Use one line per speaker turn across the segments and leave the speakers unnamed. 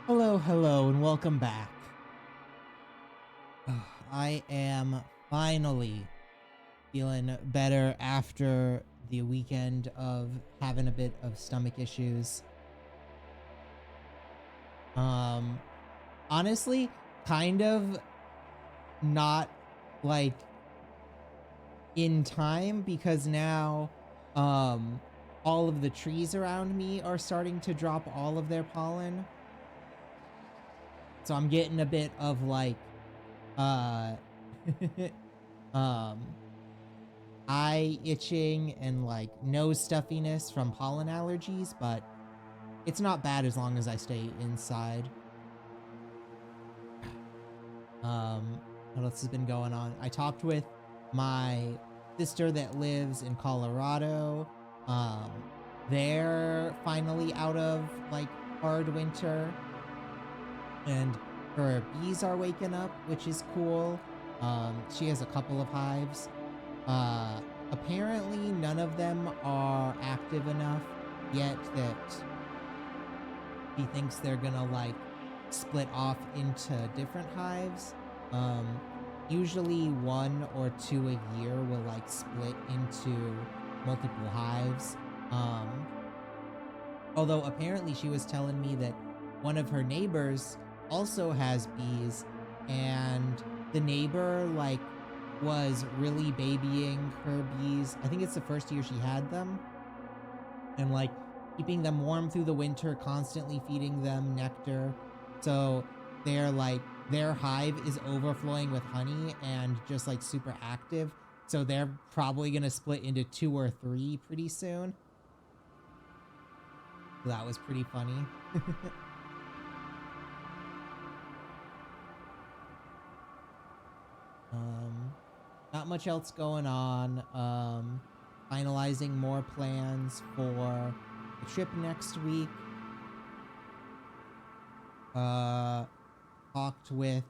Hello, hello, and welcome back. I am finally feeling better after the weekend of having a bit of stomach issues. Um, Honestly, kind of not like in time because now, um, all of the trees around me are starting to drop all of their pollen. So I'm getting a bit of like, uh, um, eye itching and like nose stuffiness from pollen allergies, but it's not bad as long as I stay inside. Um, what else has been going on? I talked with my sister that lives in Colorado. Um, they're finally out of like hard winter and her bees are waking up, which is cool. She has a couple of hives. Uh, Apparently none of them are active enough yet that he thinks they're gonna like split off into different hives. Um, Usually one or two a year will like split into multiple hives. Um, Although apparently she was telling me that one of her neighbors also has bees, and the neighbor like was really babying her bees. I think it's the first year she had them, and like keeping them warm through the winter, constantly feeding them nectar. So they're like their hive is overflowing with honey and just like super active. So they're probably gonna split into two or three pretty soon. So that was pretty funny. Um, Not much else going on. Finalizing more plans for the trip next week. Uh, Talked with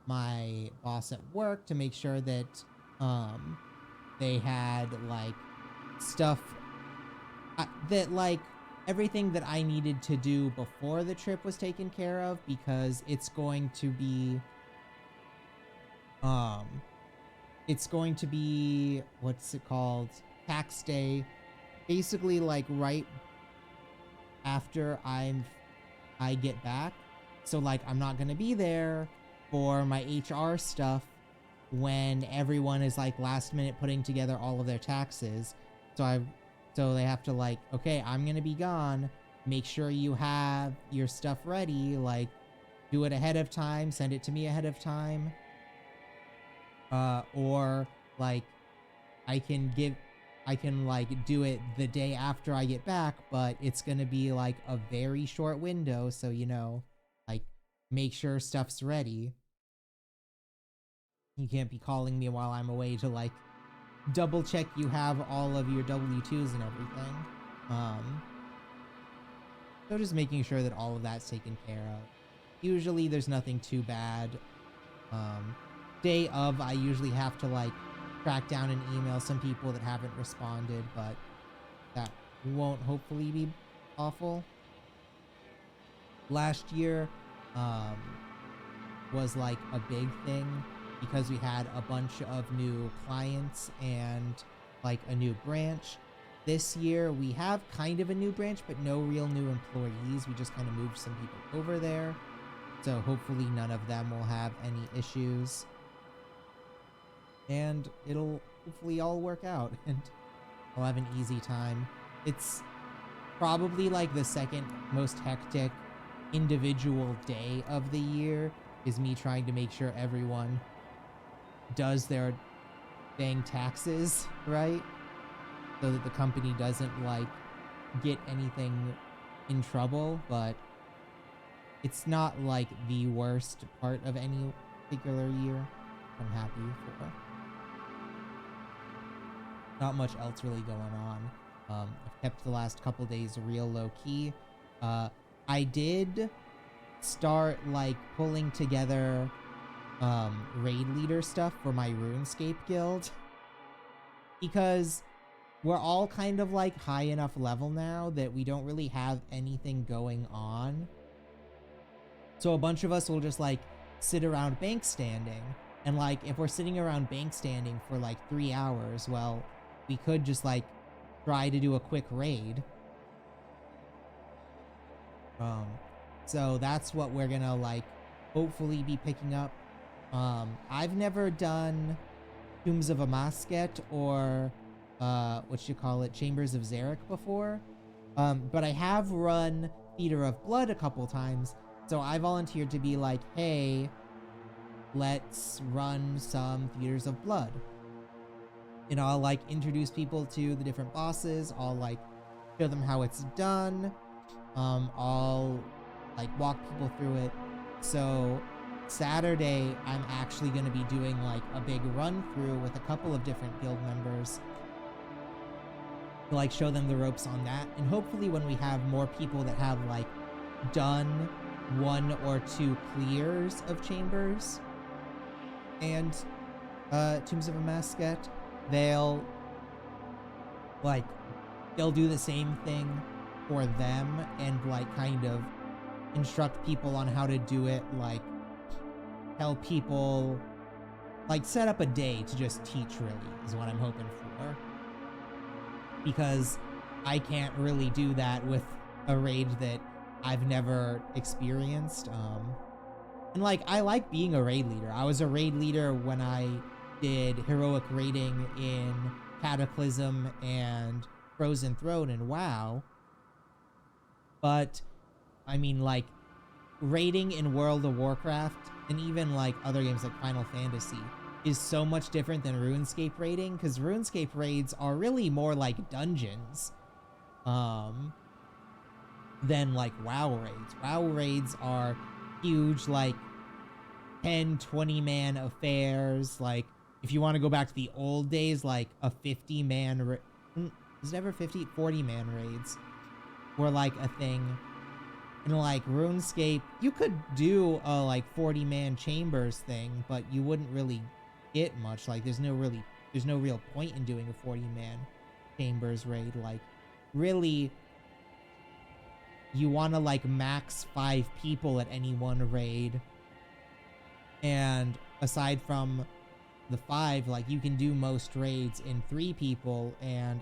my boss at work to make sure that um they had like stuff that like everything that I needed to do before the trip was taken care of because um it's going to be what's it called, tax day, basically like right after I get back. So like I'm not going to be there for my HR stuff when everyone is like last minute putting together all of their taxes. So I so they have to like, okay, I'm going to be gone. Make sure you have your stuff ready, like do it ahead of time, send it to me ahead of time. Or like I can give I can like do it the day after I get back, but it's going to be like a very short window, so like make sure stuff's ready. You can't be calling me while I'm away to like double check you have all of your W2s and everything. Um so just making sure that all of that's taken care of. Usually there's nothing too bad. Um Day of I usually have to like track down and email some people that haven't responded, but that won't hopefully be awful. Last year um, was like a big thing because we had a bunch of new clients and like a new branch. This year we have kind of a new branch, but no real new employees. We just kind of moved some people over there. So hopefully none of them will have any issues. And it'll hopefully all work out and I'll have an easy time. It's probably like the second most hectic individual day of the year is me trying to make sure everyone does their dang taxes right so that the company doesn't like get anything in trouble, but it's not like the worst part of any particular year. I'm happy for. Not much else really going on. I've kept the last couple days real low key. Uh, I did start like pulling together raid leader stuff for my RuneScape guild because we're all kind of like high enough level now that we don't really have anything going on. So a bunch of us will just like sit around bank standing. And like if we're sitting around bank standing for like 3 hours, well, we could just like try to do a quick raid. Um, so that's what we're gonna like hopefully be picking up. I've never done Tombs of Amasket or what you call it, Chambers of Zarek before. But I have run Theater of Blood a couple times, so I volunteered to be like, hey, let's run some Theaters of Blood. And I'll like introduce people to the different bosses, I'll like show them how it's done, I'll like walk people through it. So Saturday, I'm actually going to be doing like a big run through with a couple of different guild members to like show them the ropes on that. And hopefully when we have more people that have like done 1 or 2 clears of Chambers and Tombs of Amasket, they'll do the same thing for them and like kind of instruct people on how to do it, like tell people, like set up a day to just teach, really is what I'm hoping for, because I can't really do that with a raid that I've never experienced. And like I like being a raid leader. I was a raid leader when I did heroic raiding in Cataclysm and Frozen Throne and WoW. But I mean, like raiding in World of Warcraft and even like other games like Final Fantasy is so much different than RuneScape raiding, because RuneScape raids are really more like dungeons than like WoW raids. WoW raids are huge, like 10-20 man affairs. Like if you want to go back to the old days, like a 50 man was never 40 man raids were like a thing. And like RuneScape, you could do a like 40 man Chambers thing, but you wouldn't really get much. Like there's no real point in doing a 40 man Chambers raid. Like really, you want to like max 5 people at any one raid. And aside from the 5, like you can do most raids in 3 people, and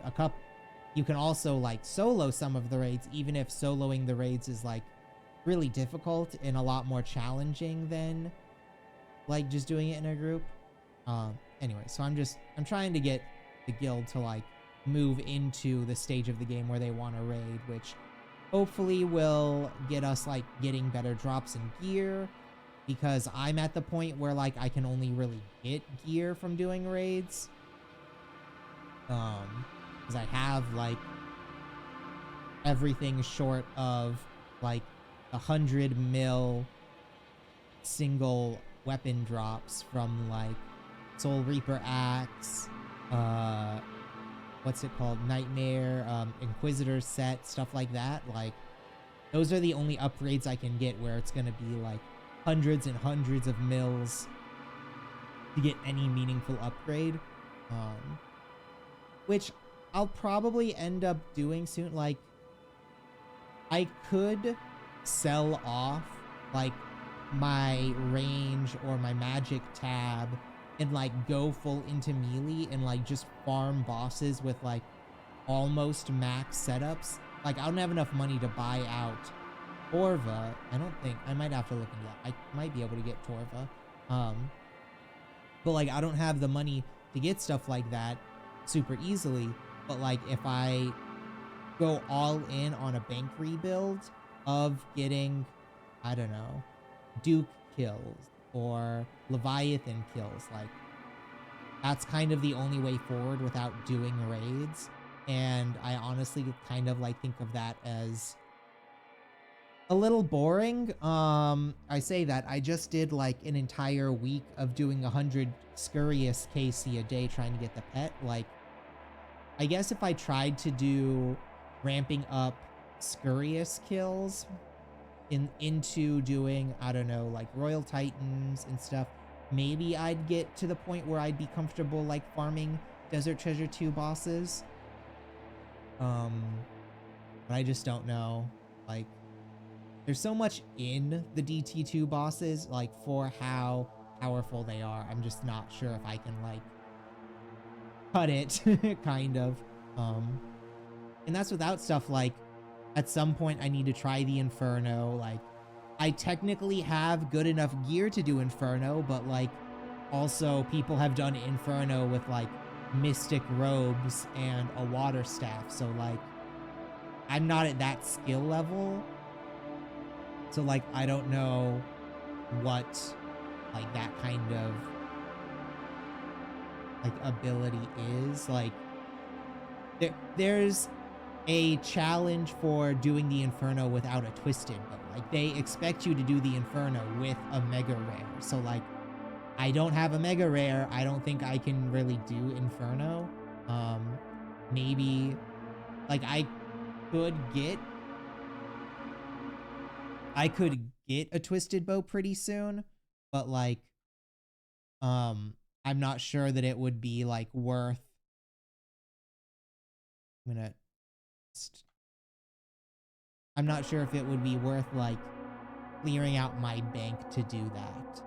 you can also like solo some of the raids, even if soloing the raids is like really difficult and a lot more challenging than like just doing it in a group. Anyway, so I'm trying to get the guild to like move into the stage of the game where they want to raid, which hopefully will get us like getting better drops in gear, because I'm at the point where like I can only really get gear from doing raids. Because I have like everything short of like 100 mil single weapon drops from like Soul Reaper Axe, what's it called, Nightmare, Inquisitor set, stuff like that. Like those are the only upgrades I can get where it's gonna be like hundreds and hundreds of mils to get any meaningful upgrade, which I'll probably end up doing soon. Like I could sell off like my range or my magic tab and like go full into melee and like just farm bosses with like almost max setups. Like I don't have enough money to buy out Torva. I don't think. I might have to look into that. I might be able to get Torva. But like I don't have the money to get stuff like that super easily. But like if I go all in on a bank rebuild of getting, I don't know, Duke kills or Leviathan kills, like that's kind of the only way forward without doing raids. And I honestly kind of like think of that as a little boring. I say that I just did like an entire week of doing 100 Scurious KC a day trying to get the pet. Like I guess if I tried to do ramping up Scurious kills into doing, I don't know, like Royal Titans and stuff, maybe I'd get to the point where I'd be comfortable like farming Desert Treasure 2 bosses. But I just don't know. Like there's so much in the DT2 bosses, like, for how powerful they are. I'm just not sure if I can, like, cut it, kind of. Um, and that's without stuff like, at some point I need to try the Inferno. Like, I technically have good enough gear to do Inferno, but like, also people have done Inferno with like mystic robes and a water staff. So like, I'm not at that skill level. So like, I don't know what like that kind of like ability is. Like, there's a challenge for doing the Inferno without a twisted bow. Like, they expect you to do the Inferno with a mega rare. So like, I don't have a mega rare. I don't think I can really do Inferno. Maybe like could get I could get a twisted bow pretty soon, but like I'm not sure that it would be like worth I'm gonna I'm not sure if it would be worth like clearing out my bank to do that.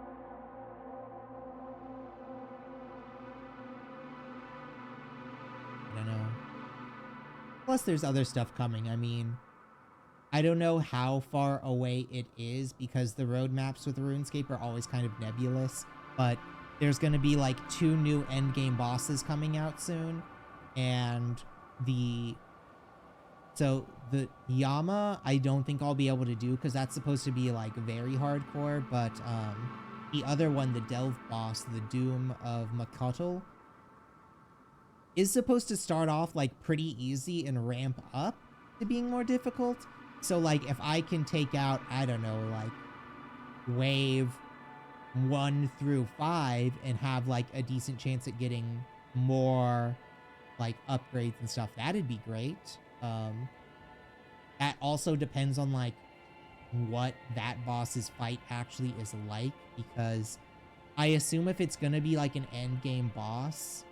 I don't know. Plus there's other stuff coming. I mean, I don't know how far away it is because the roadmaps with RuneScape are always kind of nebulous, but there's going to be like 2 new endgame bosses coming out soon. And the Yama, I don't think I'll be able to do because that's supposed to be like very hardcore, but the other one, the Delve boss, the Doom of Makotl, is supposed to start off like pretty easy and ramp up to being more difficult. So like, if I can take out, I don't know, like wave 1 through 5 and have like a decent chance at getting more like upgrades and stuff, that'd be great. That also depends on like what that boss's fight actually is like, because I assume if it's gonna be like an end game boss,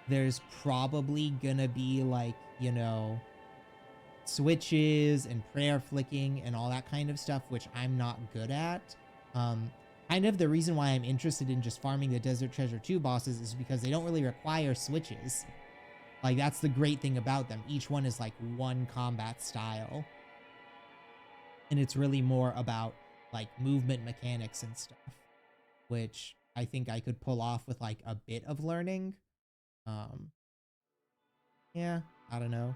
there's probably gonna be like, you know, switches and prayer flicking and all that kind of stuff, which I'm not good at. Kind of the reason why I'm interested in just farming the Desert Treasure 2 bosses is because they don't really require switches. Like, that's the great thing about them. Each one is like one combat style. And it's really more about like movement mechanics and stuff, which I think I could pull off with like a bit of learning. Yeah, I don't know.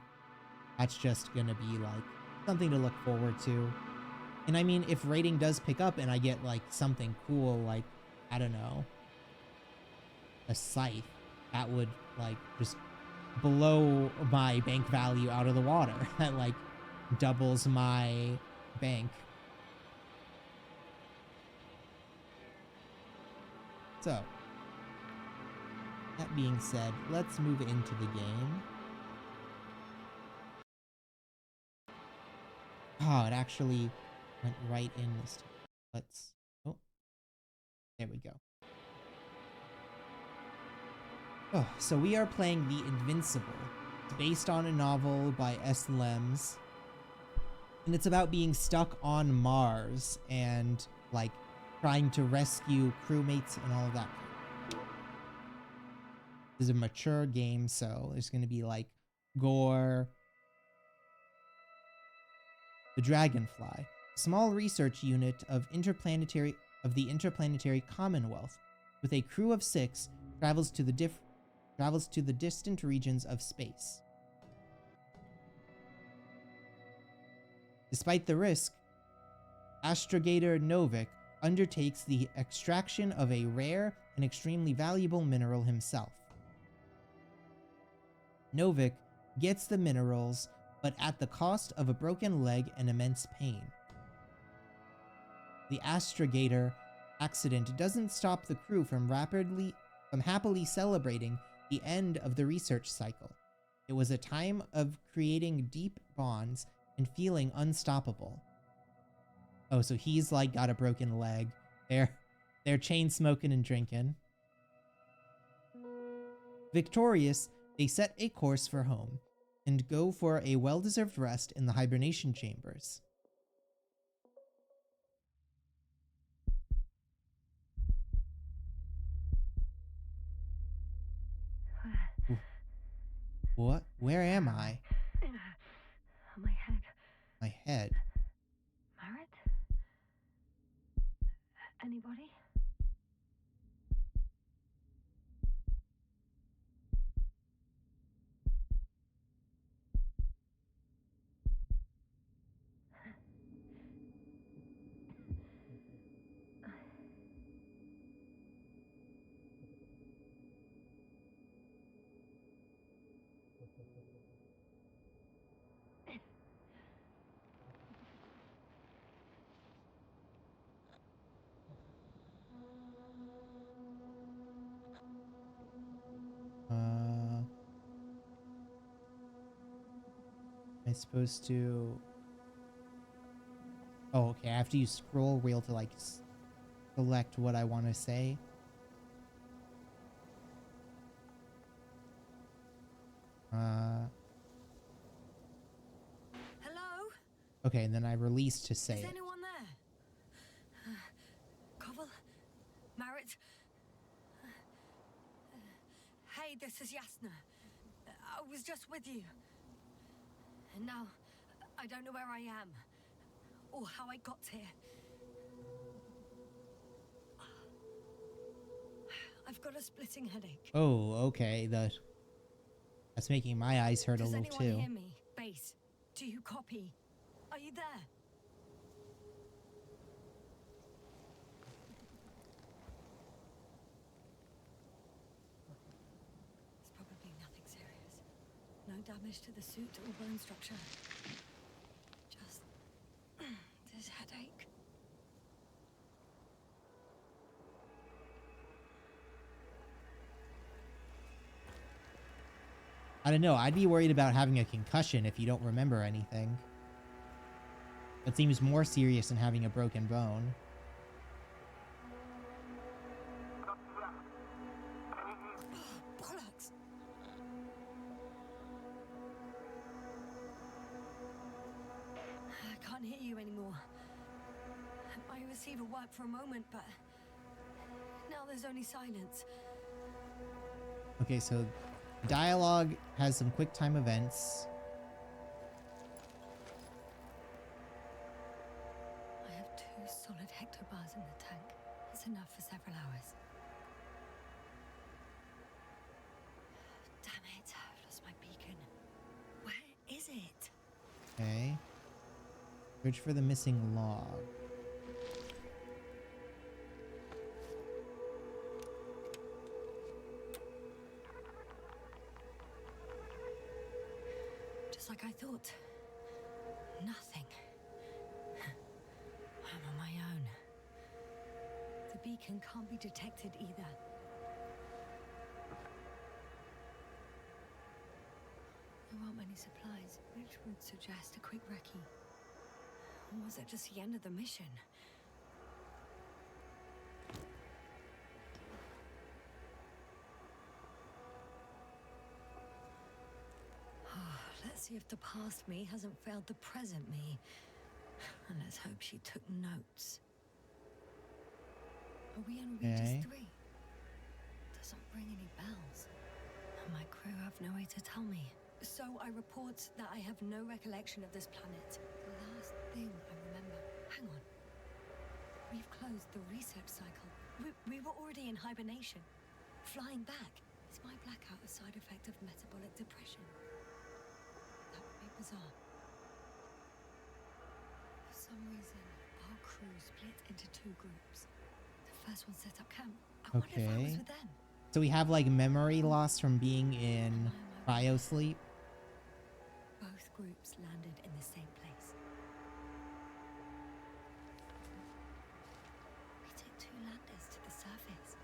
That's just gonna be like something to look forward to. And I mean, if rating does pick up and I get like something cool, like, I don't know, a scythe, that would like just blow my bank value out of the water. That like doubles my bank. So, that being said, let's move into the game. Oh, it actually went right in this time. Let's, oh, there we go. Oh, so we are playing The Invincible. It's based on a novel by S. Lems. And it's about being stuck on Mars and like trying to rescue crewmates and all of that. This is a mature game, so there's going to be like gore. The Dragonfly, a small research unit of the Interplanetary Commonwealth, with a crew of 6, travels to the distant regions of space. Despite the risk, astrogator Novik undertakes the extraction of a rare and extremely valuable mineral himself. Novik gets the minerals, but at the cost of a broken leg and immense pain. The astrogator accident doesn't stop the crew from happily celebrating the end of the research cycle. It was a time of creating deep bonds and feeling unstoppable. Oh, so he's like got a broken leg. They're chain smoking and drinking. Victorious, they set a course for home and go for a well-deserved rest in the hibernation chambers. What? Where am I?
My head.
My head.
Marriott? Anybody?
Am I supposed to... Oh, okay. I have to use scroll wheel to like select what I want to say.
Hello?
Okay, and then I release to say
Is
it.
anyone there? Koval? Marriott? Hey, this is Yasna. I was just with you. And now, I don't know where I am. Or how I got here. I've got a splitting headache.
Oh, okay. That's making my eyes hurt a
Does
little
anyone
too.
hear me? Base, do you copy? Are you there? It's probably nothing serious. No damage to the suit or bone structure. Just this headache.
I don't know. I'd be worried about having a concussion if you don't remember anything. That seems more serious than having a broken bone.
Bollocks! I can't hear you anymore. My receiver worked for a moment, but now there's only silence.
Okay, so dialogue has some quick time events.
I have 2 solid hectobars in the tank. It's enough for several hours. Damn it, I've lost my beacon. Where is it?
Okay. Search for the missing log.
Just like I thought. Nothing. I'm on my own. The beacon can't be detected either. There aren't many supplies, which would suggest a quick recce. Or was it just the end of the mission? Let's see if the past me hasn't failed the present me. And let's hope she took notes. Are we on Regis 3? Doesn't ring any bells. And my crew have no way to tell me. So I report that I have no recollection of this planet. The last thing I remember... Hang on. We've closed the research cycle. We were already in hibernation. Flying back. Is my blackout a side effect of metabolic depression? That would be bizarre. For some reason, our crew split into 2 groups. The first one set up camp. I wonder if I was with them.
So we have like memory loss from being in cryo sleep.
Both groups landed in the same place. We took 2 landers to the surface.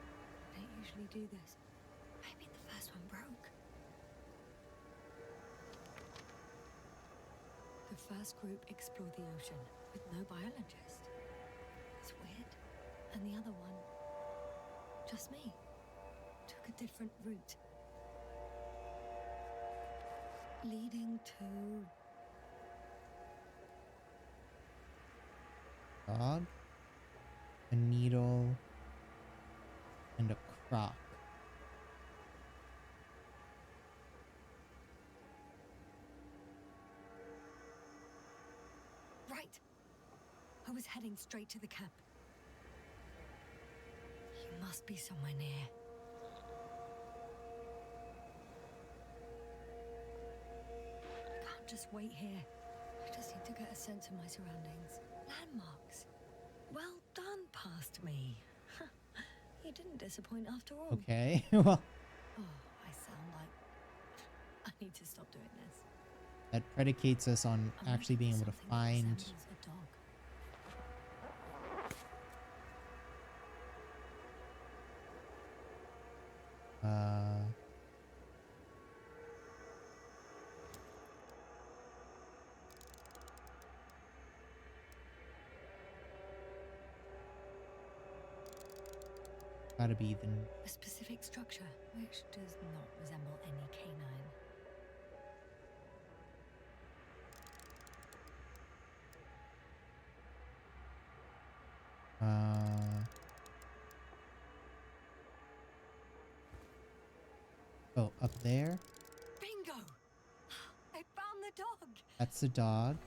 We don't usually do this. Maybe the first one broke. The first group explored the ocean with no biologist. It's weird. And the other one, just me, took a different route. Leading to...
Dog, a needle, and a croc.
I was heading straight to the camp. You must be somewhere near. I can't just wait here. I just need to get a sense of my surroundings. Landmarks. Well done, past me. You didn't disappoint after all.
Okay. Well,
Oh, I sound like I need to stop doing this.
that predicates us on
I'm
actually
looking
being
for
able to
something that
find.
resembles a dog.
Gotta be the.
A specific structure which does not resemble any canine.
Oh, up there.
Bingo! I found the dog!
That's the dog.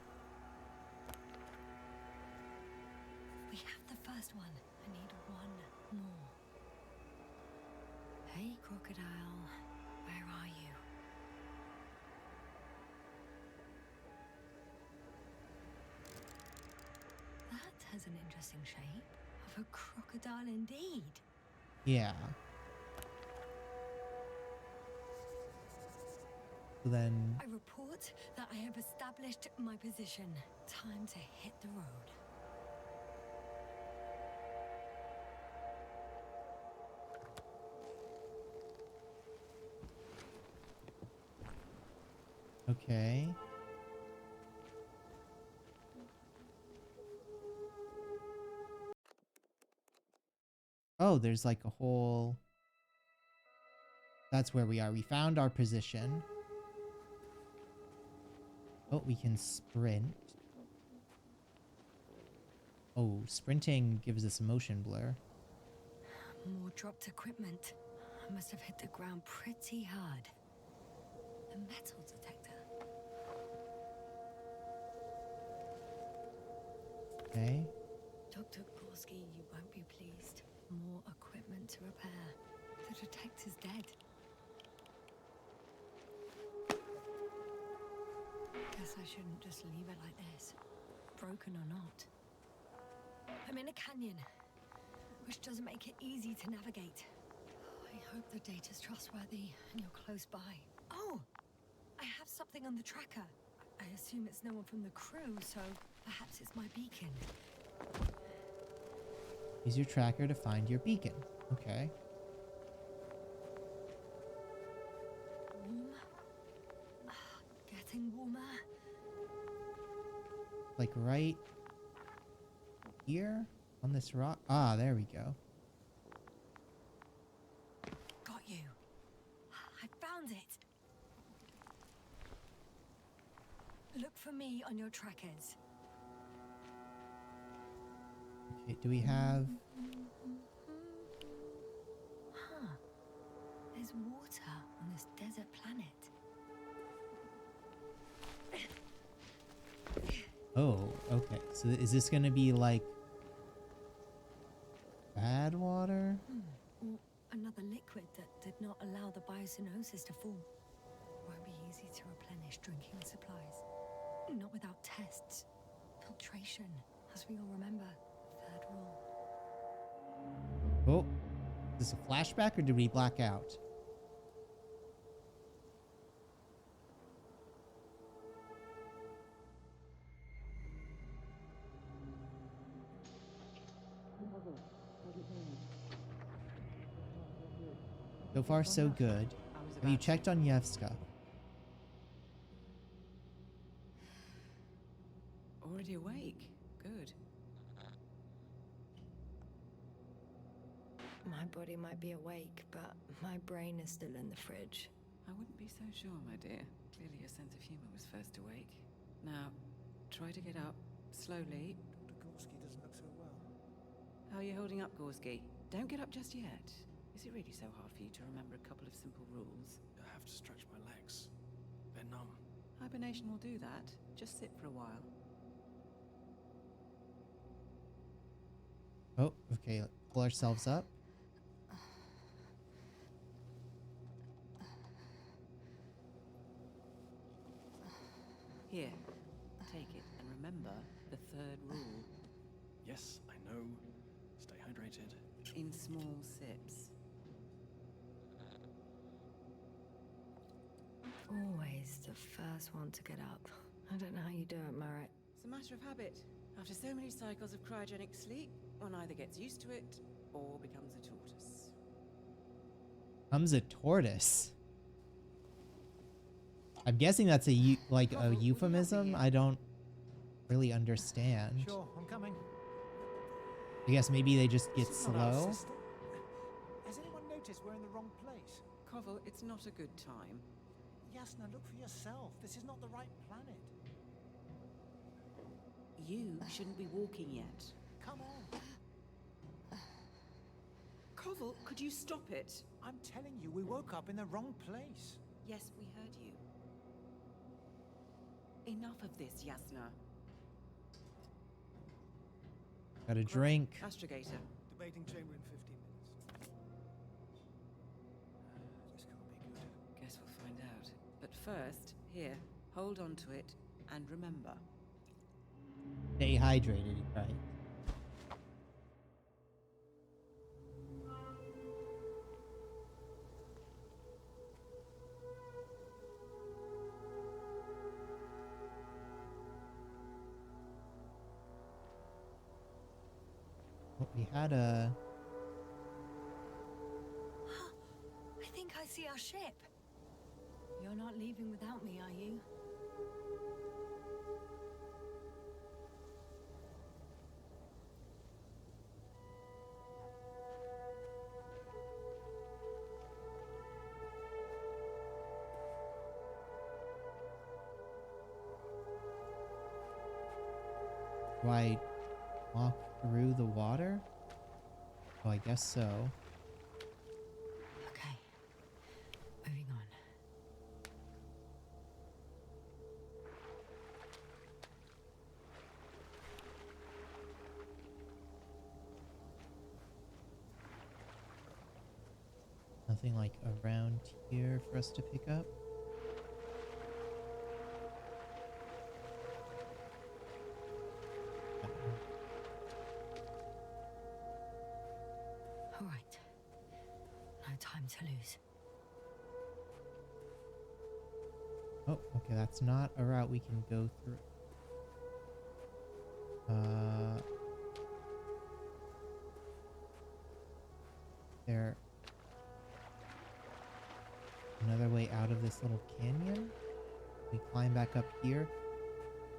We have the first one. I need one more. Hey, crocodile. Where are you? That has an interesting shape. Of a crocodile indeed.
Yeah. So then.
I report that I have established my position. Time to hit the road.
Okay. Oh, there's like a whole. That's where we are. We found our position. Oh, we can sprint. Oh, sprinting gives us motion blur.
More dropped equipment. I must have hit the ground pretty hard. A metal detector.
Okay.
Dr. Gorski, you won't be pleased. More equipment to repair. The detector's dead. Guess I shouldn't just leave it like this. Broken or not. I'm in a canyon, which doesn't make it easy to navigate. I hope the data's trustworthy and you're close by. Oh! I have something on the tracker. I assume it's no one from the crew, so perhaps it's my beacon.
Use your tracker to find your beacon. Okay.
Warm. Getting warmer.
Like right here on this rock. Ah, there we go.
Got you. I found it. Look for me on your trackers.
Okay, do we have...
Huh. There's water on this desert planet.
Oh, okay. So is this going to be like bad water?
Or another liquid that did not allow the biocenosis to form. Won't be easy to replenish drinking supplies. Not without tests. Filtration, as we all remember. Third rule.
Oh, is this a flashback or did we black out? So far, so good. Have you checked on Yevska?
Already awake? Good.
My body might be awake, but my brain is still in the fridge.
I wouldn't be so sure, my dear. Clearly your sense of humor was first awake. Now, try to get up. Slowly.
Dr. Gorski doesn't look so well.
How are you holding up, Gorski? Don't get up just yet. Is it really so hard for you to remember a couple of simple rules?
I have to stretch my legs. They're numb.
Hibernation will do that. Just sit for a while.
Oh, okay. Let's pull ourselves up.
Here, take it and remember the third rule.
Yes, I know. Stay hydrated.
In small sips.
Always the first one to get up. I don't know how you do it, Merritt.
It's a matter of habit. After so many cycles of cryogenic sleep, one either gets used to it or becomes a tortoise.
Comes a tortoise. I'm guessing that's a euphemism. I don't really understand.
Sure, I'm coming.
I guess maybe they just get
This is not our
slow.
system. Has anyone noticed we're in the wrong place?
Koval, it's not a good time.
Yasna, look for yourself. This is not the right planet.
You shouldn't be walking yet.
Come on.
Koval, could you stop it?
I'm telling you, we woke up in the wrong place.
Yes, we heard you. Enough of this, Yasna.
Got a drink.
Astrogator.
Debating chamber in 15 minutes. This can't be good.
Guess we'll find out. But first, here, hold on to it and remember.
Stay hydrated, right? Oh, we had a...
I think I see our ship. You're not leaving without me, are you?
Do I walk through the water? Oh, I guess so.
Okay. Moving on.
Nothing like around here for us to pick up.
All right. No time to lose.
Oh, okay, that's not a route we can go through. There another way out of this little canyon? We climb back up here.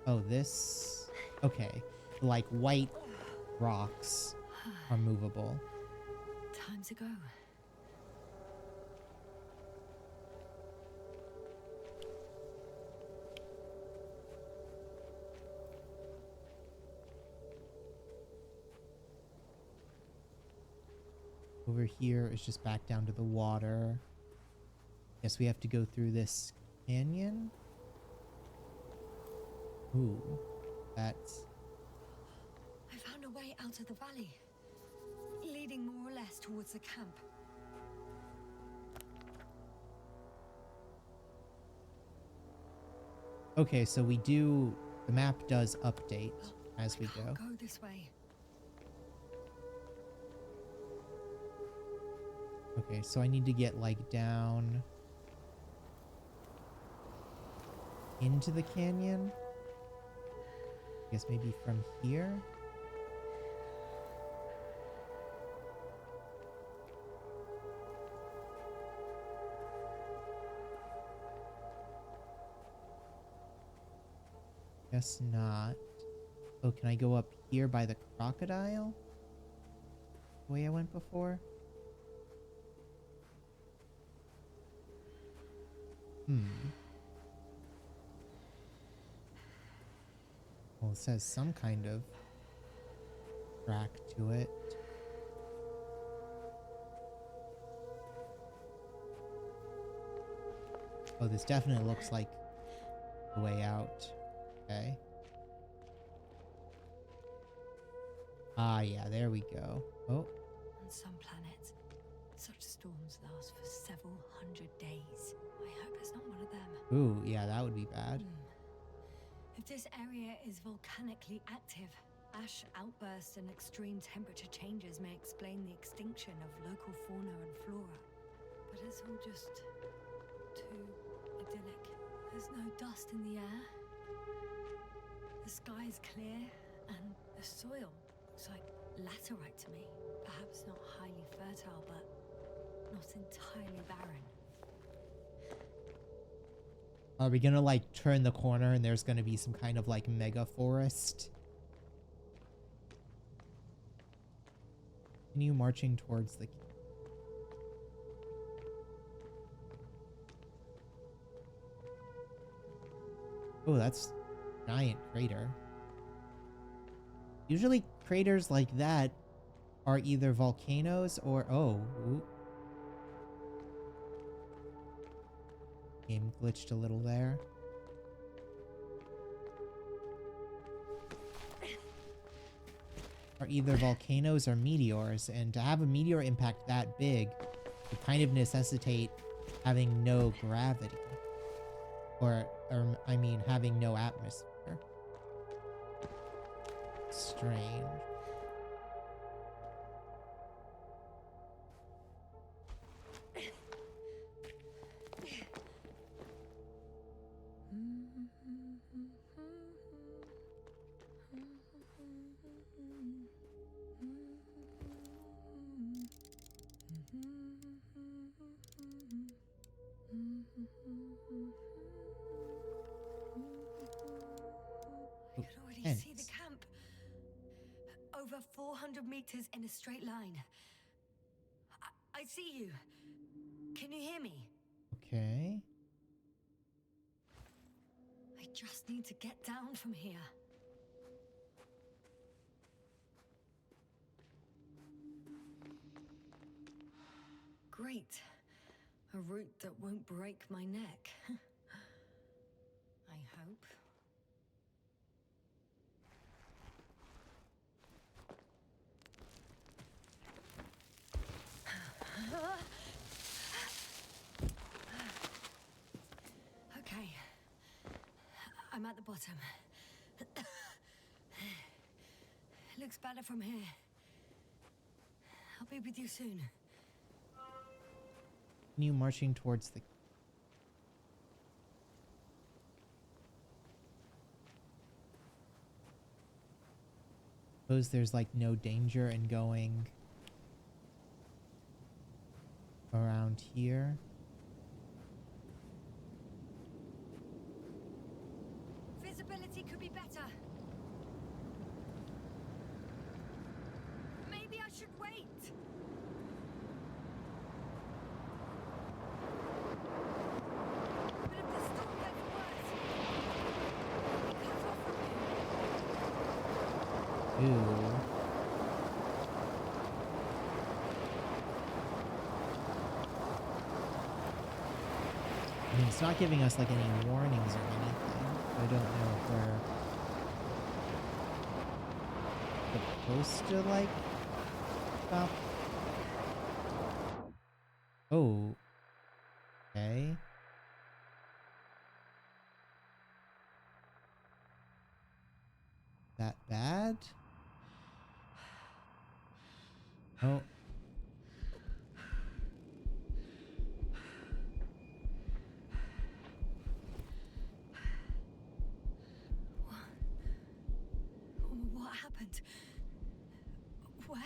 Oh, this... Okay. Like white rocks are movable.
Time to go.
Over here is just back down to the water. Guess we have to go through this canyon. Ooh, that's...
I found a way out of the valley, leading more or less towards the camp.
Okay, so we do... The map does update as we go.
Can't go this way.
Okay, so I need to get, like, down... into the canyon? I guess maybe from here? Guess not. Oh, can I go up here by the crocodile? The way I went before? Well, it says some kind of track to it. Oh, this definitely looks like the way out. Okay. Ah, yeah, there we go. Oh,
On some planets, such storms last for several hundred days. I hope it's not one of them.
ooh, yeah, that would be bad.
If this area is volcanically active, ash outbursts and extreme temperature changes may explain the extinction of local fauna and flora. But it's all just too idyllic. There's no dust in the air. The sky's clear, and the soil looks like laterite to me. Perhaps not highly fertile, but not entirely barren.
Are we gonna like turn the corner and there's gonna be some kind of like mega forest? Continue marching towards the... Oh, that's a giant crater. Usually craters like that are either volcanoes or... Oh. Ooh. Game glitched a little there. Are either volcanoes or meteors, and to have a meteor impact that big would kind of necessitate having no gravity. Or I mean, having no atmosphere. Strange.
I can already see the camp. Over 400 meters in a straight line. I see you. Can you hear me?
Okay.
I just need to get down from here. Great. A route that won't break my neck. I hope. Okay. I'm at the bottom. Looks better from here. I'll be with you soon.
Continue marching towards the... Suppose there's like no danger in going around here.
Visibility could be better. Maybe I should wait. But if the storm gets worse, I'll be cut off from you.
Ooh. I mean, it's not giving us like any warnings or anything. I don't know if we're supposed to like stop. Oh. Okay. That bad? Oh.
What happened? Where?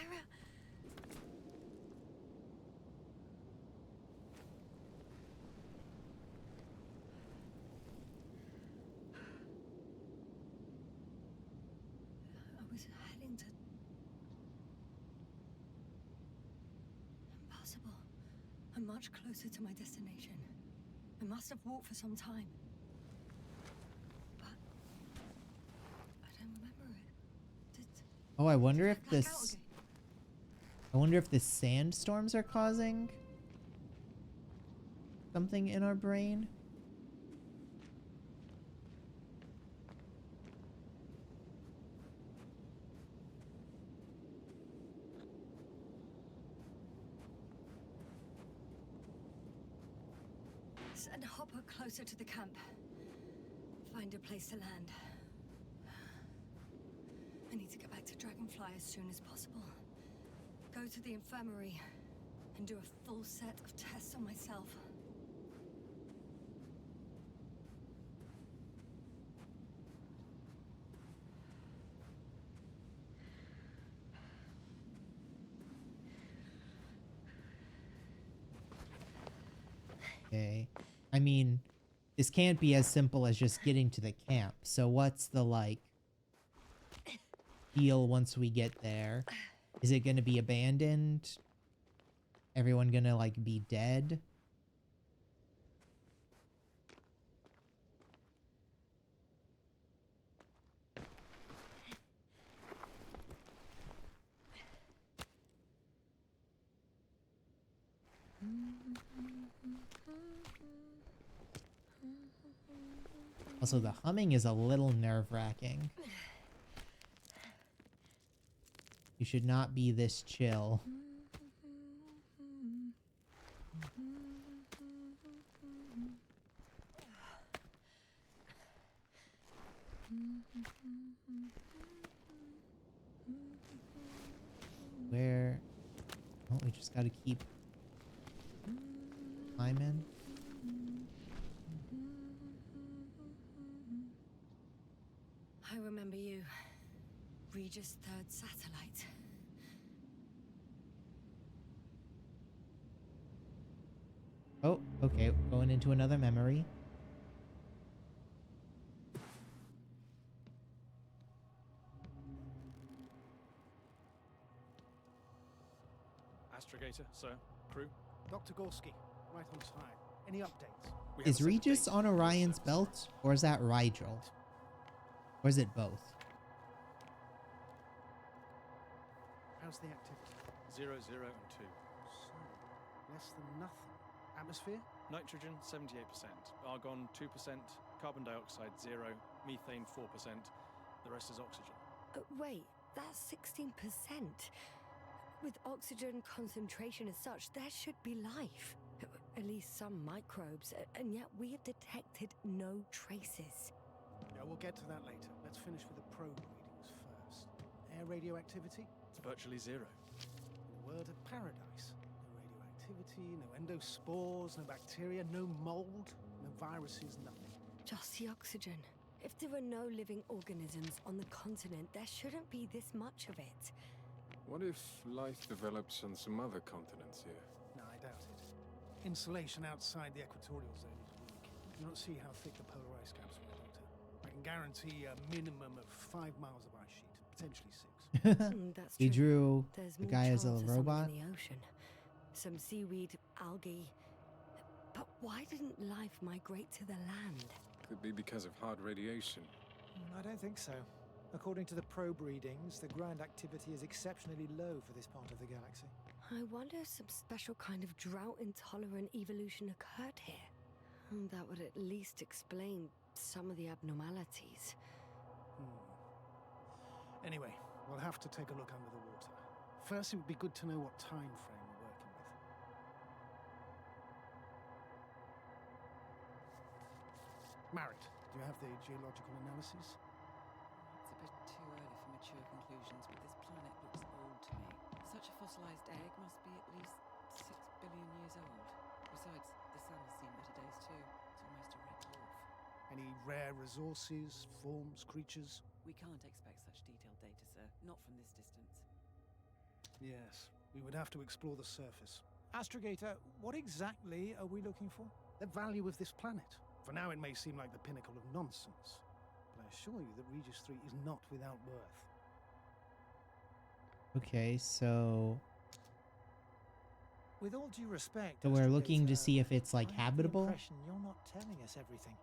I was heading to... Impossible. I'm much closer to my destination. I must have walked for some time. But I don't remember it. Did
Oh, I wonder if
black out
this...
again?
I wonder if the sandstorms are causing something in our brain.
Yes, and hop her closer to the camp. Find a place to land. I need to get back to Dragonfly as soon as possible. Go to the infirmary and do a full set of tests on myself.
Okay. I mean, this can't be as simple as just getting to the camp. So what's the, like, deal once we get there? Is it going to be abandoned? Everyone going to, like, be dead? Also, the humming is a little nerve-wracking. You should not be this chill. Where? Oh, we just gotta keep climbing.
I remember you. Regis' third satellite.
Oh, okay. Going into another memory.
Astrogator, sir. Crew.
Dr. Gorski, right on time. Any updates?
We have a
Is
set of
Regis
dates
on
for
Orion's
service.
belt? Or is that Rigel? Or is it both?
How's the activity?
0, 0, and 2.
So, less than nothing. Atmosphere?
Nitrogen 78%, argon 2%, carbon dioxide 0, methane 4%. The rest is oxygen.
Wait, that's 16%. With oxygen concentration as such, there should be life. At least some microbes, and yet we have detected no traces.
Yeah, we'll get to that later. Let's finish with the probe readings first. Air radioactivity?
It's virtually 0.
In a word, a paradise. No radioactivity, no endospores, no bacteria, no mold, no viruses, nothing.
Just the oxygen. If there are no living organisms on the continent, there shouldn't be this much of it.
What if life develops on some other continents here?
No, I doubt it. Insulation outside the equatorial zone is weak. You don't see how thick the polar ice caps were, Doctor. I can guarantee a minimum of 5 miles of ice sheet, potentially 6.
That's
He
true.
drew
There's
the
more
guy as
chance
a
of something
robot.
in the ocean. Some seaweed, algae. But why didn't life migrate to the land?
Could be because of hard radiation.
I don't think so. According to the probe readings, the ground activity is exceptionally low for this part of the galaxy.
I wonder if some special kind of drought-intolerant evolution occurred here. That would at least explain some of the abnormalities.
Anyway, we'll have to take a look under the water. First, it would be good to know what time frame we're working with. Marit, do you have the geological analysis?
It's a bit too early for mature conclusions, but this planet looks old to me. Such a fossilized egg must be at least 6 billion years old. Besides, the sun has seen better days too. It's almost a red dwarf.
Any rare resources, forms, creatures?
We can't expect such detailed data, sir. Not from this distance.
Yes, we would have to explore the surface.
Astrogator, what exactly are we looking for?
The value of this planet. For now, it may seem like the pinnacle of nonsense, but I assure you that Regis 3 is not without worth.
Okay, so
With all due respect,
we're looking to
Astrogator,
see if it's like
I have the
habitable.
impression you're not telling us everything.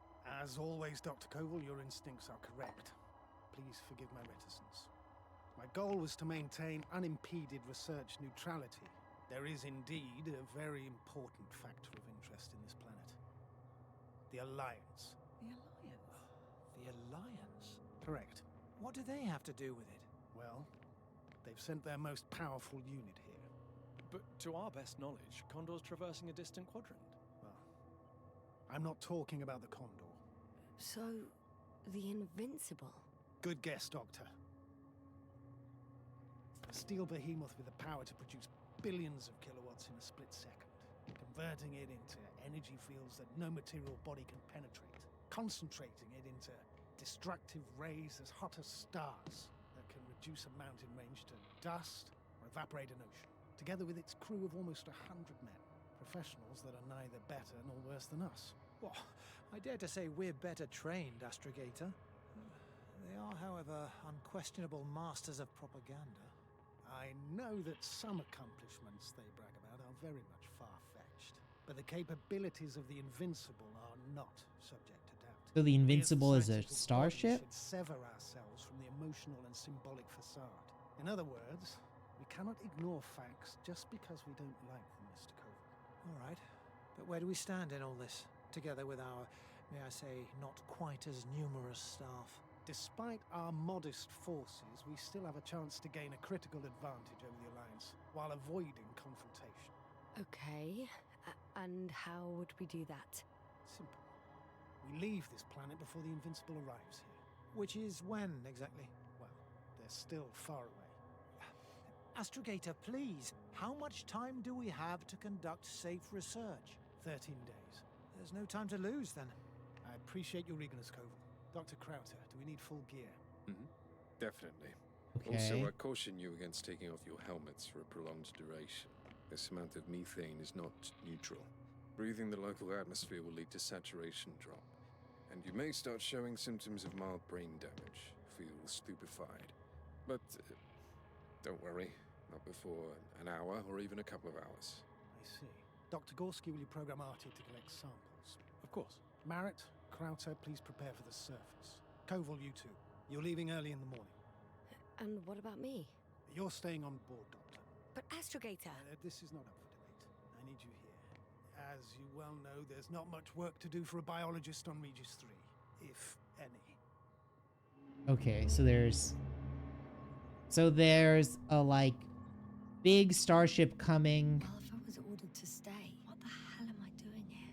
As always, Dr. Koval, your instincts are correct. Please forgive my reticence. My goal was to maintain unimpeded research neutrality. There is indeed a very important factor of interest in this planet. The Alliance.
The Alliance?
The Alliance?
Correct.
What do they have to do with it?
Well, they've sent their most powerful unit here.
But to our best knowledge, Condor's traversing a distant quadrant.
Well, I'm not talking about the Condor.
So, the Invincible.
Good guess, Doctor. A steel behemoth with the power to produce billions of kilowatts in a split second, converting it into energy fields that no material body can penetrate, concentrating it into destructive rays as hot as stars that can reduce a mountain range to dust or evaporate an ocean, together with its crew of almost 100 men, professionals that are neither better nor worse than us.
Well, I dare to say we're better trained, Astrogator. They are, however, unquestionable masters of propaganda.
I know that some accomplishments they brag about are very much far-fetched, but the capabilities of the Invincible are not subject to doubt.
So the
We as
Invincible is a
scientific body
starship?
should sever ourselves from the emotional and symbolic facade. In other words, we cannot ignore facts just because we don't like them, Mr. Covey.
All right, but where do we stand in all this, together with our, may I say, not quite as numerous staff?
Despite our modest forces, we still have a chance to gain a critical advantage over the Alliance, while avoiding confrontation.
Okay, and how would we do that?
Simple. We leave this planet before the Invincible arrives here.
Which is when, exactly?
Well, they're still far away.
Astrogator, please, how much time do we have to conduct safe research?
13 days.
There's no time to lose, then.
I appreciate your eagerness, Koval. Dr. Crowther, do we need full gear?
Definitely.
Okay.
Also, I caution you against taking off your helmets for a prolonged duration. This amount of methane is not neutral. Breathing the local atmosphere will lead to saturation drop, and you may start showing symptoms of mild brain damage, feel stupefied. But don't worry, not before an hour or even a couple of hours.
I see. Dr. Gorski, will you program Artie to collect samples?
Of course.
Marrett, Crowther, please prepare for the surface. Koval, you too. You're leaving early in the morning.
And what about me?
You're staying on board, Doctor.
But Astrogator!
This is not up for debate. I need you here. As you well know, there's not much work to do for a biologist on Regis 3, if any.
Okay, so there's a like big starship coming.
Well, if I was ordered to stay, what the hell am I doing here?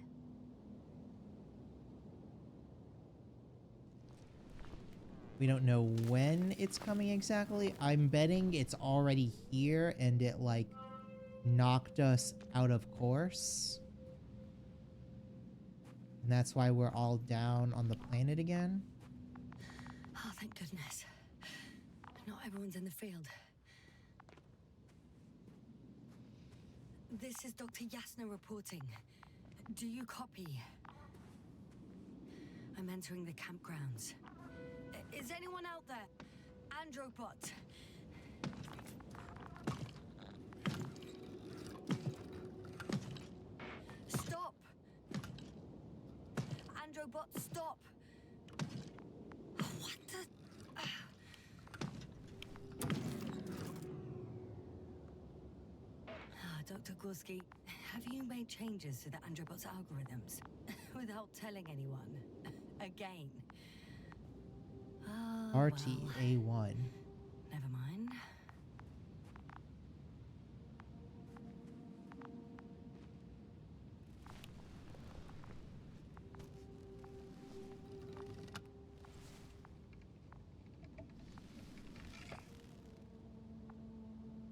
We don't know when it's coming exactly. I'm betting it's already here and it like knocked us out of course. And that's why we're all down on the planet again.
Oh, thank goodness. Not everyone's in the field. This is Dr. Yasna reporting. Do you copy? I'm entering the campgrounds. Is anyone out there? Androbot. Stop! Androbot, stop! What the... Dr. Gorski, have you made changes to the Androbot's algorithms? Without telling anyone? Again? Oh,
RTA1.
Never mind.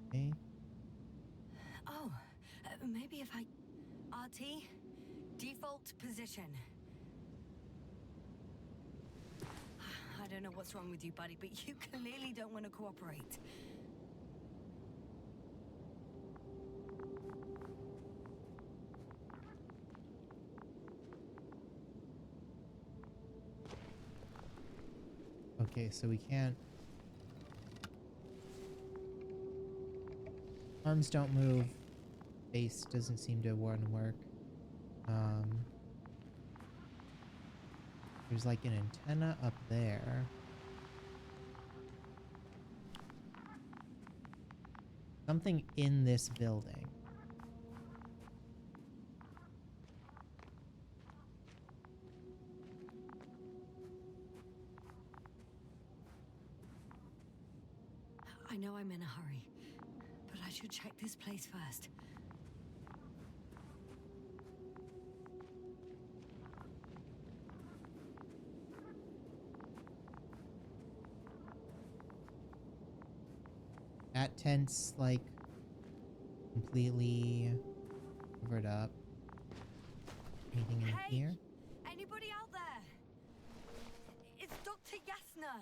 Okay.
Oh, maybe if I... RT? Default position. I don't know what's wrong with you, buddy, but you clearly don't want to cooperate.
Okay, so we can't... Arms don't move. Face doesn't seem to want to work. There's like an antenna up there. Something in this building.
I know I'm in a hurry, but I should check this place first.
That tent's like completely covered up. Anything in
Hey!
here?
Anybody out there? It's Dr. Yasna.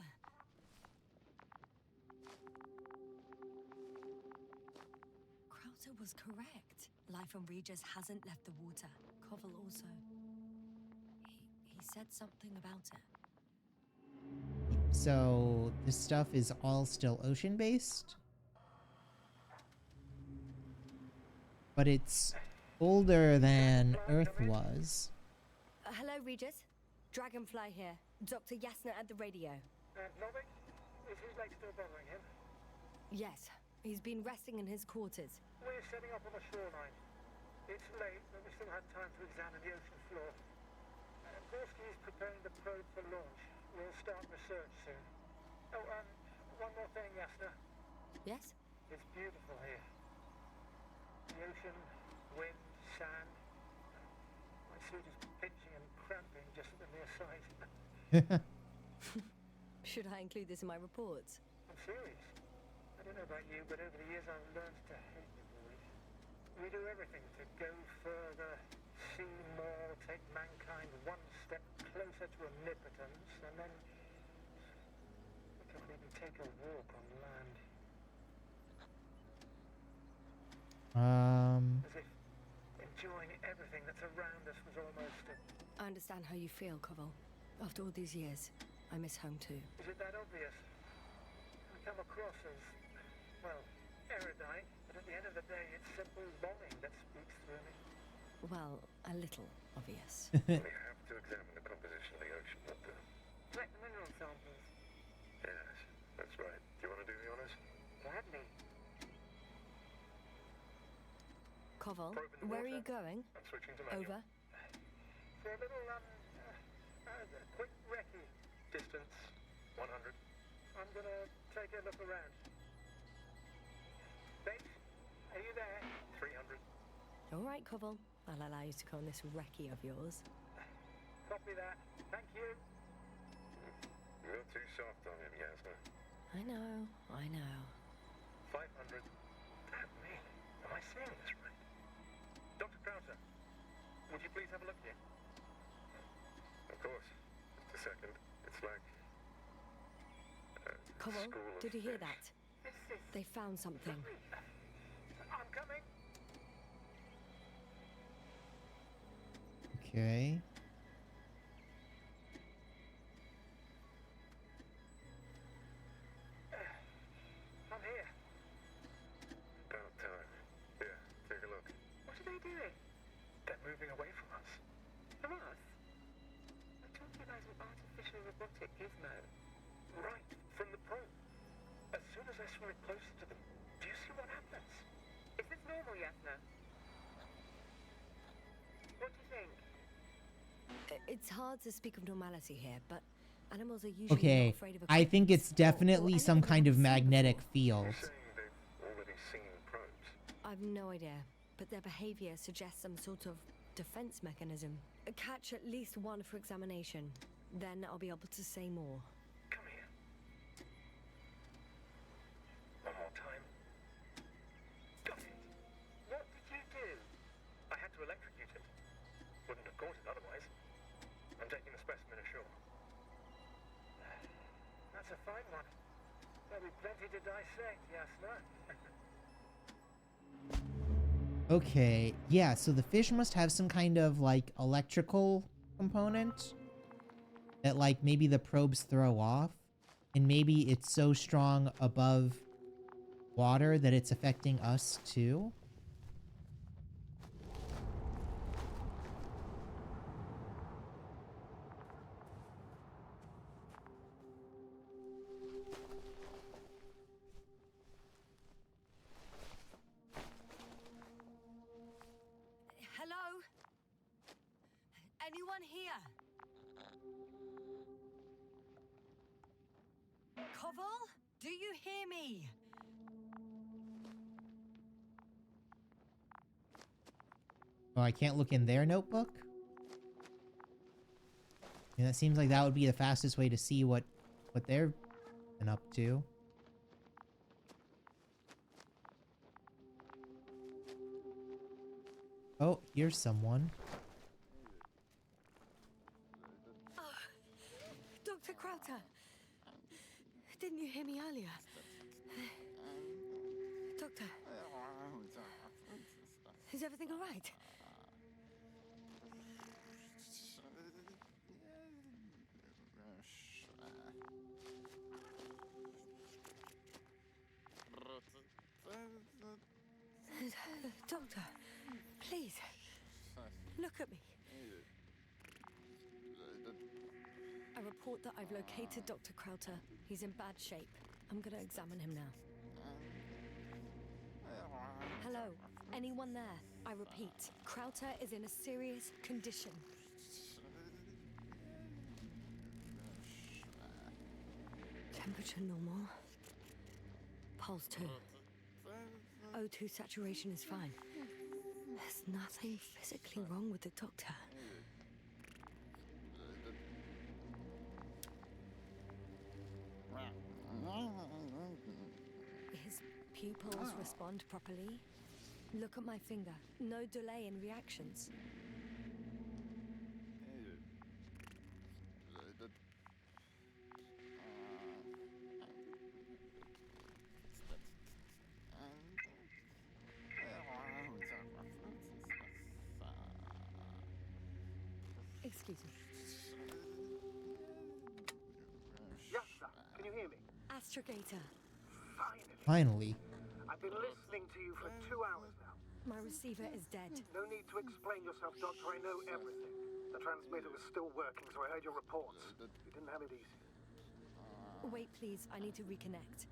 Krauser was correct. Life on Regis hasn't left the water. Koval also. He said something about it.
So this stuff is all still ocean based, but it's older than Earth was.
Hello, Regis. Dragonfly here. Dr. Yasna at the radio.
Novik? Is his leg still bothering him?
Yes, he's been resting in his quarters.
We're setting up on the shoreline. It's late, but we still have time to examine the ocean floor. Gorski is preparing the probe for launch. We'll start research soon. Oh, one more thing, Yasna.
Yes?
It's beautiful here. The ocean, wind, sand. My suit is pinching and cramping just at the mere sight.
Should I include this in my reports?
I'm serious. I don't know about you, but over the years I've learned to hate the void. We do everything to go further, see more, take mankind one step closer to omnipotence, and then we can't even take a walk on land. As if enjoying everything that's around us was almost a...
I understand how you feel, Koval. After all these years, I miss home too.
Is it that obvious? I come across as, well, erudite, but at the end of the day, it's simple longing that speaks through me.
Well, a little obvious.
We have to examine the composition of the ocean, not the...
Collect mineral samples.
Yes, that's right. Do you want to do the honors?
Gladly.
Koval,
Probe in the
where are
water.
you going?
I'm switching to manual.
Over.
For a little, quick recce.
Distance, 100.
I'm gonna take a look around. Base, are you there?
300.
All right, Koval. I'll allow you to go on this recce of yours.
Copy that. Thank you.
You're too soft on him, Yasna.
I know, I know.
500.
Damn me. Am I saying this right? Dr. Krauser, would you please have a look here?
Of course. Just a second. It's like...
Koval,
school of
did you hear
fish.
that?
This is...
They found something.
I'm coming.
Okay.
I'm here.
About time. Here, take a look.
What are they doing? They're moving away from us. From us? I told you guys an artificial robotic gizmo. Right, from the probe. As soon as I swing it closer to them, do you see what happens? Is this normal, Yasna? What do you think?
It's hard to speak of normality here, but animals are usually
Okay,
not afraid of
I think
equipment
it's
or
definitely some
anything
kind
they
of
haven't seen
magnetic
before.
field.
You're saying they've already seen probes?
I've no idea, but their behavior suggests some sort of defense mechanism. Catch at least one for examination. Then I'll be able to say more.
Come here. One more time. Got it. What did you do? I had to electrocute it. Wouldn't have caught it otherwise. I'm taking the specimen ashore. That's a fine one. There'll be plenty to dissect, Yasna.
Okay, yeah, so the fish must have some kind of like electrical component that like maybe the probes throw off, and maybe it's so strong above water that it's affecting us too.
Hello? Anyone here? Koval? Do you hear me?
Oh, I can't look in their notebook? Yeah, that seems like that would be the fastest way to see what they're been up to. Oh, here's someone.
Oh, Dr. Crowther! Didn't you hear me earlier? Doctor, is everything all right? Doctor, please, look at me. I report that I've located Dr. Crowther. He's in bad shape. I'm gonna examine him now. Hello, anyone there? I repeat, Crowther is in a serious condition. Temperature normal. Pulse 2. O2 saturation is fine. There's nothing physically wrong with the doctor. His pupils respond properly. Look at my finger. No delay in reactions. Excuse me.
Yes, sir. Can you hear me?
Astrogator.
Finally.
Finally.
I've been listening to you for 2 hours now.
My receiver is dead.
No need to explain yourself, Doctor. I know everything. The transmitter was still working, so I heard your reports. You didn't have it easy.
Wait, please. I need to reconnect.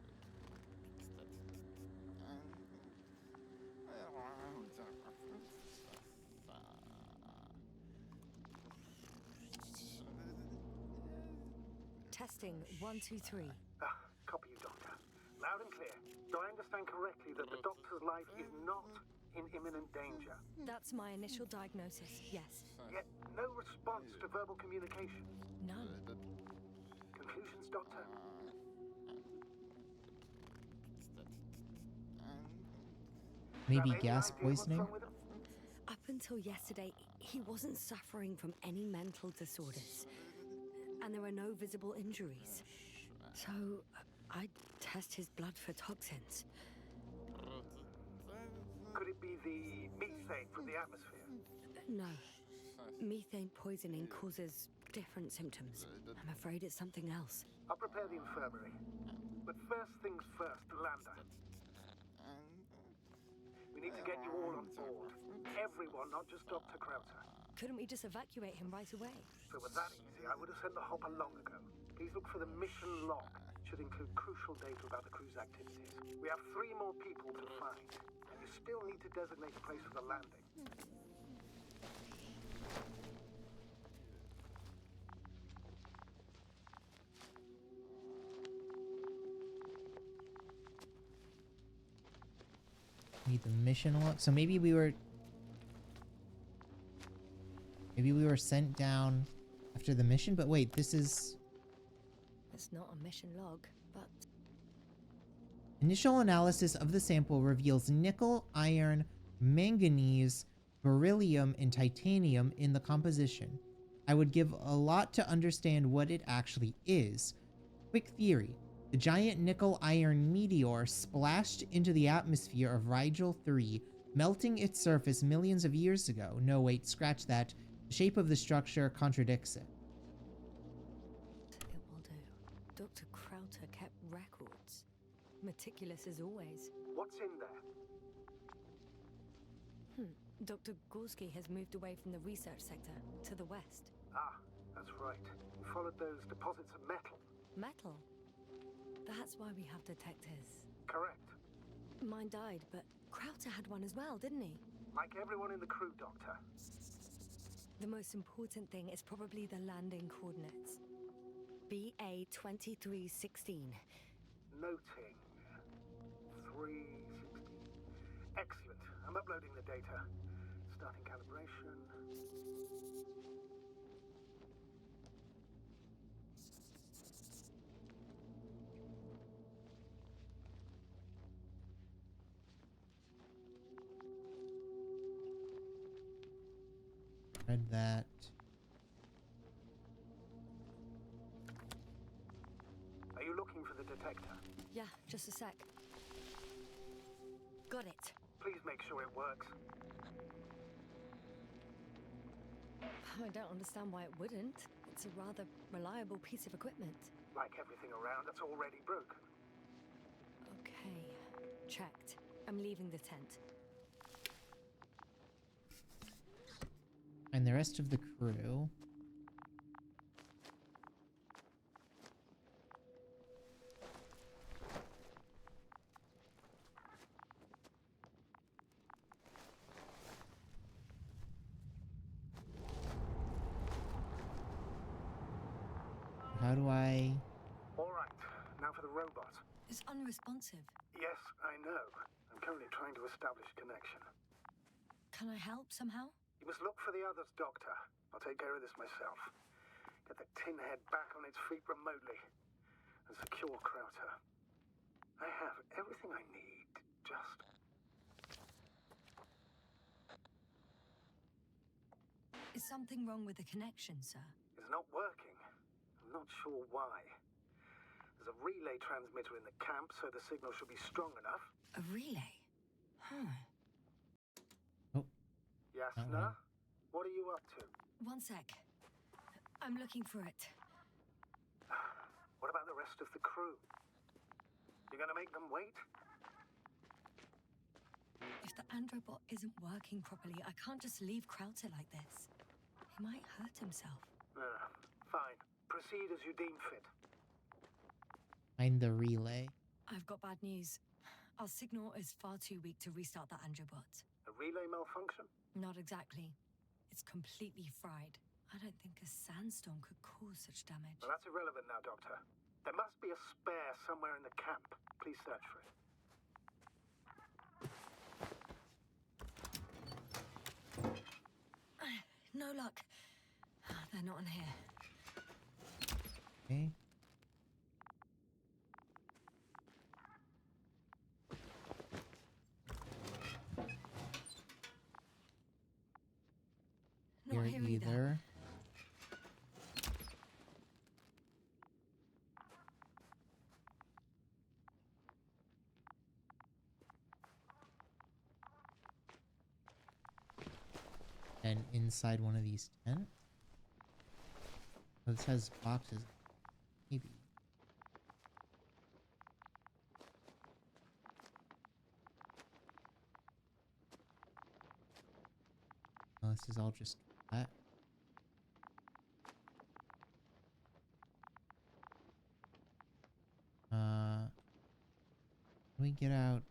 Testing 1, 2, 3.
Copy you, Doctor. Loud and clear. Do I understand correctly that the Doctor's life is not in imminent danger?
That's my initial diagnosis, yes.
Yet no response to verbal communication.
None.
Conclusions, Doctor?
Maybe
Have any
gas
idea what's
poisoning?
wrong with him?
Up until yesterday, he wasn't suffering from any mental disorders. And there are no visible injuries. So, I'd test his blood for toxins.
Could it be the methane from the atmosphere?
No. Methane poisoning causes different symptoms. I'm afraid it's something else.
I'll prepare the infirmary. But first things first, Lander. We need to get you all on board. Everyone, not just Dr. Crowther.
Couldn't we just evacuate him right away?
If it were that easy, I would have sent the hopper long ago. Please look for the mission log. Should include crucial data about the crew's activities. We have 3 more people to find. And you still need to designate a place for the landing.
Need the mission log. So maybe we were sent down after the mission, but wait, this is
It's not a mission log, but
initial analysis of the sample reveals nickel, iron, manganese, beryllium, and titanium in the composition. I would give a lot to understand what it actually is. Quick theory. The giant nickel-iron meteor splashed into the atmosphere of Rigel 3, melting its surface millions of years ago. No, wait, scratch that. The shape of the structure contradicts it.
it will do. Dr. Crowther kept records. Meticulous as always.
What's in there?
Dr. Gorski has moved away from the research sector to the west.
Ah, that's right. We followed those deposits of metal.
Metal? That's why we have detectors.
Correct.
Mine died, but Crowther had one as well, didn't he?
Like everyone in the crew, Doctor.
The most important thing is probably the landing coordinates. BA 2316.
Noting. 316. Excellent. I'm uploading the data. Starting calibration.
Read that.
Are you looking for the detector?
Yeah, just a sec. Got it.
Please make sure it works.
I don't understand why it wouldn't. It's a rather reliable piece of equipment.
Like everything around that's already broken.
Okay, checked. I'm leaving the tent.
And the rest of the crew. How do I...
All right, now for the robot.
It's unresponsive.
Yes, I know. I'm currently trying to establish connection.
Can I help somehow?
You must look for the others, Doctor. I'll take care of this myself. Get the tin head back on its feet remotely. And secure Krauter. I have everything I need. Just...
Is something wrong with the connection, sir?
It's not working. I'm not sure why. There's a relay transmitter in the camp, so the signal should be strong enough.
A relay? Huh.
Oh,
Yasna, what are you up to?
One sec. I'm looking for it.
What about the rest of the crew? You gonna make them wait?
If the androbot isn't working properly, I can't just leave Krauter like this. He might hurt himself.
Fine. Proceed as you deem fit.
find the relay.
I've got bad news. Our signal is far too weak to restart the androbot.
A relay malfunction?
Not exactly. It's completely fried. I don't think a sandstorm could cause such damage.
Well, that's irrelevant now, Doctor. There must be a spare somewhere in the camp. Please search for it.
No luck. They're not in here.
Okay.
Not here either.
Either. And inside one of these tents? Oh, this has boxes. Maybe. Oh, this is all just flat. Can we get out?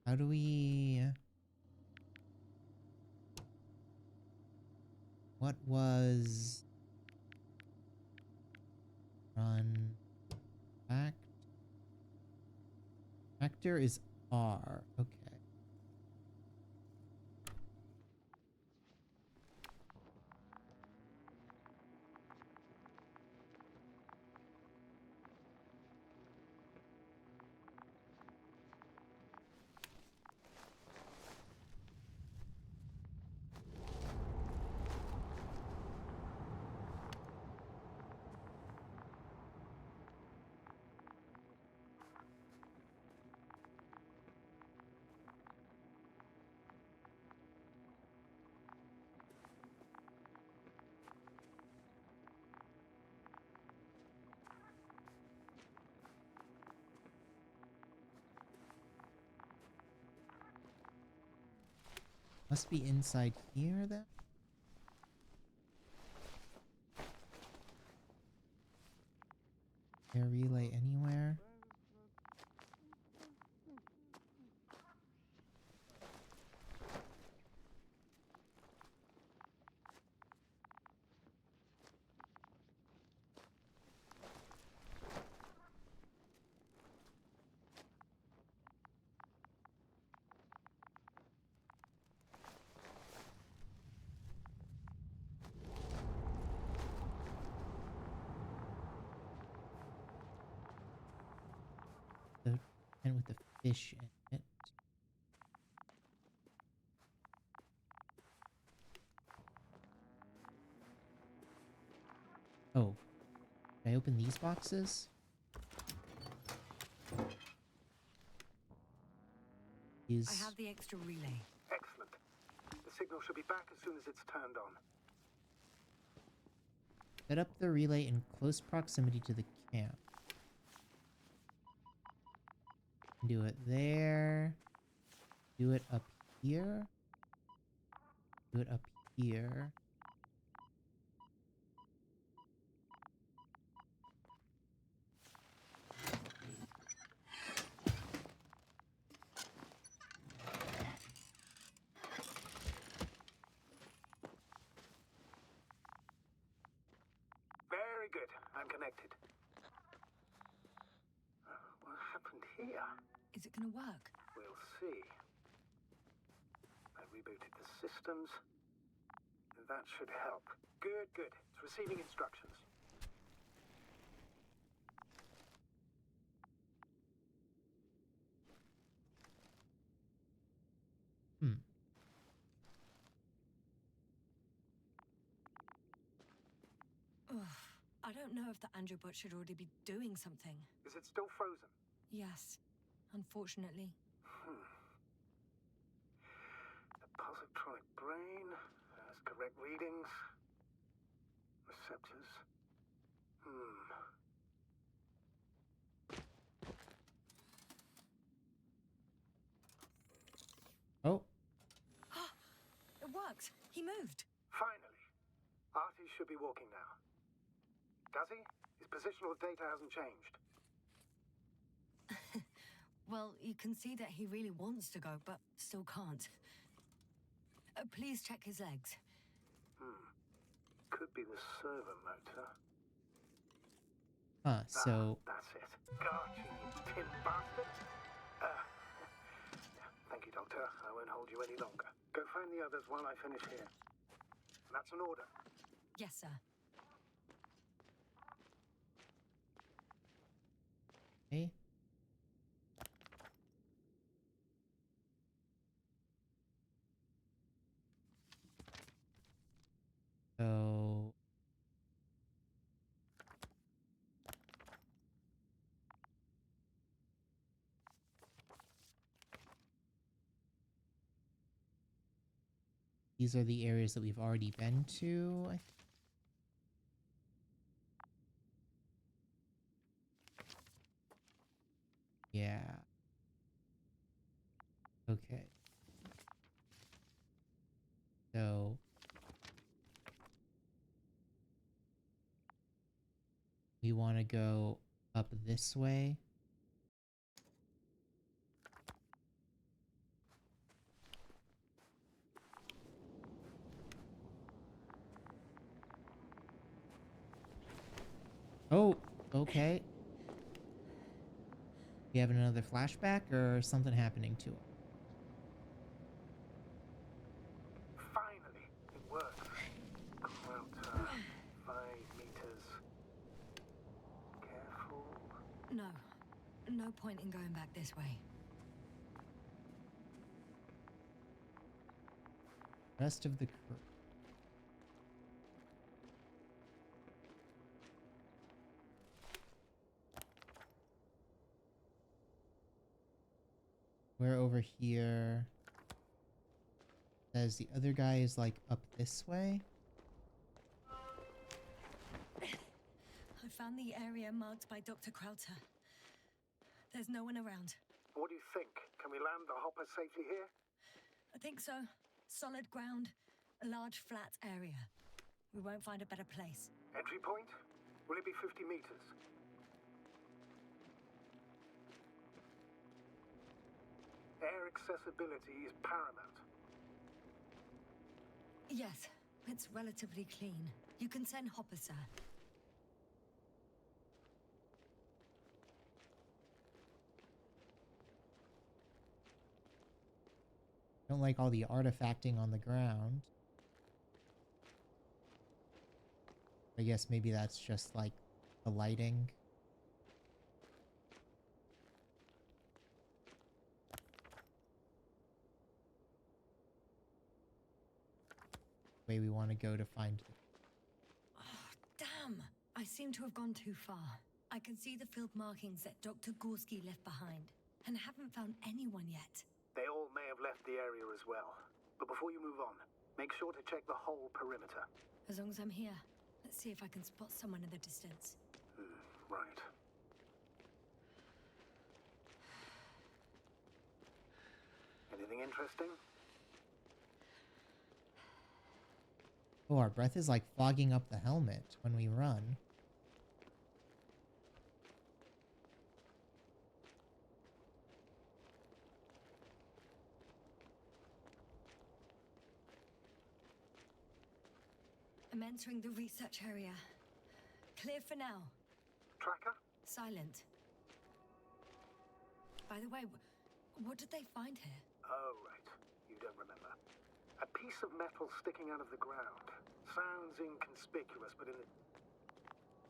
How do we... What was... Run... Back... Vector is R. Okay. Must be inside here then? Air relay anywhere? And with the fish in it. Oh, can I open these boxes?
I have the extra relay.
Excellent. The signal should be back as soon as it's turned on.
Set up the relay in close proximity to the camp. Do it there. Do it up here. Do it up here.
Very good. I'm connected. What happened here?
Is it gonna work?
We'll see. I rebooted the systems. That should help. Good, good. It's receiving instructions.
Hmm.
Ugh. I don't know if the androbot should already be doing something.
Is it still frozen?
Yes, unfortunately.
The positronic brain has correct readings. Receptors.
Oh,
It worked! He moved!
Finally. Artie should be walking now. Does he? His positional data hasn't changed.
Well, you can see that he really wants to go, but still can't. Please check his legs.
Could be the servo motor.
so
That's it. Gotcha, you tin bastard. Thank you, Doctor. I won't hold you any longer. Go find the others while I finish here. That's an order.
Yes, sir.
okay. So these are the areas that we've already been to. Yeah. Okay. So we want to go up this way. Oh, okay. We have another flashback or something happening to him?
Finally, it works. Quota, 5 meters. Careful.
No. No point in going back this way.
Rest of the crew. We're over here. Says the other guy is like up this way.
I found the area marked by Dr. Krauter. There's no one around.
What do you think? Can we land the hopper safely here?
I think so. Solid ground, a large flat area. We won't find a better place.
Entry point? Will it be 50 meters? Air accessibility is paramount.
Yes, it's relatively clean. You can send Hopper, sir.
Don't like all the artifacting on the ground. I guess maybe that's just like the lighting. way we want to go to find them.
Oh, damn! I seem to have gone too far. I can see the field markings that Dr. Gorski left behind, and haven't found anyone yet.
They all may have left the area as well. But before you move on, make sure to check the whole perimeter.
As long as I'm here, let's see if I can spot someone in the distance.
Right. Anything interesting?
Oh, our breath is like fogging up the helmet when we run.
I'm entering the research area. Clear for now.
Tracker?
Silent. By the way, what did they find here?
Oh, right. You don't remember. A piece of metal sticking out of the ground. Sounds inconspicuous, but in the...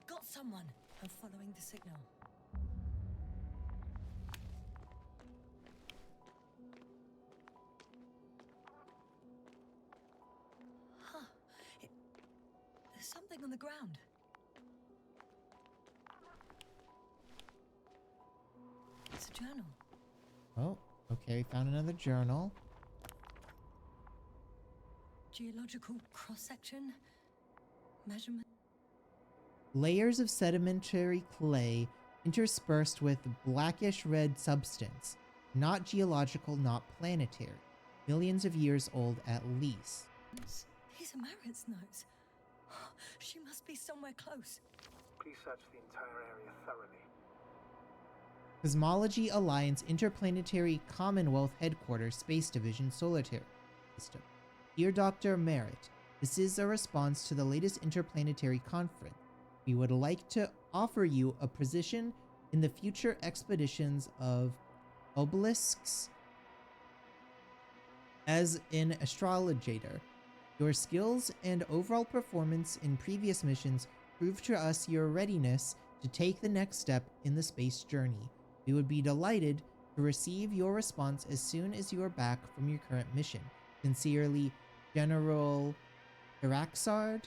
Got someone. I'm following the signal. Huh. There's something on the ground. It's a journal.
Oh, okay. Found another journal.
Geological cross-section. Measurement.
Layers of sedimentary clay interspersed with blackish red substance. Not geological, not planetary. Millions of years old at least.
These are Marit's notes. She must be somewhere close.
Please search the entire area thoroughly.
Cosmology Alliance Interplanetary Commonwealth Headquarters Space Division Solar System. Dear Dr. Merritt, this is a response to the latest interplanetary conference. We would like to offer you a position in the future expeditions of obelisks as an astrologator. Your skills and overall performance in previous missions prove to us your readiness to take the next step in the space journey. We would be delighted to receive your response as soon as you are back from your current mission. Sincerely, General Iraxard,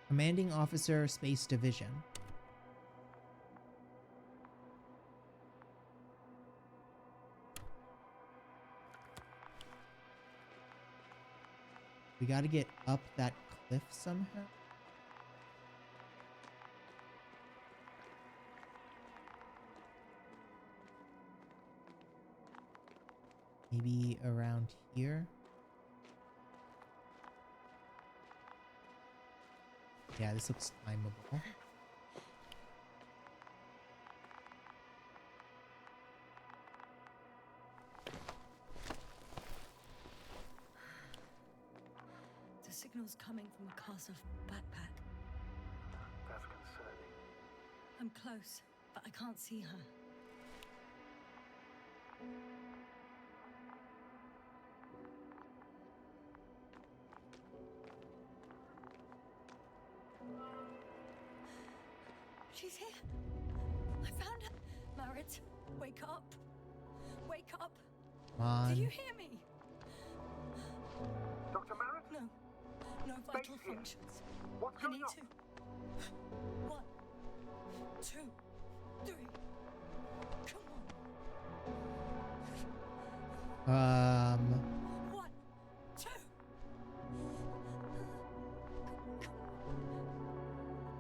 Commanding Officer, Space Division. We gotta get up that cliff somehow. Maybe around here. Yeah, this looks climbable.
The signal's coming from a castle backpack.
That's concerning.
I'm close, but I can't see her. She's here. I found her. Marit, wake up. Wake up.
Come on.
Do you hear me?
Dr. Merritt?
No. No vital
Space here.
functions.
What's
I
going
need
on?
to. 1, 2, 3. Come on. 1, 2.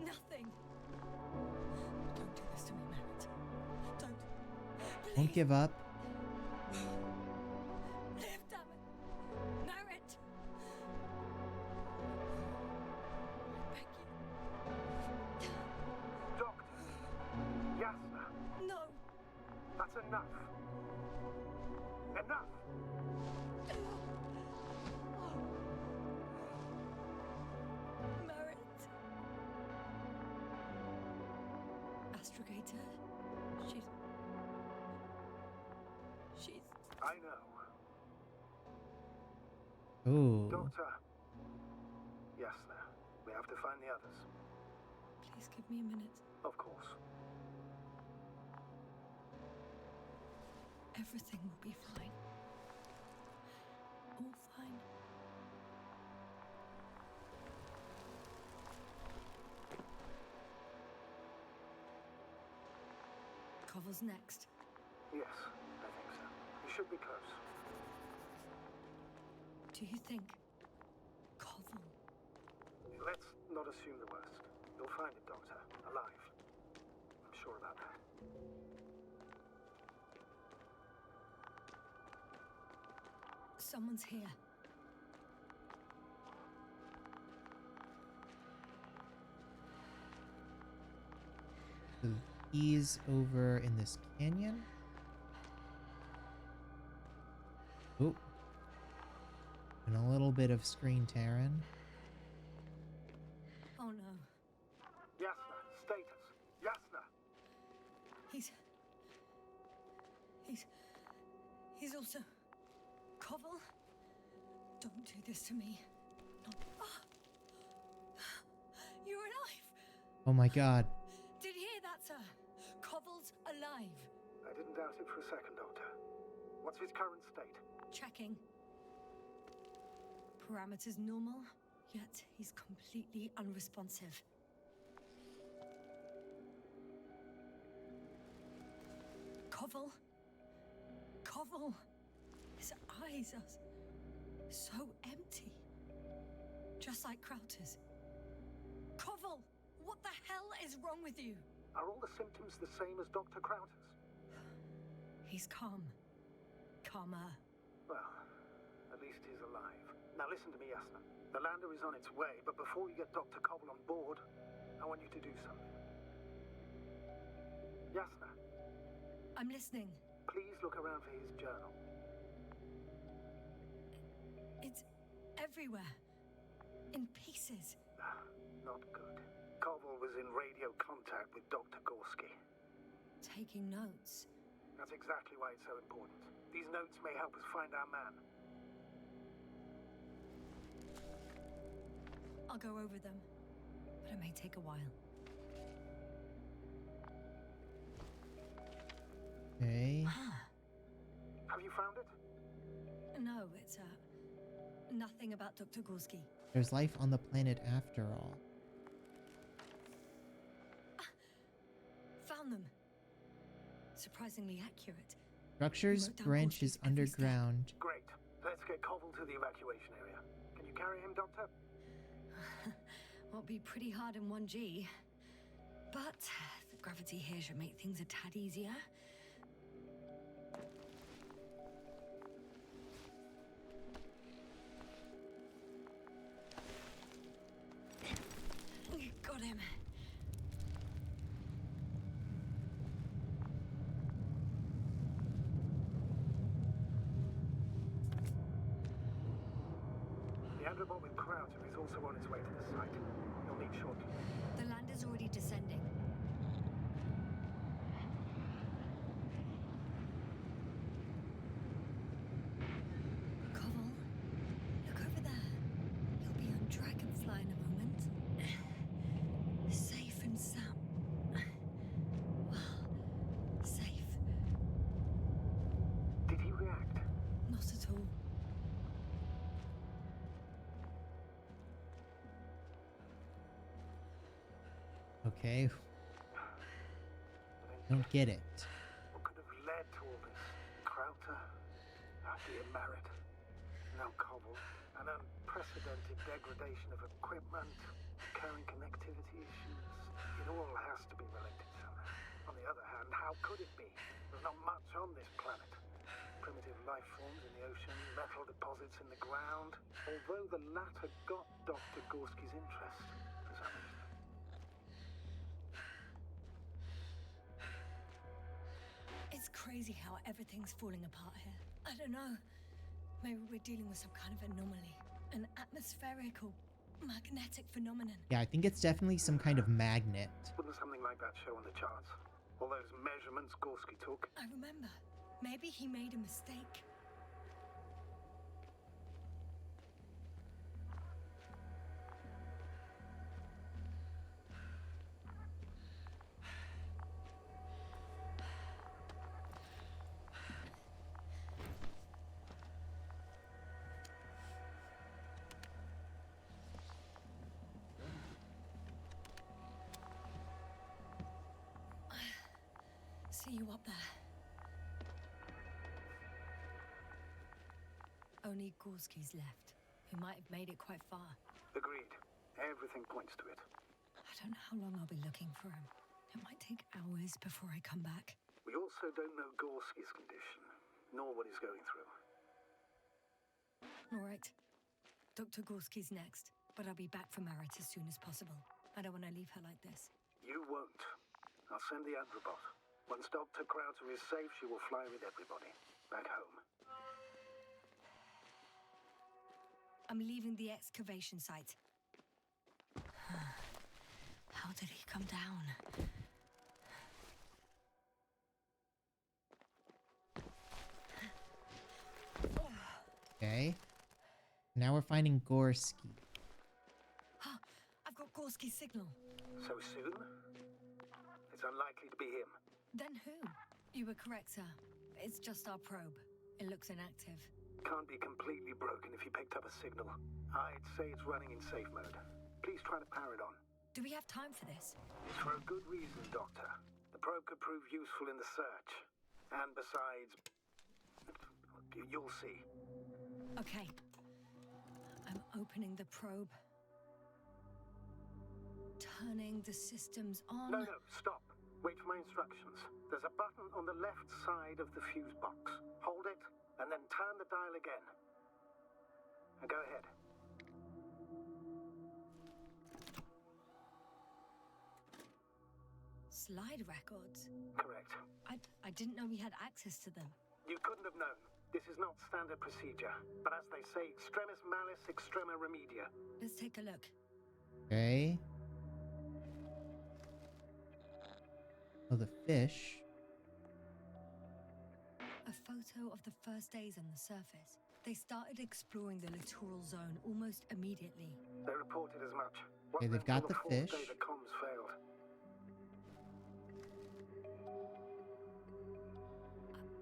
Nothing. Don't do this to me, Marit. Don't. Please.
Don't give up.
Live, damn it. Marit. Beg you.
Doctor! Yasna!
No.
That's enough! Enough!
Marit. Astrogator. She's.
I know.
Ooh.
Doctor. Yasna. We have to find the others.
Please give me a minute.
Of course.
Everything will be fine. All fine. Koval's next.
Yes, I think so. You should be close.
Do you think Koval?
Let's not assume the worst. You'll find it, Doctor. Alive. I'm sure about that.
Someone's here.
So he's over in this canyon. Oh. And a little bit of screen tearing.
Oh no.
Yasna, status. Yasna!
He's also... Koval? Don't do this to me. Not... Ah! You're alive!
Oh my god.
Did you hear that, sir? Koval's alive.
I didn't doubt it for a second, Doctor. What's his current state?
Checking. Parameters normal, yet he's completely unresponsive. Koval? Koval! His eyes are so empty. Just like Krauter's. Koval! What the hell is wrong with you?
Are all the symptoms the same as Dr. Krauter's?
He's calm. Calmer.
Well, at least he's alive. Now listen to me, Yasna. The lander is on its way, but before you get Dr. Koval on board, I want you to do something. Yasna,
I'm listening.
please look around for his journal.
It's everywhere. In pieces.
Not good. Koval was in radio contact with Dr. Gorski.
Taking notes.
That's exactly why it's so important. These notes may help us find our man.
I'll go over them, but it may take a while.
Okay.
Have you found it?
No, it's nothing about Dr. Gorski.
There's life on the planet after all.
Found them. Surprisingly accurate.
Structures
wrote down
branches
Gorski's every step.
underground.
Great. Let's get Koval to the evacuation area. Can you carry him, Doctor?
Won't be pretty hard in 1G. But the gravity here should make things a tad easier. Got him.
The Androbot with Krauter is also on its way to the site. You'll need shortly.
The lander's already descending. Koval, look over there. You'll be on Dragonfly in a moment. Safe and sound. Well, safe.
Did he react?
Not at all.
Okay. Don't get it.
What could have led to all this? Krauter, dear Marriott, now Koval, an unprecedented degradation of equipment, recurring connectivity issues. It all has to be related somehow. On the other hand, how could it be? There's not much on this planet. Primitive life forms in the ocean, metal deposits in the ground. Although the latter got Dr. Gorski's interest for some reason.
It's crazy how everything's falling apart here. I don't know. Maybe we're dealing with some kind of anomaly. An atmospheric or magnetic phenomenon.
Yeah, I think it's definitely some kind of magnet.
Wouldn't something like that show on the charts? All those measurements Gorski took?
I remember. Maybe he made a mistake. See you up there. Only Gorski's left, who might have made it quite far.
Agreed. Everything points to it.
I don't know how long I'll be looking for him. It might take hours before I come back.
We also don't know Gorski's condition, nor what he's going through.
All right. Dr. Gorski's next, but I'll be back for Marit as soon as possible. I don't want to leave her like this.
You won't. I'll send the Androbot. Once Dr. Krauter is safe, she will fly with everybody. Back home.
I'm leaving the excavation site. How did he come down?
Okay. Now we're finding Gorski.
I've got Gorski's signal.
So soon? It's unlikely to be him.
Then who? You were correct, sir. It's just our probe. It looks inactive.
Can't be completely broken if you picked up a signal. I'd say it's running in safe mode. Please try to power it on.
Do we have time for this?
It's for a good reason, Doctor. The probe could prove useful in the search. And besides... you'll see.
Okay. I'm opening the probe. Turning the systems on.
No, stop. Wait for my instructions. There's a button on the left side of the fuse box. Hold it, and then turn the dial again. Now go ahead.
Slide records?
Correct.
I didn't know we had access to them.
You couldn't have known. This is not standard procedure. But as they say, extremis malis, extrema remedia.
Let's take a look.
Okay. Oh, the fish.
A photo of the first days on the surface. They started exploring the littoral zone almost immediately.
They reported as much.
Okay, they've got the fish.
Day the comms failed.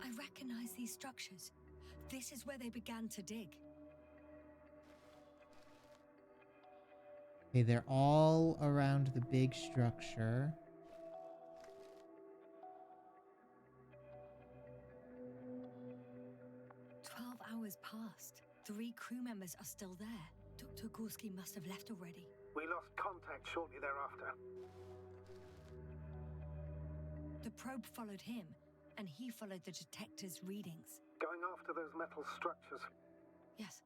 I recognize these structures. This is where they began to dig.
Okay, they're all around the big structure.
Hours passed. 3 crew members are still there. Dr. Gorski must have left already.
We lost contact shortly thereafter.
The probe followed him, and he followed the detector's readings.
Going after those metal structures.
Yes,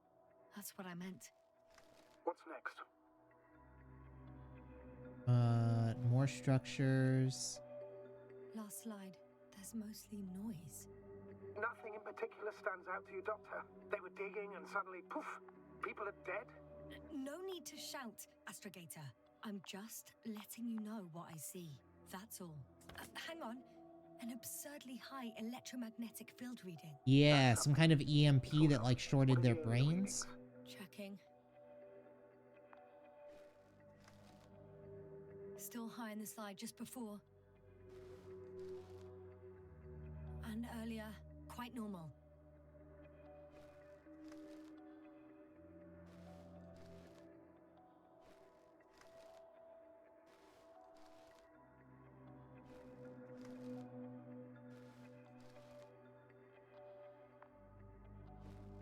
that's what I meant.
What's next?
More structures.
Last slide. There's mostly noise.
Nothing in particular stands out to you, Doctor. They were digging and suddenly, poof, people are dead?
No need to shout, Astrogator. I'm just letting you know what I see. That's all. Hang on. An absurdly high electromagnetic field reading.
Yeah, some kind of EMP that like shorted their brains.
Checking. Still high in the slide just before. And earlier. Quite normal.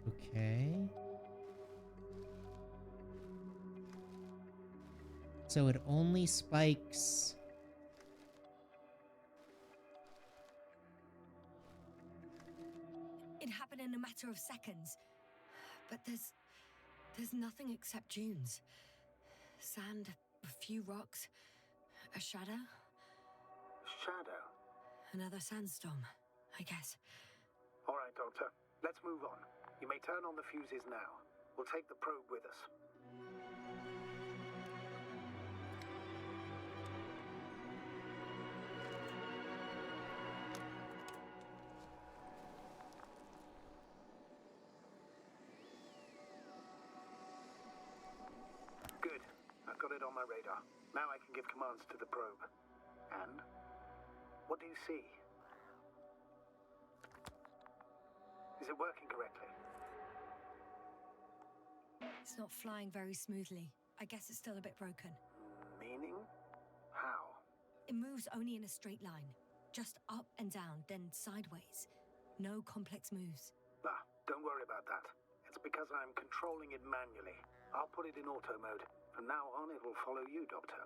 Okay. So it only spikes...
It happened in a matter of seconds. But there's nothing except dunes. Sand, a few rocks, a shadow.
Shadow?
Another sandstorm, I guess.
All right, Doctor. Let's move on. You may turn on the fuses now. We'll take the probe with us. Good. I've got it on my radar. Now I can give commands to the probe. And? What do you see? Is it working correctly?
It's not flying very smoothly. I guess it's still a bit broken.
Meaning? How?
It moves only in a straight line. Just up and down, then sideways. No complex moves.
Ah, don't worry about that. It's because I'm controlling it manually. I'll put it in auto mode. From now on, it will follow you, Doctor.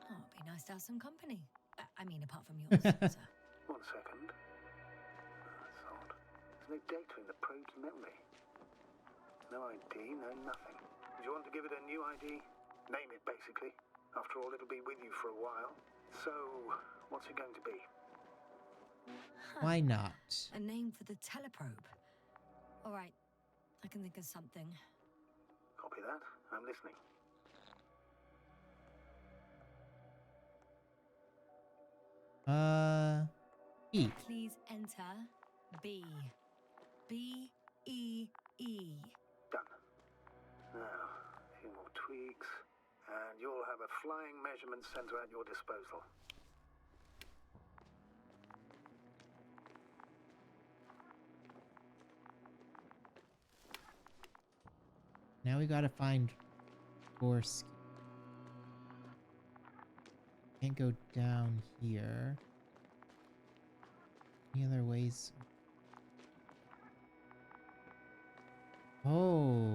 Oh, it'd be nice to have some company. I mean, apart from yours, sir.
1 second. That's odd. There's no data in the probe's memory. No ID, no nothing. Do you want to give it a new ID? Name it, basically. After all, it'll be with you for a while. So, what's it going to be?
Why not?
A name for the teleprobe. All right, I can think of something.
Copy that. I'm listening.
E.
Please enter B. B-E-E.
Done. Now, a few more tweaks, and you'll have a flying measurement center at your disposal.
Now we gotta find Gorski. Can't go down here. Any other ways? Oh,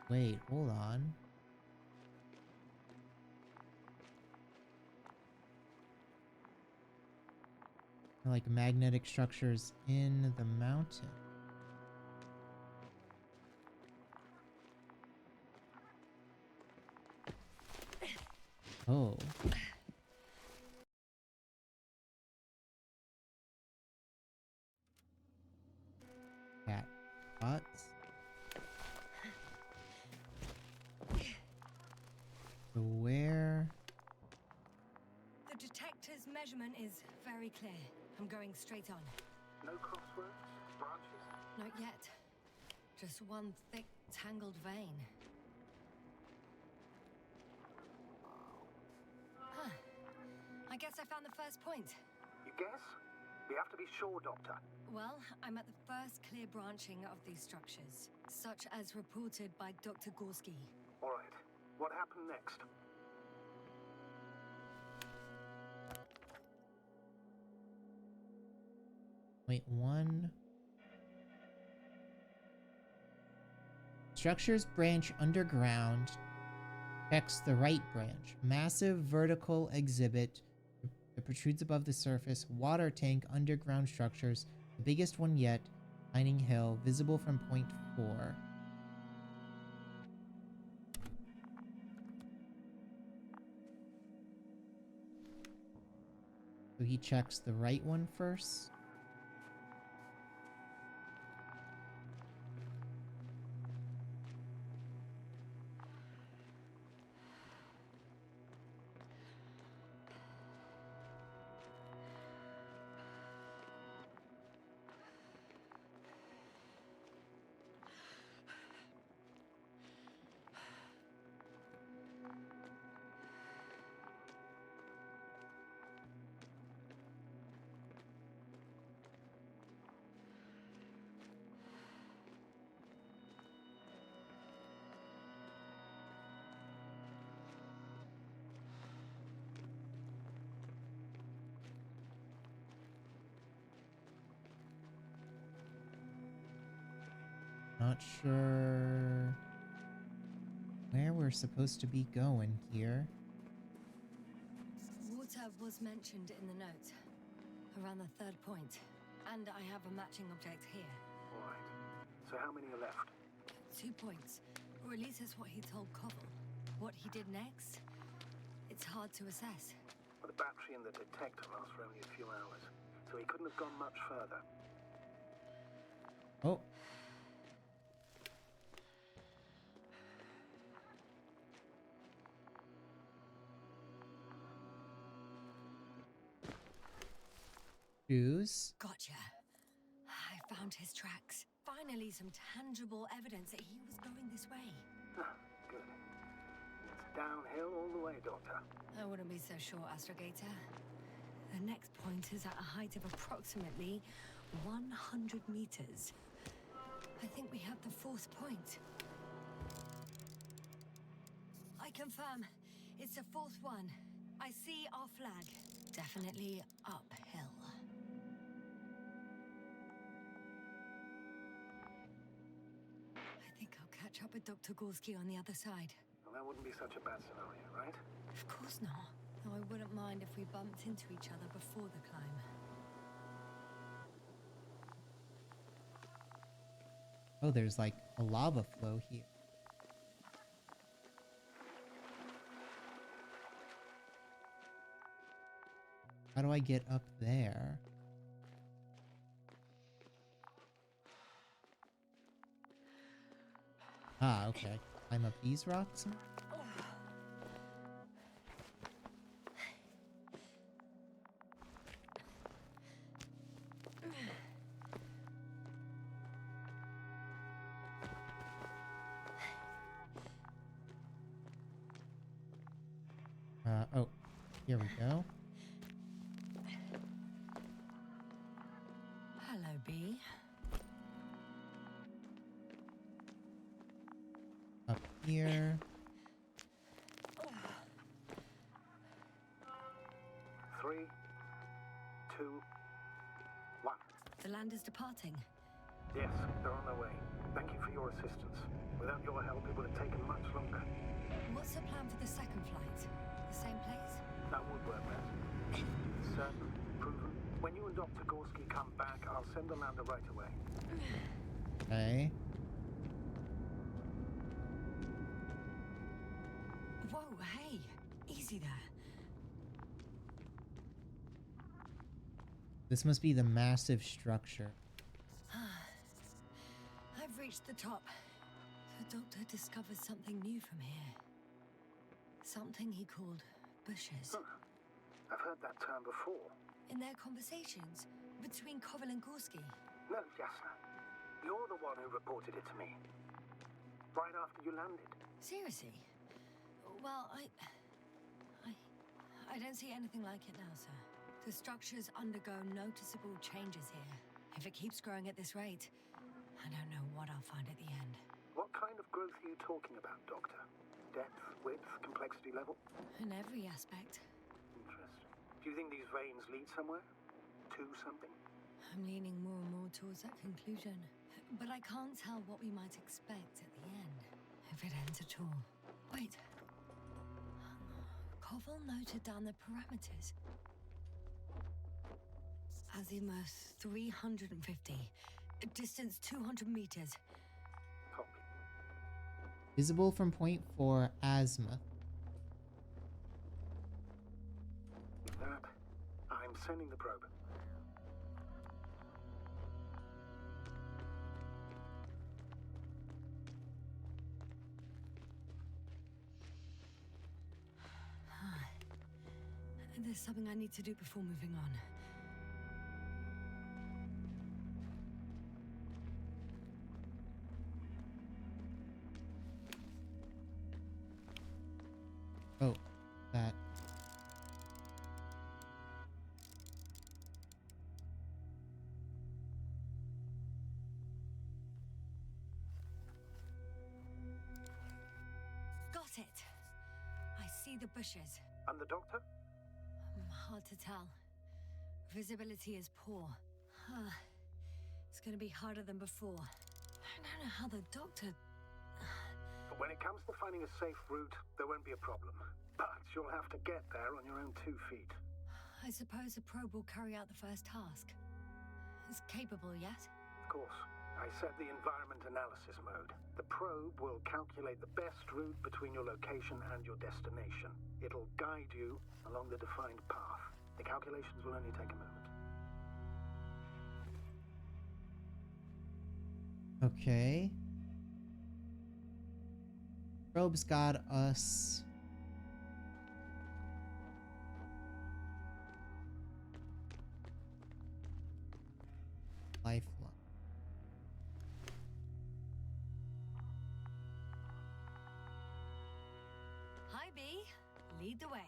wait, hold on. Like magnetic structures in the mountain. Oh. Cat spots. So where?
The detector's measurement is very clear. I'm going straight on.
No crosswords? Branches?
Not yet. Just one thick, tangled vein. Huh. I guess I found the first point.
You guess? We have to be sure, Doctor.
Well, I'm at the first clear branching of these structures, such as reported by Dr. Gorski.
All right. What happened next?
Wait, one. Structures branch underground. Checks the right branch. Massive vertical exhibit that protrudes above the surface. Water tank underground structures. The biggest one yet. Mining hill. Visible from point 4. So he checks the right one first. Not sure where we're supposed to be going here.
Water was mentioned in the note, around the third point. And I have a matching object here.
All right. So how many are left?
2 points, or at least that's what he told Koval. What he did next, it's hard to assess.
Well, the battery and the detector last for only a few hours, so he couldn't have gone much further.
Oh. Shoes.
Gotcha. I found his tracks. Finally, some tangible evidence that he was going this way.
Ah, good. It's downhill all the way, Doctor.
I wouldn't be so sure, Astrogator. The next point is at a height of approximately 100 meters. I think we have the fourth point. I confirm. It's the fourth one. I see our flag. Definitely uphill. I think I'll catch up with Dr. Gorski on the other side.
Well, that wouldn't be such a bad scenario, right?
Of course not. Though I wouldn't mind if we bumped into each other before the climb.
Oh, there's like a lava flow here. How do I get up there? Ah, okay. Climb up these rocks? Oh, here we go.
Hello, B.
Up here.
3, 2, 1.
The land is departing.
Yes, they're on their way. Thank you for your assistance. Without your help, it would have taken much longer.
What's the plan for the second flight? The same place?
That would work best. Certain, proven. When you and Dr. Gorski come back, I'll send the lander right away.
Okay.
Whoa, hey. Easy there.
This must be the massive structure.
I've reached the top. The doctor discovered something new from here. Something he called bushes.
I've heard that term before.
In their conversations between Koval and Gorski.
No, Jasna. You're the one who reported it to me. Right after you landed.
Seriously? Well, I don't see anything like it now, sir. The structures undergo noticeable changes here. If it keeps growing at this rate, I don't know what I'll find at the end.
What kind of growth are you talking about, Doctor? Depth, width, complexity level?
In every aspect.
Interesting. Do you think these veins lead somewhere? To something?
I'm leaning more and more towards that conclusion. But I can't tell what we might expect at the end. If it ends at all. Wait. Koval noted down the parameters. Azimuth 350. Distance 200 meters.
Copy.
Visible from point 4, azimuth.
With that, I'm sending the probe.
There's something I need to do before moving on.
Oh, that.
Got it. I see the bushes.
And the doctor?
Hard to tell. Visibility is poor. It's gonna be harder than before. I don't know how the doctor...
When it comes to finding a safe route, there won't be a problem. But you'll have to get there on your own 2 feet.
I suppose the probe will carry out the first task. It's capable yet?
Of course. I set the environment analysis mode. The probe will calculate the best route between your location and your destination. It'll guide you along the defined path. The calculations will only take a moment.
Okay. Probe's got us. Lifeline.
Hi, B. Lead the way.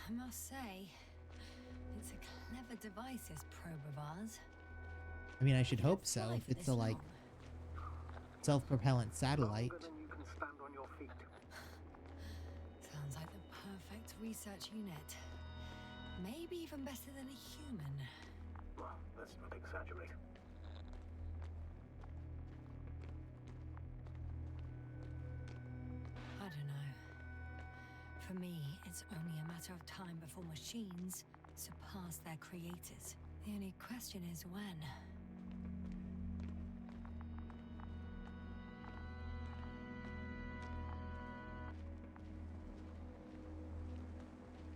I must say, it's a clever device, this probe of ours.
I mean, I should hope so.
Fly
If
for
it's
this
a, like,
long.
self-propellant satellite.
Longer than you can stand on your feet.
Sounds like the perfect research unit. Maybe even better than a human.
Well, let's not exaggerate.
I don't know. For me, it's only a matter of time before machines surpass their creators. The only question is when.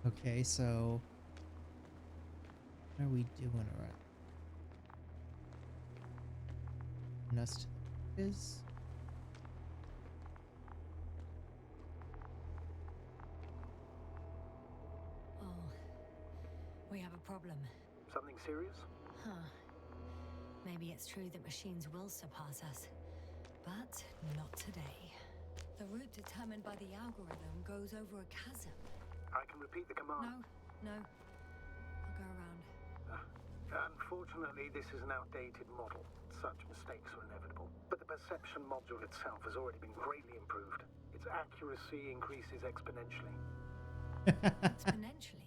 Okay, so what are we doing around? Us to the is.
Oh, we have a problem.
Something serious?
Huh. Maybe it's true that machines will surpass us, but not today. The route determined by the algorithm goes over a chasm.
I can repeat the command.
No. I'll go around.
Unfortunately, this is an outdated model. Such mistakes are inevitable. But the perception module itself has already been greatly improved. Its accuracy increases exponentially.
Exponentially.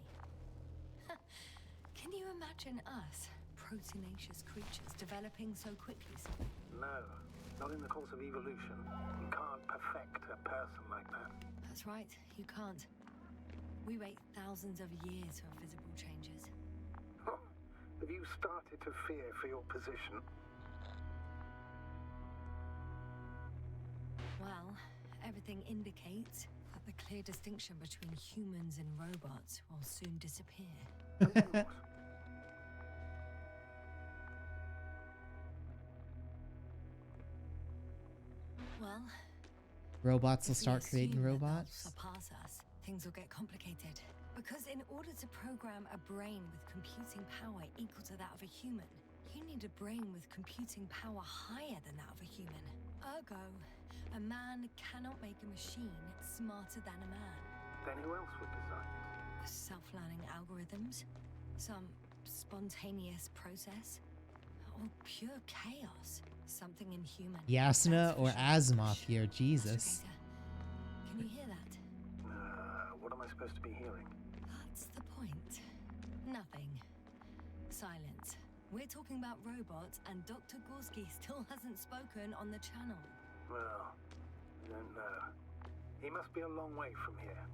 Can you imagine us, proteinaceous creatures, developing so quickly?
No, not in the course of evolution. You can't perfect a person like that.
That's right, you can't. We wait thousands of years for visible changes.
Have you started to fear for your position?
Well, everything indicates that the clear distinction between humans and robots will soon disappear.
And then what?
Well,
Robots will
if we
start creating
assume that they'll
robots.
surpass us, things will get complicated. Because in order to program a brain with computing power equal to that of a human, you need a brain with computing power higher than that of a human. Ergo, a man cannot make a machine smarter than a man.
Then who else would design it?
Self-learning algorithms, some spontaneous process, or pure chaos. Something inhuman.
Yasna
That's for
or
sure.
Asimov
Shh.
here, Jesus.
Astrogator, can you hear that?
What am I supposed to be hearing?
That's the point. Nothing. Silence. We're talking about robots, and Dr. Gorski still hasn't spoken on the channel.
Well, I don't know. He must be a long way from here.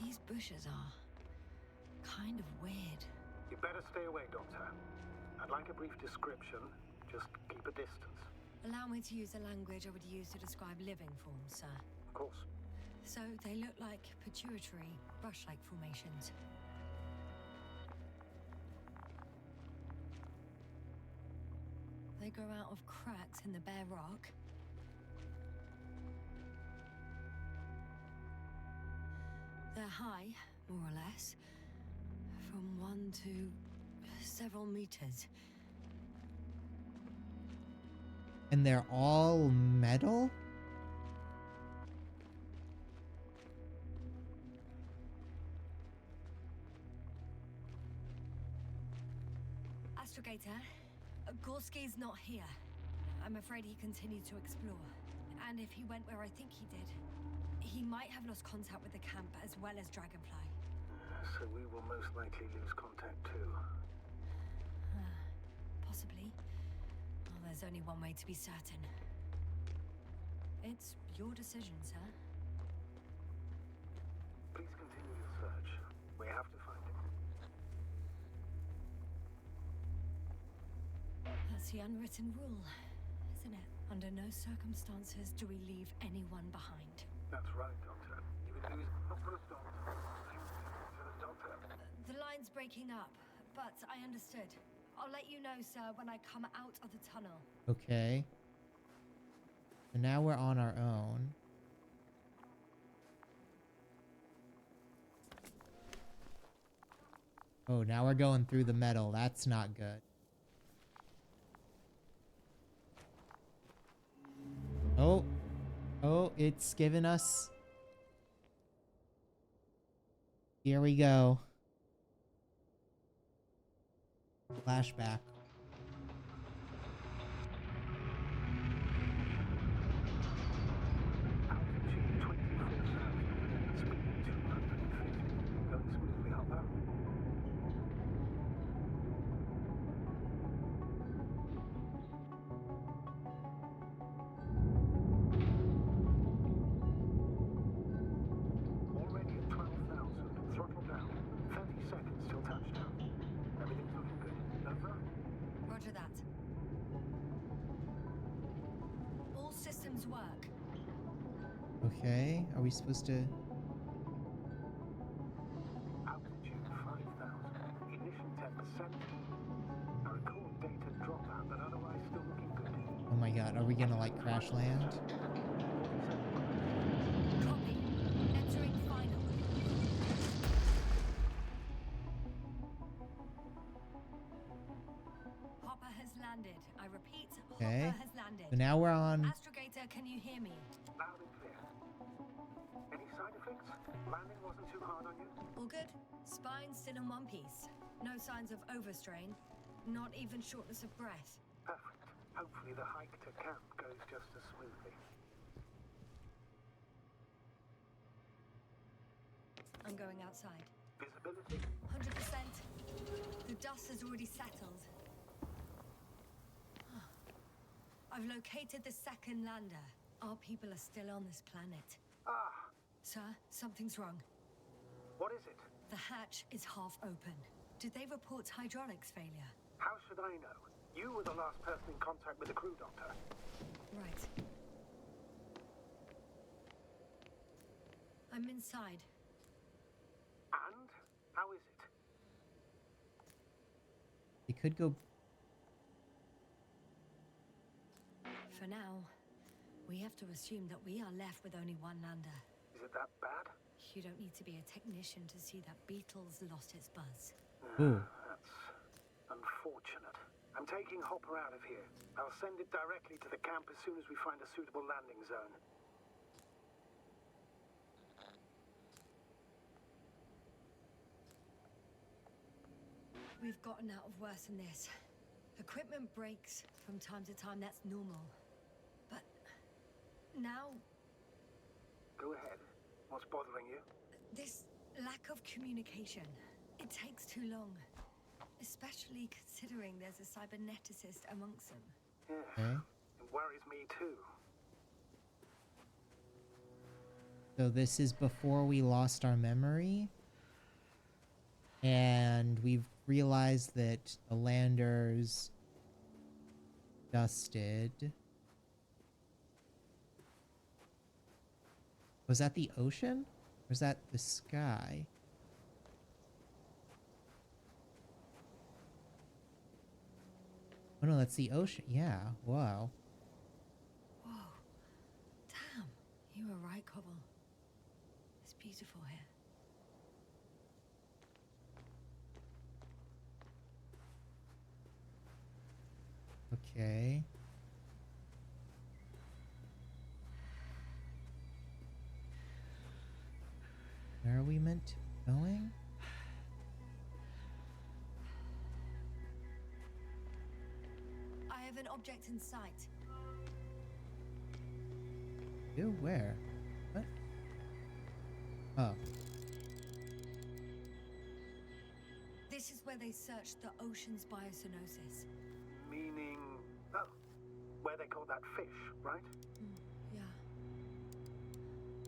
These bushes are kind of weird.
You better stay away, Doctor. I'd like a brief description. Just keep a distance.
Allow me to use the language I would use to describe living forms, sir.
Of course.
So they look like pituitary, brush-like formations. They grow out of cracks in the bare rock. They're high, more or less, from 1 to several meters.
And they're all metal?
Astrogator, Gorski's not here. I'm afraid he continued to explore. And if he went where I think he did, he might have lost contact with the camp as well as Dragonfly.
So we will most likely lose contact too.
Possibly. Well, there's only one way to be certain. It's your decision, sir.
Please continue your search. We have to find him.
That's the unwritten rule, isn't it? Under no circumstances do we leave anyone behind.
That's right, Doctor. You would lose not for a start. Doctor.
The line's breaking up, but I understood. I'll let you know, sir, when I come out of the tunnel.
Okay. And now we're on our own. Oh, now we're going through the metal. That's not good. Oh. Oh, it's given us. Here we go. Flashback.
Altitude 24,000. Speed 250. Going smoothly, Hopper. Already at 12,000. Throttle down. 30 seconds till touchdown. Everything's looking good. Over?
Roger that. All systems work.
Okay, are we supposed to?
Altitude 5,000. Ignition 10%. I record data dropout, but otherwise still looking good.
Oh my god, are we gonna like crash land?
Copy. Entering final. Hopper has landed. I repeat,
Okay.
Hopper has landed.
So now we're on.
Astrogator, can you hear me?
Loud and clear. Any side effects? Landing wasn't too hard on you?
All good? Spine still in one piece. No signs of overstrain. Not even shortness of breath.
Perfect. Hopefully the hike to camp goes just as smoothly.
I'm going outside.
Visibility?
100%. The dust has already settled. I've located the second lander. Our people are still on this planet.
Ah,
Sir, something's wrong.
what is it?
The hatch is half open. Did they report hydraulics failure?
How should I know? You were the last person in contact with the crew, Doctor.
Right. I'm inside.
And? How is it?
It could go.
For now, we have to assume that we are left with only one lander.
Is it that bad?
You don't need to be a technician to see that Beetle's lost its buzz.
Ooh.
That's unfortunate. I'm taking Hopper out of here. I'll send it directly to the camp as soon as we find a suitable landing zone.
We've gotten out of worse than this. Equipment breaks from time to time, that's normal. But now,
Go ahead. What's bothering you?
this lack of communication, it takes too long. Especially considering there's a cyberneticist amongst them.
Yeah,
Okay.
it worries me too.
So this is before we lost our memory. And we've realized that the landers dusted. Was that the ocean? Or was that the sky? Oh no, that's the ocean. Yeah, wow.
Whoa. Damn. You were right, Cobble. It's beautiful here.
Okay. Where are we meant to be going?
I have an object in sight.
Ew, where? What? Oh.
This is where they searched the ocean's biocenosis.
Meaning... Oh, where they caught that fish, right?
Yeah.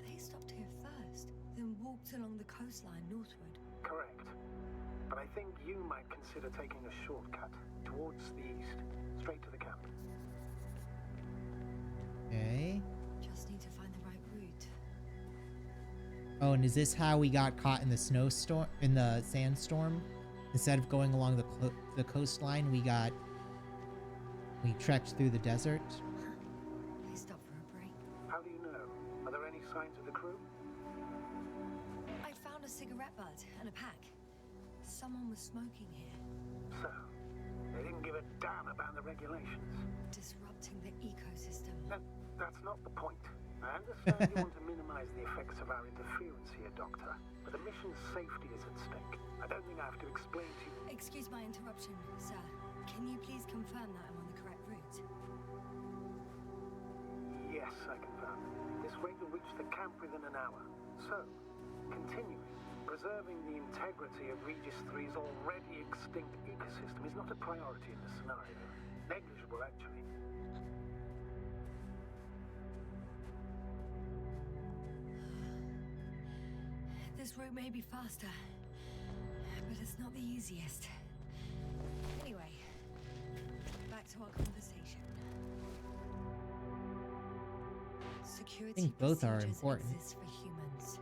They stopped here first, then walked along the coastline northward.
Correct. But I think you might consider taking a shortcut towards the east, straight to the camp.
Okay.
Just need to find the right route.
Oh, and is this how we got caught in the snowstorm, in the sandstorm? Instead of going along the coastline, we trekked through the desert.
They stopped for a break.
How do you know? Are there any signs of the crew?
I found a cigarette butt and a pack. Someone was smoking here,
So, they didn't give a damn about the regulations.
disrupting the ecosystem.
That's not the point. I understand you want to minimize the effects of our interference here, Doctor, but the mission's safety is at stake. I don't think I have to explain to you.
Excuse my interruption, sir. Can you please confirm that I'm on the correct route?
Yes, I confirm. This rate will reach the camp within an hour. So, continuing, preserving the integrity of Regis 3's already extinct ecosystem is not a priority in this scenario. Negligible, actually.
This route may be faster, but it's not the easiest. Anyway, back to our conversation. Security
think both are
procedures
important.
exist for humans.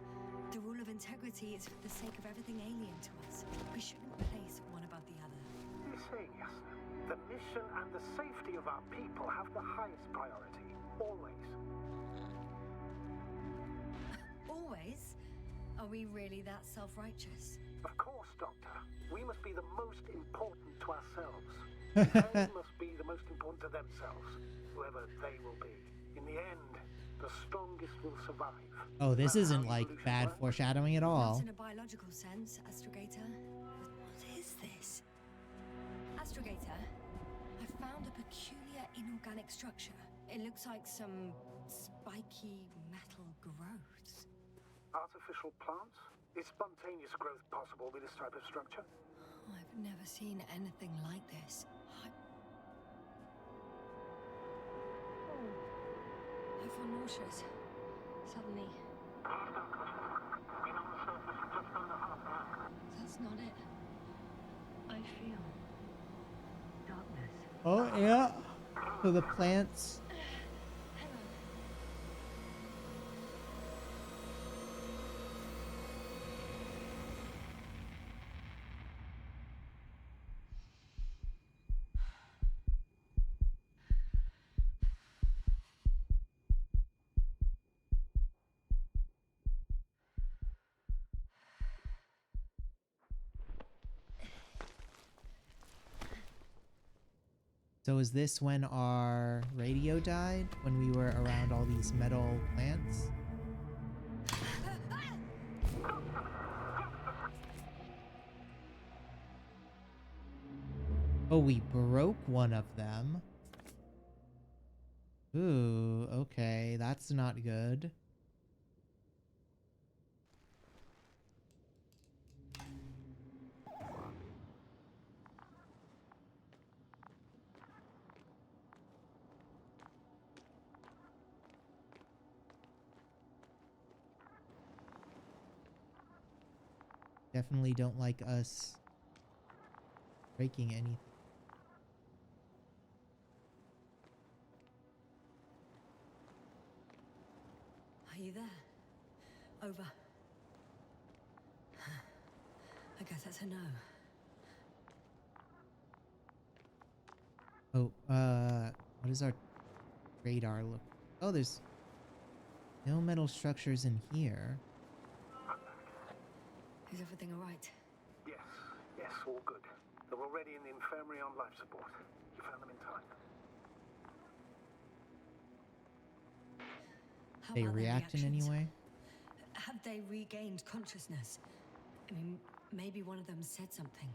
The rule of integrity is for the sake of everything alien to us. We shouldn't place one above the other.
You're saying, yes. The mission and the safety of our people have the highest priority. Always.
Always? Are we really that self-righteous?
Of course, Doctor. We must be the most important to ourselves. They must be the most important to themselves, whoever they will be. In the end, the strongest will survive.
Oh, this
That's
isn't
how
like
evolution
bad
works.
foreshadowing at all.
Not in a biological sense, Astrogator. But what is this? Astrogator, I found a peculiar inorganic structure. It looks like some spiky metal growths.
Artificial plants? Is spontaneous growth possible with this type of structure?
Oh, I've never seen anything like this. I feel nauseous. Suddenly. That's not it. I feel darkness.
Oh, yeah. So the plants.
Hello.
So is this when our radio died? When we were around all these metal plants? Oh, we broke one of them. Ooh, okay. That's not good. Definitely don't like us breaking anything.
Are you there? Over. I guess that's a no.
Oh, what does our radar look? Oh, there's no metal structures in here.
Is everything alright?
Yes, yes, all good. They're already in the infirmary on life support. You found them in time.
How
They
about their
react in any
reactions?
way?
Have they regained consciousness? I mean, maybe one of them said something.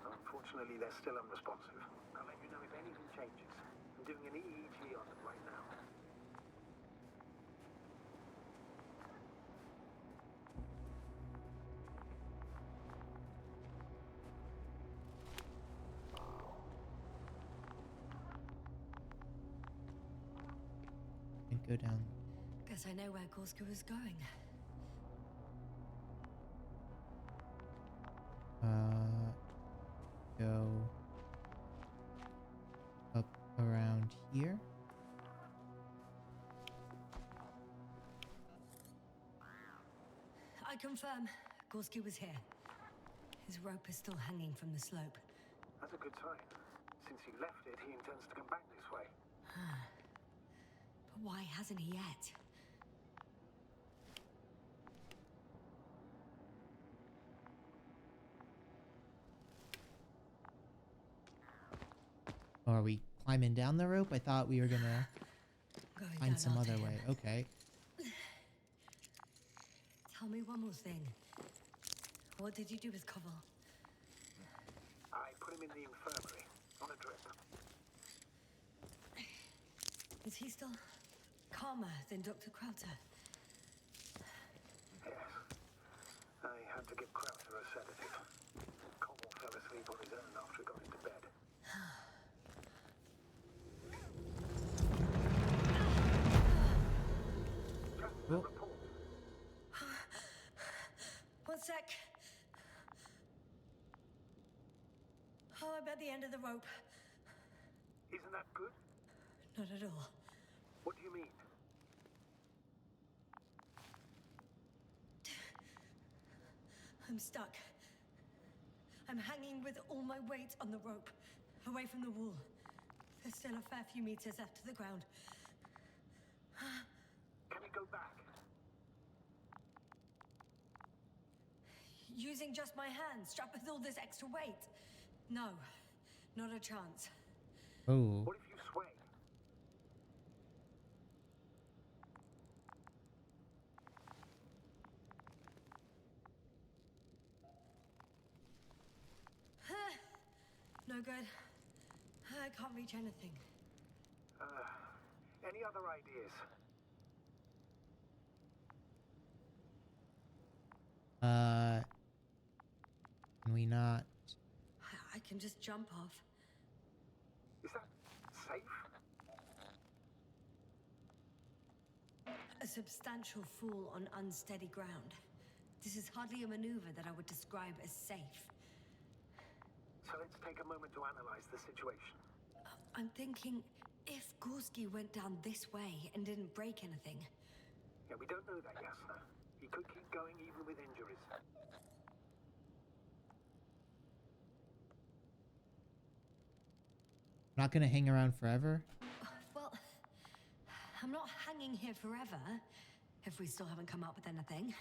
Unfortunately, they're still unresponsive. I'll let you know if anything changes. I'm doing an EEG on them right now.
And go down.
Guess I know where Gorska was going.
Go up around here.
I confirm, Gorski was here. His rope is still hanging from the slope.
That's a good sign. Since he left it, he intends to come back this way.
But why hasn't he yet?
Or are we climbing down the rope? I thought we were gonna...
Going
find some
after
other
him.
way. Okay.
Tell me one more thing. What did you do with Koval?
I put him in the infirmary on a drip.
Is he still calmer than Dr. Crowther?
Yes. I had to give Crowther a sedative. Koval fell asleep on his own after he got into bed.
Oh.
Report.
One sec. Oh, I'm at the end of the rope.
Isn't that good?
Not at all.
What do you mean?
I'm stuck. I'm hanging with all my weight on the rope, away from the wall. There's still a fair few meters left to the ground.
Can we go back?
Using just my hands, strapped with all this extra weight. No, not a chance.
Oh.
What if you sway?
No good. I can't reach anything.
Any other ideas?
Can we not?
I can just jump off.
Is that safe?
A substantial fall on unsteady ground. This is hardly a maneuver that I would describe as safe.
So let's take a moment to analyze the situation.
I'm thinking, if Gorski went down this way and didn't break anything,
Yeah, we don't know that, Yasna. He could keep going even with injuries.
Not gonna hang around forever?
well, I'm not hanging here forever, if we still haven't come up with anything.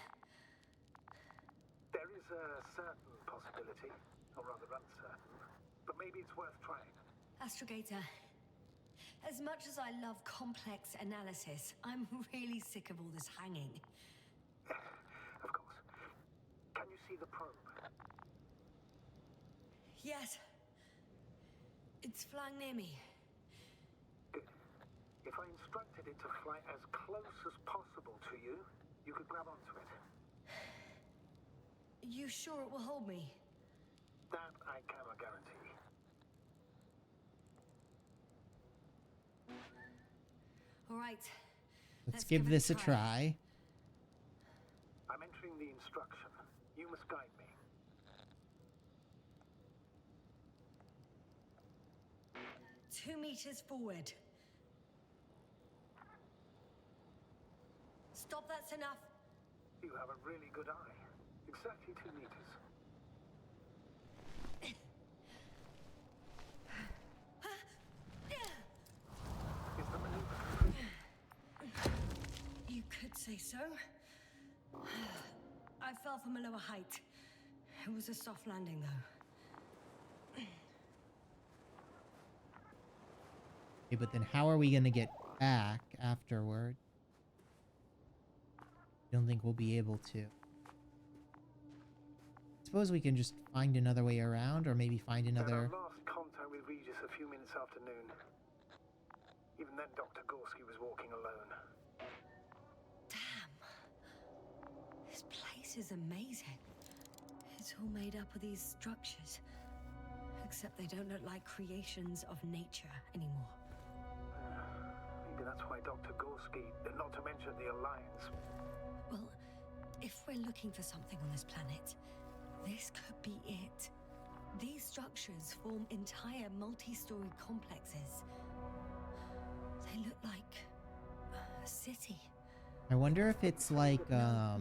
There is a certain possibility, or rather uncertain, but maybe it's worth trying.
Astrogator, as much as I love complex analysis, I'm really sick of all this hanging.
Of course. Can you see the probe?
Yes. It's flying near me.
Good. If I instructed it to fly as close as possible to you, you could grab onto it.
You sure it will hold me?
That I cannot guarantee.
All right.
Let's give this a try.
I'm entering the instruction. You must guide me.
Two meters forward. Stop, that's enough.
You have a really good eye. Exactly 2 meters. Is the maneuver complete?
You could say so. I fell from a lower height. It was a soft landing, though.
Okay, but then how are we gonna get back afterward? Don't think we'll be able to. Suppose we can just find another way around, or maybe find another...
I lost contact with Regis a few minutes after noon. Even then, Dr. Gorski was walking alone.
Damn. This place is amazing. It's all made up of these structures. Except they don't look like creations of nature anymore.
Maybe that's why Dr. Gorski, not to mention the Alliance...
Well, if we're looking for something on this planet, this could be it. These structures form entire multi-story complexes. They look like a city.
I wonder if it's like,
No.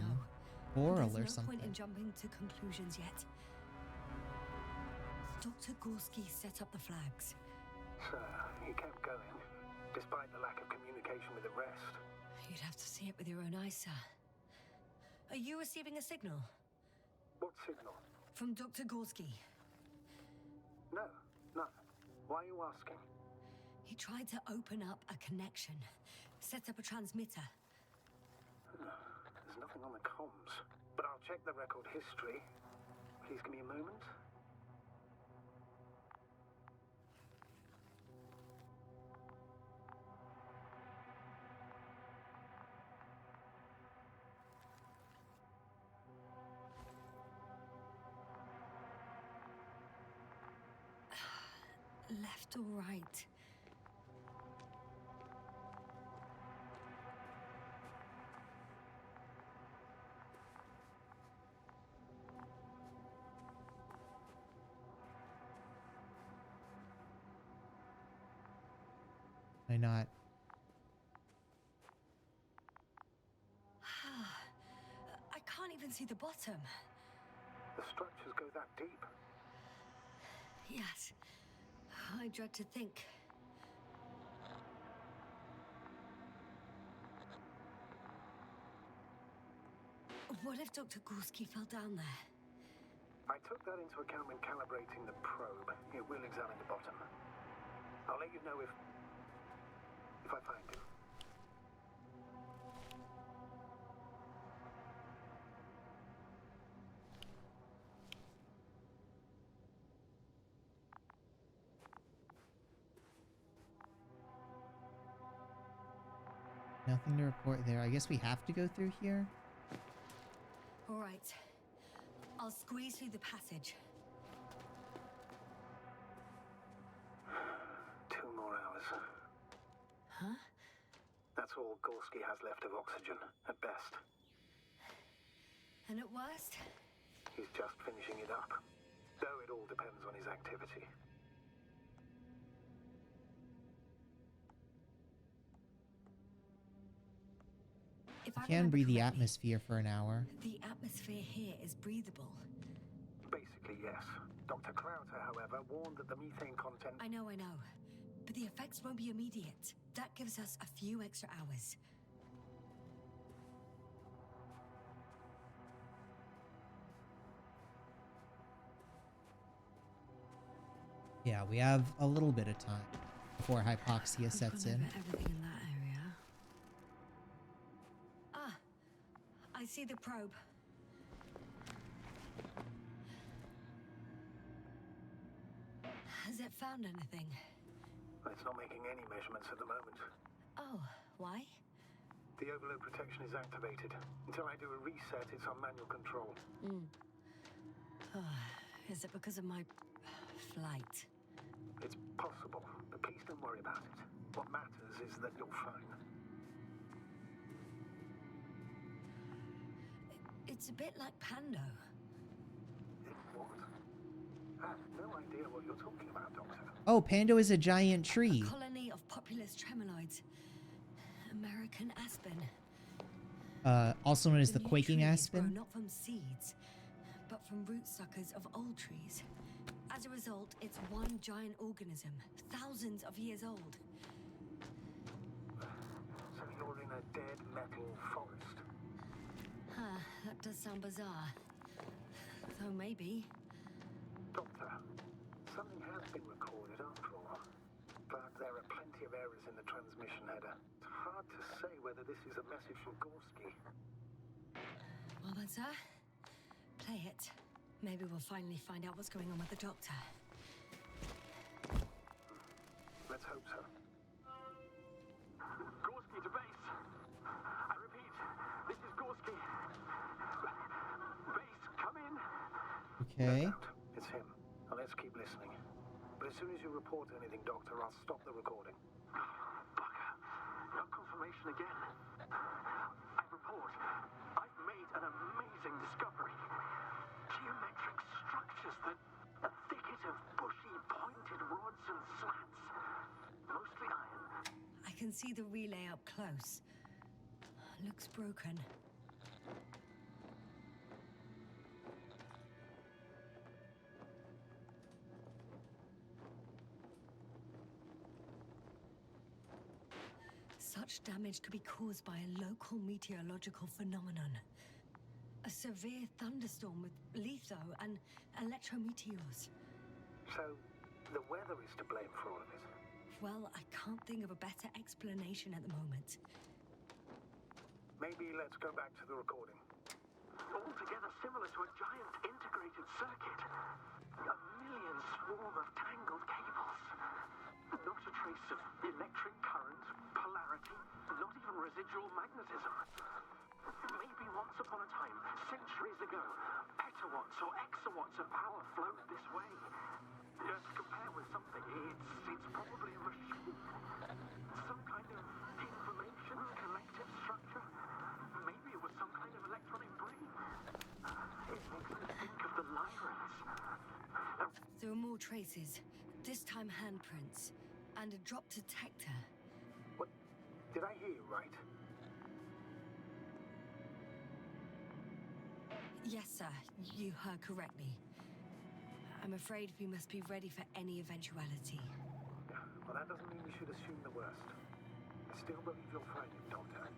Coral or
There's no
something.
point in jumping to conclusions yet. Dr. Gorski set up the flags.
So, he kept going, despite the lack of communication with the rest.
You'd have to see it with your own eyes, sir. Are you receiving a signal?
What signal?
From Dr. Gorski.
No, none. Why are you asking?
He tried to open up a connection, set up a transmitter.
There's nothing on the comms, but I'll check the record history. Please give me a moment.
Left or right?
Why not?
I can't even see the bottom.
The structures go that deep.
Yes. I dread to think. What if Dr. Gorski fell down there?
I took that into account when calibrating the probe. It will examine the bottom. I'll let you know if I find him.
Nothing to report there. I guess we have to go through here.
All right. I'll squeeze through the passage.
2 more hours.
Huh?
That's all Gorski has left of oxygen, at best.
And at worst?
He's just finishing it up. Though it all depends on his activity.
If I
Can
remember
breathe the
correctly,
atmosphere for an hour.
the atmosphere here is breathable.
Basically, yes. Dr. Krauter, however, warned that the methane content...
I know. But the effects won't be immediate. That gives us a few extra hours.
Yeah, we have a little bit of time before hypoxia
We've
sets
gone
in.
over everything in that area. Ah, I see the probe. Has it found anything?
It's not making any measurements at the moment.
Oh, why?
The overload protection is activated. Until I do a reset, it's on manual control.
Is it because of my flight?
It's possible, but please don't worry about it. What matters is that you're fine.
It's a bit like Pando.
What? I have no idea what you're talking about, Doctor.
Oh, Pando is a giant tree.
A colony of populous tremoloids. American aspen.
Also known as the
new
quaking
trees
aspen.
grow not from seeds, but from root suckers of old trees. As a result, it's one giant organism, thousands of years old.
So you're in a dead metal forest.
Huh, that does sound bizarre. Though maybe.
Doctor, something has been recorded after all. But there are plenty of errors in the transmission header. It's hard to say whether this is a message from Gorski.
Well then, sir, play it. Maybe we'll finally find out what's going on with the doctor.
Let's hope so.
Gorski to base. I repeat, this is Gorski. Base, come in.
Okay.
No doubt. It's him. Now let's keep listening. But as soon as you report anything, Doctor, I'll stop the recording.
Bugger. No confirmation again. I report. I've made an amazing discovery. Geometric structures that a thicket of bushy, pointed rods and slats. Mostly iron.
I can see the relay up close. Looks broken. Such damage could be caused by a local meteorological phenomenon. A severe thunderstorm with litho and electrometeors.
So, the weather is to blame for all of it.
Well, I can't think of a better explanation at the moment.
Maybe let's go back to the recording.
Altogether similar to a giant integrated circuit. A million swarm of tangled cables. Not a trace of electric current, polarity, not even residual magnetism. Maybe once upon a time, centuries ago, petawatts or exawatts of power flowed this way. To compare with something, it's probably a machine. Some kind of information collective structure. Maybe it was some kind of electronic brain. It makes me think of the Lyrans.
There are more traces, this time handprints, and a drop detector.
What? Did I hear you right?
Yes, sir, you heard correctly. I'm afraid we must be ready for any eventuality.
Well, that doesn't mean we should assume the worst. I still believe you'll find him, Doctor.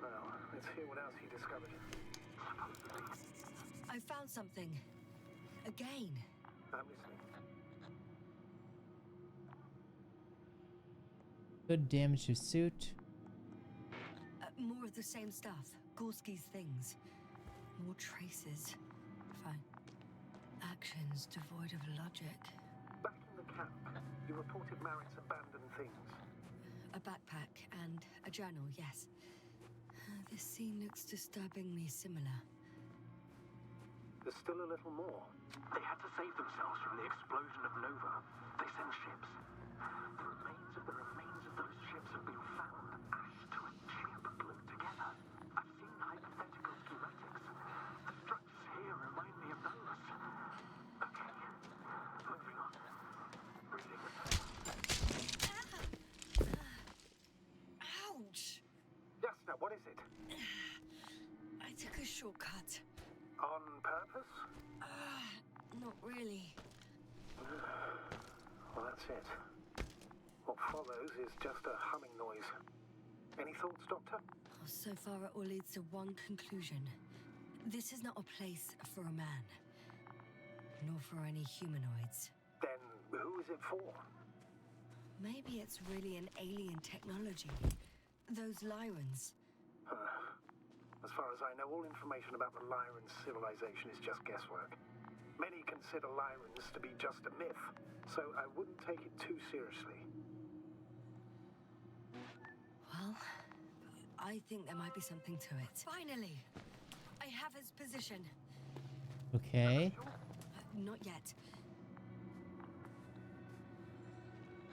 Well, let's hear what else he discovered.
I found something. Again.
I'm listening.
Good damage to suit.
More of the same stuff. Gorski's things. More traces. Fine. Actions devoid of logic.
Back in the camp, you reported Marek's abandoned things.
A backpack and a journal, yes. This scene looks disturbingly similar.
There's still a little more.
They had to save themselves from the explosion of Nova. They sent ships. The remains of those ships have been found, ash to a chip glued together. I've seen hypothetical schematics. The structures here remind me of those. Okay, moving on. Reading the
Ouch!
Jasna, what is it?
I took a shortcut.
On purpose?
Not really.
Well, that's it. What follows is just a humming noise. Any thoughts, Doctor?
So far, it all leads to one conclusion. This is not a place for a man. Nor for any humanoids.
Then who is it for?
Maybe it's really an alien technology. Those Lyrans.
As far as I know, all information about the Lyran civilization is just guesswork. Many consider Lyrans to be just a myth, so I wouldn't take it too seriously.
Well, I think there might be something to it. Finally! I have his position.
Okay.
Not yet.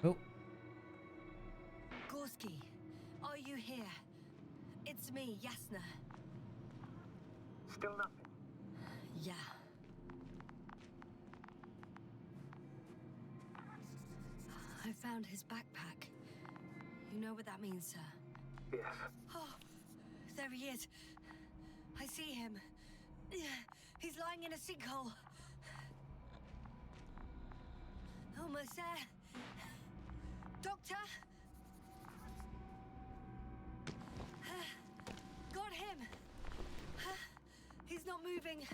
Oh.
Gorski, are you here? It's me, Jasna.
Still nothing.
Yeah. I found his backpack. You know what that means, sir?
Yes.
Oh, there he is. I see him. He's lying in a sinkhole. Almost there. Doctor? Got him. He's not moving.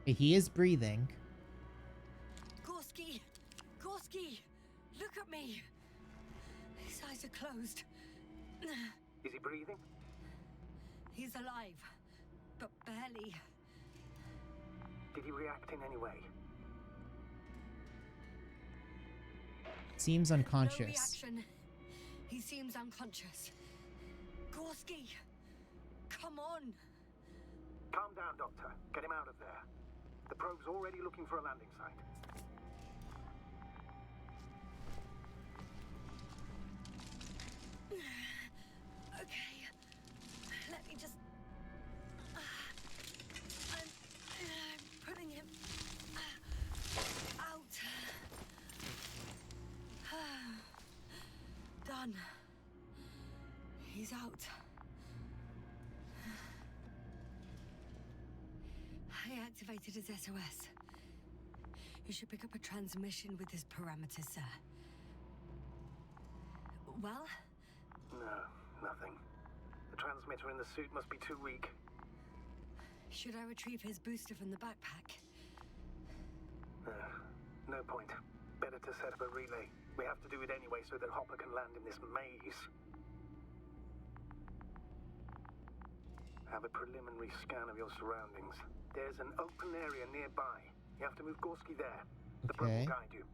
He is breathing.
Gorski! Gorski! Look at me! His eyes are closed.
Is he breathing?
He's alive, but barely.
Did he react in any way?
Seems unconscious.
No reaction. He seems unconscious. Gorski! Come on!
Calm down, Doctor. Get him out of there. The probe's already looking for a landing site.
Okay. Let me just... I'm putting him... out. Done. He's out. I activated his SOS. You should pick up a transmission with his parameters, sir. Well?
No, nothing. The transmitter in the suit must be too weak.
Should I retrieve his booster from the backpack?
No point. Better to set up a relay. We have to do it anyway so that Hopper can land in this maze. Have a preliminary scan of your surroundings. There's an open area nearby. You have to move Gorski there. The probe will
Okay.
guide you.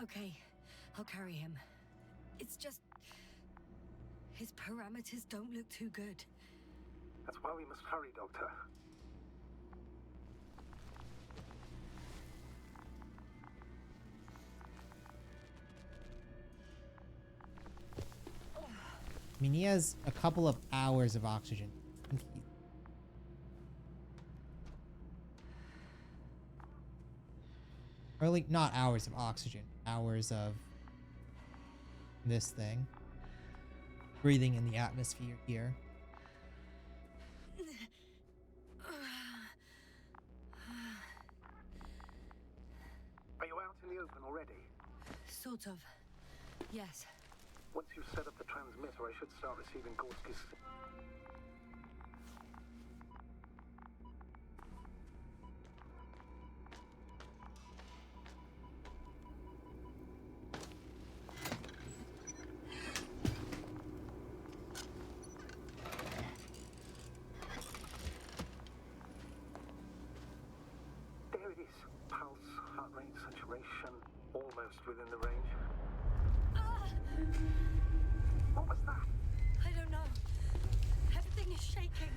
Okay, I'll carry him. It's just... his parameters don't look too good.
That's why we must hurry, Doctor.
I mean, he has a couple of hours of oxygen. I think he- Or like, not hours of oxygen, hours of this thing. Breathing in the atmosphere here.
Are you out in the open already?
Sort of. Yes.
Once you've set up the transmitter, I should start receiving Gorski's... There it is. Pulse, heart rate, saturation, almost within the range. What was that?
I don't know. Everything is shaking.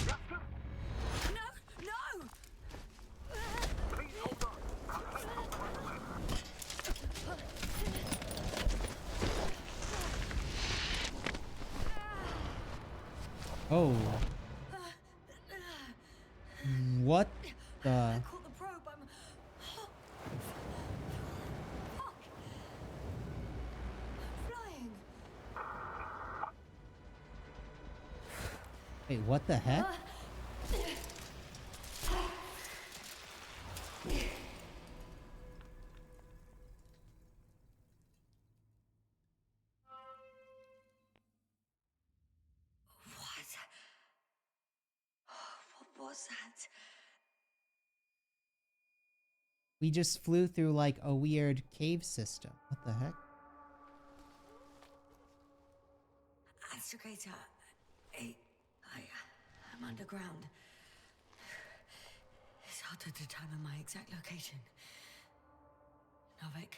Jasper,
No! No!
please hold on. I'll take it off the right away.
Oh. What the?
I caught the probe. I'm... Fuck! I'm flying.
Wait, what the heck?
What was that?
We just flew through like a weird cave system. What the heck?
Astrogator. I'm underground. It's hard to determine my exact location. Novik,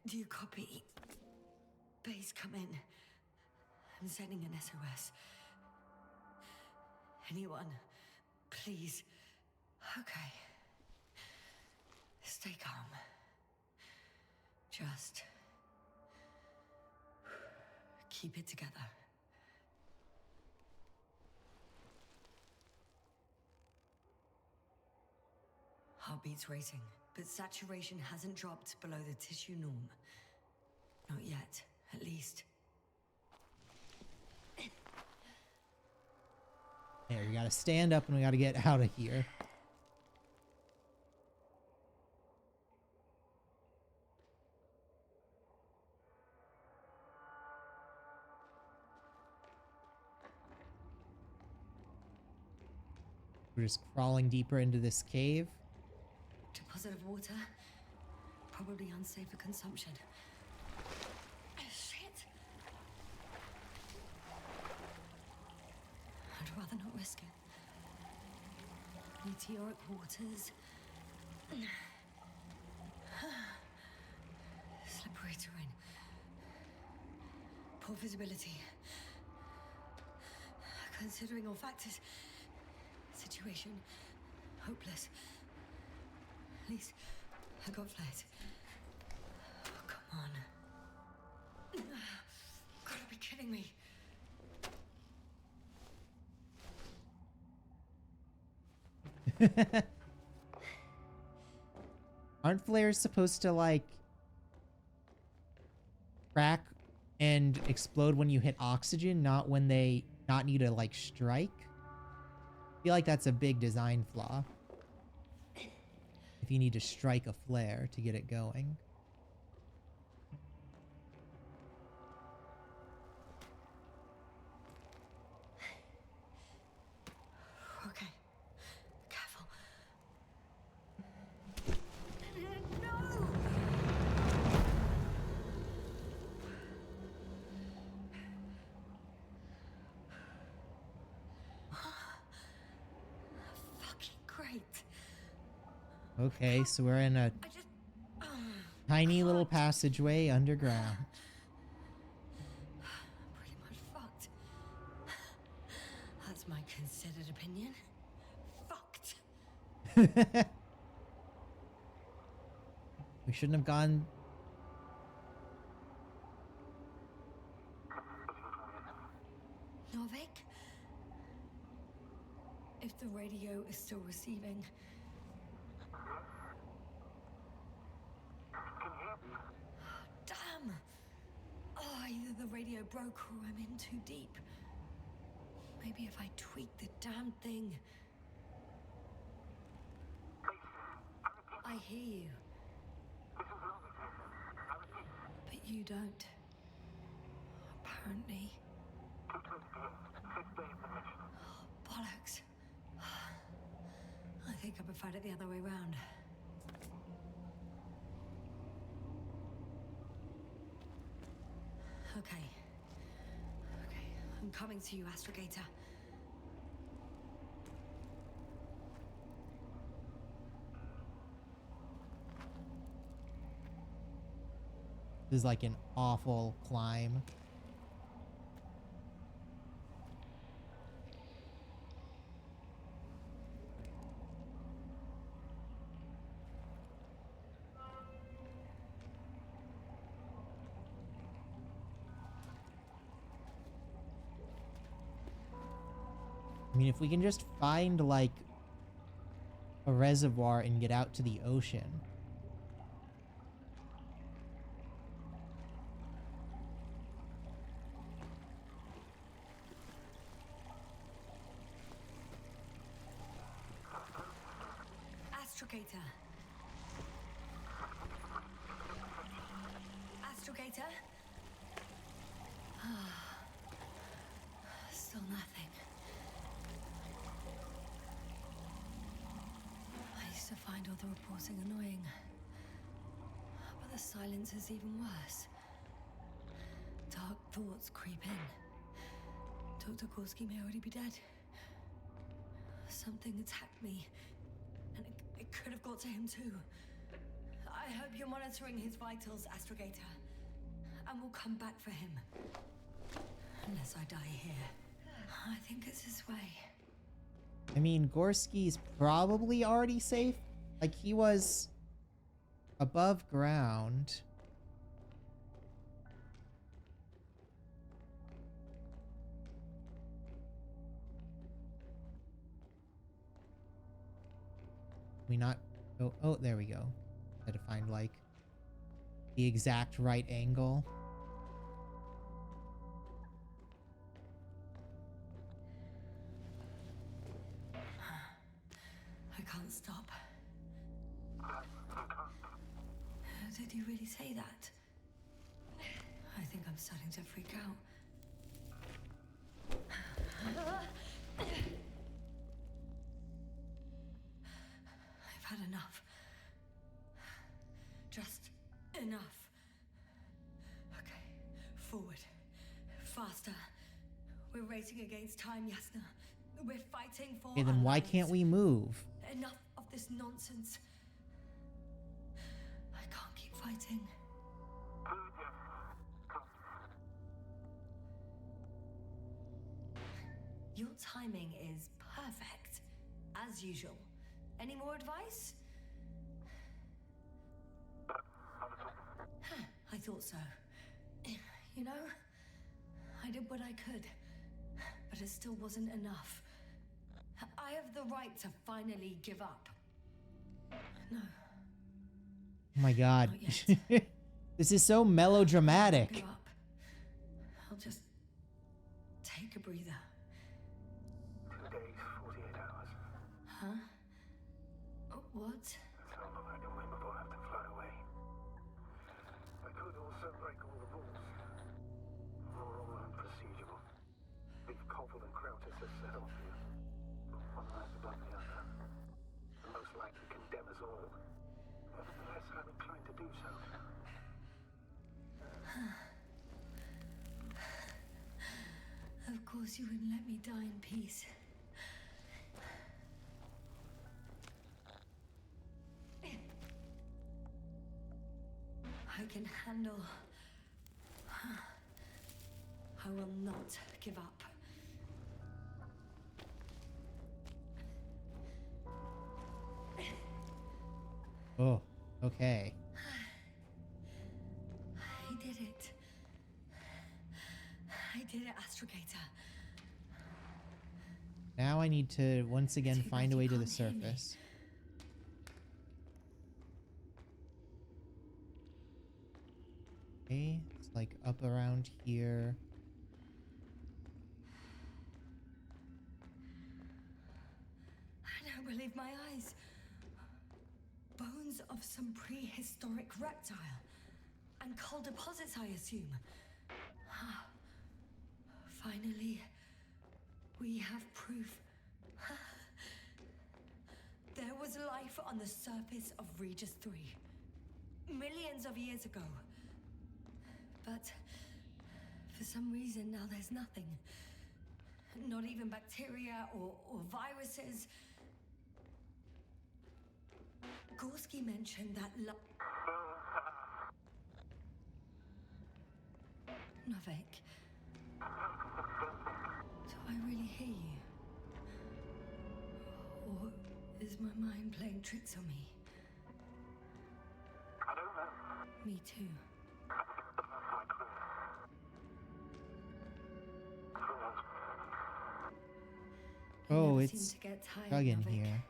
do you copy? Base, come in. I'm sending an SOS. Anyone, please. Okay. Stay calm. Just keep it together. Heartbeat's racing, but saturation hasn't dropped below the tissue norm. Not yet, at least.
There, we gotta stand up and we gotta get out of here. We're just crawling deeper into this cave.
Deposit of water, probably unsafe for consumption. Shit! I'd rather not risk it. Meteoric waters. Slippery terrain. Poor visibility. Considering all factors, situation hopeless. At least I got flight. Oh, come on. Gotta be kidding me.
Aren't flares supposed to like crack and explode when you hit oxygen, not when they not need to like strike? I feel like that's a big design flaw. If you need to strike a flare to get it going.
Okay. Careful. No! Fucking great.
Okay, so we're in a
I just...
tiny little passageway underground.
Pretty much fucked. That's my considered opinion. Fucked.
We shouldn't have gone.
Novik? If the radio is still receiving... Damn! Oh, either the radio broke or I'm in too deep. Maybe if I tweak the damn thing. I hear you. But you don't. Apparently. Bollocks. I think I preferred it the other way round. Okay. Okay, I'm coming to you, Astrogator.
This is like an awful climb. I mean, if we can just find, like, a reservoir and get out to the ocean.
Astrogator. Astrogator? Still nothing. I used to find all the reporting annoying. But the silence is even worse. Dark thoughts creep in. Dr. Gorski may already be dead. Something attacked me. And it could have got to him too. I hope you're monitoring his vitals, Astrogator. And we'll come back for him. Unless I die here. I think it's his way.
I mean, Gorski's probably already safe. Like, he was above ground. We not... Oh, there we go. Had to find, like, the exact right angle.
I can't stop. Did you really say that? I think I'm starting to freak out. I've had enough. Just enough. Okay, forward. Faster. We're racing against time, Yasna. We're fighting for
Okay, then
our
why
lives.
can't we move?
Enough of this nonsense. I can't keep fighting. Your timing is perfect, as usual. Any more advice? I thought so. You know, I did what I could, but it still wasn't enough. I have the right to finally give up. No.
Oh my god.
Not yet.
This is so
I'll
melodramatic.
give up. I'll just take a breather.
2 days, 48 hours.
Huh? What?
Tell them
promised you wouldn't let me die in peace. I can handle. I will not give up.
Oh, okay.
I did it. I did it, Astrogator.
Now I need to once again
Too
find
bad
a way
you
to the
can't hear me.
surface. Okay, it's like up around here.
I don't believe my eyes. Bones of some prehistoric reptile. And coal deposits, I assume. Finally, we have proof. There was life on the surface of Regis 3. Millions of years ago. But for some reason now there's nothing. Not even bacteria or viruses. Gorski mentioned that Novik. Do I really hear you? Or is my mind playing tricks on me?
I don't know.
Me too.
My crew. Who knows?
You
Oh,
never
it's
seem to get tired,
dug in
Novik.
here.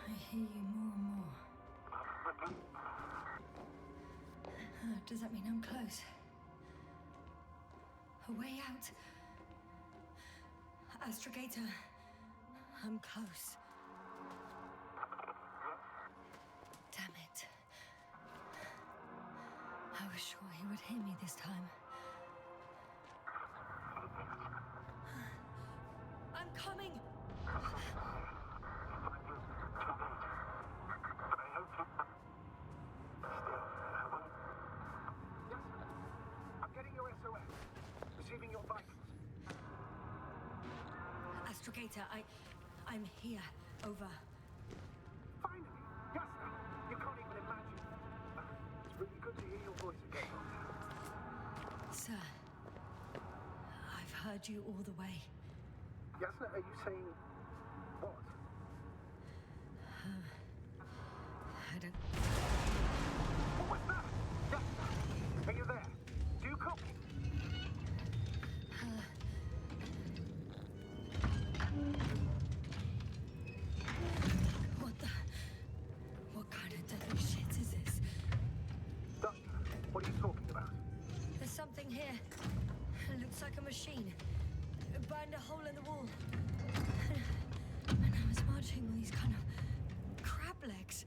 I hear you more and more. Does that mean I'm close? A way out? Astrogator, I'm close. Damn it. I was sure he would hear me this time. I'm coming!
I'm getting your SOS. Receiving your vitals.
Astrogator, I'm here. Over.
Finally! Yes, sir. You can't even imagine. It's really good to hear your voice again.
Sir, I've heard you all the way.
Yasna, are you saying what?
I don't...
What was that? Yasna, are you there? Do you copy?
What the... What kind of deadly shit is this?
Doctor, what are you talking about?
There's something here. It looks like a machine. It burned a hole in the wall. And I was marching with these kind of crab legs.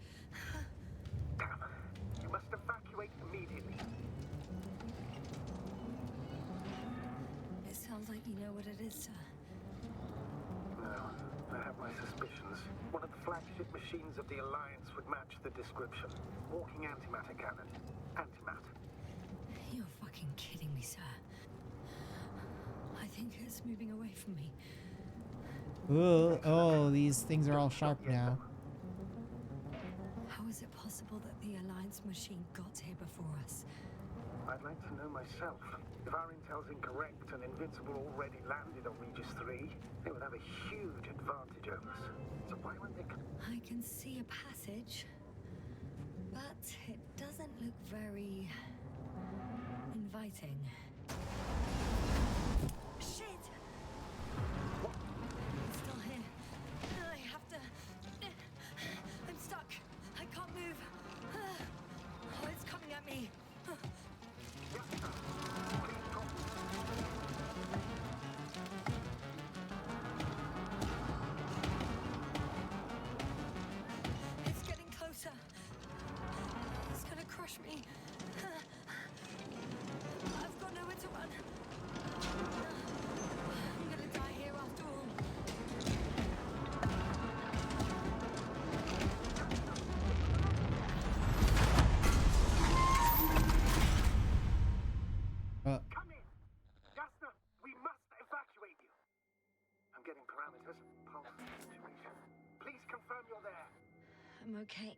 Damn. You must evacuate immediately.
It sounds like you know what it is, sir.
No, I have my suspicions. One of the flagship machines of the Alliance would match the description. Walking antimatter cannon. Antimatter.
You're fucking kidding me, sir. I think it's moving away from me.
Ooh, oh, these things are all sharp now.
How is it possible that the Alliance machine got here before us?
I'd like to know myself. If our intel's incorrect and Invincible already landed on Regis 3, they would have a huge advantage over us. So why won't they come?
I can see a passage, but it doesn't look very inviting. Shit! It's still here. I have to... I'm stuck. I can't move. Oh, it's coming at me. It's getting closer. It's gonna crush me. I've got okay.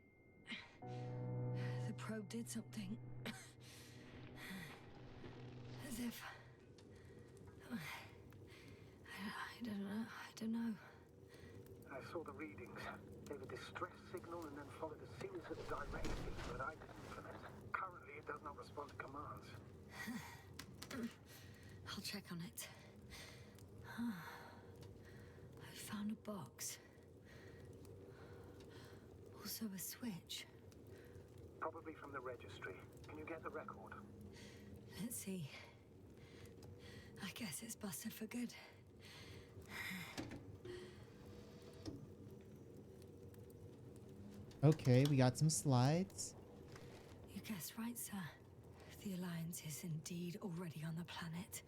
The probe did something. As if... I don't know.
I saw the readings, gave a distress signal, and then followed a series of directives that I didn't implement. Currently, it does not respond to commands.
I'll check on it. I found a box. Also a switch.
Probably from the registry. Can you get the record?
Let's see. I guess it's busted for good.
Okay, we got some slides.
You guessed right, sir. The Alliance is indeed already on the planet.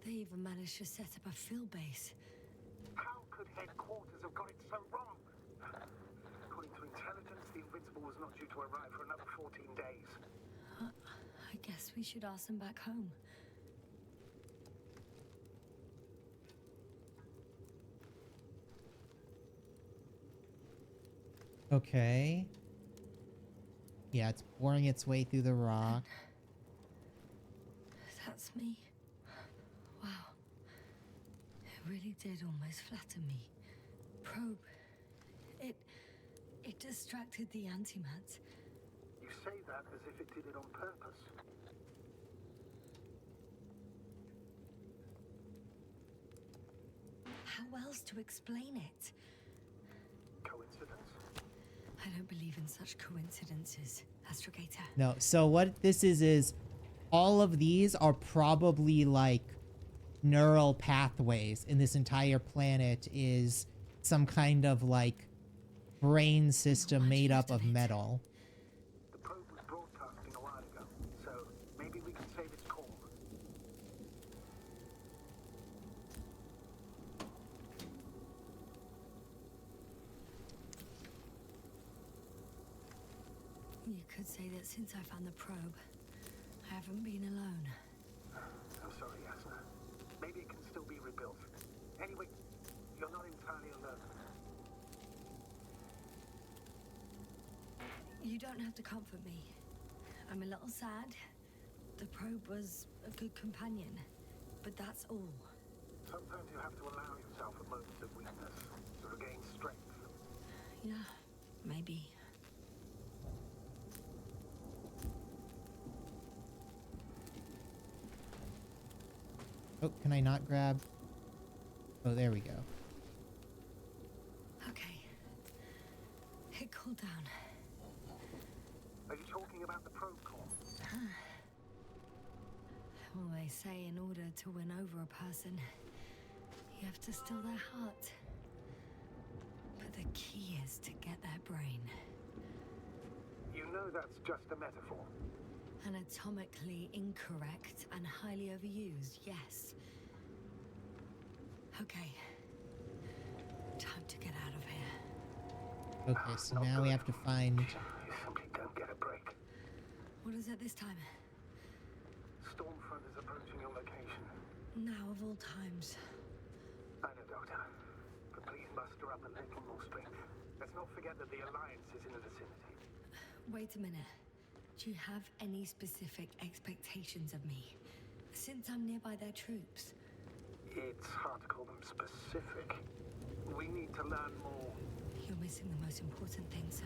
They even managed to set up a field base.
How could headquarters have got it so wrong? According to intelligence, the Invincible was not due to arrive for another 14 days.
I guess we should ask them back home.
Okay. Yeah, it's boring its way through the rock.
That's me. Wow. It really did almost flatter me. Probe. It distracted the antimats.
You say that as if it did it on purpose.
How else to explain it?
Coincidence?
I don't believe in such coincidences, Astrogator.
No, so what this is all of these are probably like neural pathways, and this entire planet is some kind of like brain system made up of metal.
The probe was broadcasting a while ago, so maybe we can save its call.
You could say that since I found the probe, I haven't been alone.
I'm sorry, Yasna. Maybe it can still be rebuilt. Anyway, you're not entirely alone.
You don't have to comfort me. I'm a little sad. The probe was a good companion, but that's all.
Sometimes you have to allow yourself a moment of weakness to regain strength.
Yeah, maybe.
Oh, can I not grab? Oh, there we go.
Okay. It cooled down.
Are you talking about the probe core?
Well, they say in order to win over a person, you have to steal their heart. But the key is to get their brain.
You know that's just a metaphor.
Anatomically incorrect and highly overused, yes. Okay. Time to get out of here.
Okay, so now we have to find...
You simply don't get a break.
What is it this time?
Stormfront is approaching your location.
Now of all times.
I know, Doctor. But please muster up a little more strength. Let's not forget that the Alliance is in the vicinity.
Wait a minute. Do you have any specific expectations of me? Since I'm nearby their troops.
It's hard to call them specific. We need to learn more.
You're missing the most important thing, sir.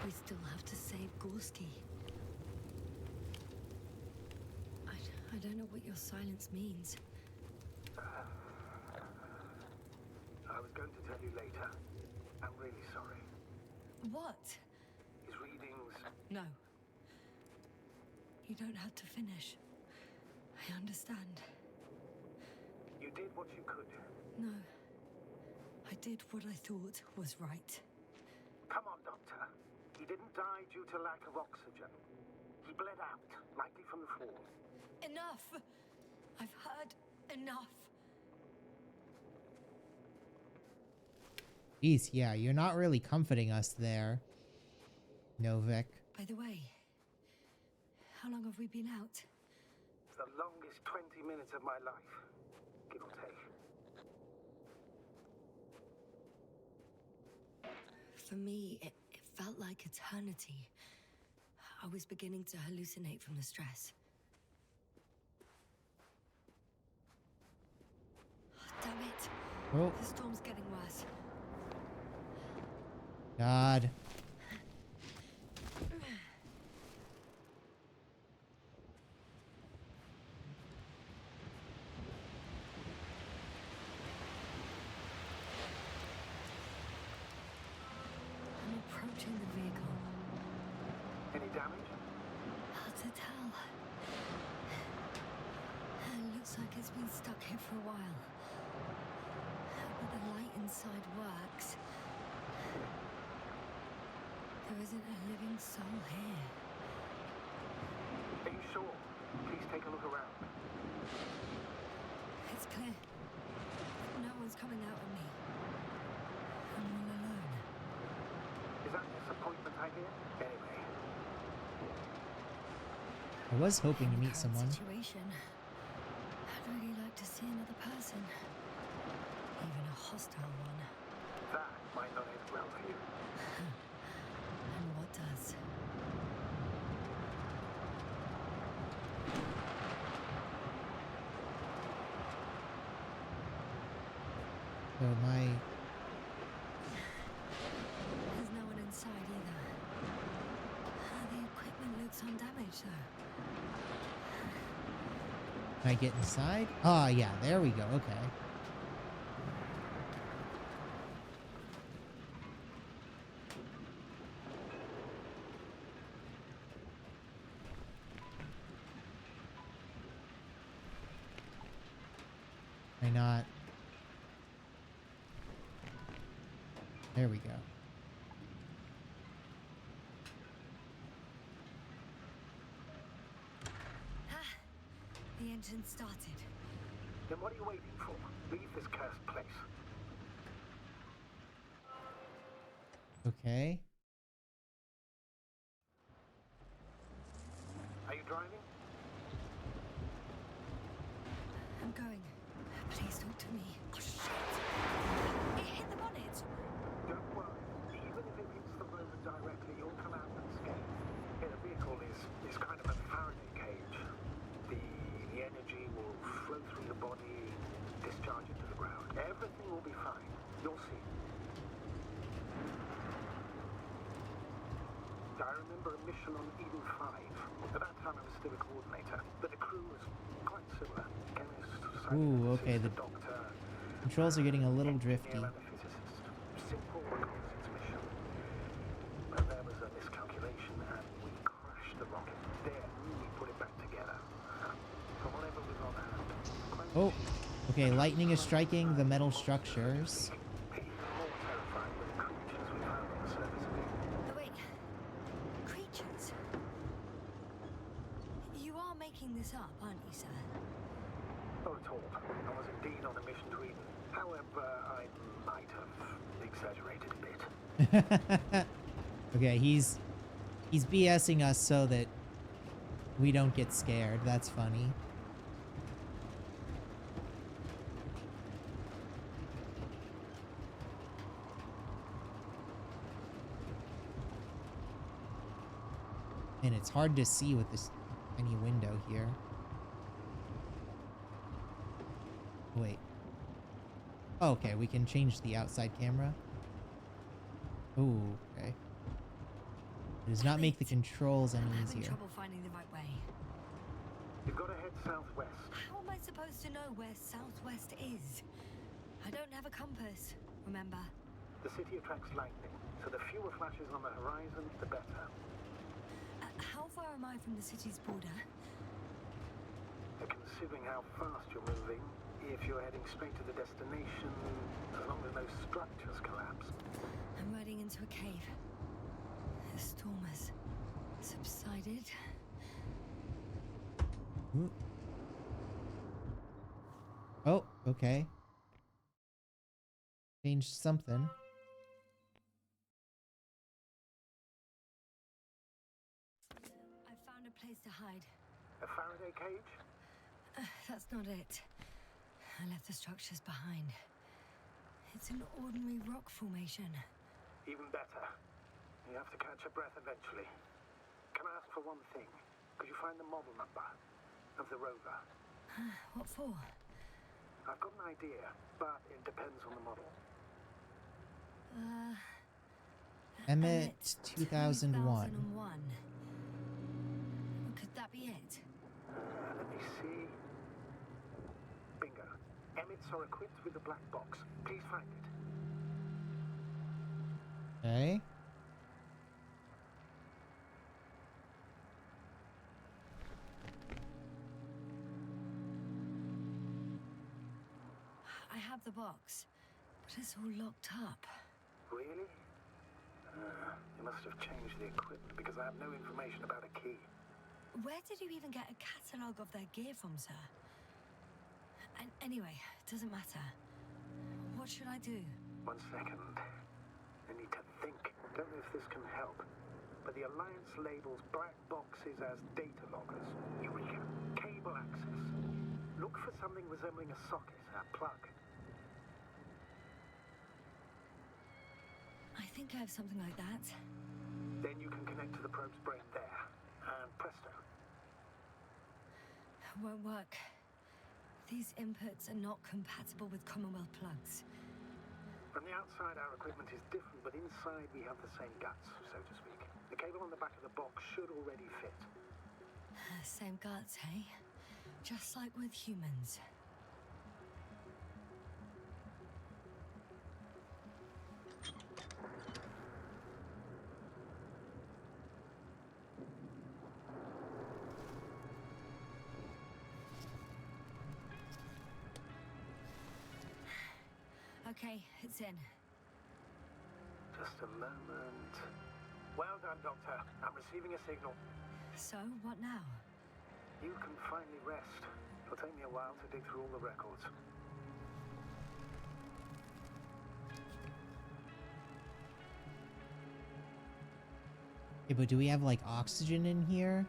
We still have to save Gorski. I don't know what your silence means.
I was going to tell you later. I'm really sorry.
What?
His readings...
No. You don't have to finish. I understand.
You did what you could.
No. I did what I thought was right.
Come on, Doctor. He didn't die due to lack of oxygen. He bled out, likely from the fall.
Enough! I've heard enough.
Jeez, yeah, you're not really comforting us there, Novik.
By the way, how long have we been out?
The longest 20 minutes of my life, give or take.
For me, it felt like eternity. I was beginning to hallucinate from the stress. Damn it.
Oh,
The storm's getting worse.
God.
I'm approaching the vehicle.
Any damage?
Hard to tell. It looks like it's been stuck here for a while. But the light inside works. There isn't a living soul here.
Are you sure? Please take a look around.
It's clear. No one's coming out at me. I'm all alone.
Is that disappointment I hear? Anyway,
I was hoping to
In the
meet
current
someone.
situation, I'd really like to see another person. Even a hostile one.
that might not end well for you.
And what does?
So my
There's no one inside either. The equipment looks undamaged though.
Can I get inside? Oh, yeah, there we go. Okay. Why not? There we go.
The engine started.
Then what are you waiting for? Leave this cursed place.
Okay.
Are you driving?
I'm going. Please talk to me. Oh shit! It hit the bonnet.
Don't worry. Even if it hits the road directly, you'll come out unscathed. Yeah, the vehicle is kind of a Faraday cage. The energy will flow through the body, discharge into the ground. Everything will be fine. You'll see. I remember a mission on Eden 5. At that time, I was still a coordinator, but the crew was quite similar. Chemist,
Ooh, okay,
scientist,
the
doctor,
controls are getting a little drifty.
engineer and a physicist. Simple reconnaissance mission. But there was a miscalculation, and we crashed the rocket. Then we put it back together. From whatever was on hand.
Oh, okay, lightning is striking the metal structures.
Even more terrifying were the creatures we found on the surface of it.
Oh, wait. Creatures? You are making this up, aren't you, sir?
Not at all. I was indeed on a mission to Eden. However, I might have exaggerated a bit.
Okay, he's BSing us so that we don't get scared. That's funny. And it's hard to see with this tiny window here. Wait. Oh, okay, we can change the outside camera. Ooh, okay. It does not make the controls any
I'm having
easier.
trouble finding the right way.
You've got to head southwest.
How am I supposed to know where southwest is? I don't have a compass, remember?
The city attracts lightning, so the fewer flashes on the horizon, the better.
How far am I from the city's border?
Considering how fast you're moving, if you're heading straight to the destination, as long as no structures collapse.
I'm riding into a cave. The storm has subsided.
Ooh. Oh, okay. Changed something.
I found a place to hide.
A Faraday cage?
That's not it. I left the structures behind. It's an ordinary rock formation.
Even better. You have to catch your breath eventually. Can I ask for one thing? Could you find the model number of the rover?
What for?
I've got an idea, but it depends on the model.
Emmett 2001.
2001. Could that be it?
Let me see. Bingo. Emmets are equipped with a black box. Please find it.
Okay.
I have the box, but it's all locked up.
Really? You must have changed the equipment because I have no information about a key.
Where did you even get a catalogue of their gear from, sir? And anyway, it doesn't matter. What should I do?
1 second. I need to think. Don't know if this can help. But the Alliance labels black boxes as data loggers. Eureka. Cable access. Look for something resembling a socket, a plug.
I think I have something like that.
Then you can connect to the probe's brain there. And presto.
Won't work. These inputs are not compatible with Commonwealth plugs.
From the outside, our equipment is different, but inside we have the same guts, so to speak. The cable on the back of the box should already fit.
Same guts, hey? Just like with humans. Okay, it's in.
Just a moment. Well done, Doctor. I'm receiving a signal.
So, what now?
You can finally rest. It'll take me a while to dig through all the records.
Okay, but do we have like oxygen in here?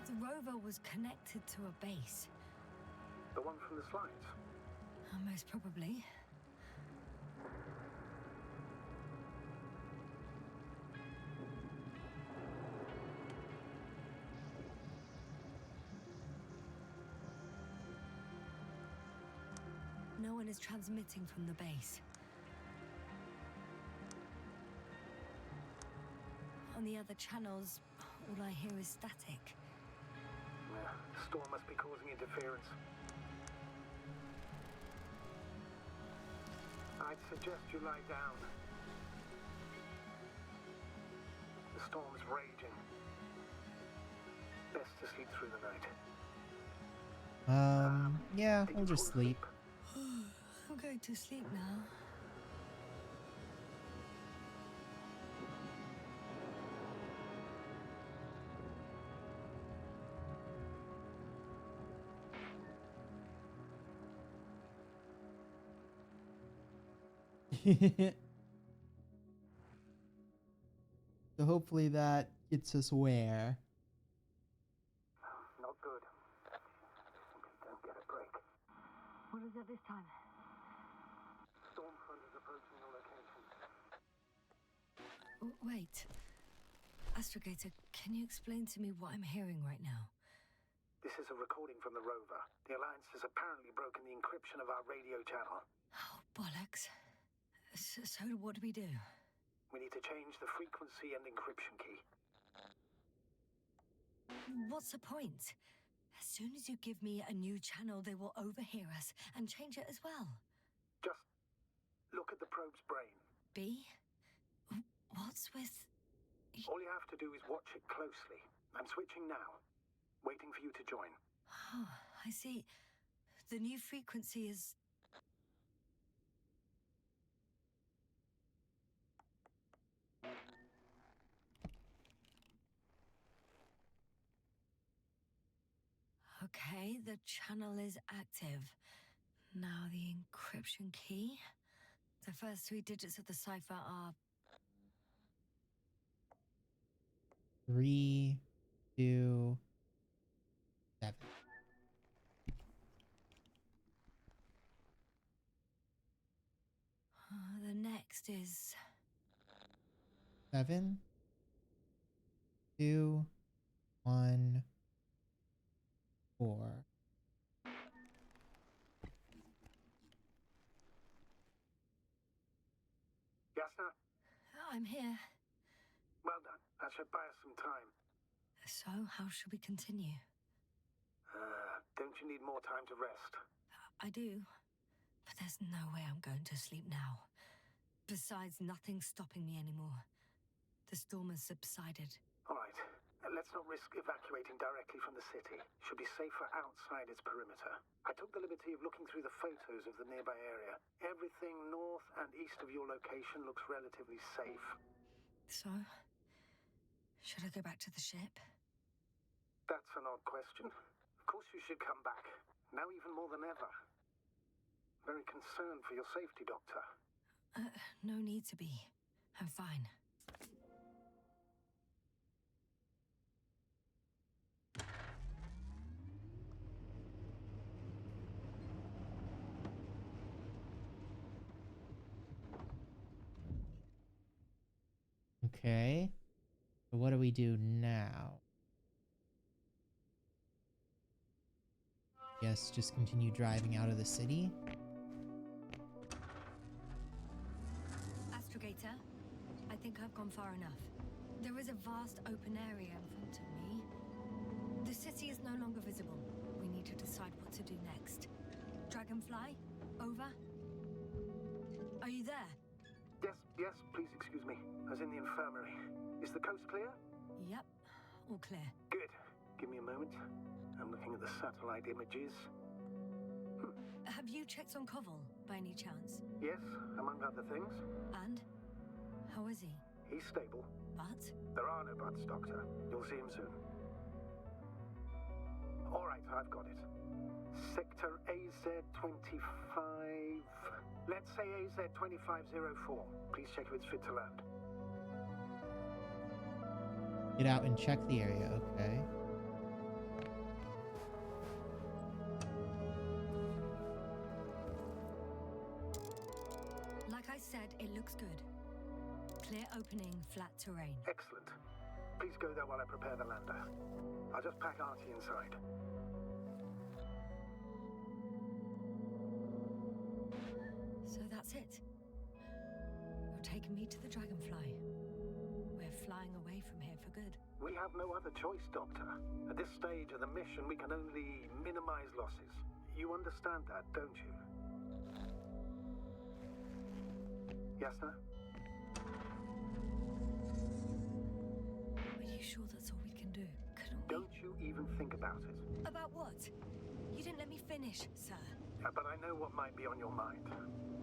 The rover was connected to a base.
The one from the slides?
Most probably. No one is transmitting from the base. On the other channels, all I hear is static.
Yeah, the storm must be causing interference. I'd suggest you lie down. The storm's raging. Best to sleep through the night.
Yeah,
Did
we'll
you
just
fall
sleep.
I'm going to sleep now.
So hopefully that gets us where?
Not good. Don't get a break.
What is it this time?
Storm front is approaching your location.
Wait. Astrogator, can you explain to me what I'm hearing right now?
This is a recording from the rover. The Alliance has apparently broken the encryption of our radio channel.
Oh, bollocks. So what do we do?
We need to change the frequency and encryption key.
What's the point? As soon as you give me a new channel, they will overhear us and change it as well.
Just look at the probe's brain.
B? What's with...
All you have to do is watch it closely. I'm switching now. Waiting for you to join.
Oh, I see. The new frequency is... Okay, the channel is active. Now the encryption key. The first 3 digits of the cipher are...
3, 2, 7.
The next is...
7, 2, 1, 4.
Yasna,
I'm here.
well done. That should buy us some time.
So, how should we continue?
Don't you need more time to rest?
I do, but there's no way I'm going to sleep now. Besides, nothing's stopping me anymore. The storm has subsided.
All right. Let's not risk evacuating directly from the city. Should be safer outside its perimeter. I took the liberty of looking through the photos of the nearby area. Everything north and east of your location looks relatively safe.
So, should I go back to the ship?
That's an odd question. Of course you should come back. Now even more than ever. Very concerned for your safety, Doctor.
No need to be. I'm fine.
Okay. So what do we do now? Guess just continue driving out of the city.
Astrogator, I think I've gone far enough. There is a vast open area in front of me. The city is no longer visible. We need to decide what to do next. Dragonfly, over. Are you there?
Yes, please excuse me. I was in the infirmary. Is the coast clear?
Yep, all clear.
Good. Give me a moment. I'm looking at the satellite images.
Have you checked on Koval, by any chance?
Yes, among other things.
And? How is he?
He's stable.
But?
There are no buts, Doctor. You'll see him soon. All right, I've got it. Sector AZ-25... Let's say AZ-2504. Please check if it's fit to land.
Get out and check the area, okay.
Like I said, it looks good. Clear opening, flat terrain.
Excellent. Please go there while I prepare the lander. I'll just pack Artie inside.
So that's it. You're taking me to the Dragonfly. We're flying away from here for good.
We have no other choice, Doctor. At this stage of the mission, we can only minimize losses. You understand that, don't you? Yes, sir?
Are you sure that's all we can do? Couldn't we?
Don't you even think about it.
About what? You didn't let me finish, sir.
But I know what might be on your mind.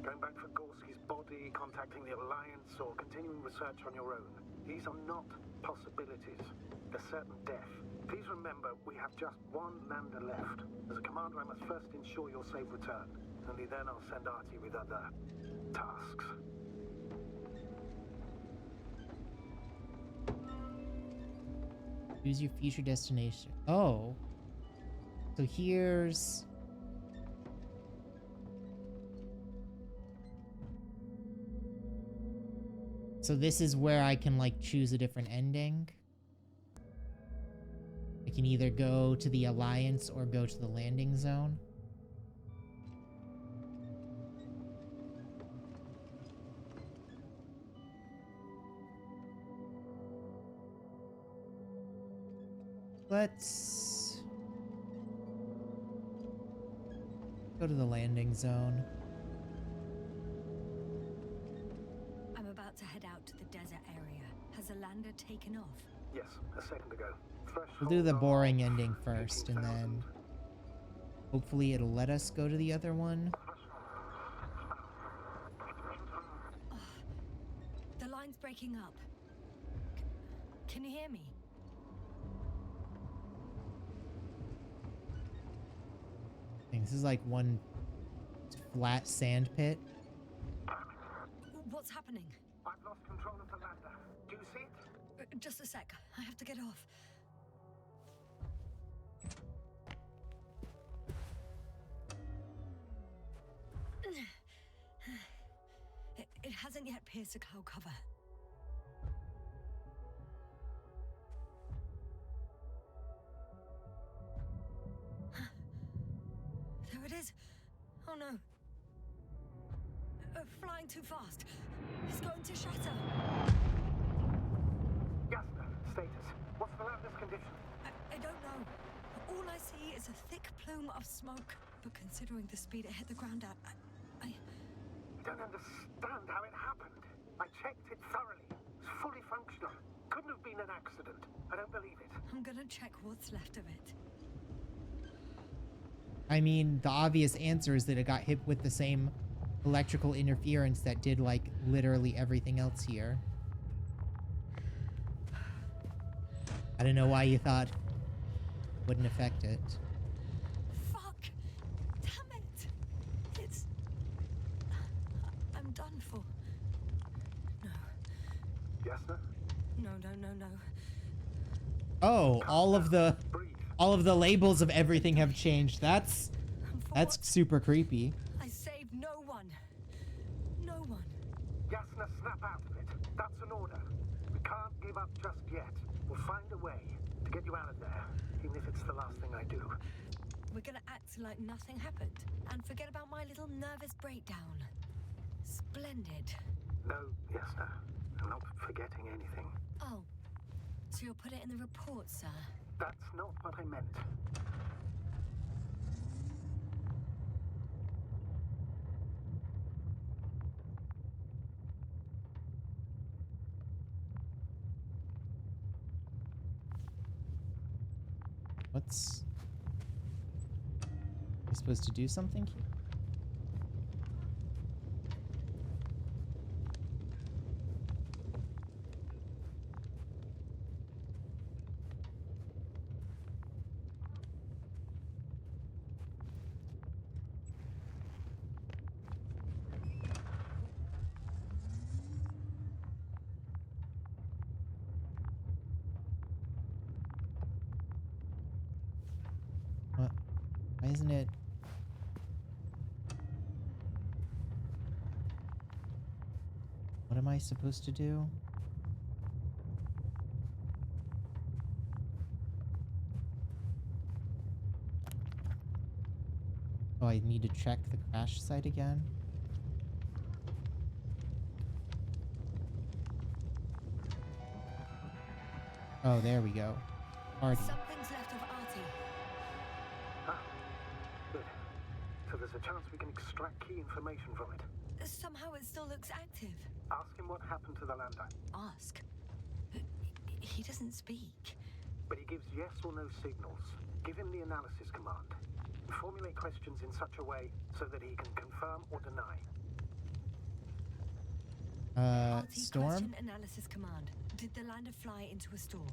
Going back for Gorski's body, contacting the Alliance, or continuing research on your own. These are not possibilities. They're certain death. Please remember, we have just one lander left. As a commander, I must first ensure your safe return. Only then I'll send Artie with other tasks.
Choose your future destination. Oh. So here's... So this is where I can, like, choose a different ending. I can either go to the Alliance or go to the landing zone. Let's go to the landing zone.
I'm about to head out to the desert area. Has a lander taken off?
Yes, a second ago.
We'll do the
Threshold
boring
of
ending first, and
18,000.
then hopefully it'll let us go to the other one.
Oh, the line's breaking up. Can you hear me?
I think this is like one flat sand pit.
What's happening?
I've lost control of the lander. Do you see it?
Just a sec. I have to get off. It hasn't yet pierced the cloud cover. It is. Oh no. Flying too fast. It's going to shatter.
Jasper, status. What's the lander's condition?
I don't know. All I see is a thick plume of smoke. But considering the speed it hit the ground at, I
You don't understand how it happened. I checked it thoroughly. It's fully functional. Couldn't have been an accident. I don't believe it.
I'm gonna check what's left of it.
I mean, the obvious answer is that it got hit with the same electrical interference that did, like, literally everything else here. I don't know why you thought it wouldn't affect it.
Fuck! Damn it! It's... I'm done for. No.
Jasper?
No.
Oh, all of the
Breathe.
labels of everything have changed. That's
And for
that's
what?
super creepy.
I saved no one. No one.
Jasper, snap out of it. That's an order. We can't give up just yet. We'll find a way to get you out of there, even if it's the last thing I do.
We're gonna act like nothing happened and forget about my little nervous breakdown. Splendid.
No, Jasper. I'm not forgetting anything.
Oh, so you'll put it in the report, sir?
That's not what I meant.
What's... Am I supposed to do something here? What? Why isn't it... What am I supposed to do? Oh, I need to check the crash site again? Oh, there we go. Party.
Something's left of Artie.
Ah, good. So there's a chance we can extract key information from it.
Somehow it still looks active.
Ask him what happened to the lander.
Ask. He doesn't speak.
But he gives yes or no signals. Give him the analysis command. Formulate questions in such a way so that he can confirm or deny.
Artie,
Storm?
question analysis command. Did the lander fly into a storm?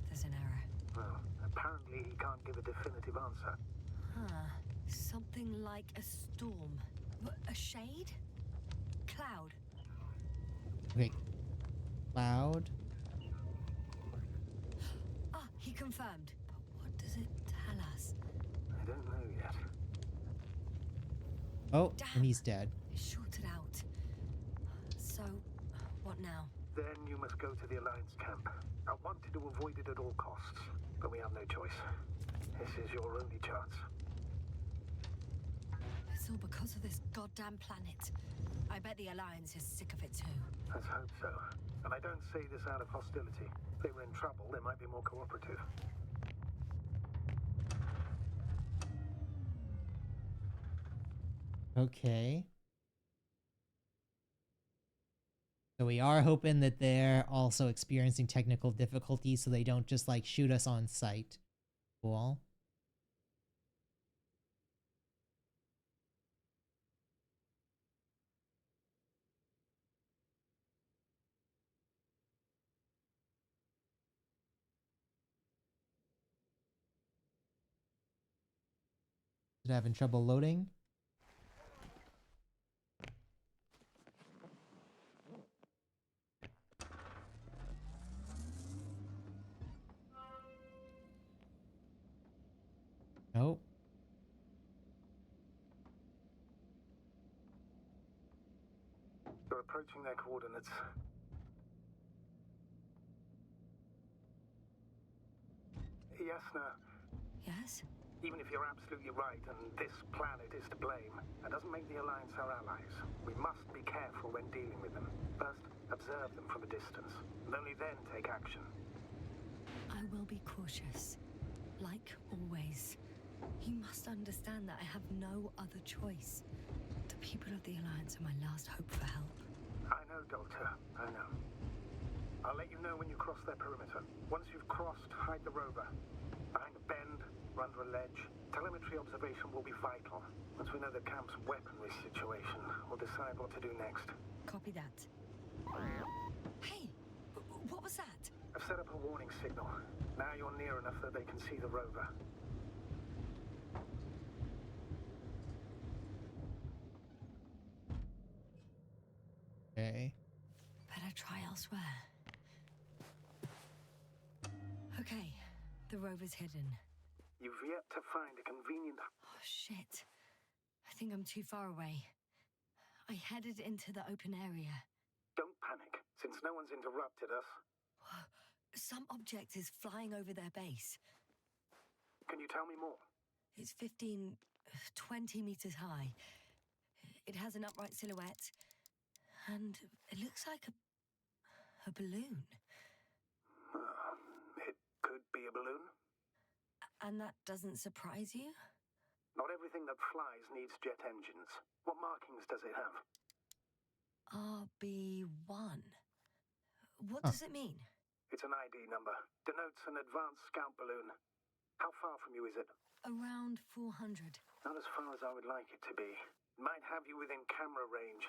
There's an error.
Well, apparently he can't give a definitive answer.
Something like a storm. A shade? Cloud.
Okay. Cloud.
Ah, he confirmed. But what does it tell us?
I don't know yet.
Oh,
Damn.
and he's dead.
It shorted out. So, what now?
Then you must go to the Alliance camp. I wanted to avoid it at all costs, but we have no choice. This is your only chance.
It's all because of this goddamn planet. I bet the Alliance is sick of it too.
Let's hope so. And I don't say this out of hostility. If they were in trouble, they might be more cooperative.
Okay. So we are hoping that they're also experiencing technical difficulties so they don't just, like, shoot us on sight. Cool. Is it having trouble loading? Nope.
You're approaching their coordinates.
Yes, no.
Yes?
Even if you're absolutely right and this planet is to blame, that doesn't make the Alliance our allies. We must be careful when dealing with them. First, observe them from a distance, and only then take action.
I will be cautious. Like always. You must understand that I have no other choice. The people of the Alliance are my last hope for help.
I know, Doctor. I know. I'll let you know when you cross their perimeter. Once you've crossed, hide the rover. Behind a bend, or under a ledge. Telemetry observation will be vital. Once we know the camp's weaponry situation, we'll decide what to do next.
Copy that. Hey! What was that?
I've set up a warning signal. Now you're near enough that they can see the rover.
Okay.
Better try elsewhere. Okay, the rover's hidden.
You've yet to find a convenient...
Oh, shit. I think I'm too far away. I headed into the open area.
Don't panic, since no one's interrupted us.
Some object is flying over their base.
Can you tell me more?
It's 15, 20 meters high. It has an upright silhouette, and it looks like a balloon.
It could be a balloon.
And that doesn't surprise you?
Not everything that flies needs jet engines. What markings does it have?
RB1. What does it mean?
It's an ID number. Denotes an advanced scout balloon. How far from you is it?
Around 400.
Not as far as I would like it to be. Might have you within camera range.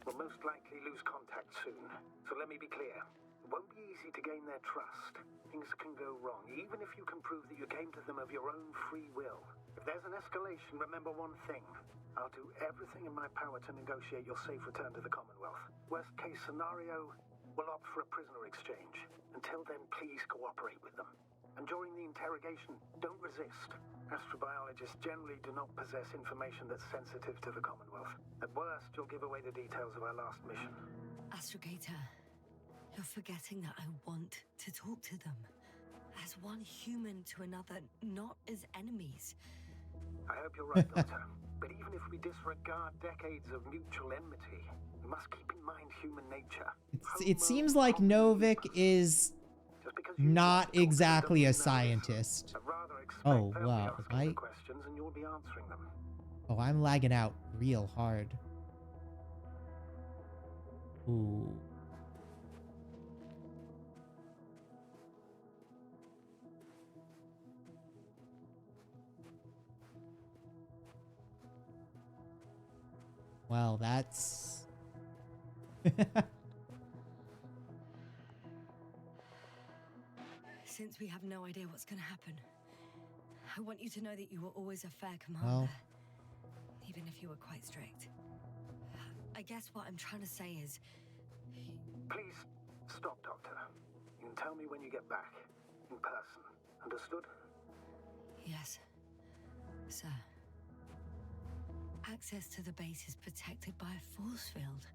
We'll most likely lose contact soon. So let me be clear. It won't be easy to gain their trust. Things can go wrong, even if you can prove that you came to them of your own free will. If there's an escalation, remember one thing. I'll do everything in my power to negotiate your safe return to the Commonwealth. Worst case scenario, we'll opt for a prisoner exchange. Until then, please cooperate with them. And during the interrogation, don't resist. Astrobiologists generally do not possess information that's sensitive to the Commonwealth. At worst, you'll give away the details of our last mission.
Astrogator, you're forgetting that I want to talk to them. As one human to another, not as enemies.
I hope you're right, Doctor. But even if we disregard decades of mutual enmity, we must keep in mind human nature.
It seems like Novik is not exactly a scientist. Oh, wow.
Questions and you'll be answering them.
Oh, I'm lagging out real hard. Ooh. Well, that's...
Since we have no idea what's going to happen, I want you to know that you were always a fair commander,
Well.
even if you were quite strict. I guess what I'm trying to say is...
Please, stop, Doctor. You can tell me when you get back. In person. Understood?
Yes, sir. Access to the base is protected by a force field.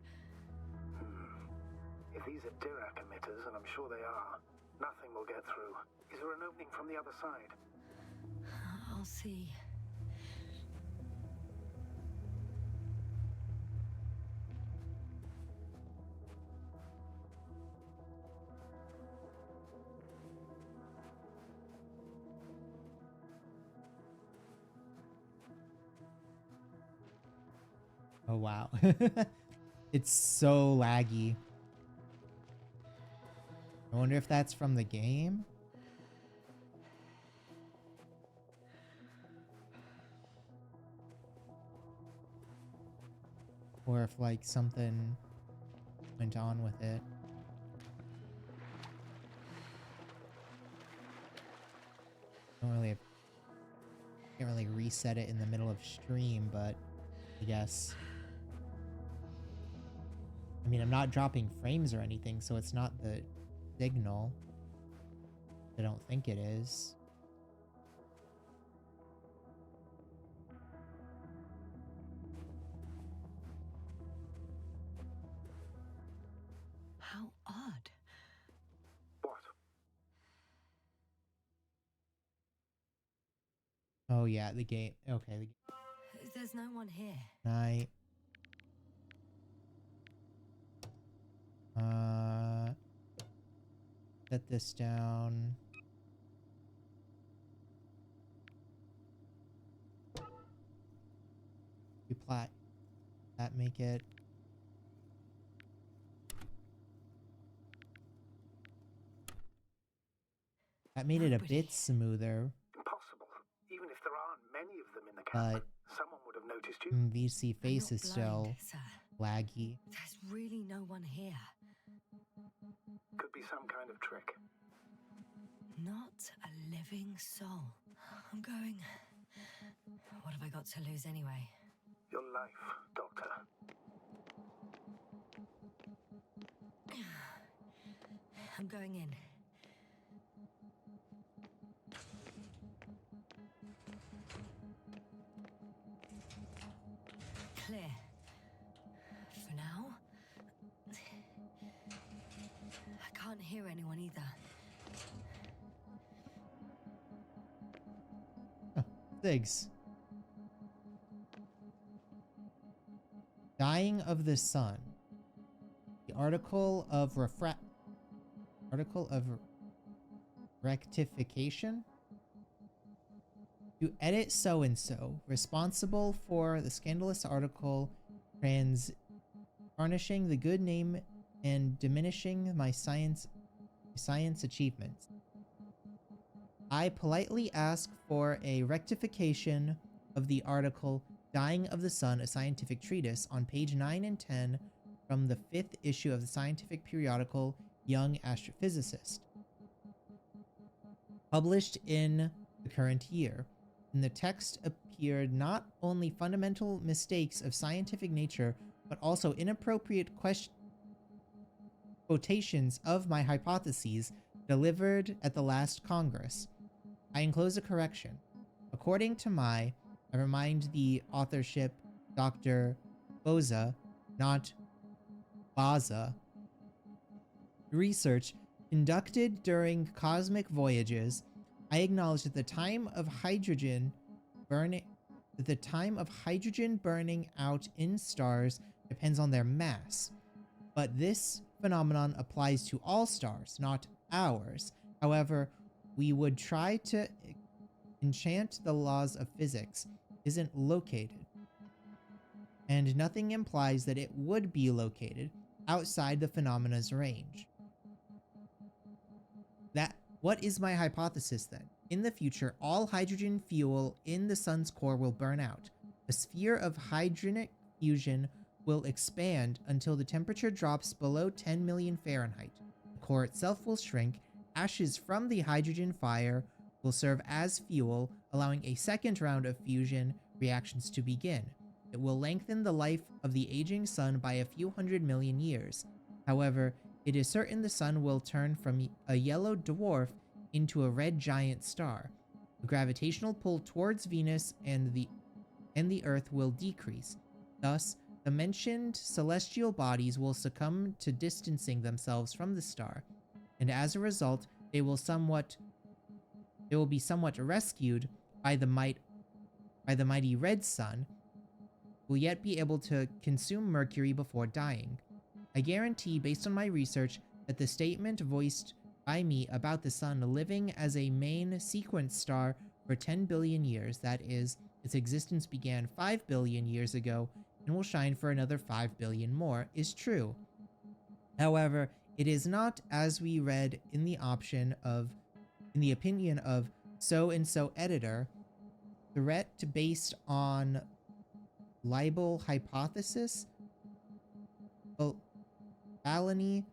If these are Dirac emitters, and I'm sure they are, nothing will get through. Is there an opening from the other side?
I'll see.
Oh, wow. It's so laggy. I wonder if that's from the game? Or if, like, something went on with it. Can't really like reset it in the middle of stream, but I guess. I mean, I'm not dropping frames or anything, so it's not the signal. I don't think it is.
How odd.
What?
Oh yeah, the game. Okay,
There's no one here.
the night. Set this down. We plat. That make it. That made it a
Nobody.
bit smoother,
Impossible. Even if there aren't many of them in the
but
camp, someone would have noticed you.
VC
I'm
face
not
is still
blind, sir.
laggy.
There's really no one here.
Could be some kind of trick.
Not a living soul. I'm going. What have I got to lose anyway?
Your life, Doctor.
I'm going in. Clear. For now. I can't hear anyone either.
Things. Dying of the Sun. The article of rectification. To edit so and so, responsible for the scandalous article tarnishing the good name and diminishing my science achievements. I politely ask for a rectification of the article Dying of the Sun, a Scientific Treatise on page 9 and 10 from the 5th issue of the scientific periodical Young Astrophysicist, published in the current year. In the text appeared not only fundamental mistakes of scientific nature, but also inappropriate quotations of my hypotheses delivered at the last Congress. I enclose a correction. According to I remind the authorship Dr. Boza, not Baza, research conducted during cosmic voyages. I acknowledge that the time of hydrogen burning out in stars depends on their mass, but this phenomenon applies to all stars, not ours. However, we would try to enchant the laws of physics isn't located, and nothing implies that it would be located outside the phenomena's range. What is my hypothesis then? In the future, all hydrogen fuel in the sun's core will burn out. A sphere of hydronic fusion will expand until the temperature drops below 10 million Fahrenheit. The core itself will shrink. Ashes from the hydrogen fire will serve as fuel, allowing a second round of fusion reactions to begin. It will lengthen the life of the aging sun by a few 100 million years. However, it is certain the sun will turn from a yellow dwarf into a red giant star. The gravitational pull towards Venus and the Earth will decrease. Thus, the mentioned celestial bodies will succumb to distancing themselves from the star, and as a result, they will be somewhat rescued by the mighty red sun, will yet be able to consume Mercury before dying. I guarantee, based on my research, that the statement voiced by me about the sun living as a main sequence star for 10 billion years, that is, its existence began 5 billion years ago and will shine for another 5 billion more, is true. However, it is not, as we read in the opinion of so-and-so editor, threat based on libel hypothesis, Alany,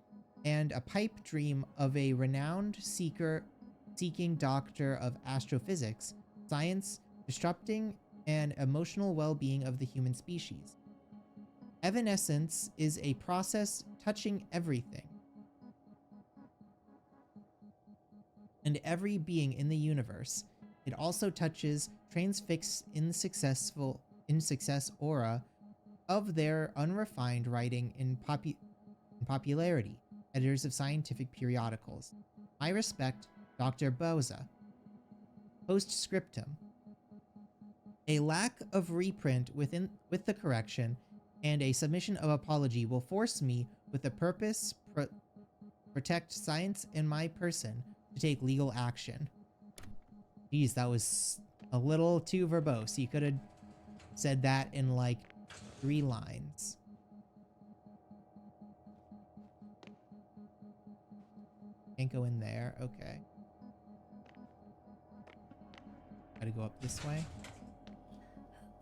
and a pipe dream of a renowned seeking doctor of astrophysics, science disrupting and emotional well-being of the human species. Evanescence is a process touching everything and every being in the universe. It also touches transfixed in success aura of their unrefined writing in popularity, editors of scientific periodicals. I respect Dr. Bauza. Postscriptum. A lack of reprint with the correction and a submission of apology will force me, with the purpose protect science and my person, to take legal action. Geez, that was a little too verbose. You could have said that in like 3 lines. Can't go in there. Okay. Gotta go up this way.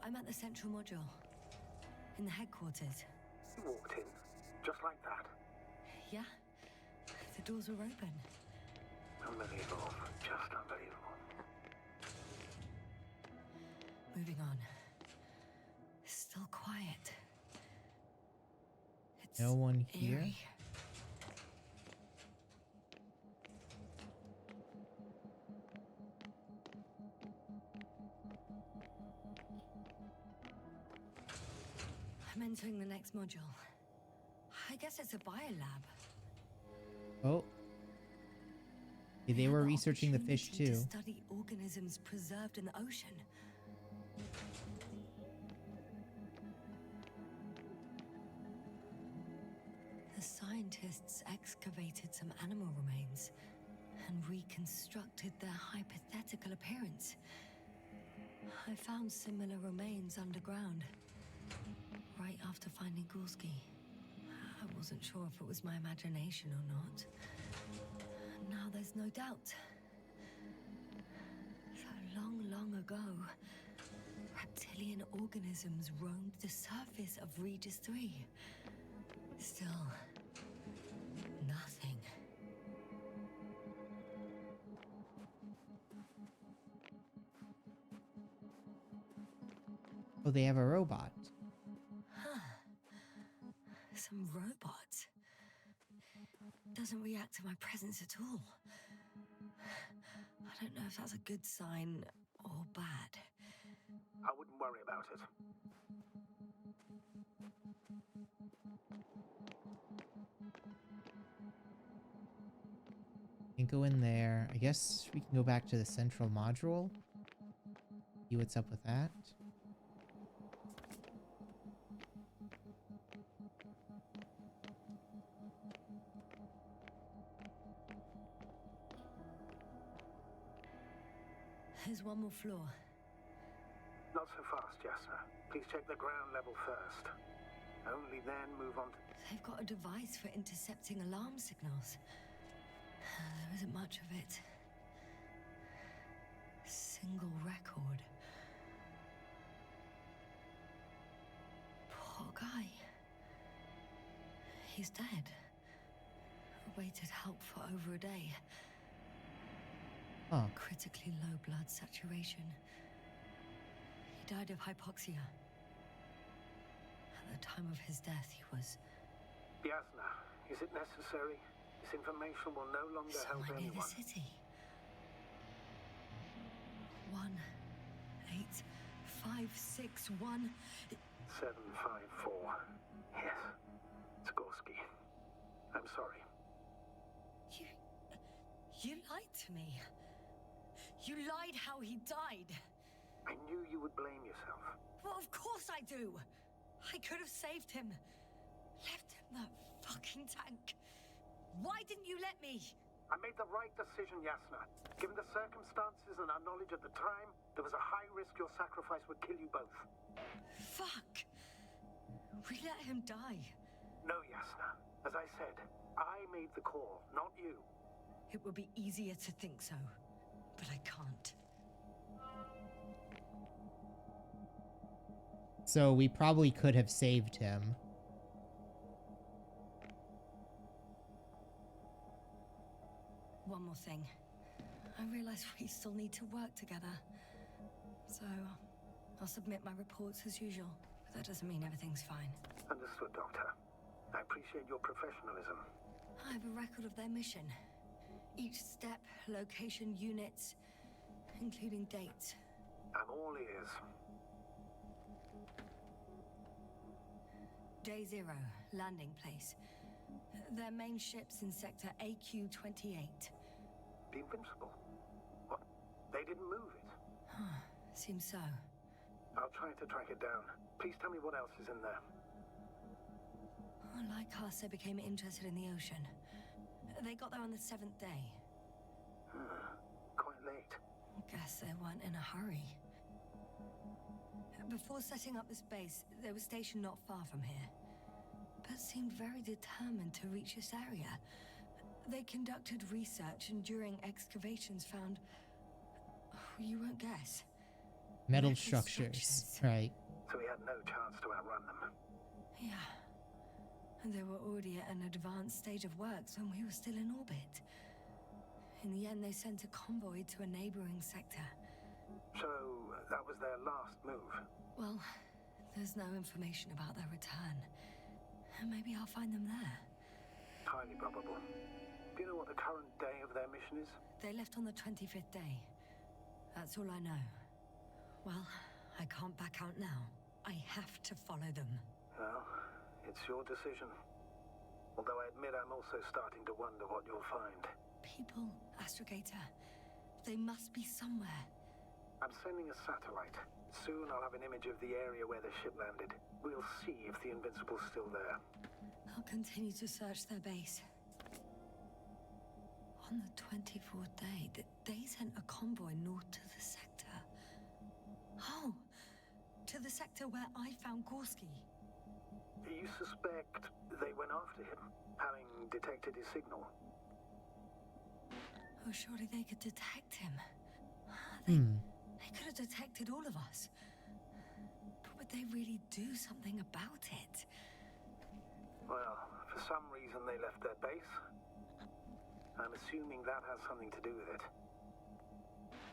I'm at the central module. In the headquarters.
You walked in, just like that.
Yeah? The doors were open.
Unbelievable. Just unbelievable.
Moving on. Still quiet. It's
No one here?
eerie. I'm entering the next module. I guess it's a biolab.
Oh. Okay, they
had
were
the
researching the fish
opportunity
too.
to study organisms preserved in the ocean. The scientists excavated some animal remains and reconstructed their hypothetical appearance. I found similar remains underground, right after finding Gulski. I wasn't sure if it was my imagination or not. Now there's no doubt. So long ago, reptilian organisms roamed the surface of Regis 3. Still, nothing.
Oh, they have a robot.
Huh. Some robot. Doesn't react to my presence at all. I don't know if that's a good sign or bad.
I wouldn't worry about it.
Can go in there. I guess we can go back to the central module. See what's up with that.
There's one more floor.
Not so fast, Jasna. Please check the ground level first. Only then move on to...
They've got a device for intercepting alarm signals. There isn't much of it. Single record. Poor guy. He's dead. Awaited help for over a day.
Oh,
Critically low blood saturation. He died of hypoxia. At the time of his death, he was
Jasna, is it necessary? This information will no longer help
somewhere near the
anyone.
city. 18561.
754. Yes. Skorsky. I'm sorry.
You lied to me. You lied how he died.
I knew you would blame yourself.
Well, of course I do. I could have saved him. Left him that fucking tank. Why didn't you let me?
I made the right decision, Jasna. Given the circumstances and our knowledge at the time, there was a high risk your sacrifice would kill you both.
Fuck. We let him die.
No, Jasna. As I said, I made the call, not you.
It would be easier to think so, but I can't.
so we probably could have saved him.
One more thing. I realize we still need to work together. So, I'll submit my reports as usual, but that doesn't mean everything's fine.
Understood, Doctor. I appreciate your professionalism.
I have a record of their mission. Each step, location, units, including dates.
I'm all ears.
Day 0, landing place. Their main ship's in sector AQ-28.
The Invincible? What? They didn't move it?
Seems so.
I'll try to track it down. Please tell me what else is in there.
Like us, they became interested in the ocean. They got there on the 7th day.
Quite late.
Guess they weren't in a hurry. Before setting up this base, they were stationed not far from here, but seemed very determined to reach this area. They conducted research and during excavations found... you won't guess.
Metal structures. Right.
So we had no chance to outrun them.
Yeah. And they were already at an advanced stage of works when we were still in orbit. In the end, they sent a convoy to a neighboring sector.
So, that was their last move?
Well, there's no information about their return. Maybe I'll find them there.
Highly probable. Do you know what the current day of their mission is?
They left on the 25th day. That's all I know. Well, I can't back out now. I have to follow them.
Well, it's your decision. Although I admit I'm also starting to wonder what you'll find.
People, Astrogator. They must be somewhere.
I'm sending a satellite. Soon I'll have an image of the area where the ship landed. We'll see if the Invincible's still there.
I'll continue to search their base. On the 24th day, they sent a convoy north to the sector. Oh, to the sector where I found Gorski.
You suspect they went after him, having detected his signal?
Oh, surely they could detect him. They could have detected all of us. But would they really do something about it?
Well, for some reason they left their base. I'm assuming that has something to do with it.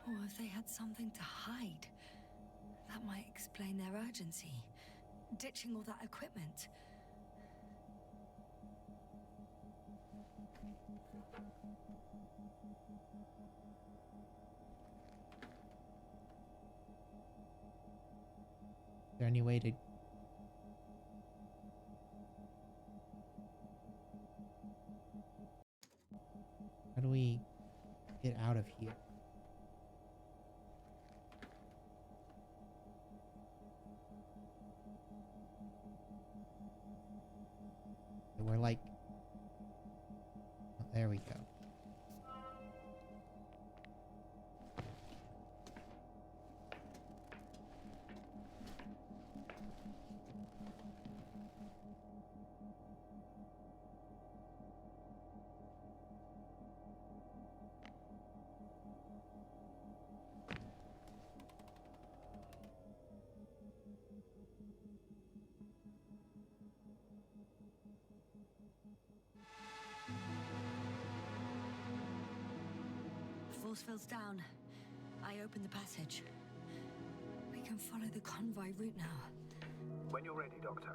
Or if they had something to hide. That might explain their urgency. Ditching all that equipment.
Is there any way to... How do we get out of here? We're like... Oh, there we go.
Force field's down. I open the passage. We can follow the convoy route now.
When you're ready, Doctor.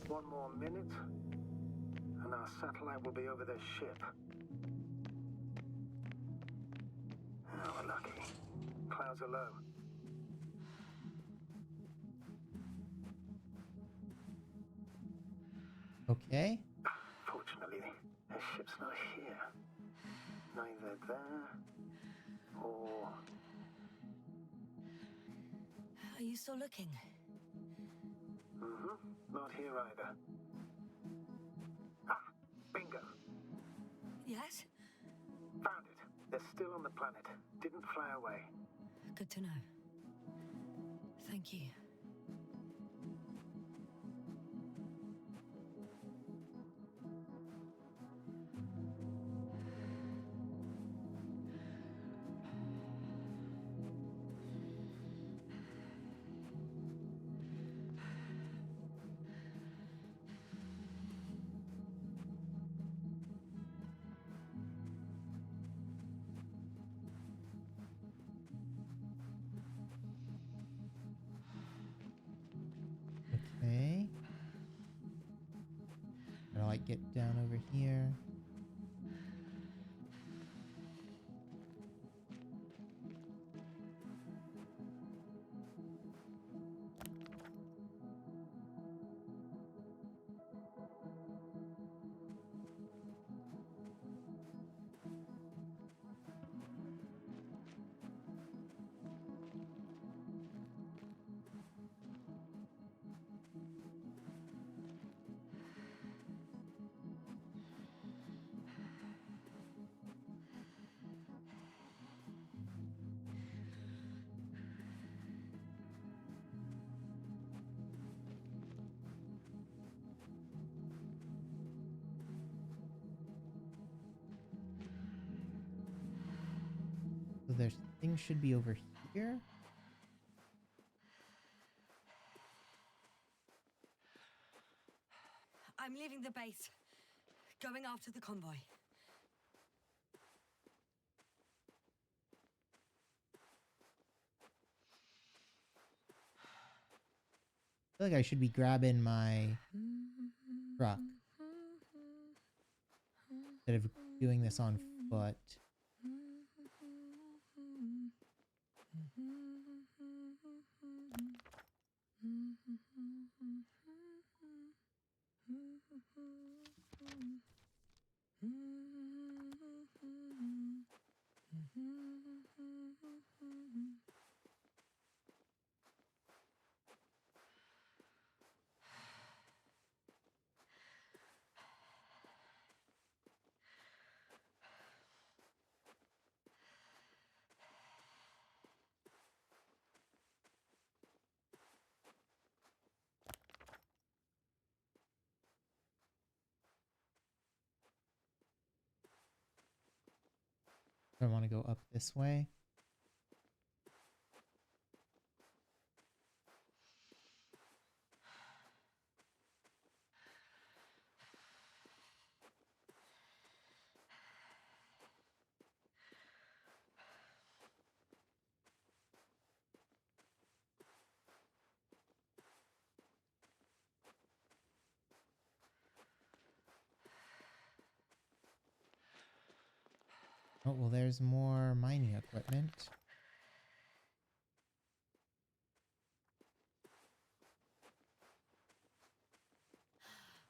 One more minute, and our satellite will be over their ship. Oh, we're lucky. Clouds are low.
Okay.
Fortunately, their ship's not here. Neither there or...
Are you still looking?
Not here either. Ah, bingo.
Yes?
Found it. They're still on the planet. Didn't fly away.
Good to know. Thank you.
like get down over here. So there's things should be over here.
I'm leaving the base. Going after the convoy.
I feel like I should be grabbing my truck instead of doing this on foot. I want to go up this way. Oh, well, there's more mining equipment.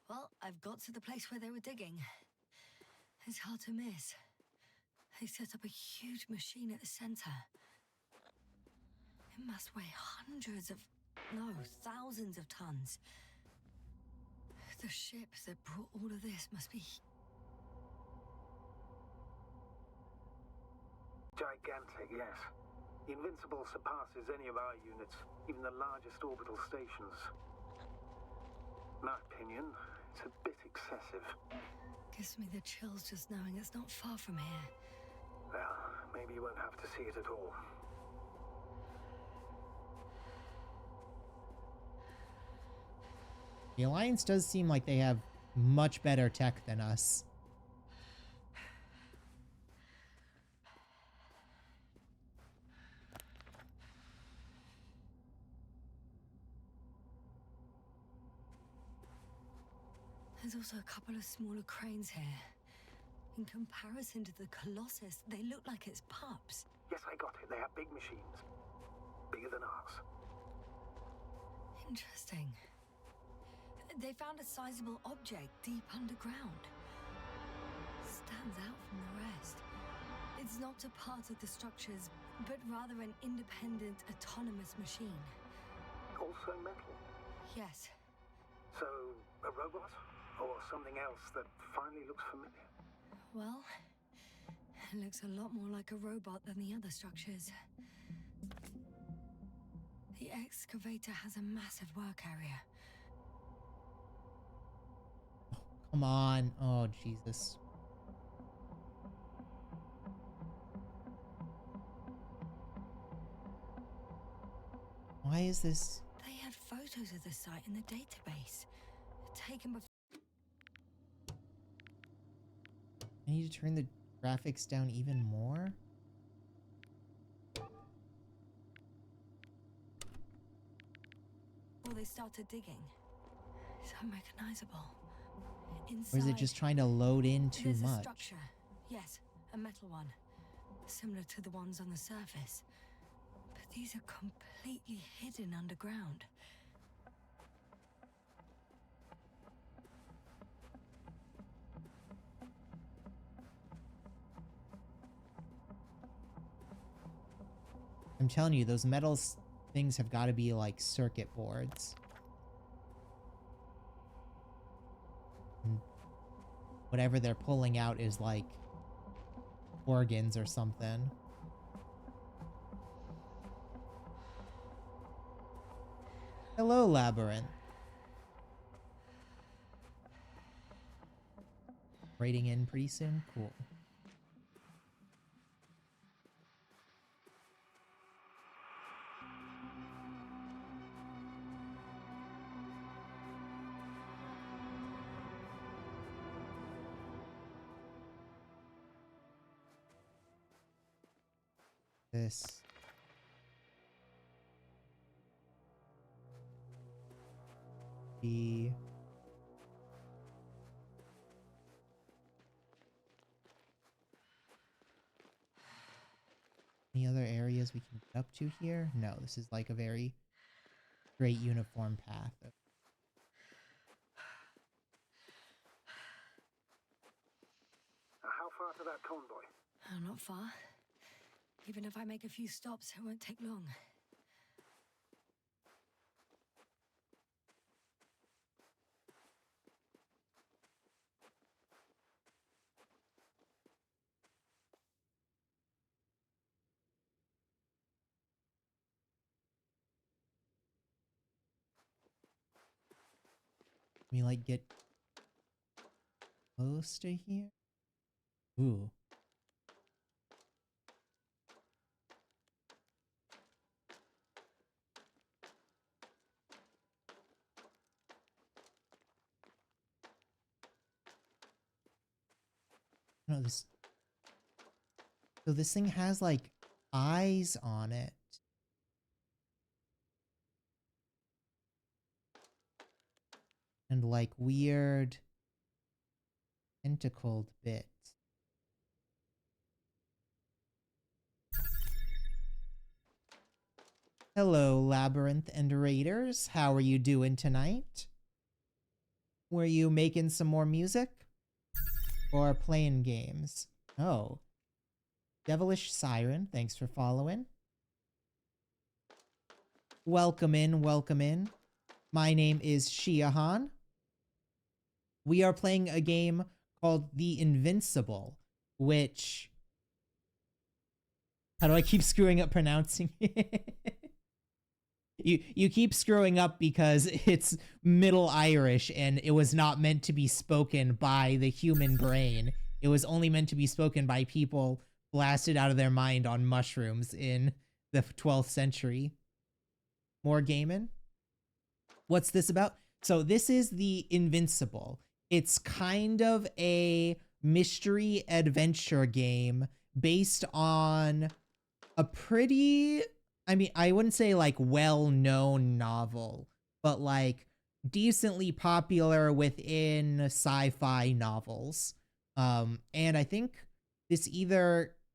Well, I've got to the place where they were digging. It's hard to miss. They set up a huge machine at the center. It must weigh hundreds of, no, thousands of tons. The ship that brought all of this must be...
Gigantic, yes. The Invincible surpasses any of our units, even the largest orbital stations. In my opinion, it's a bit excessive.
Gives me the chills just knowing it's not far from here.
Well, maybe you won't have to see it at all.
The Alliance does seem like they have much better tech than us.
There's also a couple of smaller cranes here. In comparison to the Colossus, they look like it's pups.
Yes, I got it. They are big machines. Bigger than ours.
Interesting. They found a sizable object deep underground. Stands out from the rest. It's not a part of the structures, but rather an independent, autonomous machine.
Also metal.
Yes.
So, a robot? Or something else that finally looks familiar?
Well, it looks a lot more like a robot than the other structures. The excavator has a massive work area.
Come on. Oh, Jesus. Why is this?
They had photos of the site in the database, taken before.
I need to turn the graphics down even more.
Before they started digging. It's unrecognizable.
Or is it just trying to load in too
There's a
much?
structure. Yes, a metal one. Similar to the ones on the surface. But these are completely hidden underground.
I'm telling you, those things have got to be like circuit boards. And whatever they're pulling out is like organs or something. Hello, Labyrinth. Rating in pretty soon? Cool. This. The. Any other areas we can get up to here? No, this is like a very straight uniform path.
How far to that convoy?
Oh, not far. Even if I make a few stops, it won't take long.
Can we like get close to here? Ooh. No, this. So this thing has like eyes on it. And like weird tentacled bits. Hello, Labyrinth and Raiders. How are you doing tonight? Were you making some more music? Or playing games? Oh. Devilish Siren, thanks for following. Welcome in, welcome in. My name is Shiahan. We are playing a game called The Invincible, which... How do I keep screwing up pronouncing it? You keep screwing up because it's Middle Irish and it was not meant to be spoken by the human brain. It was only meant to be spoken by people blasted out of their mind on mushrooms in the 12th century. More gaming? What's this about? So this is The Invincible. It's kind of a mystery adventure game based on a pretty... I mean, I wouldn't say like well-known novel, but like decently popular within sci-fi novels. And I think this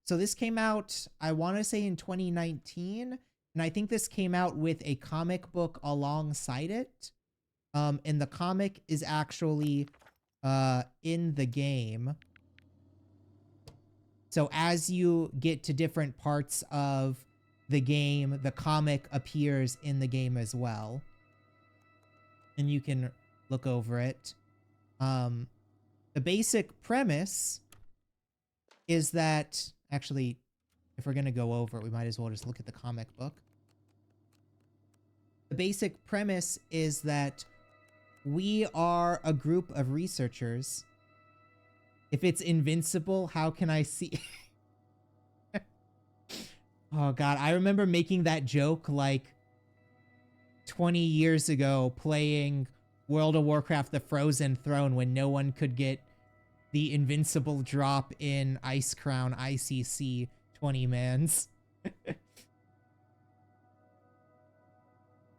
this came out, I want to say in 2019, and I think this came out with a comic book alongside it. And the comic is actually in the game. So as you get to different parts of the game, the comic appears in the game as well. And you can look over it. The basic premise is that... Actually, if we're going to go over it, we might as well just look at the comic book. The basic premise is that we are a group of researchers. If it's invincible, how can I see... Oh god, I remember making that joke like 20 years ago playing World of Warcraft The Frozen Throne when no one could get the invincible drop in Ice Crown ICC 20-mans.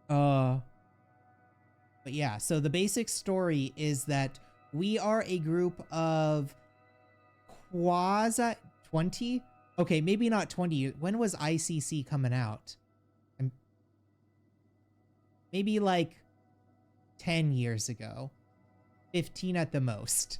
But yeah, so the basic story is that we are a group of quasi 20. Okay, maybe not 20. When was ICC coming out? Maybe like 10 years ago. 15 at the most.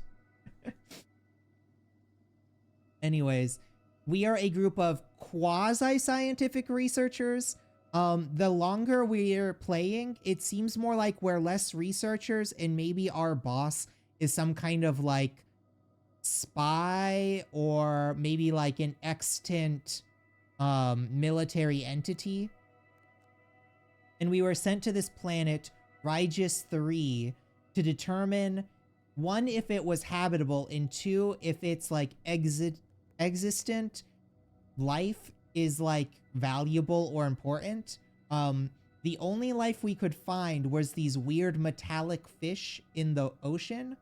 Anyways, we are a group of quasi-scientific researchers. The longer we're playing, it seems more like we're less researchers and maybe our boss is some kind of like spy or maybe like an extant military entity. And we were sent to this planet, Rigis 3, to determine, one, if it was habitable, and two, if it's like existent life is like valuable or important. The only life we could find was these weird metallic fish in the ocean.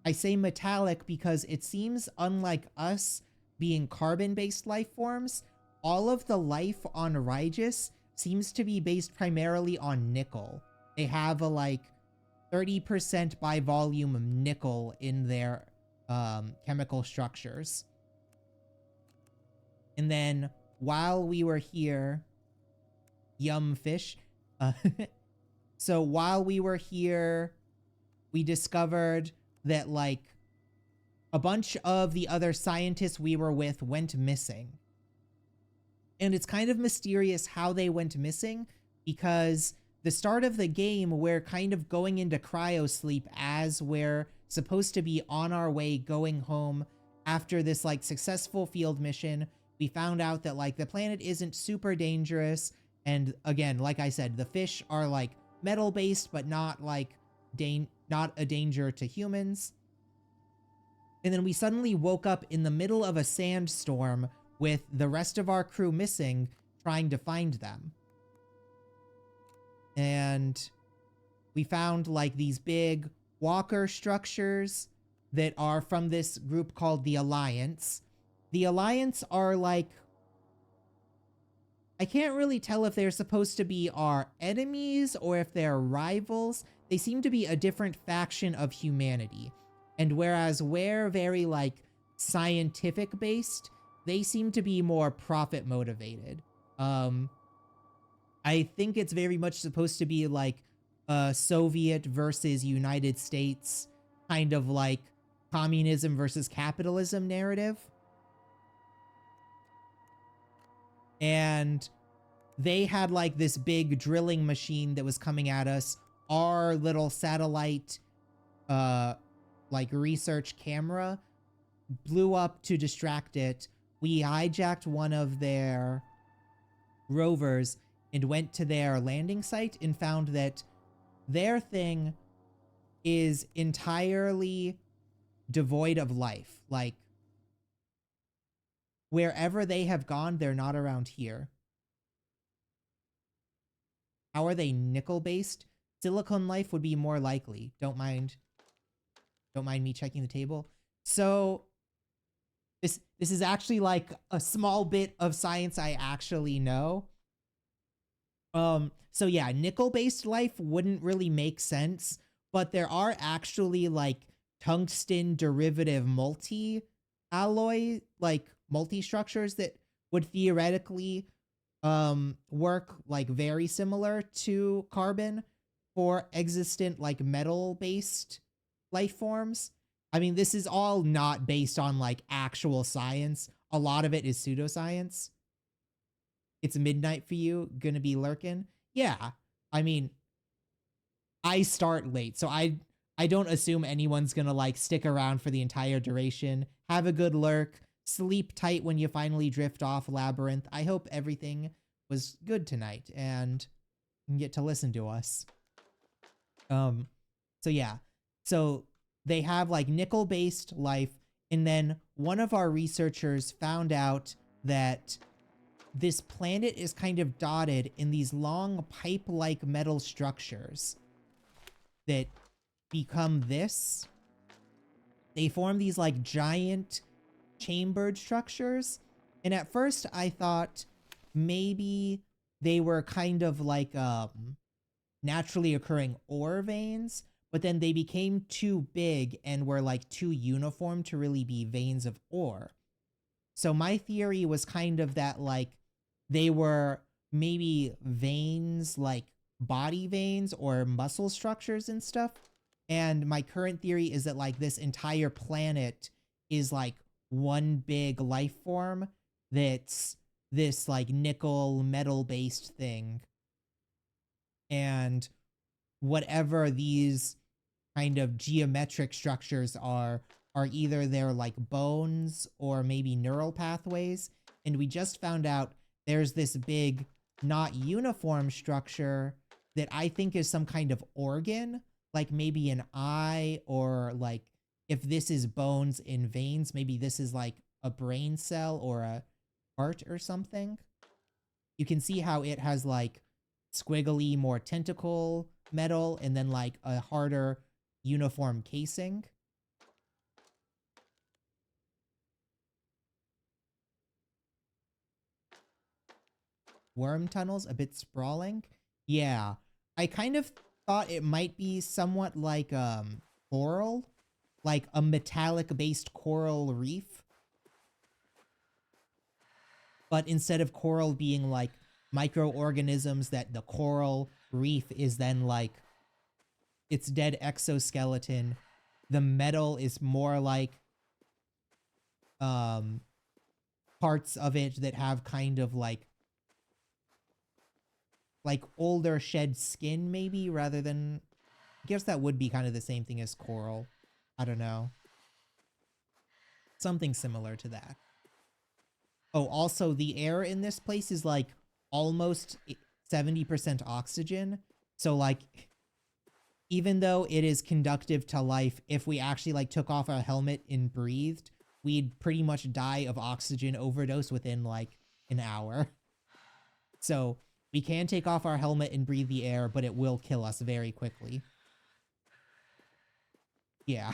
I say metallic because it seems, unlike us being carbon-based life forms, all of the life on Rigis seems to be based primarily on nickel. They have a like 30% by volume nickel in their chemical structures. And then while we were here, yum fish. So while we were here, we discovered that like a bunch of the other scientists we were with went missing. And it's kind of mysterious how they went missing, because the start of the game, we're kind of going into cryo sleep as we're supposed to be on our way going home after this like successful field mission. We found out that like the planet isn't super dangerous. And again, like I said, the fish are like metal based, but not like not a danger to humans. And then we suddenly woke up in the middle of a sandstorm with the rest of our crew missing, trying to find them. And we found like these big walker structures that are from this group called the Alliance. The Alliance are like, I can't really tell if they're supposed to be our enemies or if they're rivals. They seem to be a different faction of humanity. And whereas we're very like scientific based, they seem to be more profit motivated. I think it's very much supposed to be like a Soviet versus United States kind of like communism versus capitalism narrative. And they had like this big drilling machine that was coming at us. Our little satellite like research camera blew up to distract it. We hijacked one of their rovers and went to their landing site and found that their thing is entirely devoid of life. Like, wherever they have gone, they're not around here. How are they nickel-based? Silicon life would be more likely. Don't mind me checking the table. So this is actually like a small bit of science I actually know. So yeah, nickel-based life wouldn't really make sense, but there are actually like tungsten derivative multi-alloy, like multi-structures that would theoretically work like very similar to carbon for existent like metal-based life forms. I mean, this is all not based on like actual science. A lot of it is pseudoscience. It's midnight for you, gonna be lurking. Yeah, I mean, I start late, so I don't assume anyone's gonna like stick around for the entire duration. Have a good lurk. Sleep tight when you finally drift off Labyrinth. I hope everything was good tonight and you can get to listen to us. So yeah. So they have like nickel-based life, and then one of our researchers found out that this planet is kind of dotted in these long pipe-like metal structures that become this. They form these like giant chambered structures. And at first I thought maybe they were kind of like naturally occurring ore veins, but then they became too big and were like too uniform to really be veins of ore. So my theory was kind of that like they were maybe veins, like body veins or muscle structures and stuff. And my current theory is that like this entire planet is like one big life form that's this like nickel metal based thing. And whatever these kind of geometric structures are either their like bones or maybe neural pathways. And we just found out there's this big not uniform structure that I think is some kind of organ, like maybe an eye, or like if this is bones in veins, maybe this is like a brain cell or a heart or something. You can see how it has like squiggly, more tentacle metal and then like a harder uniform casing. Worm tunnels, a bit sprawling. Yeah, I kind of thought it might be somewhat like coral, like a metallic based coral reef. But instead of coral being like microorganisms, that the coral reef is then like its dead exoskeleton, the metal is more like parts of it that have kind of like older shed skin maybe, rather than, I guess that would be kind of the same thing as coral. I don't know. Something similar to that. Oh, also the air in this place is like almost 70% oxygen. So like, even though it is conductive to life, if we actually like took off our helmet and breathed, we'd pretty much die of oxygen overdose within like an hour. So we can take off our helmet and breathe the air, but it will kill us very quickly. Yeah.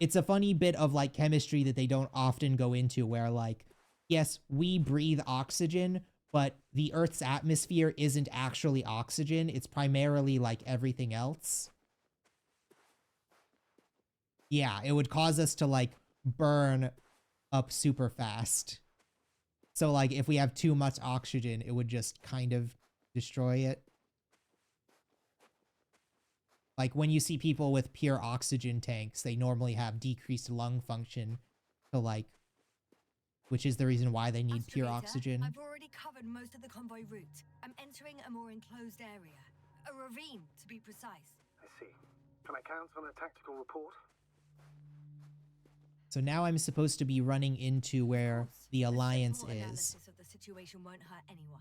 It's a funny bit of like chemistry that they don't often go into, where like, yes, we breathe oxygen, but the Earth's atmosphere isn't actually oxygen. It's primarily like everything else. Yeah, it would cause us to like burn up super fast. So like if we have too much oxygen, it would just kind of destroy it. Like when you see people with pure oxygen tanks, they normally have decreased lung function to like, which is the reason why they need pure oxygen.
I've already covered most of the convoy route. I'm entering a more enclosed area. A ravine, to be precise.
I see. Can I count on a tactical report?
So now I'm supposed to be running into where the Alliance
simple
is.
analysis of the situation won't hurt anyone.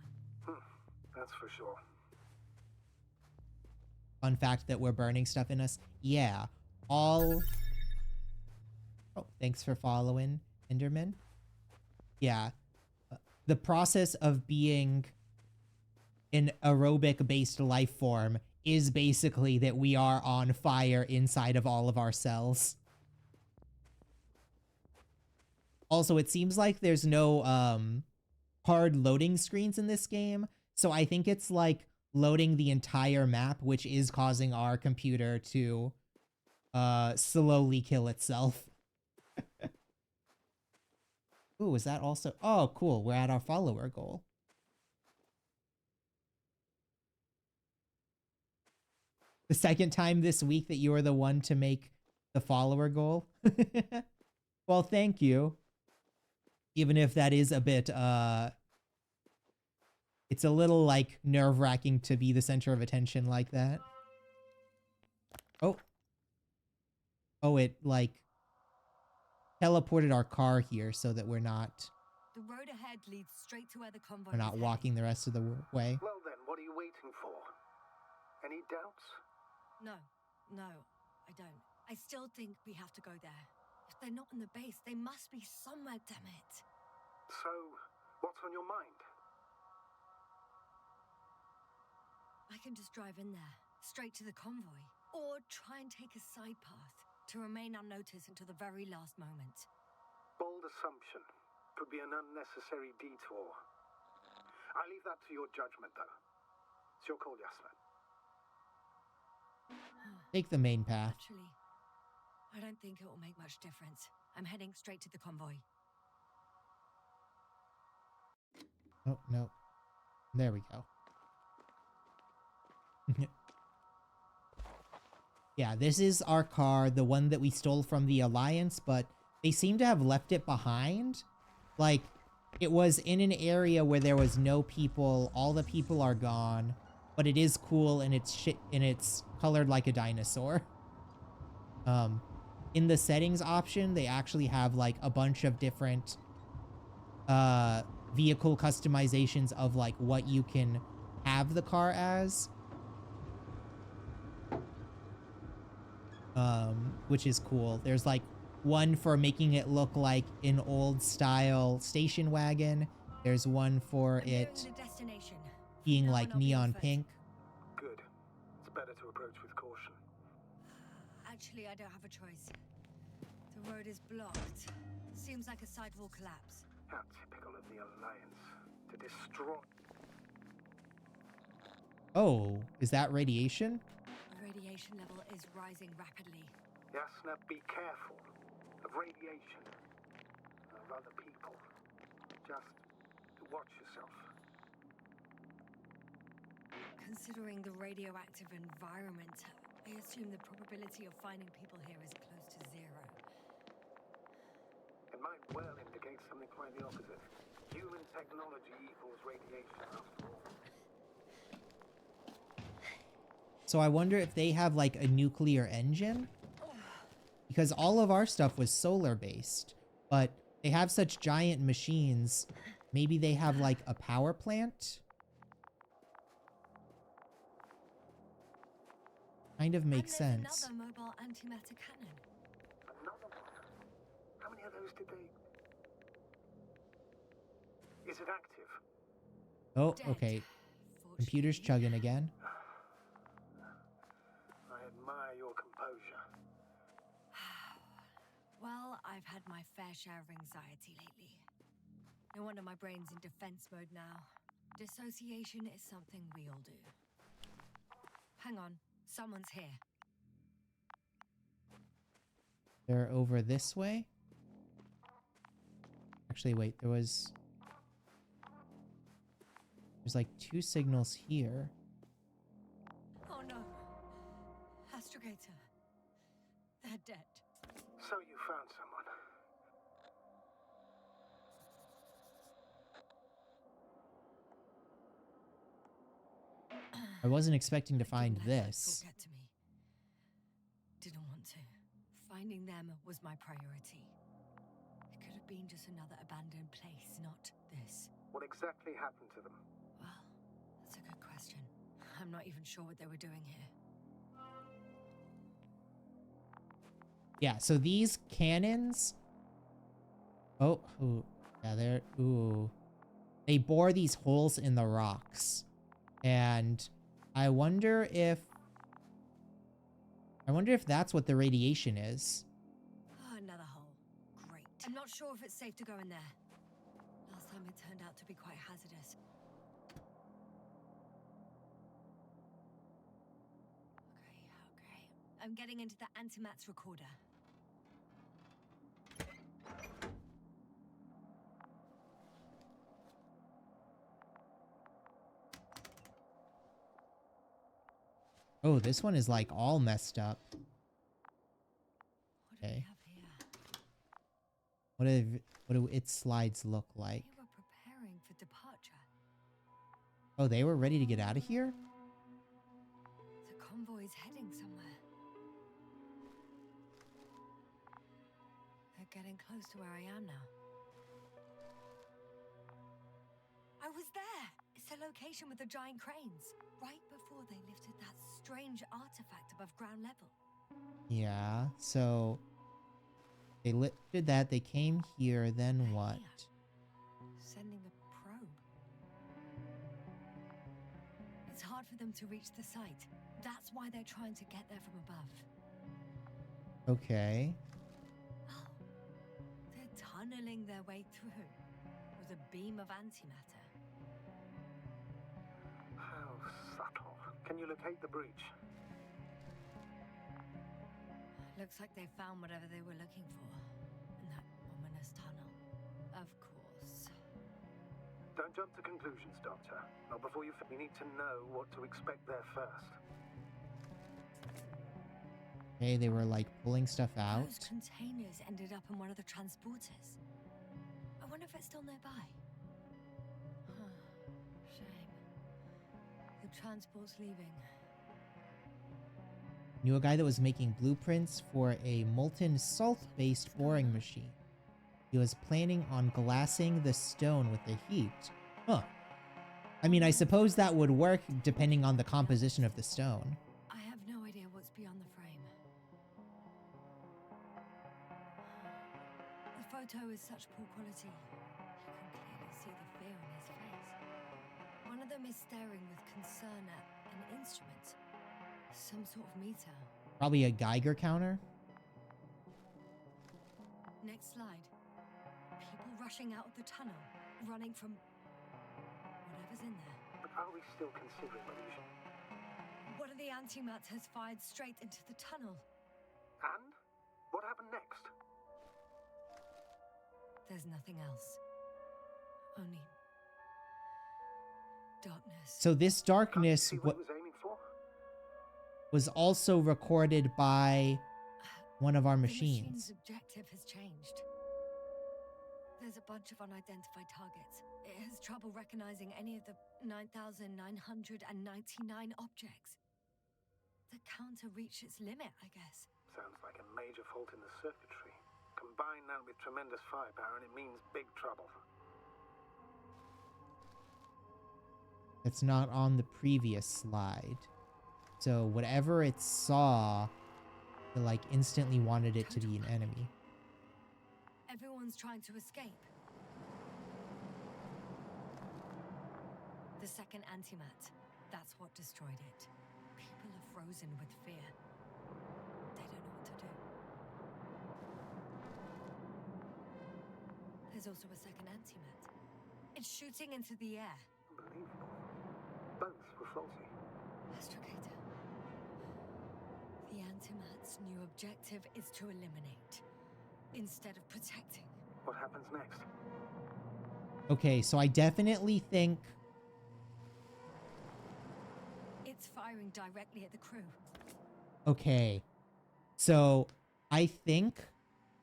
That's for sure.
Fun fact that we're burning stuff in us. Yeah, all... Oh, thanks for following, Enderman. Yeah, the process of being an aerobic-based life form is basically that we are on fire inside of all of our cells. Also, it seems like there's no hard loading screens in this game, so I think it's like loading the entire map, which is causing our computer to slowly kill itself. Ooh, is that also... Oh, cool. We're at our follower goal. The second time this week that you were the one to make the follower goal. Well, thank you. Even if that is a bit, it's a little, like, nerve-wracking to be the center of attention like that. Oh. Oh, it, like, teleported our car here so that we're not...
The road ahead leads straight to where the convoy
We're not walking the rest of the way.
Well then, what are you waiting for? Any doubts?
No, I don't. I still think we have to go there. If they're not in the base, they must be somewhere, damn it.
So, what's on your mind?
I can just drive in there, straight to the convoy. Or try and take a side path to remain unnoticed until the very last moment.
Bold assumption. Could be an unnecessary detour. I leave that to your judgment, though. It's your call, Yasmin.
Take the main path.
Actually, I don't think it will make much difference. I'm heading straight to the convoy.
Oh, no. There we go. Yeah, this is our car, the one that we stole from the Alliance, but they seem to have left it behind. Like, it was in an area where there was no people. All the people are gone, but it is cool and it's colored like a dinosaur. In the settings option, they actually have like a bunch of different vehicle customizations of like what you can have the car as. Which is cool. There's like one for making it look like an old style station wagon. There's one for
I'm nearing
it
the destination.
being
From now
like
on, I'll be your
neon
first.
pink.
Good. It's better to approach with caution.
Actually, I don't have a choice. The road is blocked. Seems like a sidewall collapse.
How typical of the Alliance. To destroy...
Oh, is that radiation?
The radiation level is rising rapidly.
Yasna, be careful. Of radiation. Of other people. Just watch yourself.
Considering the radioactive environment, I assume the probability of finding people here is close to zero.
It might well indicate something quite the opposite. Human technology equals radiation after all.
So I wonder if they have like a nuclear engine? Because all of our stuff was solar based, but they have such giant machines. Maybe they have like a power plant? Kind of makes
and there's
sense.
another mobile antimatter cannon.
Another one? How many of those did they... Is it active?
Oh,
Dead,
okay. Computer's
fortunately.
chugging again.
I admire your composure.
Well, I've had my fair share of anxiety lately. No wonder my brain's in defense mode now. Dissociation is something we all do. Hang on, someone's here.
They're over this way. Actually, wait, there's like 2 signals here.
Oh no. Astrogator. They're dead.
So you found someone.
I wasn't expecting to
I
find
didn't let that
this.
thought get to me. Didn't want to. Finding them was my priority. It could have been just another abandoned place, not this.
What exactly happened to them?
Well, that's a good question. I'm not even sure what they were doing here.
Yeah, so these cannons... Oh, ooh, yeah, they're... Ooh. They bore these holes in the rocks. And I wonder if... that's what the radiation is.
Oh, another hole. Great. I'm not sure if it's safe to go in there. Last time it turned out to be quite hazardous. Okay. I'm getting into the antimat's recorder.
Oh, this one is like all messed up.
What do we
Okay.
have here?
What do its slides look like?
They were preparing for departure.
Oh, they were ready to get out of here?
The convoy's heading somewhere. They're getting close to where I am now. I was there! It's the location with the giant cranes. Right before they lifted that strange artifact above ground level.
Yeah, so... They lifted that, they came here, then
They're
what?
here, sending a probe. It's hard for them to reach the site. That's why they're trying to get there from above.
Okay.
Oh, they're tunneling their way through with a beam of antimatter.
How subtle. Can you locate the breach?
Looks like they found whatever they were looking for in that ominous tunnel. Of course.
Don't jump to conclusions, Doctor. Not before you... We need to know what to expect there first.
Okay, they were like pulling stuff out.
Those containers ended up in one of the transporters. I wonder if it's still nearby. Shame. The transport's leaving.
Knew a guy that was making blueprints for a molten salt-based boring machine. He was planning on glassing the stone with the heat. Huh. I mean, I suppose that would work depending on the composition of the stone.
I have no idea what's beyond the frame. The photo is such poor quality. You can clearly see the fear on his face. One of them is staring with concern at an instrument. Some sort of meter.
Probably a Geiger counter.
Next slide. People rushing out of the tunnel, running from whatever's in there.
But are we still considering whether you should...
One of the antimats has fired straight into the tunnel.
And? What happened next?
There's nothing else. Only darkness.
So this darkness
See what he was aiming for?
was also recorded by one of our
The
machine's.
machine's objective has changed. There's a bunch of unidentified targets. It has trouble recognizing any of the 9,999 objects. The counter reached its limit, I guess.
Sounds like a major fault in the circuitry. Combine that with tremendous firepower and it means big trouble.
It's not on the previous slide. So whatever it saw, it like instantly wanted it to be an enemy.
Everyone's trying to escape. The second antimat, that's what destroyed it. People are frozen with fear. They don't know what to do. There's also a second antimat. It's shooting into the air.
Unbelievable. Both were faulty.
Astrogator. The antimat's new objective is to eliminate, instead of protecting.
What happens next?
Okay, so I definitely think...
It's firing directly at the crew.
Okay, so I think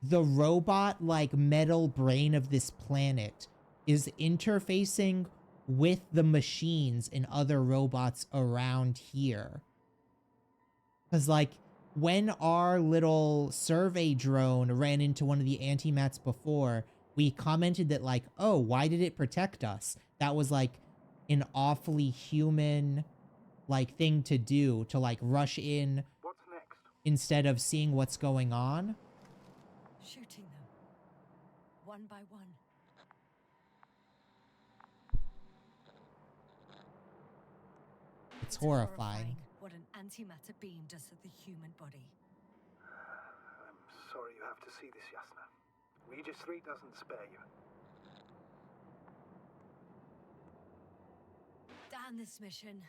the robot, like, metal brain of this planet is interfacing with the machines and other robots around here. Because, like, when our little survey drone ran into one of the antimats before, we commented that, like, oh, why did it protect us? That was, like, an awfully human, like, thing to do, to, like, rush in
What's next?
instead of seeing what's going on.
Shooting them. One by one.
It's horrifying.
What an antimatter beam does to the human body.
I'm sorry you have to see this, Yasna. Regis 3 doesn't spare you.
Damn this mission.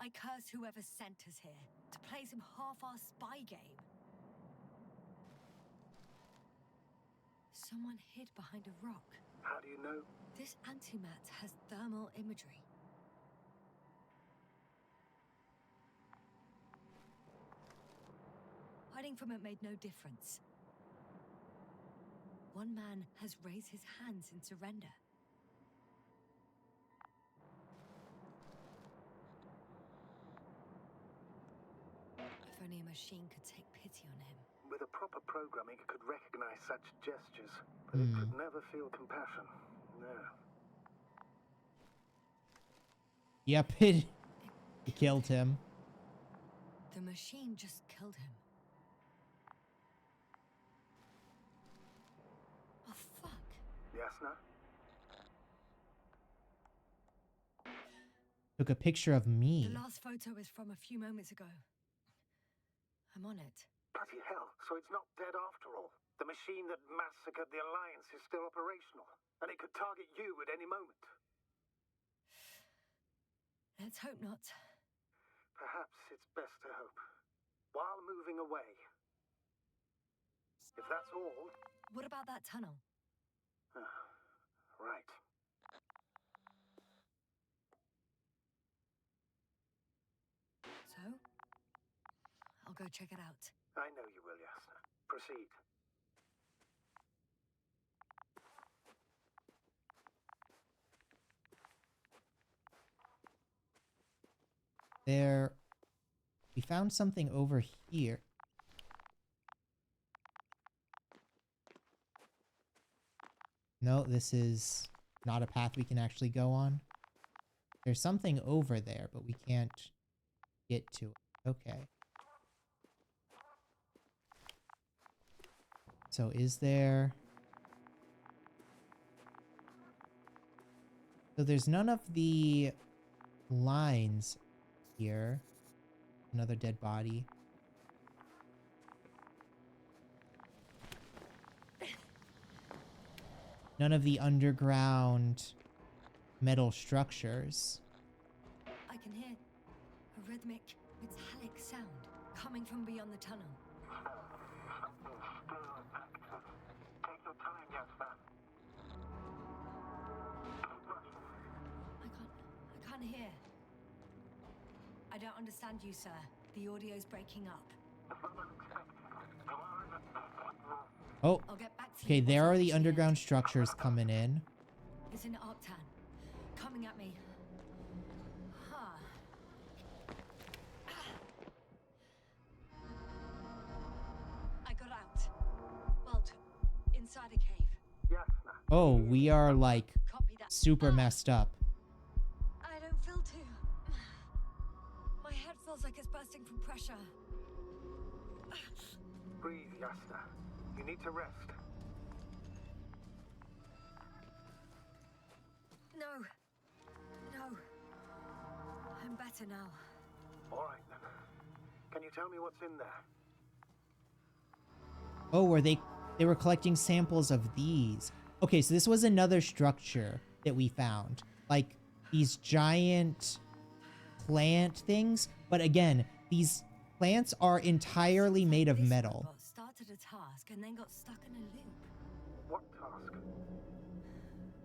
I curse whoever sent us here to play some half-assed spy game. Someone hid behind a rock.
How do you know?
This antimat has thermal imagery. Hiding from it made no difference. One man has raised his hands in surrender. If only a machine could take pity on him.
With a proper programming, it could recognize such gestures, but it could never feel compassion. No.
Yep, it killed him.
The machine just killed him. Oh, fuck.
Yasna?
Took a picture of me.
The last photo is from a few moments ago. I'm on it.
Bloody hell, so it's not dead after all. The machine that massacred the Alliance is still operational, and it could target you at any moment.
Let's hope not.
Perhaps it's best to hope. While moving away, If that's all...
What about that tunnel?
Right.
So? I'll go check it out.
I know you will, Yasna. Proceed.
There, we found something over here. No, this is not a path we can actually go on. There's something over there, but we can't get to it. Okay. So is there... So there's none of the lines here. Another dead body. None of the underground metal structures.
I can hear a rhythmic, metallic sound coming from beyond the tunnel.
Take your time, Yasna.
I can't hear. I don't understand you, sir. The audio's breaking up.
Oh,
I'll get back to
okay,
you
there
once I
are the
reach
underground
end.
structures coming in.
It's an Octan. Coming at me. Huh. I got out. Well, inside a cave.
Yasna.
Oh, we are like
Copy that.
super messed up.
I don't feel too. My head feels like it's bursting from pressure.
Breathe, Yasna. You need to rest.
No. No. I'm better now.
All right, then. Can you tell me what's in there?
Oh, were they were collecting samples of these. Okay, so this was another structure that we found. Like these giant plant things. But again, these plants are entirely made of
This
metal.
robot started a task and then got stuck in a loop.
What task?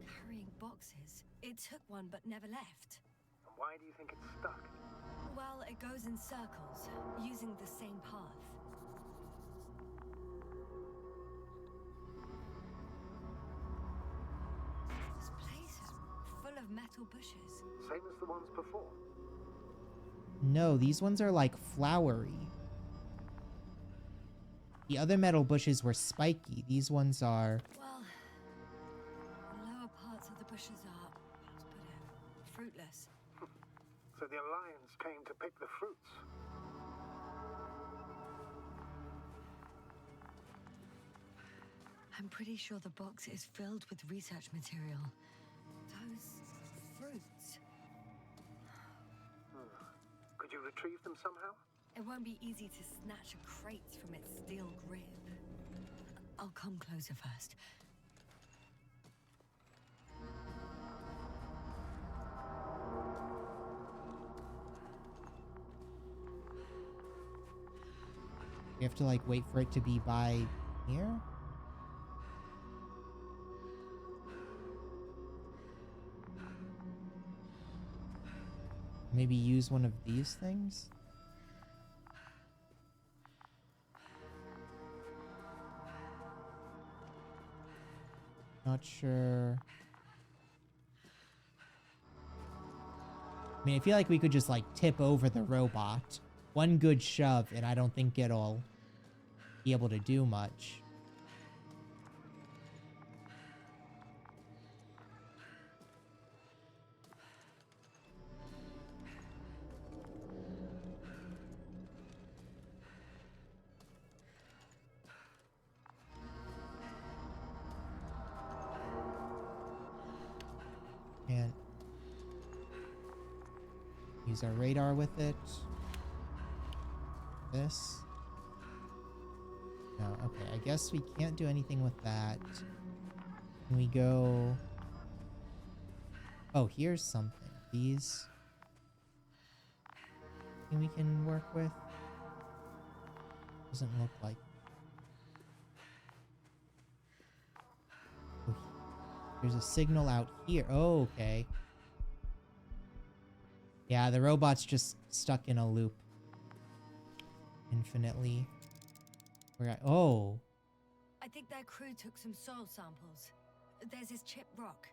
Carrying boxes. It took one but never left.
And why do you think it's stuck?
Well, it goes in circles, using the same path. This place is full of metal bushes.
Same as the ones before.
No, these ones are like flowery. The other metal bushes were spiky. These ones are...
Well, the lower parts of the bushes are, let's put it, fruitless.
So the Alliance came to pick the fruits.
I'm pretty sure the box is filled with research material. Those fruits.
Could you retrieve them somehow?
It won't be easy to snatch a crate from its steel grip. I'll come closer first.
You have to like wait for it to be by here? Maybe use one of these things? Not sure. I mean, I feel like we could just like tip over the robot. One good shove, and I don't think it'll be able to do much. Can't use our radar with it. This. No, okay. I guess we can't do anything with that. Can we go... Oh, here's something. These... Thing we can work with? Doesn't look like... There's a signal out here. Oh, okay. Yeah, the robot's just stuck in a loop. Infinitely. Oh.
I think their crew took some soil samples. There's this chip rock,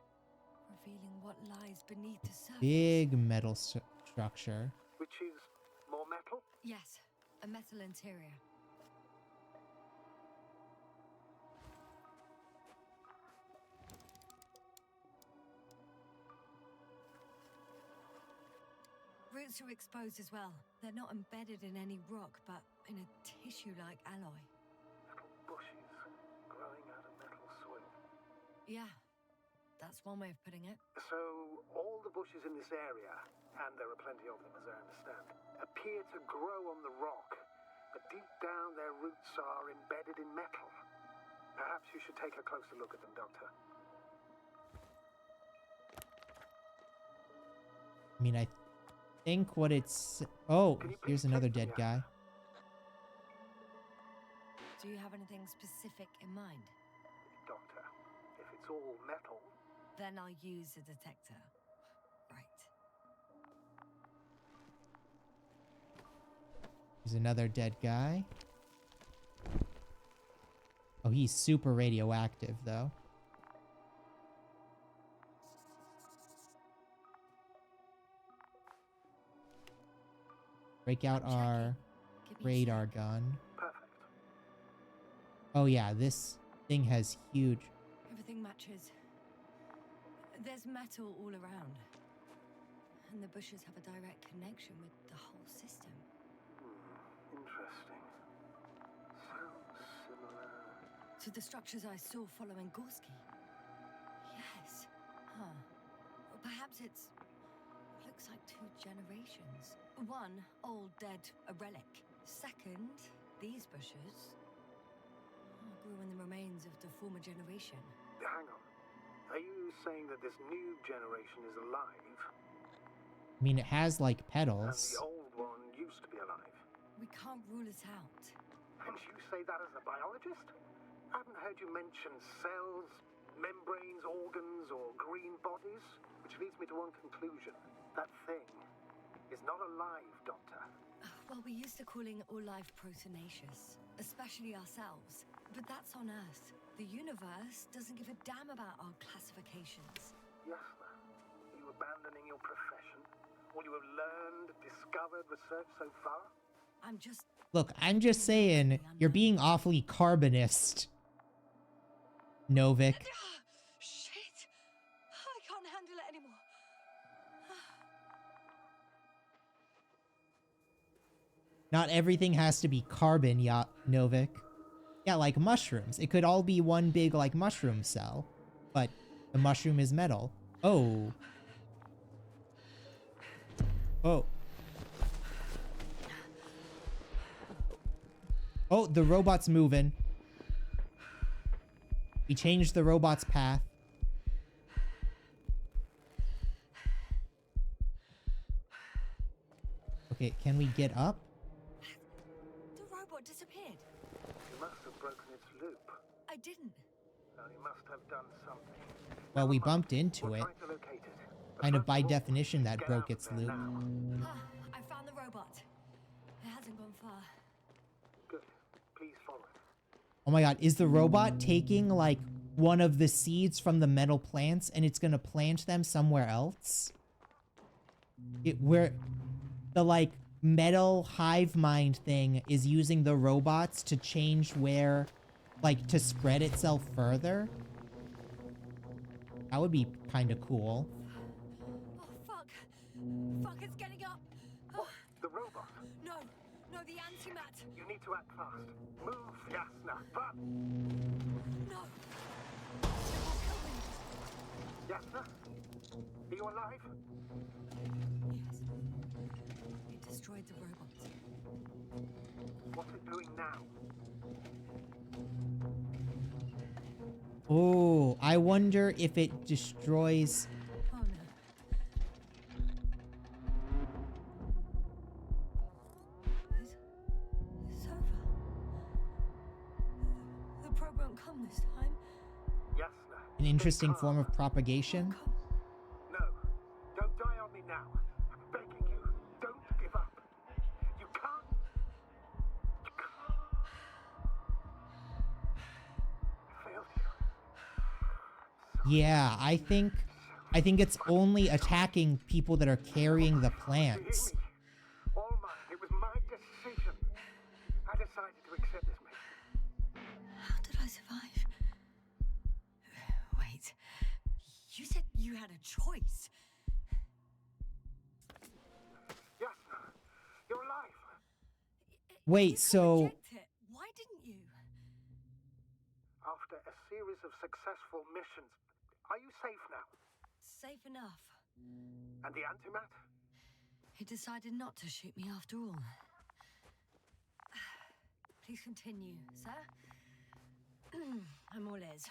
revealing what lies beneath the surface.
Big metal structure.
Which is more metal?
Yes, a metal interior. Roots are exposed as well. They're not embedded in any rock, but in a tissue-like alloy.
Metal bushes growing out of metal soil.
Yeah, that's one way of putting it.
So, all the bushes in this area, and there are plenty of them as I understand, appear to grow on the rock, but deep down their roots are embedded in metal. Perhaps you should take a closer look at them, Doctor.
I mean, I think what it's... Oh, here's another dead guy.
Do you have anything specific in mind?
Doctor, if it's all metal...
Then I'll use a detector. Right.
Here's another dead guy. Oh, he's super radioactive, though. Break out our radar gun.
Perfect.
Oh yeah, this thing has huge...
Everything matches. There's metal all around. And the bushes have a direct connection with the whole system.
Interesting. Sounds similar...
To the structures I saw following Gorski. Yes. Huh. Or perhaps it's... looks like 2 generations. One, old, dead, a relic. Second, these bushes grew in the remains of the former generation.
Hang on. Are you saying that this new generation is alive?
I mean, it has, like,
And
petals.
the old one used to be alive?
We can't rule it out.
And you say that as a biologist? I haven't heard you mention cells, membranes, organs, or green bodies. Which leads me to one conclusion. That thing is not alive, Doctor.
Well, we used to calling all life proteinaceous, especially ourselves. But that's on Earth. The universe doesn't give a damn about our classifications.
Yes, ma'am. Are you abandoning your profession? All you have learned, discovered, researched so far?
I'm just...
Look, I'm just saying, you're being awfully carbonist, Novik.
Shit! I can't handle it anymore.
Not everything has to be carbon, Novik. Yeah, like mushrooms. It could all be one big, like, mushroom cell. But the mushroom is metal. Oh. Oh. Oh, the robot's moving. We changed the robot's path. Okay, can we get up?
The robot disappeared.
You must have broken its loop.
I didn't.
Now you must have done something.
Well, we
Never mind.
bumped into
We're
it.
trying to locate it. But
Kind of
first
by
all,
definition, that
get
broke
out of
its
there
loop.
now.
I found the robot. It hasn't gone far.
Good. Please follow it.
Oh my god, is the robot taking, like, one of the seeds from the metal plants and it's gonna plant them somewhere else? Where the, like, metal hive mind thing is using the robots to change where, like, to spread itself further? That would be kind of cool.
Oh, fuck. Fuck, it's getting up. Oh,
The robot.
no, no, the antimat.
You need to act fast. Move, Yasna. But
No. It will kill me.
Yasna, are you alive?
Yes. It destroyed the robot.
What's it doing now?
Oh, I wonder if it destroys...
Oh, no. It's over. The probe won't come this time.
Yasna,
an interesting form of propagation.
No, don't die on me now. I'm begging you, don't give up. You can't. You can't. I failed you.
Yeah, I think it's only attacking people that are carrying the plants.
Hear me. All mine. It was my decision. I decided to accept this mission.
How did I survive? Wait. You said you had a choice.
Yes, you're alive.
Wait,
You could
so
reject it. Why didn't you?
After a series of successful missions, are you safe now?
Safe enough.
And the antimat?
He decided not to shoot me after all. Please continue, sir. I'm all ears.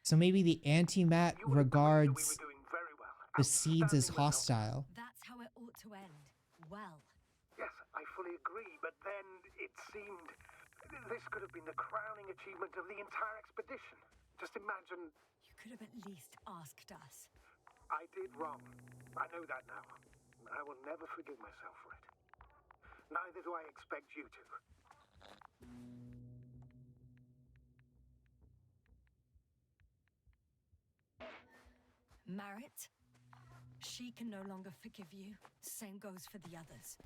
so maybe the antimat
You would agree that we
regards
were doing very well.
the seeds as
Outstanding result.
hostile.
That's how it ought to end. Well.
Yes, I fully agree, but then it seemed this could have been the crowning achievement of the entire expedition. Just imagine.
You could have at least asked us.
I did wrong. I know that now. I will never forgive myself for it. Neither do I expect you to.
Marit, she can no longer forgive you. Same goes for the others.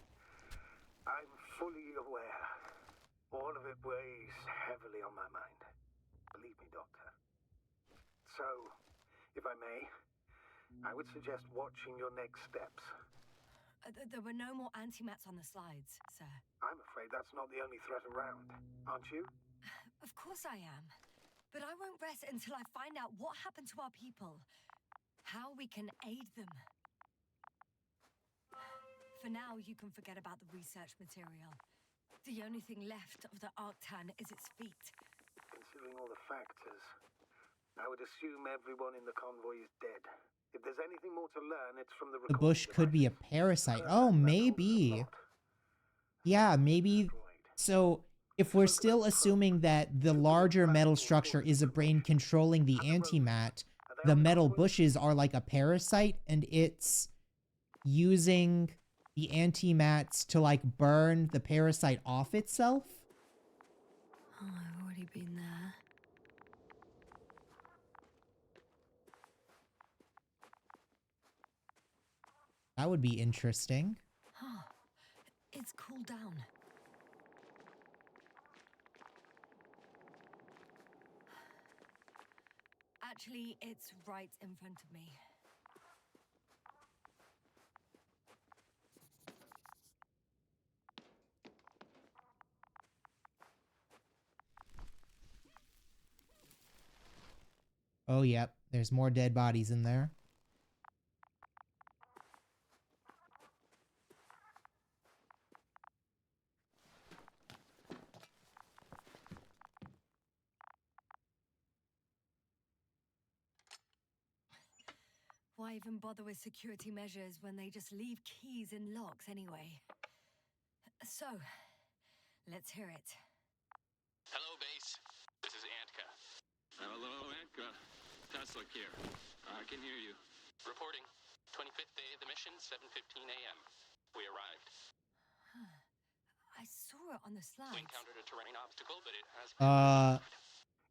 I'm fully aware. All of it weighs heavily on my mind. Believe me, Doctor. So, if I may, I would suggest watching your next steps.
There were no more antimats on the slides, sir.
I'm afraid that's not the only threat around, aren't you?
Of course I am. But I won't rest until I find out what happened to our people. How we can aid them. For now, you can forget about the research material. The only thing left of the Arctan is its feet.
Considering all the factors, I would assume everyone in the convoy is dead. If there's anything more to learn, it's from the
The bush could be a parasite. Oh, maybe. Yeah, maybe. So if we're still assuming that the larger metal structure is a brain controlling the antimat, the metal bushes are like a parasite, and it's using the antimats to like burn the parasite off itself.
Oh, I've already been there.
That would be interesting.
Oh, it's cooled down. Actually, it's right in front of me.
Oh, yep. There's more dead bodies in there.
Why even bother with security measures when they just leave keys in locks anyway? So, let's hear it.
Hello, base. This is Antka.
Hello, Antka. Tesla here. I can hear you.
Reporting. 25th day of the mission, 7:15 a.m. We arrived.
I saw it on the
We
slides.
encountered a terrain obstacle, but it has...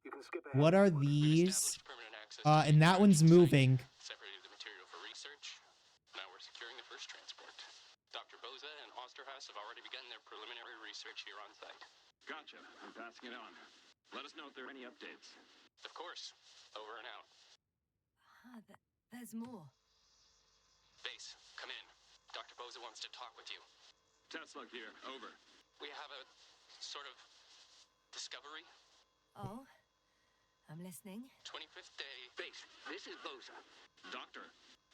You can skip ahead.
What are
We've
these?
established permanent access to
And
the
that one's
extraction
moving.
site, separated the material for research. Now we're securing the first transport. Dr. Boza and Osterhaus have already begun their preliminary research here on site.
Gotcha. I'm passing it on. Let us know if there are any updates.
Of course. Over and out.
There's more.
Base, come in. Dr. Boza wants to talk with you.
Tesla here. Over.
We have a sort of discovery.
Oh, I'm listening.
25th day.
Base, this is Boza.
Doctor.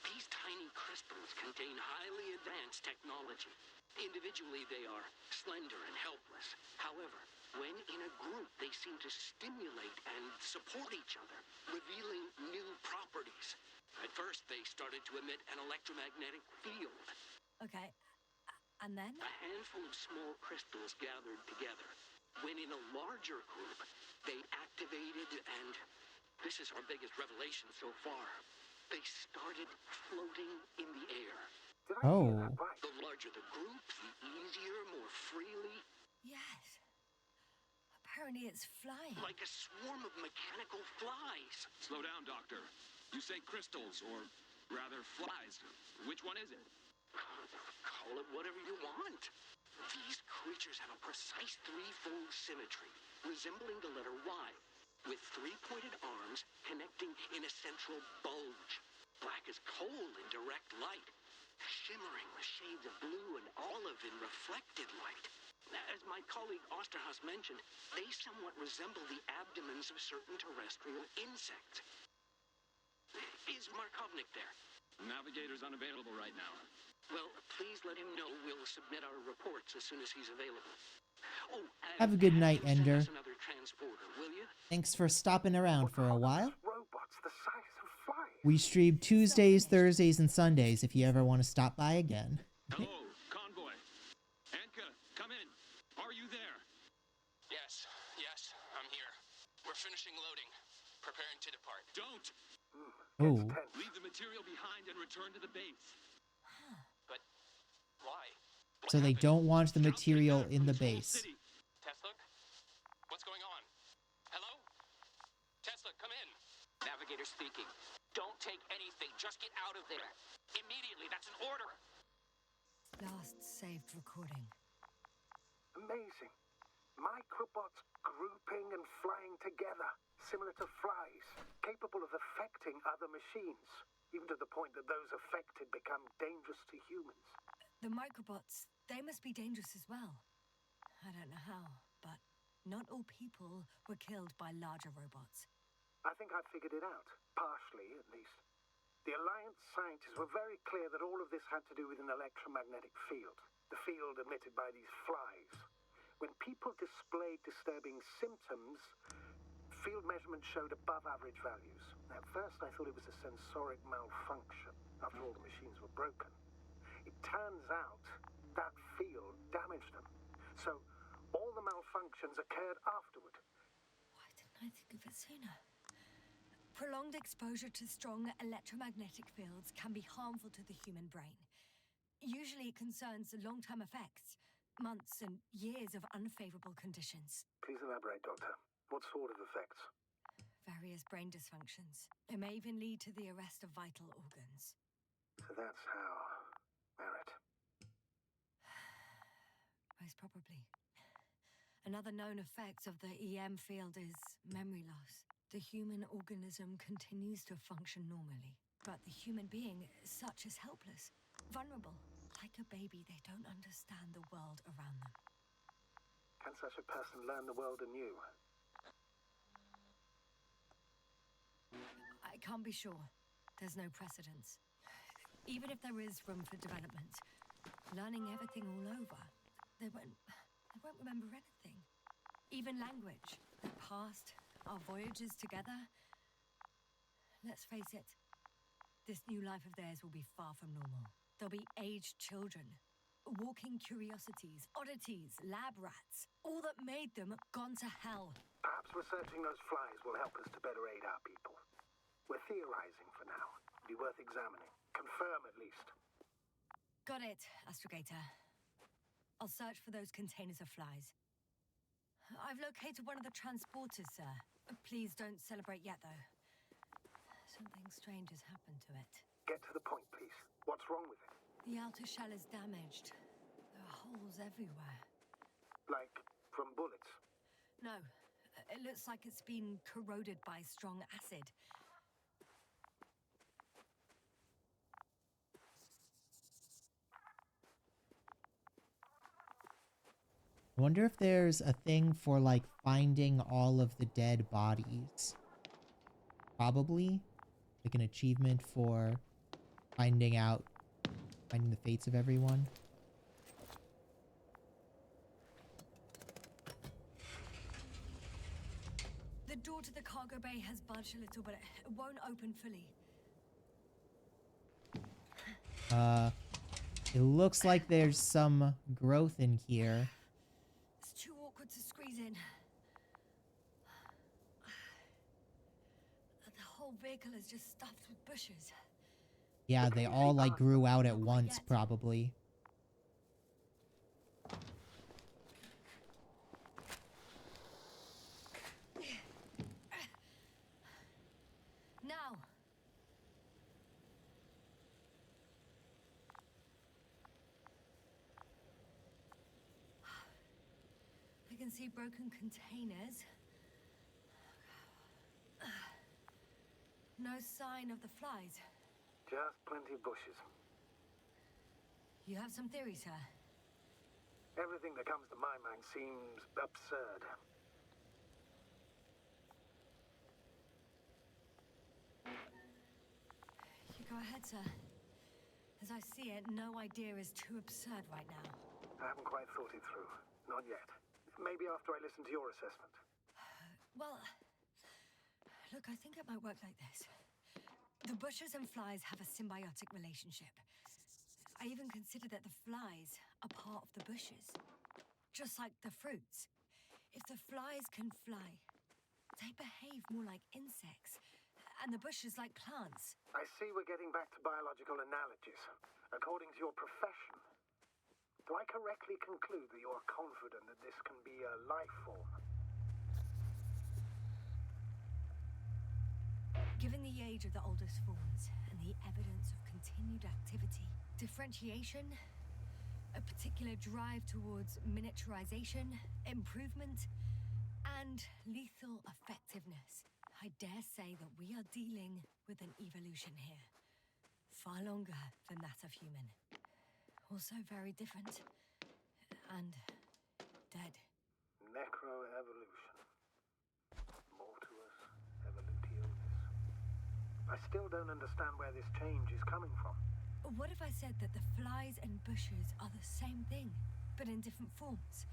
These tiny crystals contain highly advanced technology. Individually, they are slender and helpless. However, when in a group, they seem to stimulate and support each other, revealing new properties. At first, they started to emit an electromagnetic field.
Okay, and then?
A handful of small crystals gathered together. When in a larger group, they activated and... This This is our biggest revelation so far. They started floating in the air.
Did I hear that
Oh.
right?
The larger the group, the easier, more freely.
Yes. Apparently it's flying.
Like a swarm of mechanical flies.
Slow down, Doctor. You say crystals, or rather flies. Which one is it?
Call it whatever you want. These creatures have a precise threefold symmetry, resembling the letter Y, with three-pointed arms connecting in a central bulge. Black as coal in direct light, shimmering with shades of blue and olive in reflected light. As my colleague Osterhaus mentioned, they somewhat resemble the abdomens of certain terrestrial insects. Is Markovnik there?
Navigator's unavailable right now.
Well, please let him know we'll submit our reports as soon as he's available. Oh, and
Have a good night,
you send
Ender.
us another transporter, will you?
Thanks for stopping around for a while.
Robots the size of flies.
We stream Tuesdays, Thursdays, and Sundays if you ever want to stop by again.
Hello, convoy. Anka, come in. Are you there?
Yes, I'm here. We're finishing loading. Preparing to depart.
Don't!
Oh.
Leave the material behind and return to the base.
But why? What
So they
happened?
don't want the
Scouts
material
came back
in
from
the
this whole
base.
city.
Tesluk? What's going on? Hello? Tesluk, come in.
Navigator speaking. Don't take anything. Just get out of there. Immediately. That's an order.
Last saved recording.
Amazing. Microbots grouping and flying together, similar to flies, capable of affecting other machines, even to the point that those affected become dangerous to humans.
The microbots, they must be dangerous as well. I don't know how, but not all people were killed by larger robots.
I think I figured it out, partially at least. The Alliance scientists were very clear that all of this had to do with an electromagnetic field, the field emitted by these flies. When people displayed disturbing symptoms, field measurements showed above average values. At first I thought it was a sensoric malfunction, after all the machines were broken. It turns out that field damaged them. So all the malfunctions occurred afterward.
Why didn't I think of it sooner? Prolonged exposure to strong electromagnetic fields can be harmful to the human brain. Usually it concerns long-term effects, months and years of unfavorable conditions.
Please elaborate, Doctor. What sort of effects?
Various brain dysfunctions. It may even lead to the arrest of vital organs.
So that's how... Merit.
Most probably. Another known effect of the EM field is memory loss. The human organism continues to function normally, but the human being such is helpless, vulnerable. Like a baby, they don't understand the world around them.
Can such a person learn the world anew?
I can't be sure. There's no precedence. Even if there is room for development, learning everything all over, they won't remember anything. Even language, the past, our voyages together. Let's face it, this new life of theirs will be far from normal. They'll be aged children, walking curiosities, oddities, lab rats, all that made them gone to hell.
Perhaps researching those flies will help us to better aid our people. We're theorizing for now. It'd be worth examining. Confirm at least.
Got it, Astrogator. I'll search for those containers of flies. I've located one of the transporters, sir. Please don't celebrate yet, though. Something strange has happened to it.
Get to the point, please. What's wrong with it?
The outer shell is damaged. There are holes everywhere.
Like from bullets?
No, it looks like it's been corroded by strong acid.
I wonder if there's a thing for, like, finding all of the dead bodies. Probably. Like an achievement for finding the fates of everyone.
The door to the cargo bay has budged a little, but it won't open fully.
It looks like there's some growth in here.
It's too awkward to squeeze in. whole vehicle is just stuffed with bushes.
Yeah, they all like grew out at once, probably.
Now. I can see broken containers. No sign of the flies.
Just plenty of bushes.
You have some theories, sir?
Everything that comes to my mind seems absurd.
You go ahead, sir. As I see it, no idea is too absurd right now.
I haven't quite thought it through. Not yet. Maybe after I listen to your assessment.
Well, look, I think it might work like this. The bushes and flies have a symbiotic relationship. I even consider that the flies are part of the bushes, just like the fruits. If the flies can fly, they behave more like insects, and the bushes like plants.
I see we're getting back to biological analogies. According to your profession, do I correctly conclude that you are confident that this can be a life form?
Given the age of the oldest forms and the evidence of continued activity, differentiation, a particular drive towards miniaturization, improvement, and lethal effectiveness, I dare say that we are dealing with an evolution here. Far longer than that of human. Also very different. And dead.
Necroevolution. Mortuus evolutionis. I still don't understand where this change is coming from.
What if I said that the flies and bushes are the same thing, but in different forms?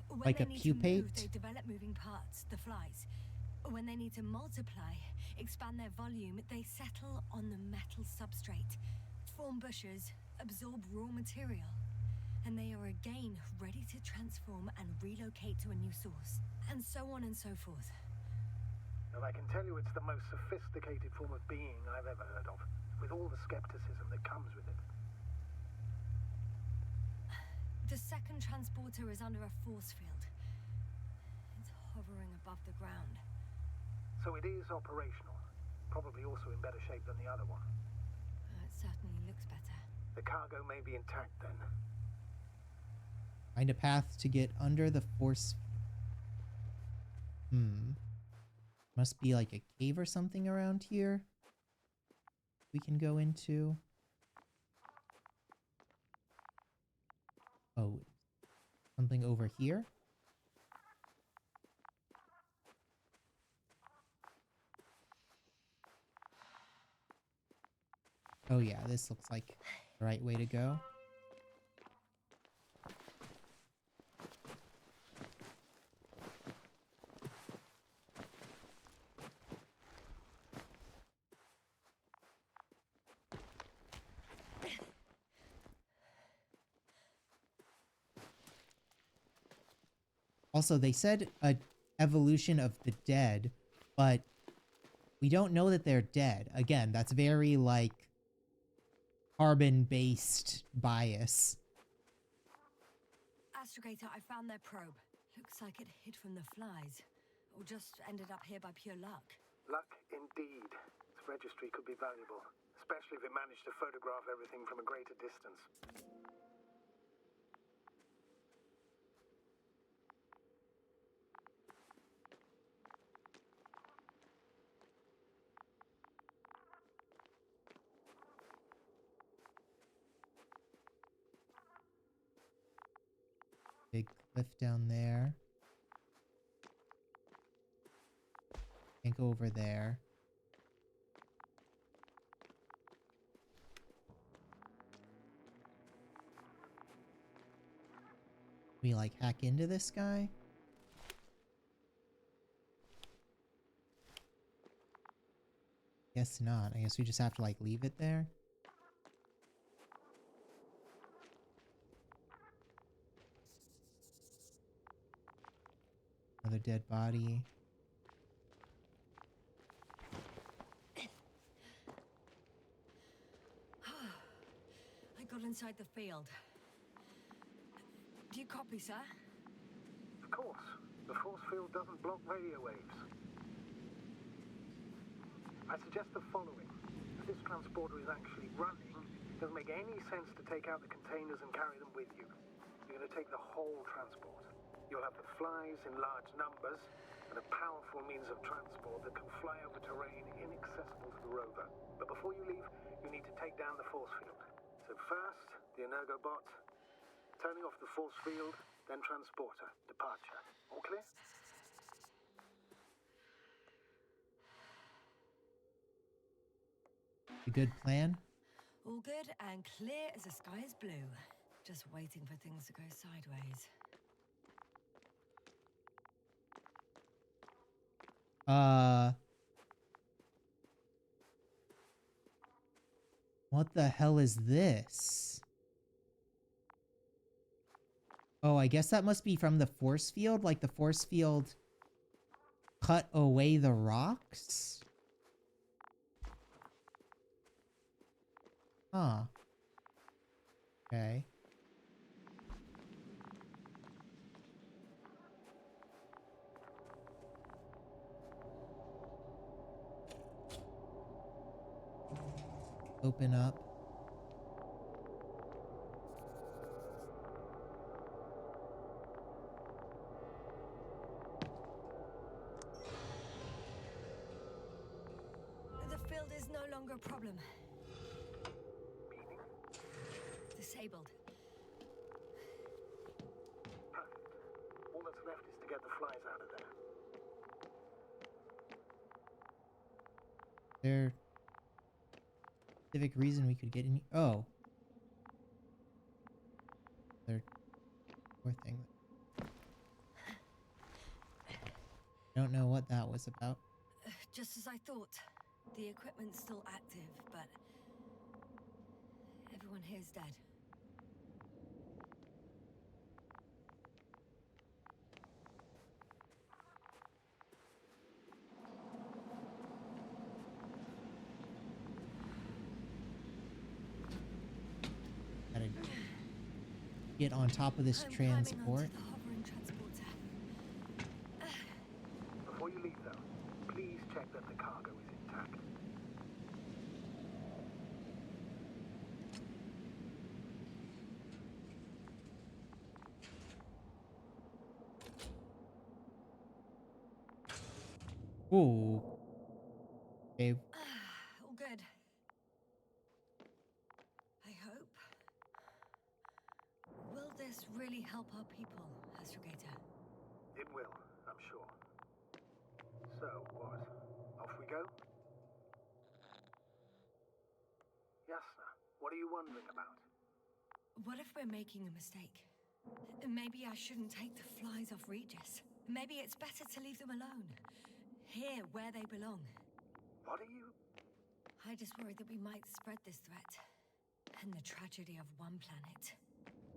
When
Like
they
a
need to move,
pupate?
they develop moving parts, the flies. When they need to multiply, expand their volume, they settle on the metal substrate, form bushes, absorb raw material, and they are again ready to transform and relocate to a new source, and so on and so forth.
And I can tell you it's the most sophisticated form of being I've ever heard of, with all the skepticism that comes with it.
The second transporter is under a force field. It's hovering above the ground.
So it is operational. Probably also in better shape than the other one.
It certainly looks better.
The cargo may be intact then.
Find a path to get under the force. Must be like a cave or something around here we can go into. Oh, something over here? Oh yeah, this looks like the right way to go. Also, they said a evolution of the dead, but we don't know that they're dead. Again, that's very, like, carbon-based bias.
Astrogator, I found their probe. Looks like it hid from the flies, or just ended up here by pure luck.
Luck indeed. Its registry could be valuable, especially if it managed to photograph everything from a greater distance.
Big cliff down there. Can't go over there. We like hack into this guy? Guess not. I guess we just have to like leave it there. Another dead body.
got inside the field. Do you copy, sir?
Of course. The force field doesn't block radio waves. I suggest the following. If this transporter is actually running, it doesn't make any sense to take out the containers and carry them with you. You're going to take the whole transport. You'll have the flies in large numbers, and a powerful means of transport that can fly over terrain inaccessible to the rover. But before you leave, you need to take down the force field. So first, the Energobot, turning off the force field, then transporter, departure. All clear?
A good plan?
All good and clear as the sky is blue. Just waiting for things to go sideways.
What the hell is this? Oh, I guess that must be from the force field? Like the force field cut away the rocks? Huh. Okay. Open up.
The field is no longer a problem.
Meaning?
Disabled.
Perfect. All that's left is to get the flies out of there.
There specific reason we could get in? Oh. There. Poor thing. Don't know what that was about.
Just as I thought. The equipment's still active, but everyone here's dead.
Gotta get on top of this
I'm climbing onto
transport.
the hovering transporter.
Before you leave, though, please check that the cargo is intact.
Ooh. Okay.
All good. I hope. Will this really help our people, Astrogator?
It will, I'm sure. So, what? Off we go? Yasna, what are you wondering about?
What if we're making a mistake? Maybe I shouldn't take the flies off Regis. Maybe it's better to leave them alone. Here, where they belong.
What are you...
I just worry that we might spread this threat. And the tragedy of one planet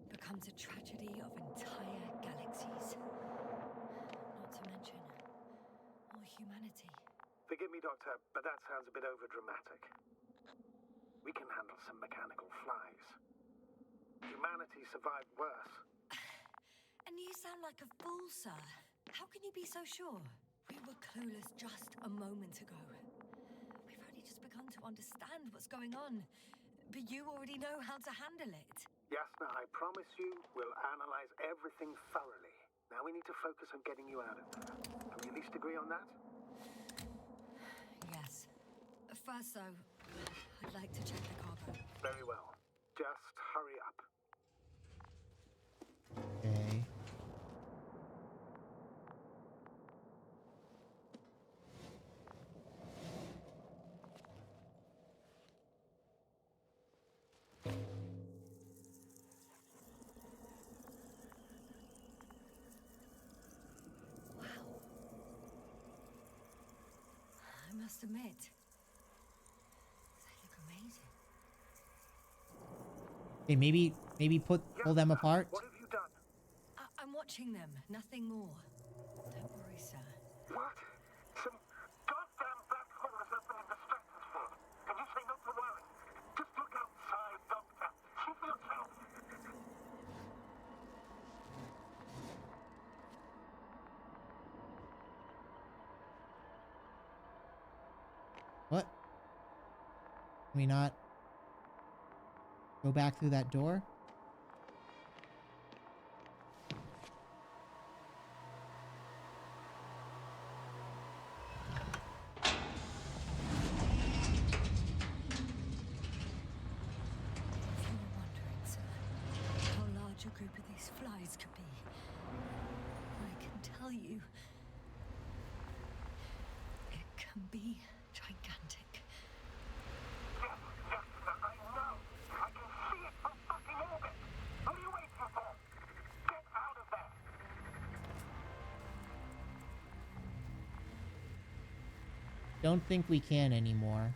becomes a tragedy of entire galaxies. Not to mention, all humanity.
Forgive me, Doctor, but that sounds a bit overdramatic. We can handle some mechanical flies. Humanity survived worse.
And you sound like a fool, sir. How can you be so sure? We were clueless just a moment ago. We've only just begun to understand what's going on. But you already know how to handle it.
Yasna, I promise you, we'll analyze everything thoroughly. Now we need to focus on getting you out of there. Can we at least agree on that?
Yes. First, though, I'd like to check the cargo.
Very well. Just hurry up.
Okay.
Wow. I must admit, they look amazing.
Okay, maybe pull them apart.
What have you done?
I'm watching them, nothing more. Don't worry, sir.
What? Some goddamn black hole has opened in the stratosphere. And you say not to worry. Just look outside, Doctor. She feels
What? Can we not go back through that door?
If you were wondering, sir, how large a group of these flies could be, I can tell you it can be gigantic.
Yes, sir, I know. I can see it from fucking orbit. What are you waiting for? Get out of there.
Don't think we can anymore.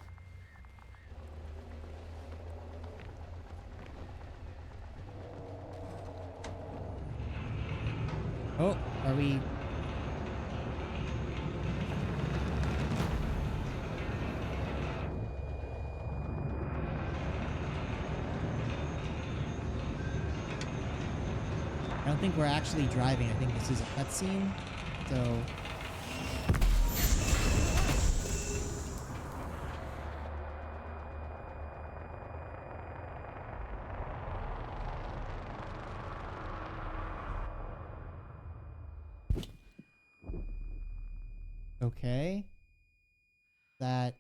Oh, are we? I don't think we're actually driving. I think this is a cutscene. So. Okay. That.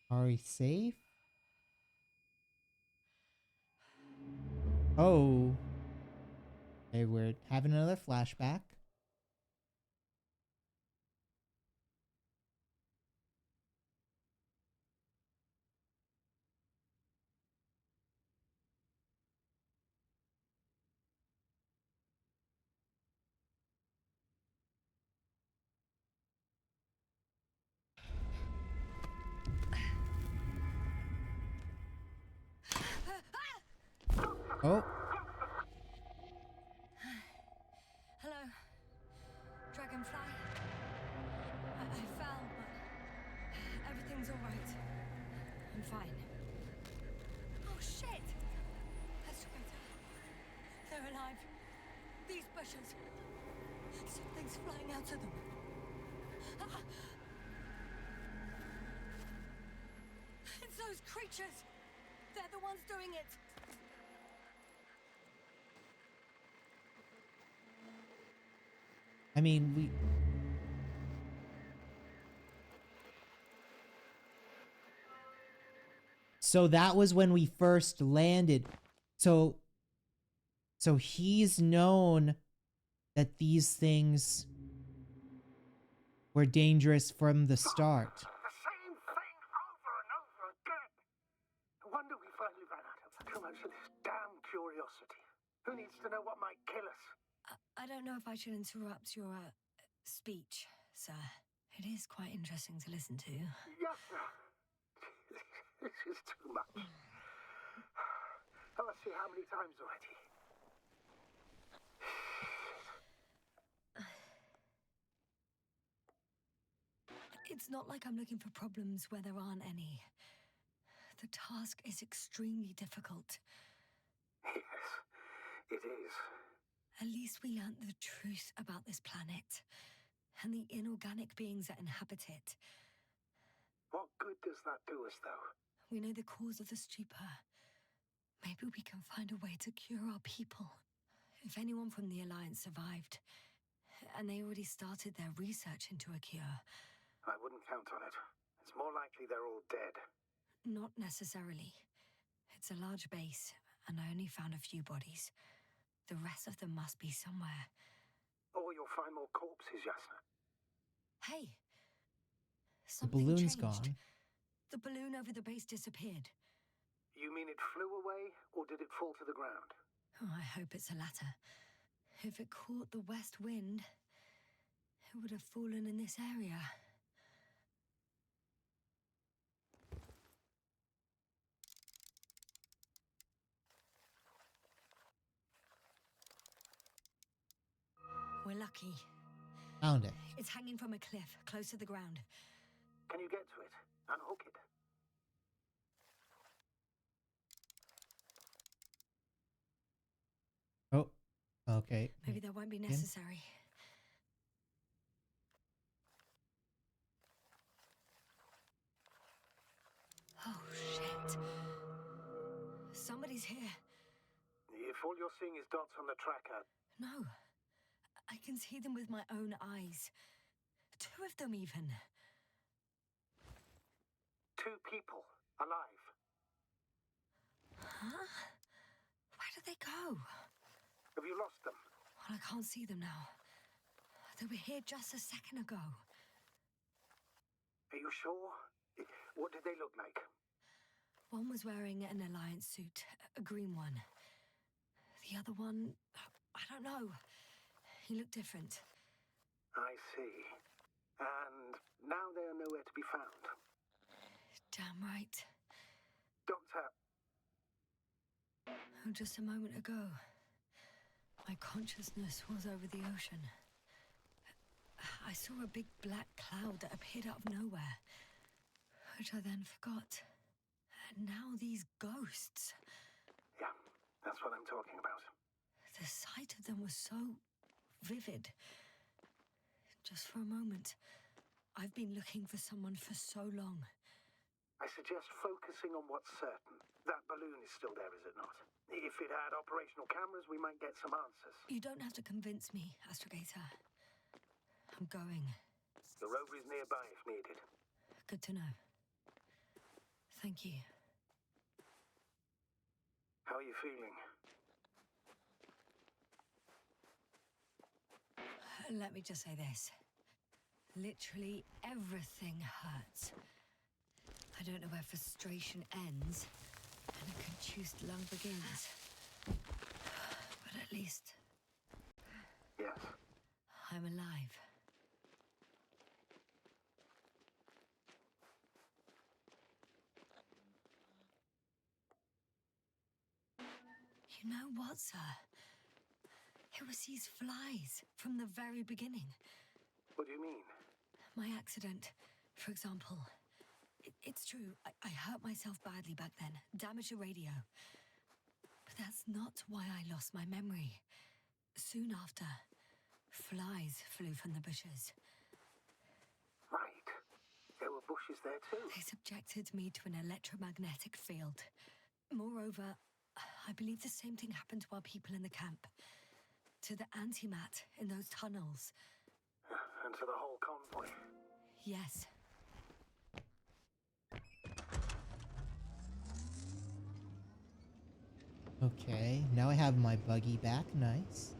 Are we safe? Oh. Okay, we're having another flashback. Oh.
Hello, Dragonfly. I fell, but everything's all right. I'm fine. Oh shit! That's better. They're alive. These bushes. Something's flying out of them. Ah! It's those creatures. They're the ones doing it.
I mean, we. So that was when we first landed. So he's known that these things were dangerous from the start.
The same thing over and over again. No wonder we finally ran out of too much of this damn curiosity. Who needs to know what might kill us?
I don't know if I should interrupt your speech, sir. It is quite interesting to listen to.
Yes, sir. This is too much. I must see how many times already.
It's not like I'm looking for problems where there aren't any. The task is extremely difficult.
Yes, it is.
At least we learnt the truth about this planet and the inorganic beings that inhabit it.
What good does that do us, though?
We know the cause of the stupor. Maybe we can find a way to cure our people. If anyone from the Alliance survived, and they already started their research into a cure.
I wouldn't count on it. It's more likely they're all dead.
Not necessarily. It's a large base, and I only found a few bodies. The rest of them must be somewhere.
Or you'll find more corpses, Yasna.
Hey!
The
Something
balloon's
changed.
gone.
The balloon over the base disappeared.
You mean it flew away, or did it fall to the ground?
Oh, I hope it's the latter. If it caught the west wind, it would have fallen in this area. We're lucky.
Found it.
It's hanging from a cliff, close to the ground.
Can you get to it? Unhook it?
Oh, okay.
Maybe that won't be necessary. Daddy's here.
If all you're seeing is dots on the tracker,
No. I can see them with my own eyes. 2 of them, even.
2 people alive.
Huh? Where did they go?
Have you lost them?
Well, I can't see them now. They were here just a second ago.
Are you sure? What did they look like?
One was wearing an Alliance suit, a green one. The other one, I don't know. He looked different.
I see. And now they are nowhere to be found.
Damn right.
Doctor,
Oh, just a moment ago, my consciousness was over the ocean. I saw a big black cloud that appeared out of nowhere, which I then forgot. And now these ghosts.
yeah, that's what I'm talking about.
The sight of them was so vivid. Just for a moment, I've been looking for someone for so long.
I suggest focusing on what's certain. That balloon is still there, is it not? If it had operational cameras, we might get some answers.
You don't have to convince me, Astrogator. I'm going.
The rover is nearby if needed.
Good to know. Thank you.
How are you feeling?
Let me just say this. Literally everything hurts. I don't know where frustration ends and a contused lung begins. But at least
Yes.
I'm alive. You know what, sir? It was these flies from the very beginning.
What do you mean?
My accident, for example. It's true, I hurt myself badly back then, damaged the radio. But that's not why I lost my memory. Soon after, flies flew from the bushes.
Right. There were bushes there too.
They subjected me to an electromagnetic field. Moreover, I believe the same thing happened to our people in the camp. To the antimat in those tunnels.
And to the whole convoy.
Yes.
Okay, now I have my buggy back. Nice.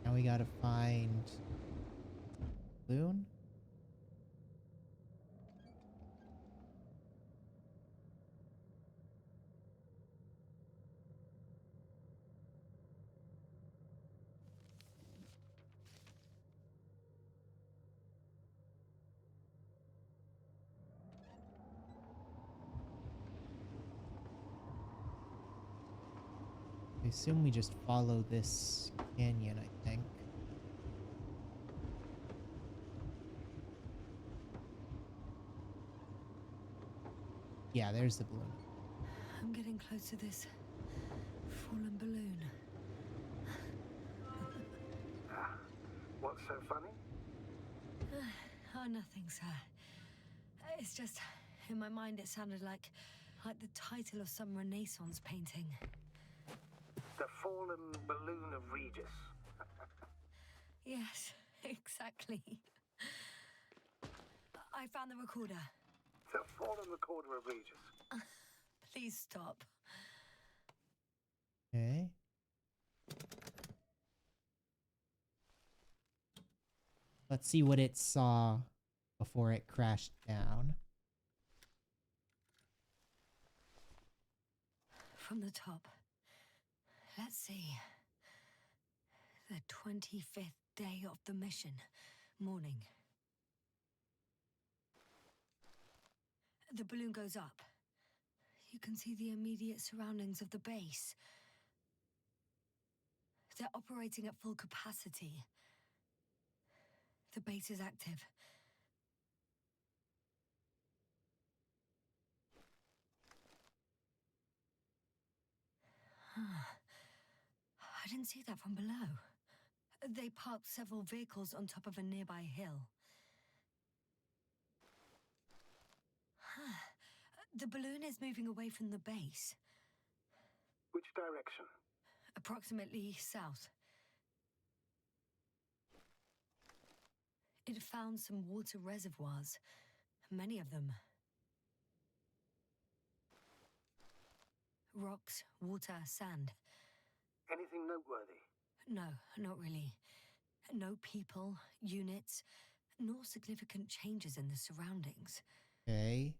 Now we gotta find balloon. I assume we just follow this canyon, I think. Yeah, there's the balloon.
I'm getting close to this fallen balloon.
What's so funny?
Oh, nothing, sir. It's just, in my mind it sounded like the title of some Renaissance painting.
The fallen balloon of Regis.
Yes, exactly. I found the recorder.
The fallen recorder of Regis.
Please stop.
Okay. Let's see what it saw before it crashed down.
From the top. Let's see. The 25th day of the mission. Morning. The balloon goes up. You can see the immediate surroundings of the base. They're operating at full capacity. The base is active. I didn't see that from below. They parked several vehicles on top of a nearby hill. The balloon is moving away from the base,
Which direction?
approximately south. It found some water reservoirs, many of them. Rocks, water, sand.
Anything noteworthy?
No, not really. No people, units, nor significant changes in the surroundings.
Okay.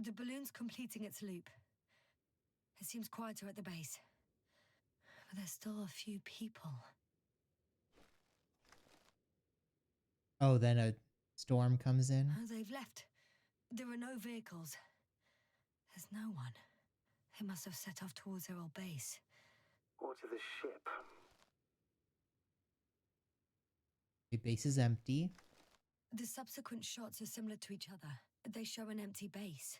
The balloon's completing its loop. It seems quieter at the base. But there's still a few people.
Oh, then a storm comes in.
Oh, they've left. There are no vehicles. There's no one. They must have set off towards their old base.
Or to the ship?
The base is empty.
The subsequent shots are similar to each other. They show an empty base.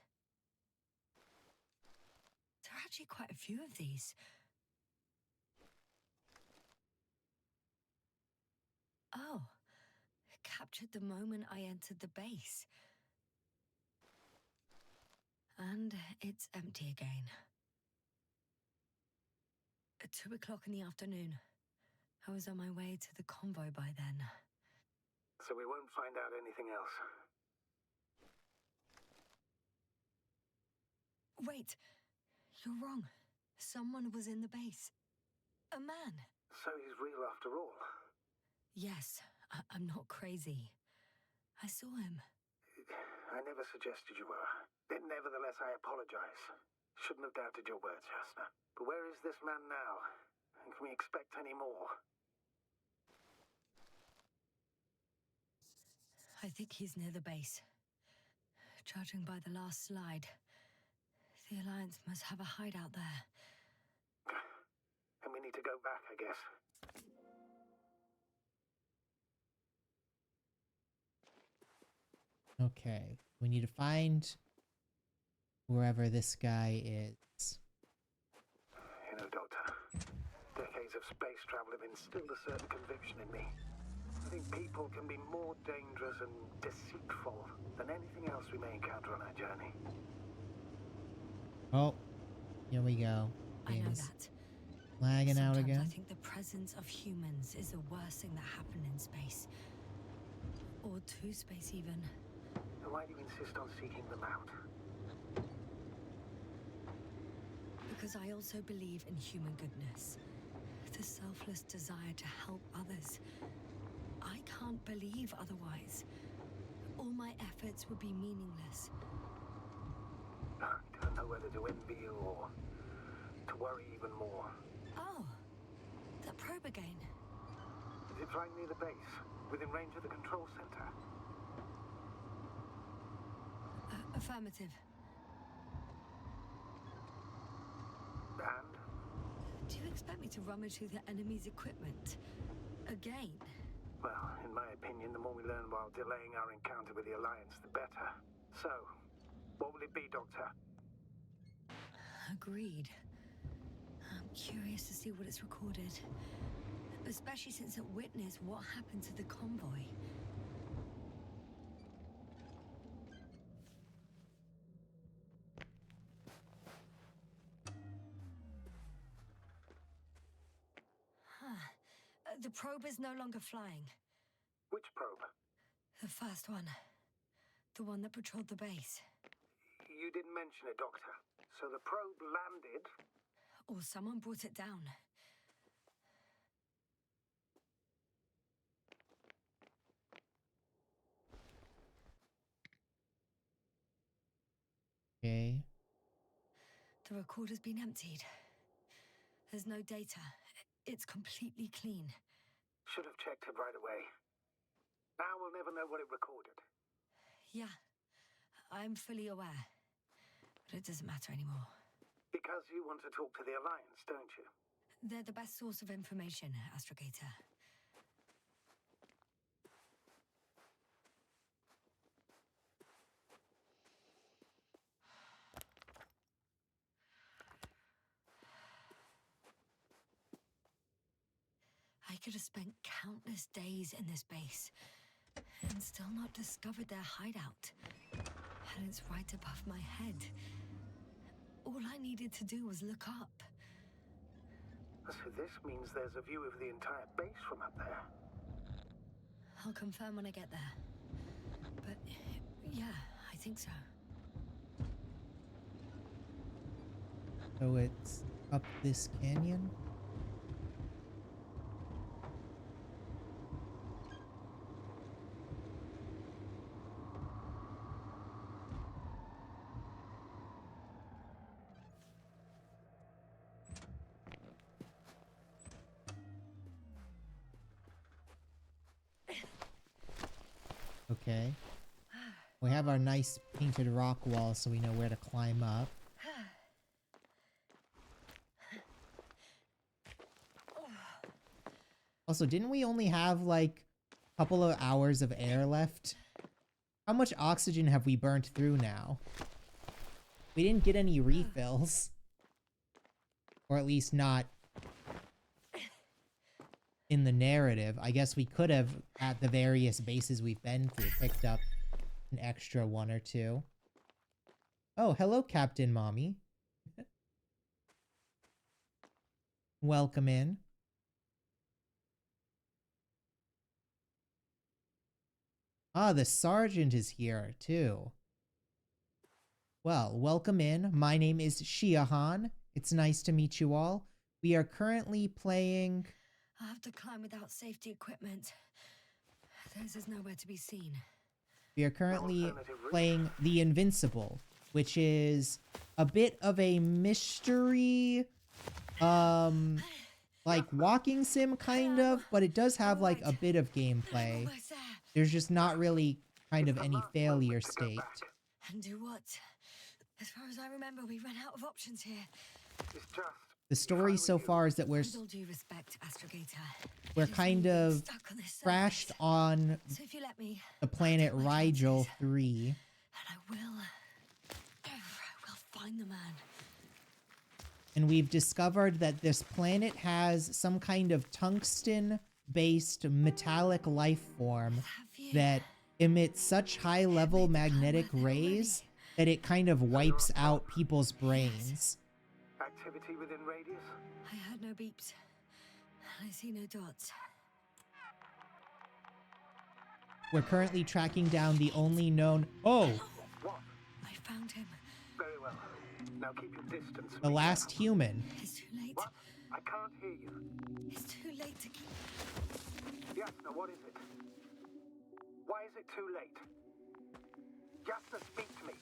There are actually quite a few of these. Oh, captured the moment I entered the base. And it's empty again. At 2 o'clock in the afternoon. I was on my way to the convoy by then.
So we won't find out anything else.
Wait, you're wrong. Someone was in the base. A man.
So he's real after all.
Yes, I'm not crazy. I saw him.
I never suggested you were. Nevertheless, I apologize. Shouldn't have doubted your words, Jasna. But where is this man now? And can we expect any more?
I think he's near the base. Judging by the last slide, the Alliance must have a hideout there.
And we need to go back, I guess.
Okay. We need to find wherever this guy is.
You know, Doctor, decades of space travel have instilled a certain conviction in me. I think people can be more dangerous and deceitful than anything else we may encounter on our journey.
Oh, here we go.
I know
Game's
that.
lagging out
Sometimes
again.
I think the presence of humans is the worst thing that happened in space. Or to space, even.
So why do you insist on seeking them out?
Because I also believe in human goodness. The selfless desire to help others. I can't believe otherwise. All my efforts would be meaningless.
I don't know whether to envy you or to worry even more.
Oh, that probe again.
Is it flying near the base, within range of the control center?
Affirmative.
And?
Do you expect me to rummage through the enemy's equipment? Again?
Well, in my opinion, the more we learn while delaying our encounter with the Alliance, the better. So, what will it be, Doctor?
Agreed. I'm curious to see what it's recorded. Especially since it witnessed what happened to the convoy. The probe is no longer flying.
Which probe?
The first one. The one that patrolled the base.
You didn't mention it, Doctor. So the probe landed.
Or someone brought it down.
Okay.
The recorder's been emptied. There's no data. It's completely clean.
Should have checked it right away. Now we'll never know what it recorded.
Yeah, I'm fully aware. But it doesn't matter anymore.
Because you want to talk to the Alliance, don't you?
They're the best source of information, Astrogator. I could have spent countless days in this base and still not discovered their hideout. And it's right above my head. All I needed to do was look up.
So this means there's a view of the entire base from up there.
I'll confirm when I get there. But yeah, I think so.
So it's up this canyon? Okay. We have our nice painted rock wall so we know where to climb up. Also, didn't we only have like a couple of hours of air left? How much oxygen have we burnt through now? We didn't get any refills. Or at least not in the narrative. I guess we could have, at the various bases we've been through, picked up an extra one or two. Oh, hello, Captain Mommy. Welcome in. Ah, the sergeant is here, too. Well, welcome in. My name is Shiahan. It's nice to meet you all. We are currently playing...
I'll have to climb without safety equipment. Theirs is nowhere to be seen.
We are currently playing the Invincible, which is a bit of a mystery, like walking sim kind of, but it does have like a bit of gameplay. There's just not really kind of any failure state.
And do what? As far as I remember, we ran out of options here.
The story so far is that we're
With all due respect, Astrogator,
we're kind of crashed on
so if you let me,
the planet Rigel 3.
and I will find the man.
And we've discovered that this planet has some kind of tungsten-based metallic life form that emits such high-level magnetic rays that it kind of wipes out people's brains.
Activity within radius?
I heard no beeps. I see no dots.
We're currently tracking down the only known... Oh!
What?
I found him.
Very well. Now keep your distance.
The last human.
It's too late.
What? I can't hear you.
It's too late to keep...
Yasna, what is it? Why is it too late? Yasna, speak to me.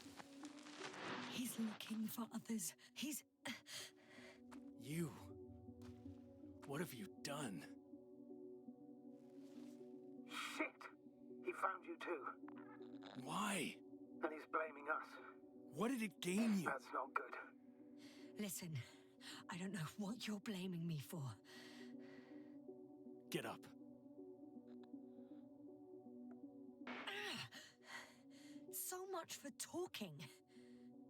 He's looking for others. He's...
You. What have you done?
Shit! He found you too.
Why?
And he's blaming us.
What did it gain you?
That's not good.
Listen, I don't know what you're blaming me for.
Get up.
So much for talking.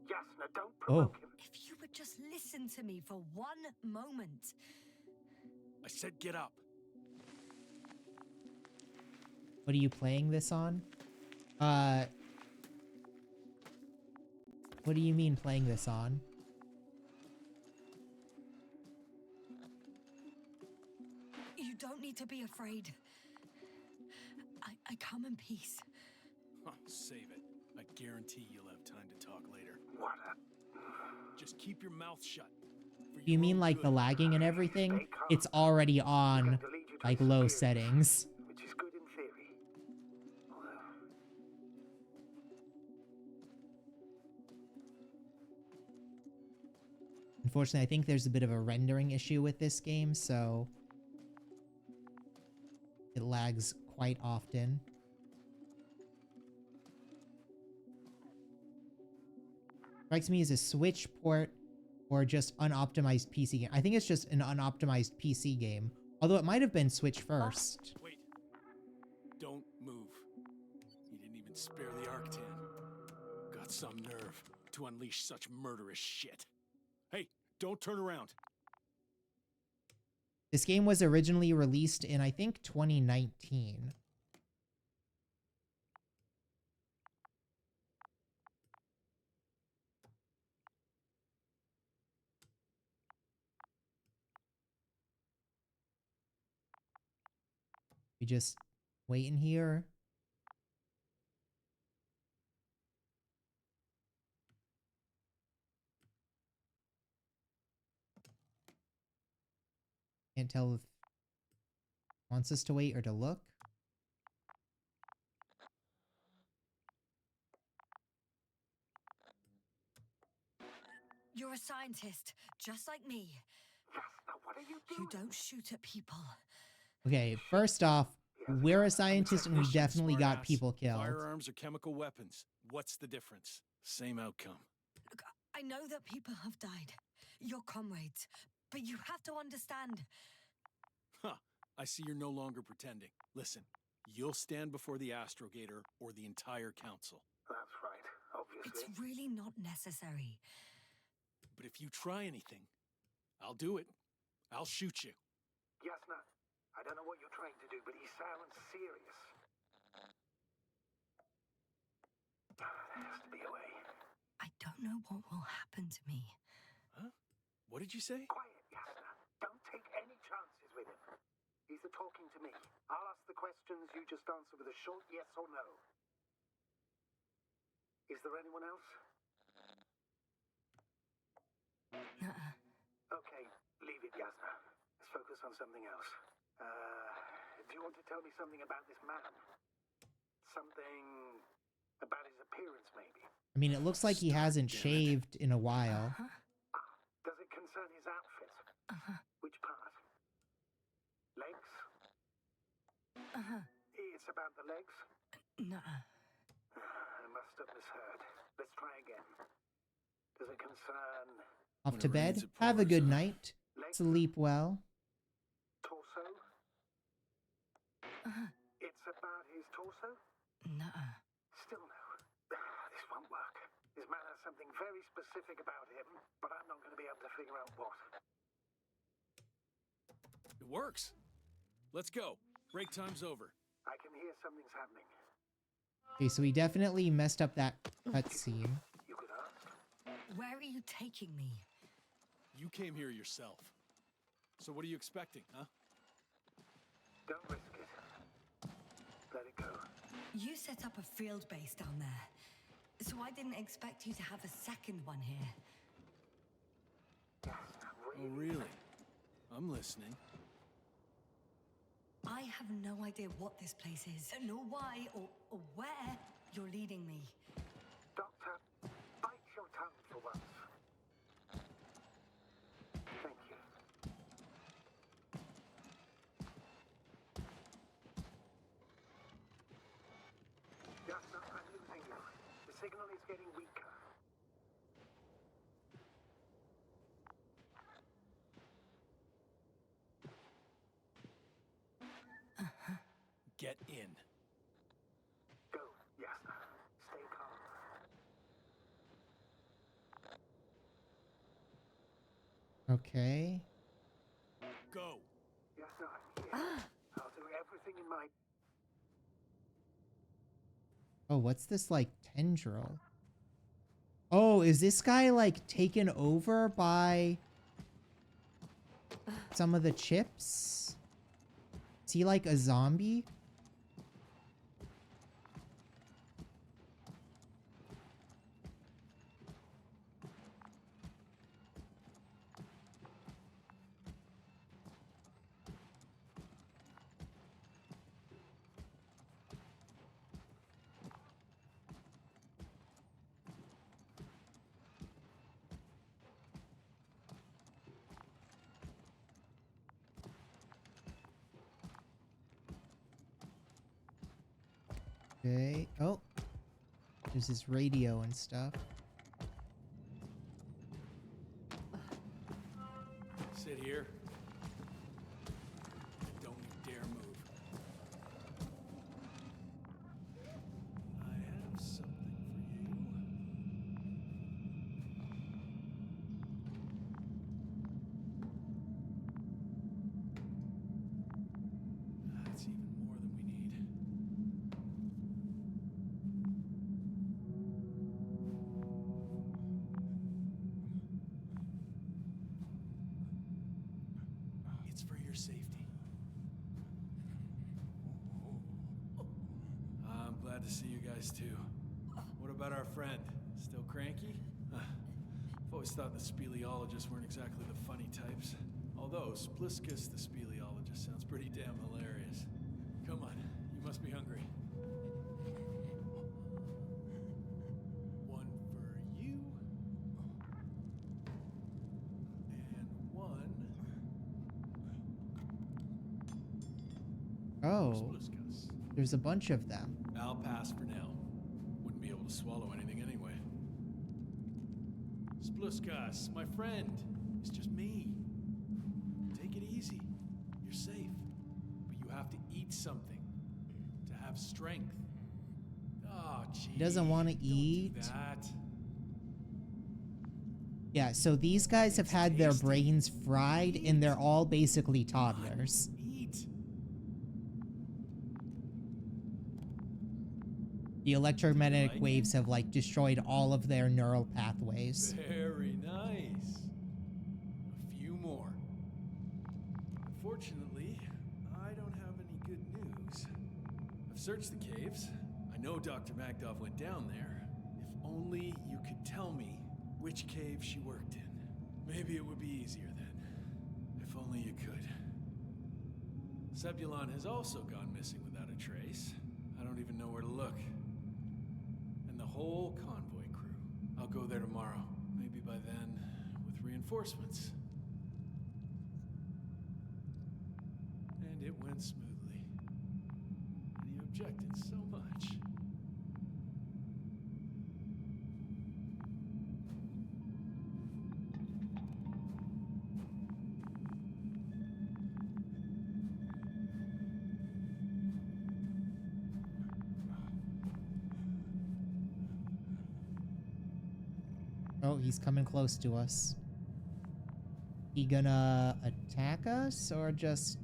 Yasna, don't provoke him.
If you would just listen to me for one moment.
I said get up.
What are you playing this on? What do you mean playing this on?
You don't need to be afraid. I come in peace.
Huh, save it. I guarantee you'll have time to talk later.
What
Just keep your mouth shut.
You mean like the lagging and everything? It's already on like low settings.
Which is good in theory.
Unfortunately, I think there's a bit of a rendering issue with this game, so it lags quite often. Strikes me as a Switch port or just unoptimized PC game. I think it's just an unoptimized PC game. Although it might have been Switch first.
Wait. Don't move. You didn't even spare the Arctan. Got some nerve to unleash such murderous shit. Hey, don't turn around.
This game was originally released in, I think, 2019. We just wait in here. Can't tell if it wants us to wait or to look.
You're a scientist, just like me.
Jasna, what are you doing?
You don't shoot at people.
Okay, first off, we're a scientist and we definitely got
Smartass.
people killed.
Firearms or chemical weapons. What's the difference? Same outcome.
Look, I know that people have died. Your comrades. But you have to understand.
Huh. I see you're no longer pretending. Listen, you'll stand before the Astrogator or the entire council.
That's right, obviously.
It's really not necessary.
But if you try anything, I'll do it. I'll shoot you.
Jasna, I don't know what you're trying to do, but he sounds serious. There has to be a way.
I don't know what will happen to me.
Huh? What did you say?
Quiet, Jasna. Don't take any chances with him. He's talking to me. I'll ask the questions, you just answer with a short yes or no. Is there anyone else?
Nuh-uh.
Okay, leave it, Jasna. Let's focus on something else. Do you want to tell me something about this man? Something about his appearance, maybe?
I mean, it looks like he hasn't shaved in a while.
Does it concern his outfit? Which part? Legs? It's about the legs?
Nuh-uh.
I must have misheard. Let's try again. Does it concern
Off
When
to
it
bed.
rains, it
Have a
pours,
good
huh?
night. Sleep well.
torso? It's about his torso?
Nuh-uh.
Still no. This won't work. This man has something very specific about him, but I'm not going to be able to figure out what.
It works. Let's go. Break time's over.
I can hear something's happening.
Okay, so we definitely messed up that cutscene.
You could ask.
Where are you taking me?
You came here yourself. So what are you expecting, huh?
Don't risk it. Let it go.
You set up a field base down there. So I didn't expect you to have a second one here.
Yes,
Oh, really? I'm listening.
I have no idea what this place is, nor why or where you're leading me.
Doctor, bite your tongue for once. Thank you. Jasna, I'm losing you. The signal is getting weaker.
Get in.
Go, Jasna. Stay calm.
Okay.
Go.
Jasna, I'm here. I'll do everything in my...
Oh, what's this, like, tendril? Oh, is this guy, like, taken over by some of the chips? Is he, like, a zombie? Okay. Oh. There's this radio and stuff.
guys too. What about our friend? Still cranky? I've always thought the speleologists weren't exactly the funny types. Although Spliskus the speleologist sounds pretty damn hilarious. Come on, you must be hungry. One for you. And one
Oh,
Spliskus.
there's a bunch of them.
I'll pass for now. Wouldn't be able to swallow anything anyway. Spluskas, my friend. It's just me. Take it easy. You're safe. But you have to eat something to have strength. Oh, gee.
He doesn't want to eat.
Don't do that.
Yeah, so these guys have had their brains fried and they're all basically toddlers.
Eat.
The electromagnetic waves have like destroyed all of their neural pathways.
Very nice. A few more. Unfortunately, I don't have any good news. I've searched the caves. I know Dr. Magdov went down there. If only you could tell me which cave she worked in. Maybe it would be easier then. If only you could. Sebulon has also gone missing without a trace. I don't even know where to look. And the whole convoy crew. I'll go there tomorrow. Maybe by then, with reinforcements. And it went smoothly. And you objected so much.
Oh, he's coming close to us. He gonna attack us or just...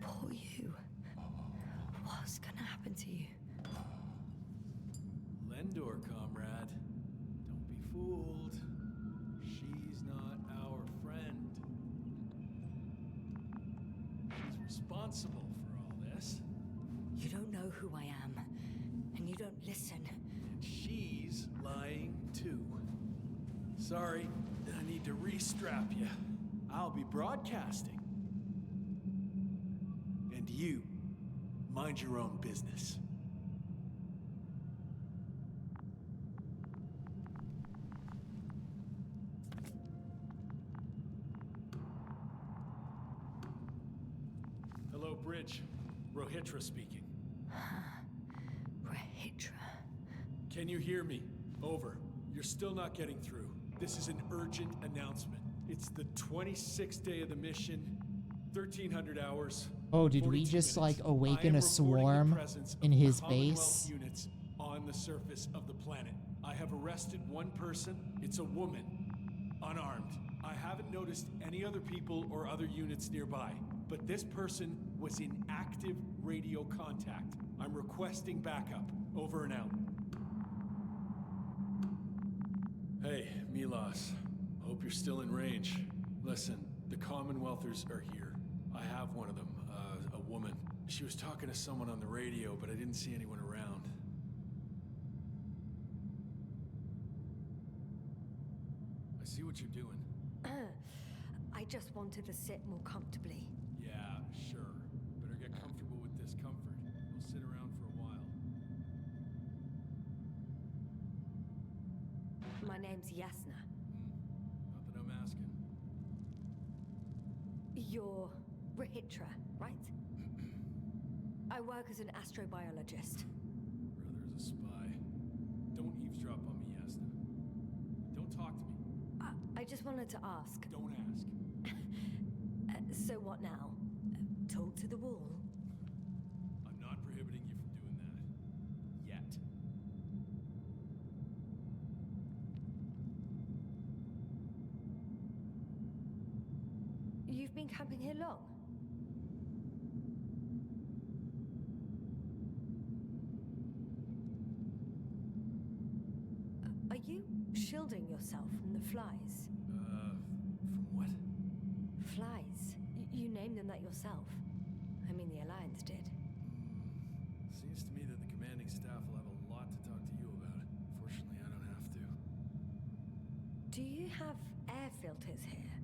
Poor you. What's gonna happen to you?
Lendor, comrade. Don't be fooled. She's not our friend. She's responsible for all this.
You don't know who I am, and you don't listen.
She's lying too. Sorry, I need to restrap you. I'll be broadcasting. And you, mind your own business. Hello, Bridge. Rohitra speaking.
Rohitra.
Can you hear me? Over. You're still not getting through. This is an urgent announcement. It's the 26th day of the mission, 1300 hours.
Oh, did we
42
just
minutes.
like awaken
I
a
am reporting the
swarm
presence
in
of
his
Commonwealth
base?
units on the surface of the planet. I have arrested one person. It's a woman, unarmed. I haven't noticed any other people or other units nearby, but this person was in active radio contact. I'm requesting backup. Over and out. Hey, Milos. Hope you're still in range. Listen, the Commonwealthers are here. I have one of them, a woman. She was talking to someone on the radio, but I didn't see anyone around. I see what you're doing.
I just wanted to sit more comfortably.
Yeah, sure. Better get comfortable with discomfort. We'll sit around for a while.
My name's Yasna.
Not that I'm asking.
You're Rohitra, right? I work as an astrobiologist.
Brother's a spy. Don't eavesdrop on me, Yasna. Don't talk to me.
I just wanted to ask.
Don't ask.
So what now? Talk to the wall?
I'm not prohibiting you from doing that. Yet.
You've been camping here long? Are you shielding yourself from the flies?
From what?
Flies. You named them that yourself. I mean, the Alliance did.
Seems to me that the commanding staff will have a lot to talk to you about. Fortunately, I don't have to.
Do you have air filters here?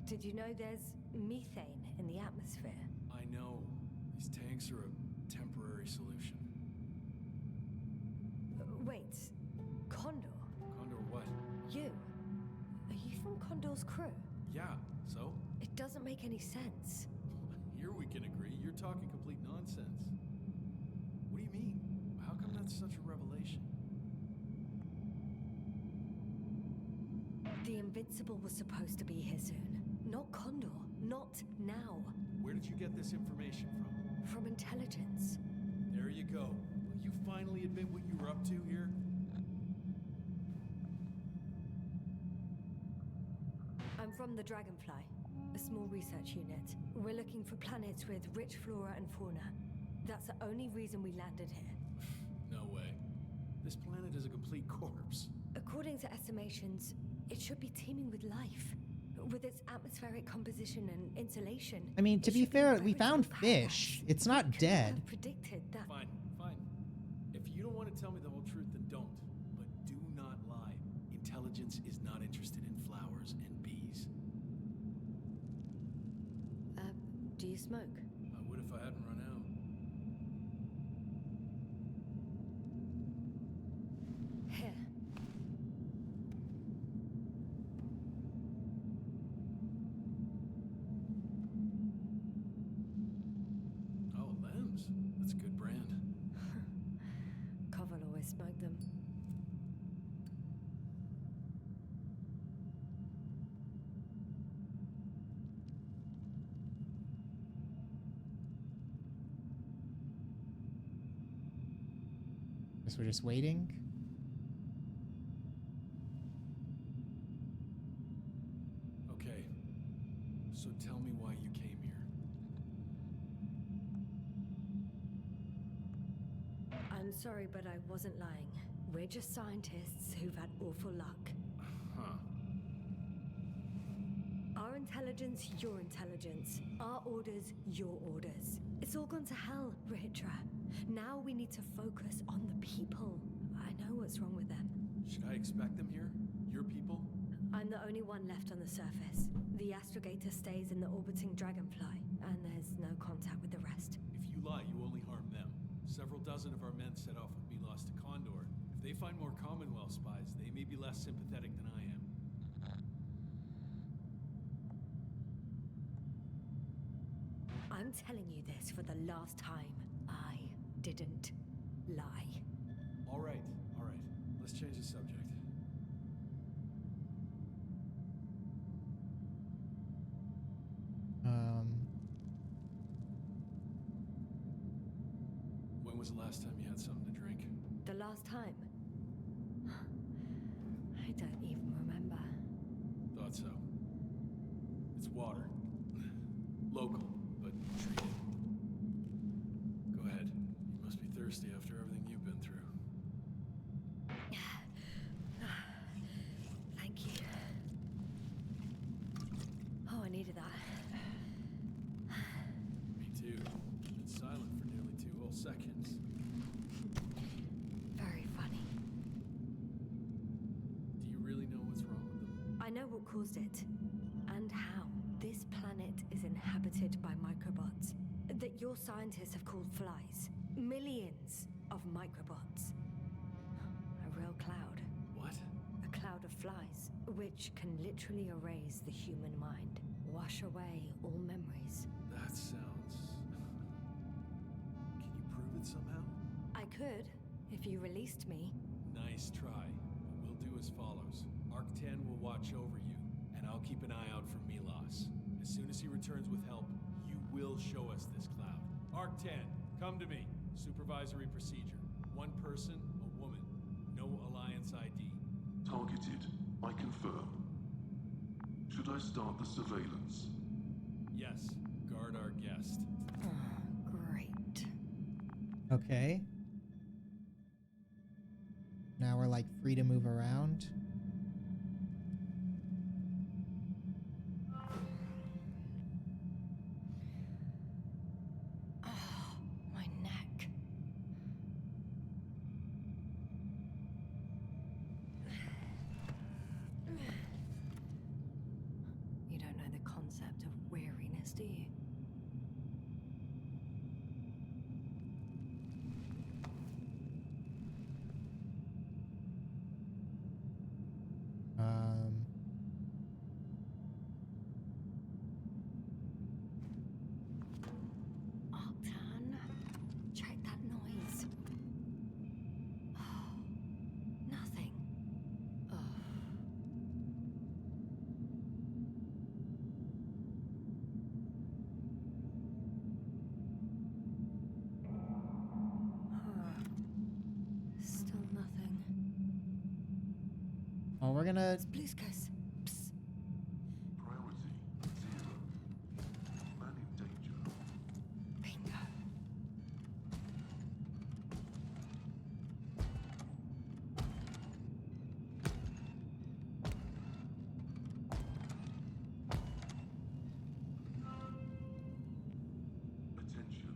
Did you know there's methane in the atmosphere?
I know. These tanks are a temporary solution.
Wait, Condor?
Condor what?
You? Are you from Condor's crew?
Yeah, so?
It doesn't make any sense.
Here we can agree. You're talking complete nonsense. What do you mean? How come that's such a revelation?
The Invincible was supposed to be here soon. Not Condor. Not now.
Where did you get this information from?
From intelligence.
There you go. Will you finally admit what you were up to here?
I'm from the Dragonfly, a small research unit. We're looking for planets with rich flora and fauna. That's the only reason we landed here.
No way. This planet is a complete corpse.
According to estimations, it should be teeming with life. With its atmospheric composition and insulation.
I mean, to
it
be
should
fair,
a
we
veritable
found
paradise.
fish. It's not
Couldn't
dead.
have predicted that.
Fine, fine. If you don't want to tell me the whole truth, then don't. But do not lie. Intelligence is not interested in flowers and bees.
Do you smoke?
I would if I hadn't run out.
Here.
Oh, Lems. That's a good brand.
Koval always smoked them.
Guess we're just waiting.
Okay. So tell me why you came here.
I'm sorry, but I wasn't lying. We're just scientists who've had awful luck.
Huh.
Our intelligence, your intelligence. Our orders, your orders. It's all gone to hell, Rahitra. Now we need to focus on the people. I know what's wrong with them.
Should I expect them here? Your people?
I'm the only one left on the surface. The astrogator stays in the orbiting dragonfly, and there's no contact with the rest.
If you lie, you only harm them. Several dozen of our men set off with Milos to Condor. If they find more Commonwealth spies, they may be less sympathetic than I am.
I'm telling you this for the last time. I didn't lie.
All right. Let's change the subject. When was the last time you had something to drink?
The last time? I don't even remember.
Thought so. It's water. Local, but treated. Go ahead. You must be thirsty after everything you've been through.
Thank you. Oh, I needed that.
Me too. Been silent for nearly 2 whole seconds.
Very funny.
Do you really know what's wrong with them?
I know what caused it. And how. This planet is inhabited by microbots that your scientists have called flies. Millions of microbots. A real cloud.
What?
A cloud of flies, which can literally erase the human mind. Wash away all memories.
That sounds... Can you prove it somehow?
I could, if you released me.
Nice try. What we'll do as follows. Arc-10 will watch over you, and I'll keep an eye out for Milos. As soon as he returns with help, you will show us this cloud. Arc-10, come to me. Supervisory procedure. One person, a woman. No Alliance ID.
Targeted. I confirm. Should I start the surveillance?
Yes. Guard our guest.
Great.
Okay. Now we're like free to move around.
Oh, my neck. You don't know the concept of weariness, do you?
Um,
Octan, check that noise. Oh, nothing. Oh. Still nothing.
well, we're gonna.
It's Blueskus. Psst.
Priority 0. Man in danger.
Bingo.
Attention.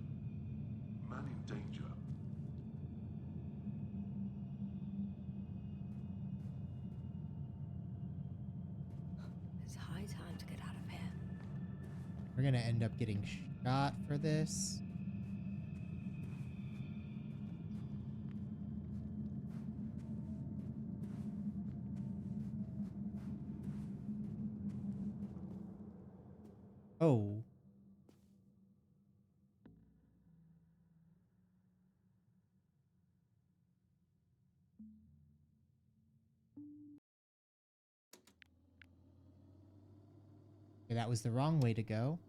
Man in danger.
It's high time to get out of here.
We're gonna end up getting shot for this. Oh. Okay, that was the wrong way to go.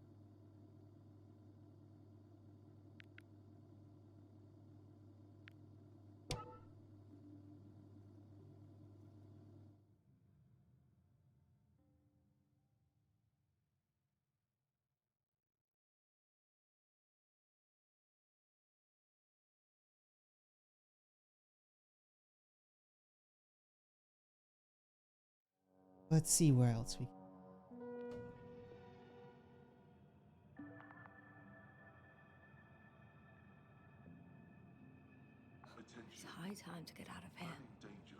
Let's see where else we.
It's
Attention.
high time to get out of
Man
here.
in danger.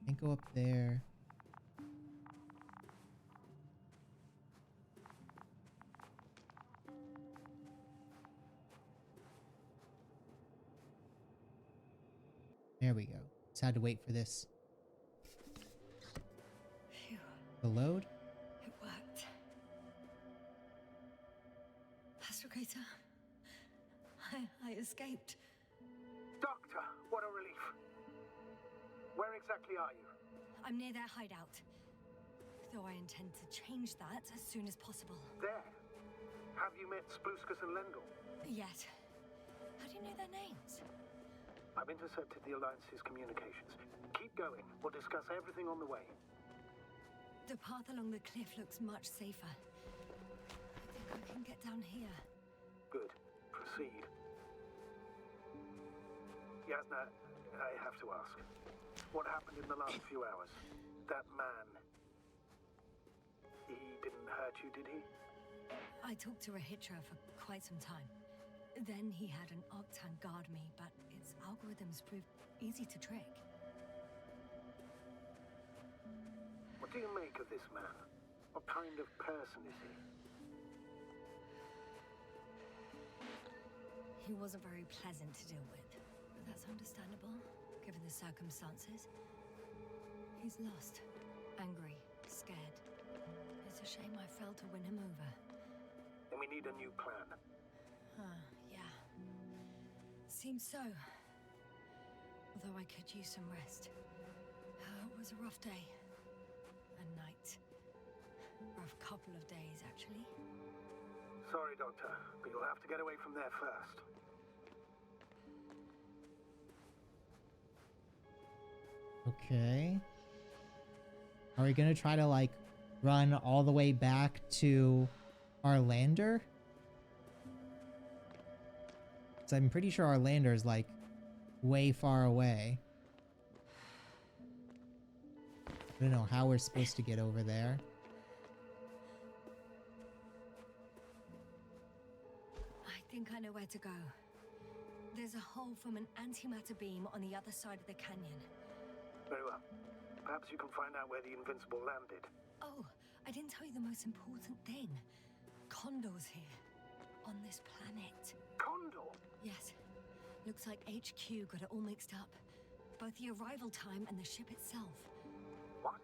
Can't go up there. There we go. Just had to wait for this
Phew,
to load.
it worked. Astrogator, I escaped.
Doctor, what a relief. Where exactly are you?
I'm near their hideout. Though I intend to change that as soon as possible.
There. Have you met Spluskus and Lendl?
Yet. How do you know their names?
I've intercepted the Alliance's communications. Keep going. We'll discuss everything on the way.
The path along the cliff looks much safer. I think I can get down here.
Good. Proceed. Yasna, I have to ask. What happened in the last few hours? That man... He didn't hurt you, did he?
I talked to Rahitra for quite some time. Then he had an Octan guard me, but its algorithms proved easy to trick.
What do you make of this man? What kind of person is he?
He wasn't very pleasant to deal with. But that's understandable, given the circumstances. He's lost. Angry. Scared. It's a shame I failed to win him over.
And we need a new plan.
Yeah. Seems so. Although I could use some rest. It was a rough day. A night. Rough couple of days, actually.
Sorry, Doctor, but you'll have to get away from there first.
Okay. Are we gonna try to like run all the way back to our lander? 'Cause I'm pretty sure our lander is like way far away. I don't know how we're supposed to get over there.
I think I know where to go. There's a hole from an antimatter beam on the other side of the canyon.
Very well. Perhaps you can find out where the Invincible landed.
Oh, I didn't tell you the most important thing. Condor's here. On this planet.
Condor?
Yes. Looks like HQ got it all mixed up. Both the arrival time and the ship itself.
What?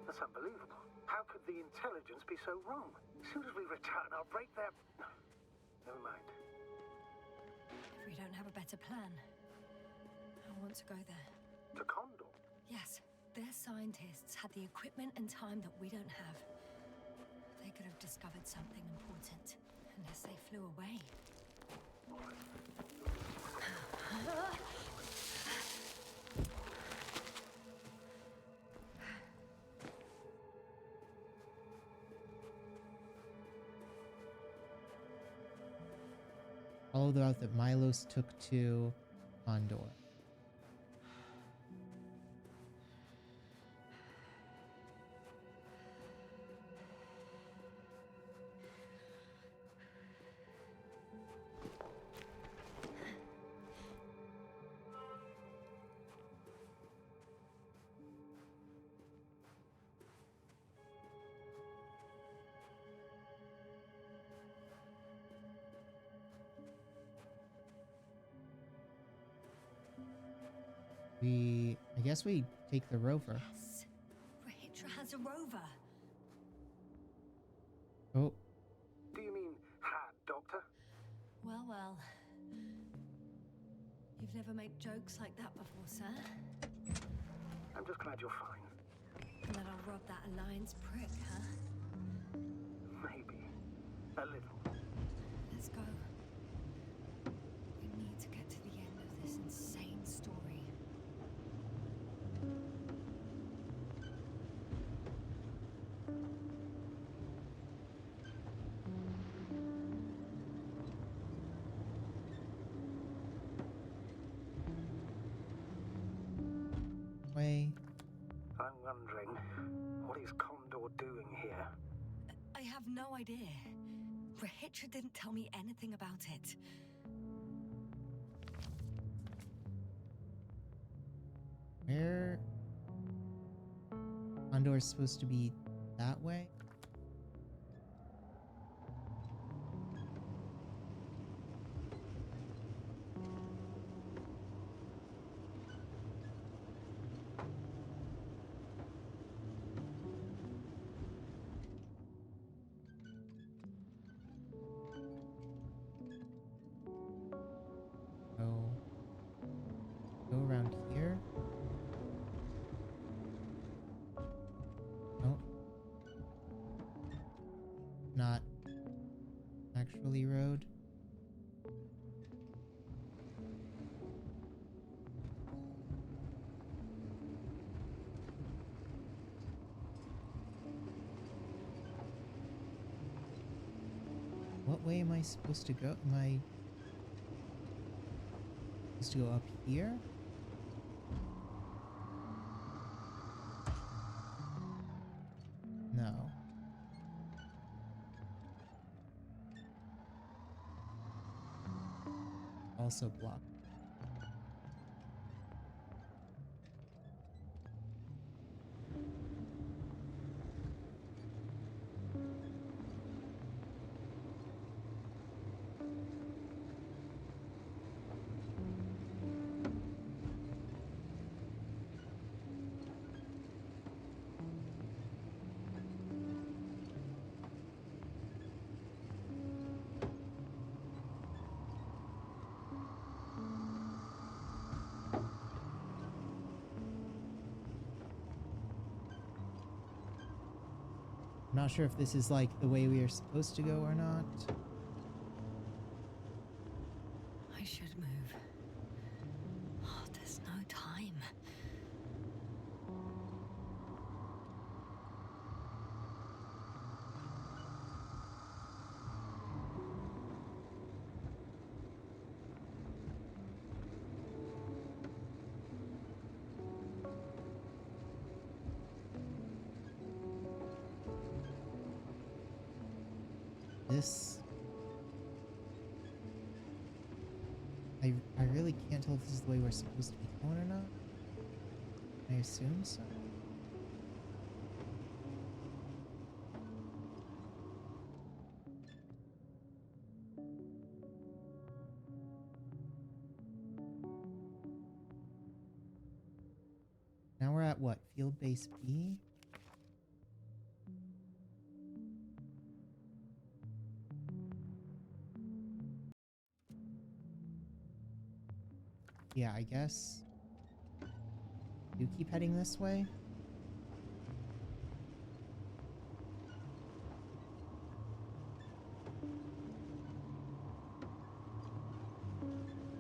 That's unbelievable. How could the intelligence be so wrong? As soon as we return, I'll break their... No. Never mind.
If we don't have a better plan, I want to go there.
To Condor?
Yes. Their scientists had the equipment and time that we don't have. They could have discovered something important, unless they flew away.
Follow the route that Milos took to Condor. I guess we take the rover.
Yes. Rahitra has a rover.
Oh,
Do you mean had, Doctor?
Well, well. You've never made jokes like that before, sir.
I'm just glad you're fine.
And that I'll rob that Alliance prick, huh?
Maybe. A little.
Let's go. We need to get to the end of this insane story.
way.
I'm wondering, what is Condor doing here?
I have no idea. Rahitra didn't tell me anything about it.
Where? Condor is supposed to be that way? Go around here. No. Not actually road. What way am I supposed to go? Am I supposed to go up here? No. Also blocked. I'm not sure if this is like the way we are supposed to go or not.
I should move. Oh, there's no time.
This... I really can't tell if this is the way we're supposed to be going or not. I assume so. Now we're at what? Field base B? Yeah, I guess. You keep heading this way?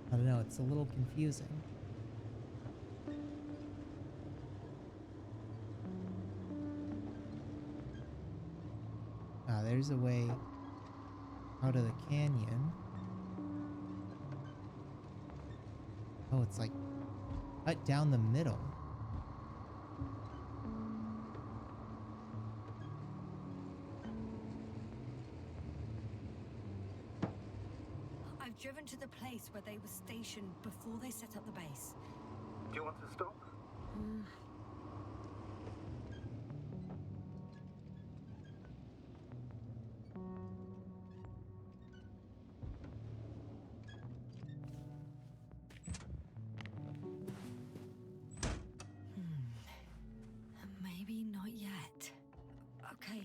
I don't know, it's a little confusing. Ah, there's a way out of the canyon. Oh, it's like cut down the middle.
I've driven to the place where they were stationed before they set up the base.
Do you want to stop?
Maybe not yet. Okay.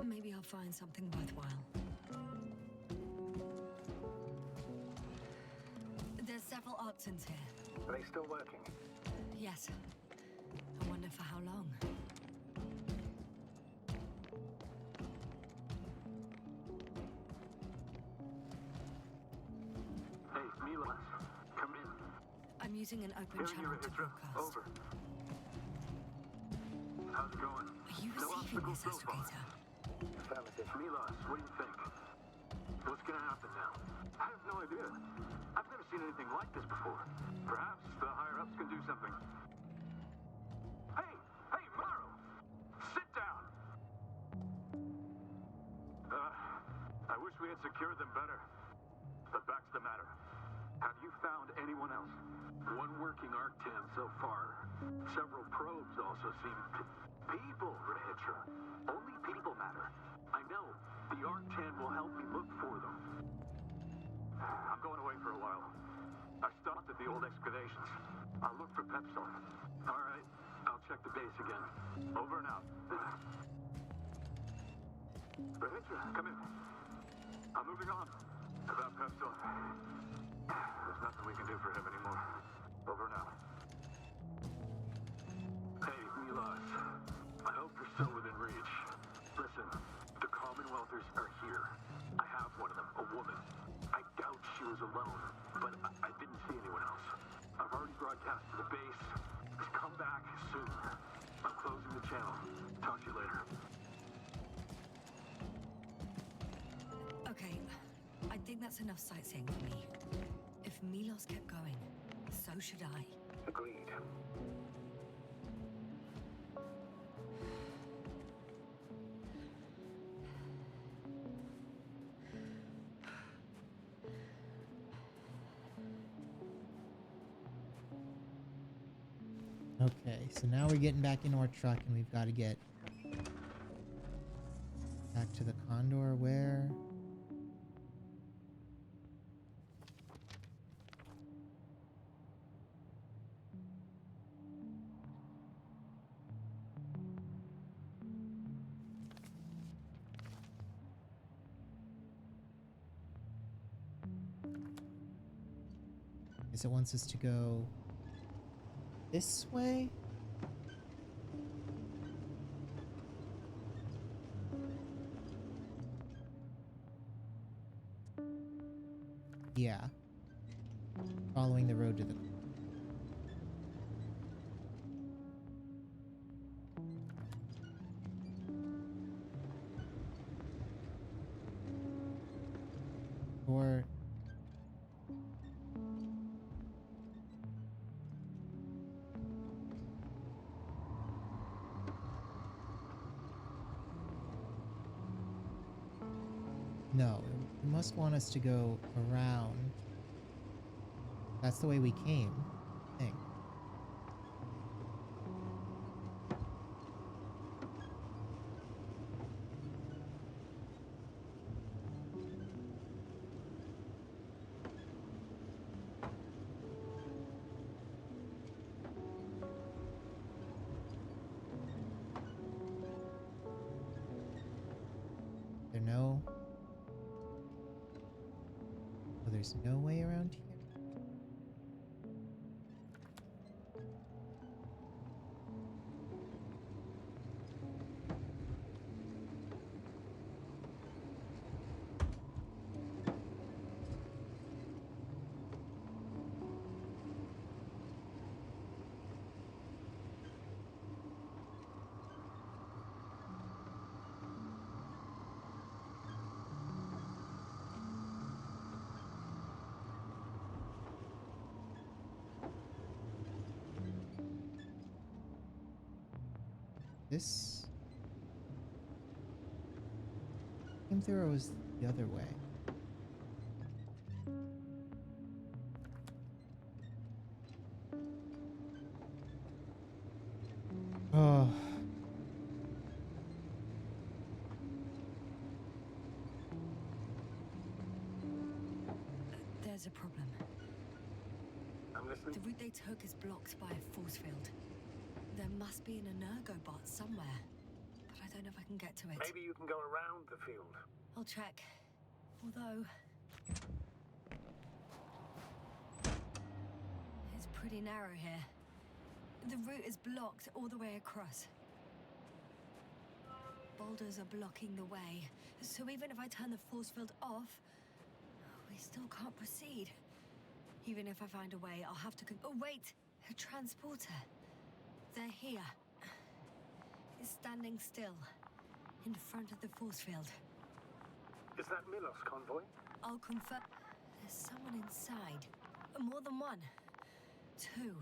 Maybe I'll find something worthwhile. There's several artisans here.
Are they still working?
Yes. I wonder for how long.
Hey, Milas, come in.
I'm using an open
Hearing you,
channel to
Hydra.
broadcast.
Over. How's it going?
Are you
No
receiving
obstacles
this,
so far.
Astrogator?
Affirmative. Milas, what do you think? What's gonna happen now? I have no idea. I've never seen anything like this before. Perhaps the higher-ups can do something. Hey! Hey, Morrow! Sit down! I wish we had secured them better. But back to the matter. Have you found anyone else? One working Arc-10 so far. Several probes also seem... People, Rahitra. Only people matter. I know. The Arc-10 will help me look for them. I'm going away for a while. I stopped at the old excavations. I'll look for Pepsol. All right. I'll check the base again. Over and out. Rahitra, come in. I'm moving on. About Pepsol. There's nothing we can do for him anymore. Over and out. Hey, Milas. I hope you're still within reach. Listen, the Commonwealthers are here. I have one of them, a woman. I doubt she was alone, but I didn't see anyone else. I've already broadcast to the base. Just come back soon. I'm closing the channel. Talk to you later.
Okay. I think that's enough sightseeing for me. If Milos kept going, so should I.
Agreed.
Okay, so now we're getting back into our truck and we've got to get back to the Condor. Where? Guess it wants us to go this way? Yeah. Following the road to the... Or... No, it must want us to go around. That's the way we came, I think. There no... Oh, there's no way around here? This came through or was the other way? Oh.
There's a problem.
I'm listening.
The route they took is blocked by a force field. There must be an energobot somewhere, but I don't know if I can get to it.
Maybe you can go around the field.
I'll check. Although... it's pretty narrow here. The route is blocked all the way across. Boulders are blocking the way, so even if I turn the force field off, we still can't proceed. Even if I find a way, I'll have to oh, wait! A transporter. They're here. It's standing still, in front of the force field.
Is that Milos convoy?
I'll confirm. There's someone inside. More than one. Two.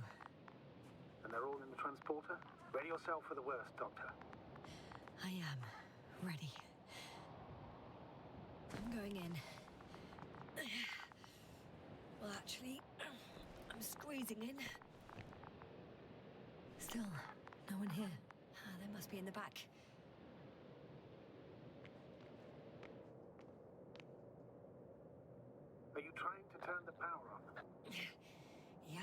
And they're all in the transporter? Ready yourself for the worst, Doctor.
I am. Ready. I'm going in. Well, actually, I'm squeezing in. Still, no one here. They must be in the back.
Are you trying to turn the power on?
Yeah,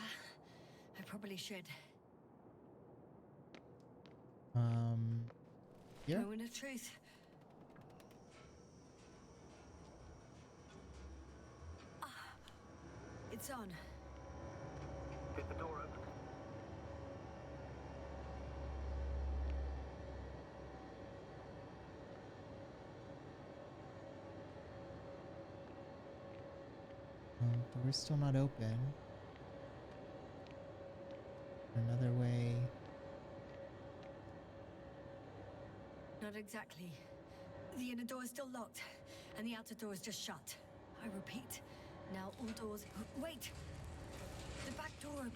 I probably should.
Here?
Knowing the truth. It's on.
Get the door open.
Door's still not open. Another way.
Not exactly. The inner door is still locked, and the outer door is just shut. I repeat, now all doors... Wait! The back door opened.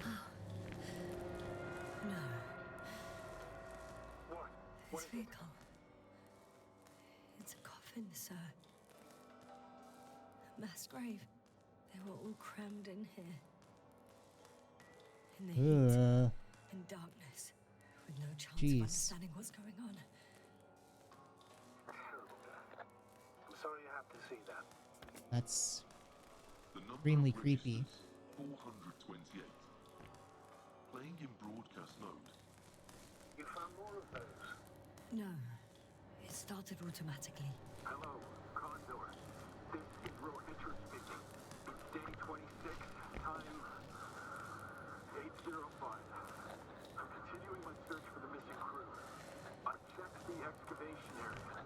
Oh. No.
What?
This vehicle. It's a coffin, sir. A mass grave. They were all crammed in here. In the heat and darkness. With no chance of understanding what's going on.
I'm sorry you have to see that.
That's
The number
extremely
of
creepy.
registers, 428. Playing in broadcast mode.
You found more of those?
No. It started automatically.
Hello, Condor. This is Rohitra speaking. It's day 26, time 8:05. I'm continuing my search for the missing crew. I've checked the excavation area.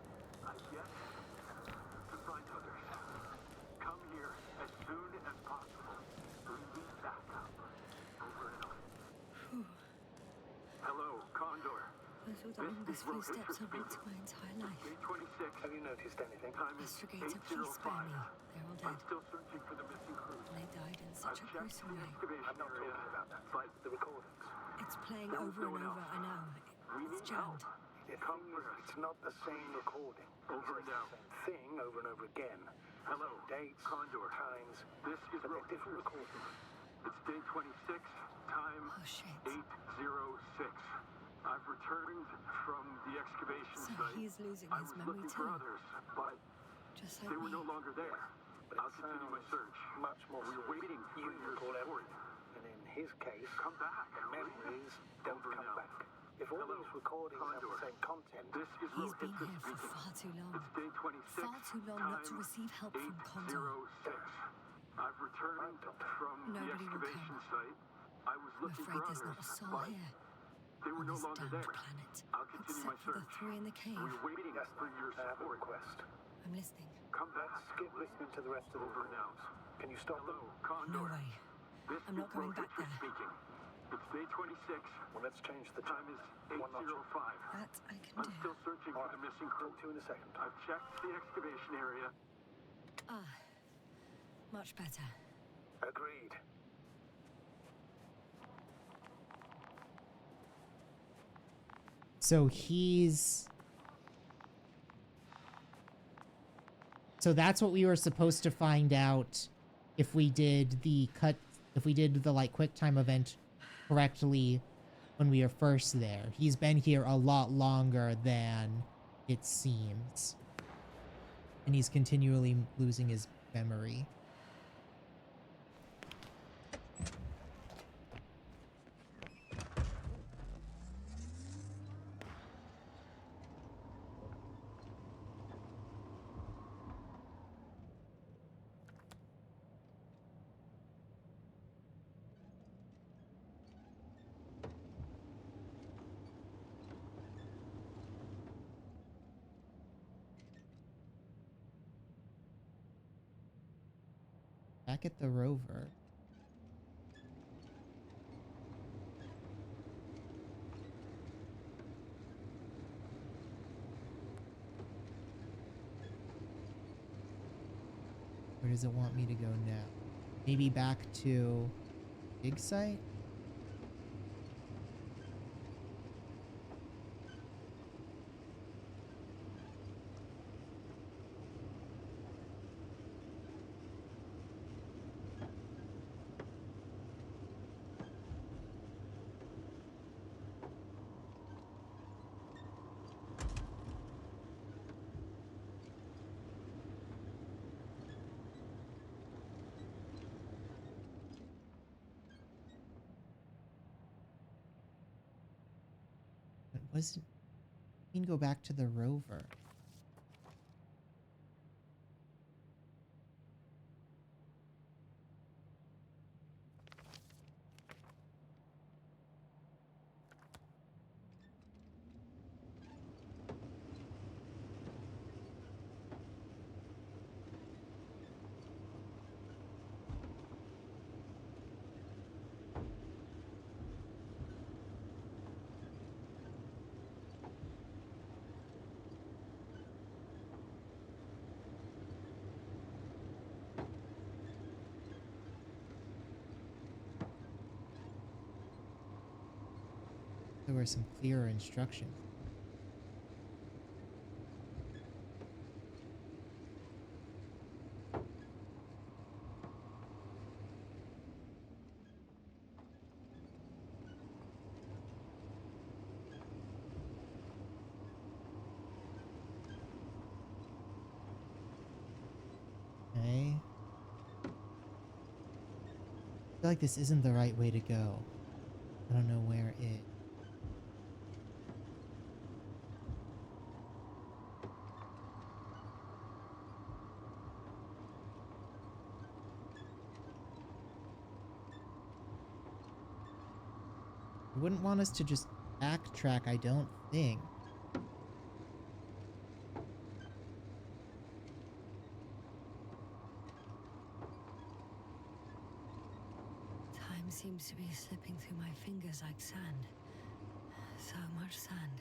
I've yet to find others. Come here as soon as possible. Bring me back up. Over and out. Hello, Condor.
Those were the longest footsteps I've walked my entire life.
Day 26.
Have you noticed anything?
Time is
Astrogator, please spare
8:05.
me. They're all
I'm
dead.
still searching for the missing crew.
And they died in such a
I've checked
gruesome
the
way.
excavation
I'm not
area,
talking about that.
but
The recordings.
It's playing
Who's
over and
going
over,
out?
I know.
we
It's
need help.
jammed.
The thing is, it's not the same recording.
Over and out.
Same thing over and over again.
Hello,
Dates,
Condor.
times,
This is
but they're different
recordings.
recordings.
It's day 26, time
Oh, shit.
806. I've returned from the excavation
So
site.
he's losing
I
his
was
memory
looking for
too.
others, but
Just like
they were
me.
no longer there.
But
I'll
it
continue my
sounds
search.
much more
We're
serious.
waiting for
You
your
recall
support.
everything, and in his case,
Come back.
the memories don't
Over
come
now.
back. If all
Hello,
these recordings have
Condor.
the same content,
This is
He's been
Rohit
here for
speaking.
far too long.
It's day 26.
Far too long not to
time
receive help from Condor.
806. I've returned from the
Nobody will
excavation
come.
site. I was
I'm
looking
afraid
for
there's
others,
not a soul
but
here
they were
on
no
this
longer
damned
there.
planet.
I'll continue my
Except for the
search.
three in the cave.
We're waiting
yes,
for your
I have a
support.
request.
I'm listening.
Come back.
Let's skip listening to the rest of the
Over now.
recordings. Can you stop
Hello,
them?
Condor.
No way.
This
I'm not
is
going
Rohit
back there.
speaking. It's day 26.
Well, let's change the
Time
time.
is
One notch.
8:05.
That I can
I'm
do.
still searching
All
for the
right,
missing crew.
talk to you in a second.
I've checked the excavation area.
Ah, much better.
Agreed.
So he's... So that's what we were supposed to find out if we did the like quick time event correctly when we were first there. He's been here a lot longer than it seems. And he's continually losing his memory. Back at the rover. Where does it want me to go now? Maybe back to dig site? It wasn't... We can go back to the rover. There were some clearer instructions. Okay. I feel like this isn't the right way to go. I don't know where it... You wouldn't want us to just backtrack, I don't think.
Time seems to be slipping through my fingers like sand. So much sand.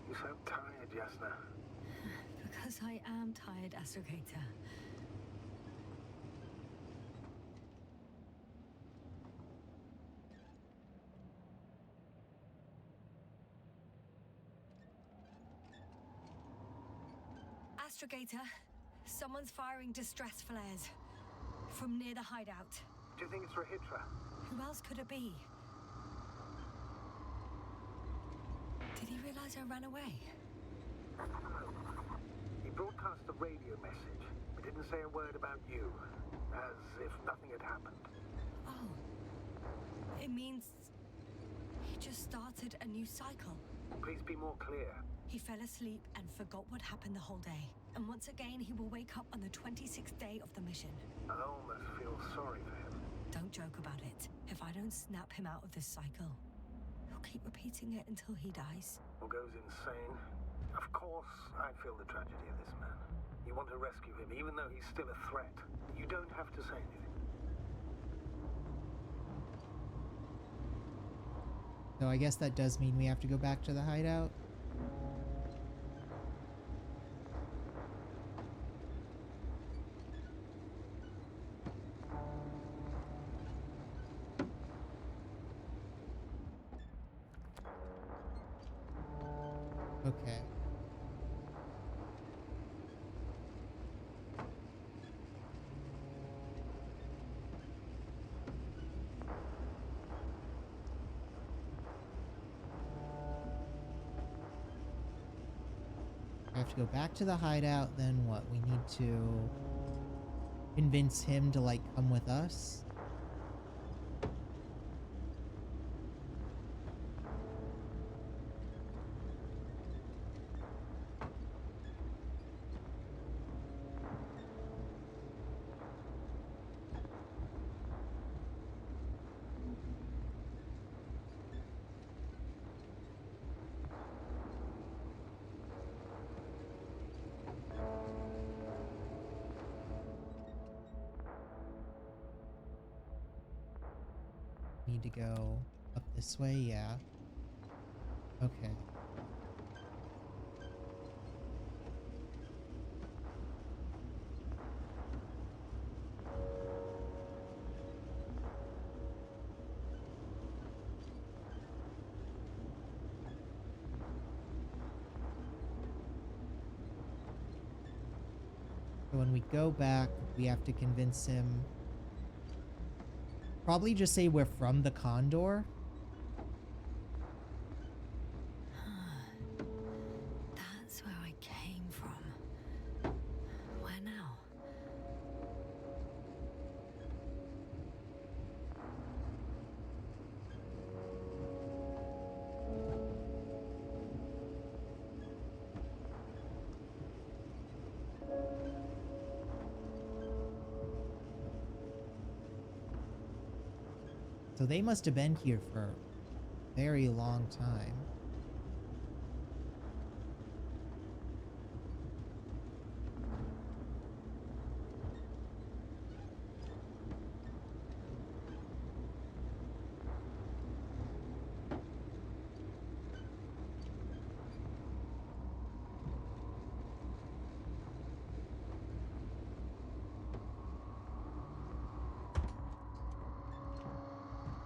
You sound tired, Yasna.
Because I am tired, Astrogator. Astrogator, someone's firing distress flares from near the hideout.
Do you think it's Rahitra?
Who else could it be? Did he realize I ran away?
He broadcast a radio message, but didn't say a word about you, as if nothing had happened.
Oh. It means he just started a new cycle.
Please be more clear.
He fell asleep and forgot what happened the whole day. And once again, he will wake up on the 26th day of the mission.
I almost feel sorry for him.
Don't joke about it. If I don't snap him out of this cycle, he'll keep repeating it until he dies.
Or goes insane. Of course, I feel the tragedy of this man. You want to rescue him, even though he's still a threat. You don't have to say anything.
So I guess that does mean we have to go back to the hideout. Okay. I have to go back to the hideout, then what? We need to convince him to, like, come with us? Need to go up this way, yeah. Okay. So when we go back, we have to convince him. Probably just say we're from the Condor.
That's where I came from. Where now?
So they must have been here for a very long time.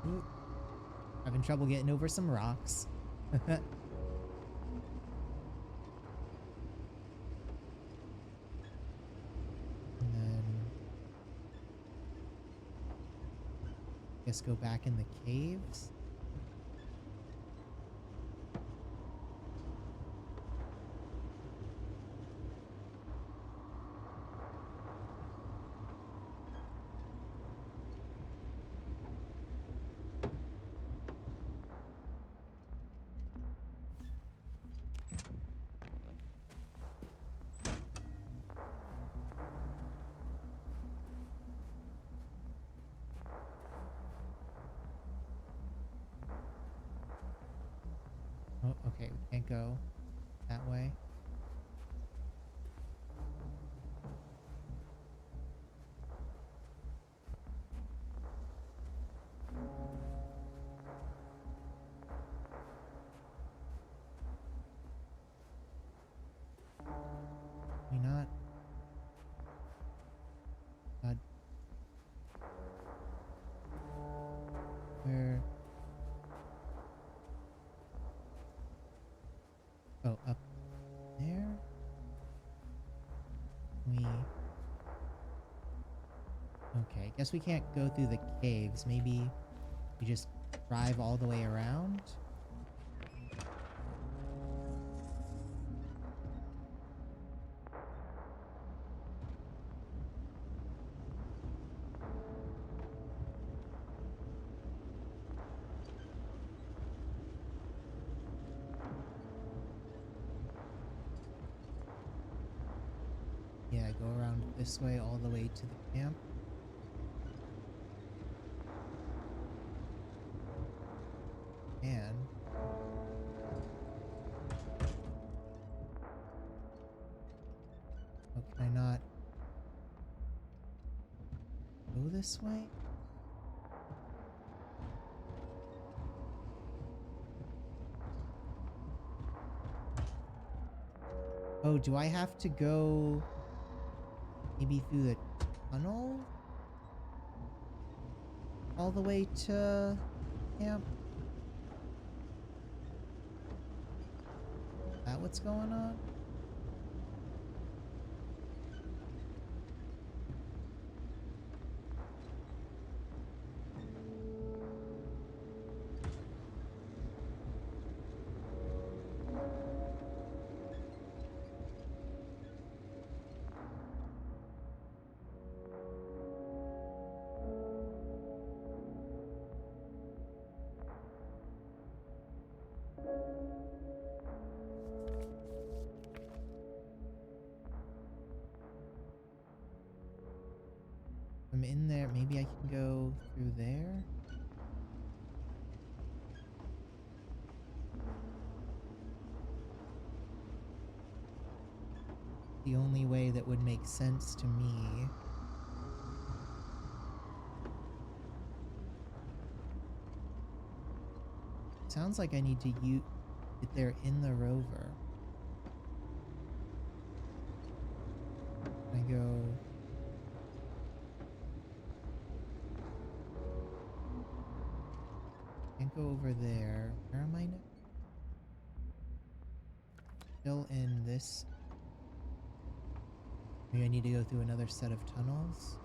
Ooh. Having trouble getting over some rocks. And then guess go back in the caves. Oh, okay, we can't go that way. We not? Where? Oh, up. We... Okay, I guess we can't go through the caves. Maybe we just drive all the way around? Yeah, go around this way all the way to the camp. And oh, can I not go this way? Oh, do I have to go maybe through the tunnel all the way to camp? Is that what's going on? I'm in there. Maybe I can go through there? The only way that would make sense to me. Sounds like I need to get there in the rover. I go... Can't go over there. Where am I now? Still in this. Maybe I need to go through another set of tunnels.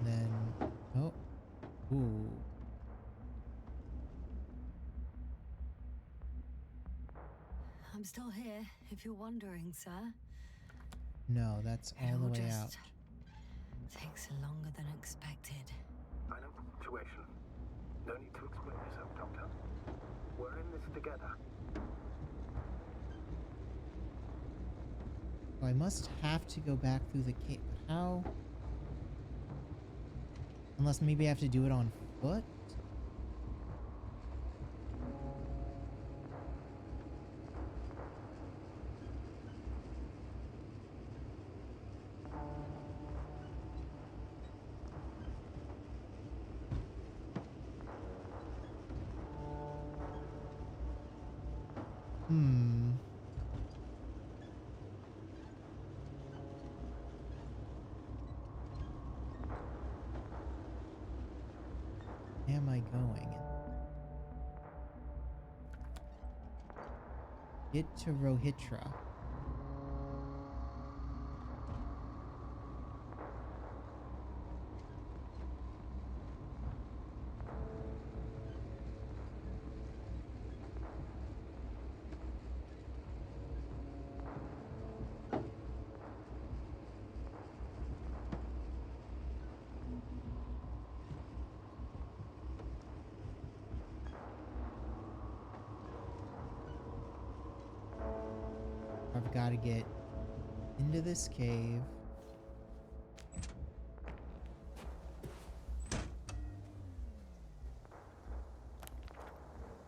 Then, oh, ooh.
I'm still here, if you're wondering, sir.
No, that's all the way out.
Takes longer than expected.
I know the situation. No need to explain yourself, Doctor. We're in this together.
Oh, I must have to go back through the cave. How? Unless maybe I have to do it on foot? Hmm. Where am I going? Get to Rohitra. I've got to get into this cave.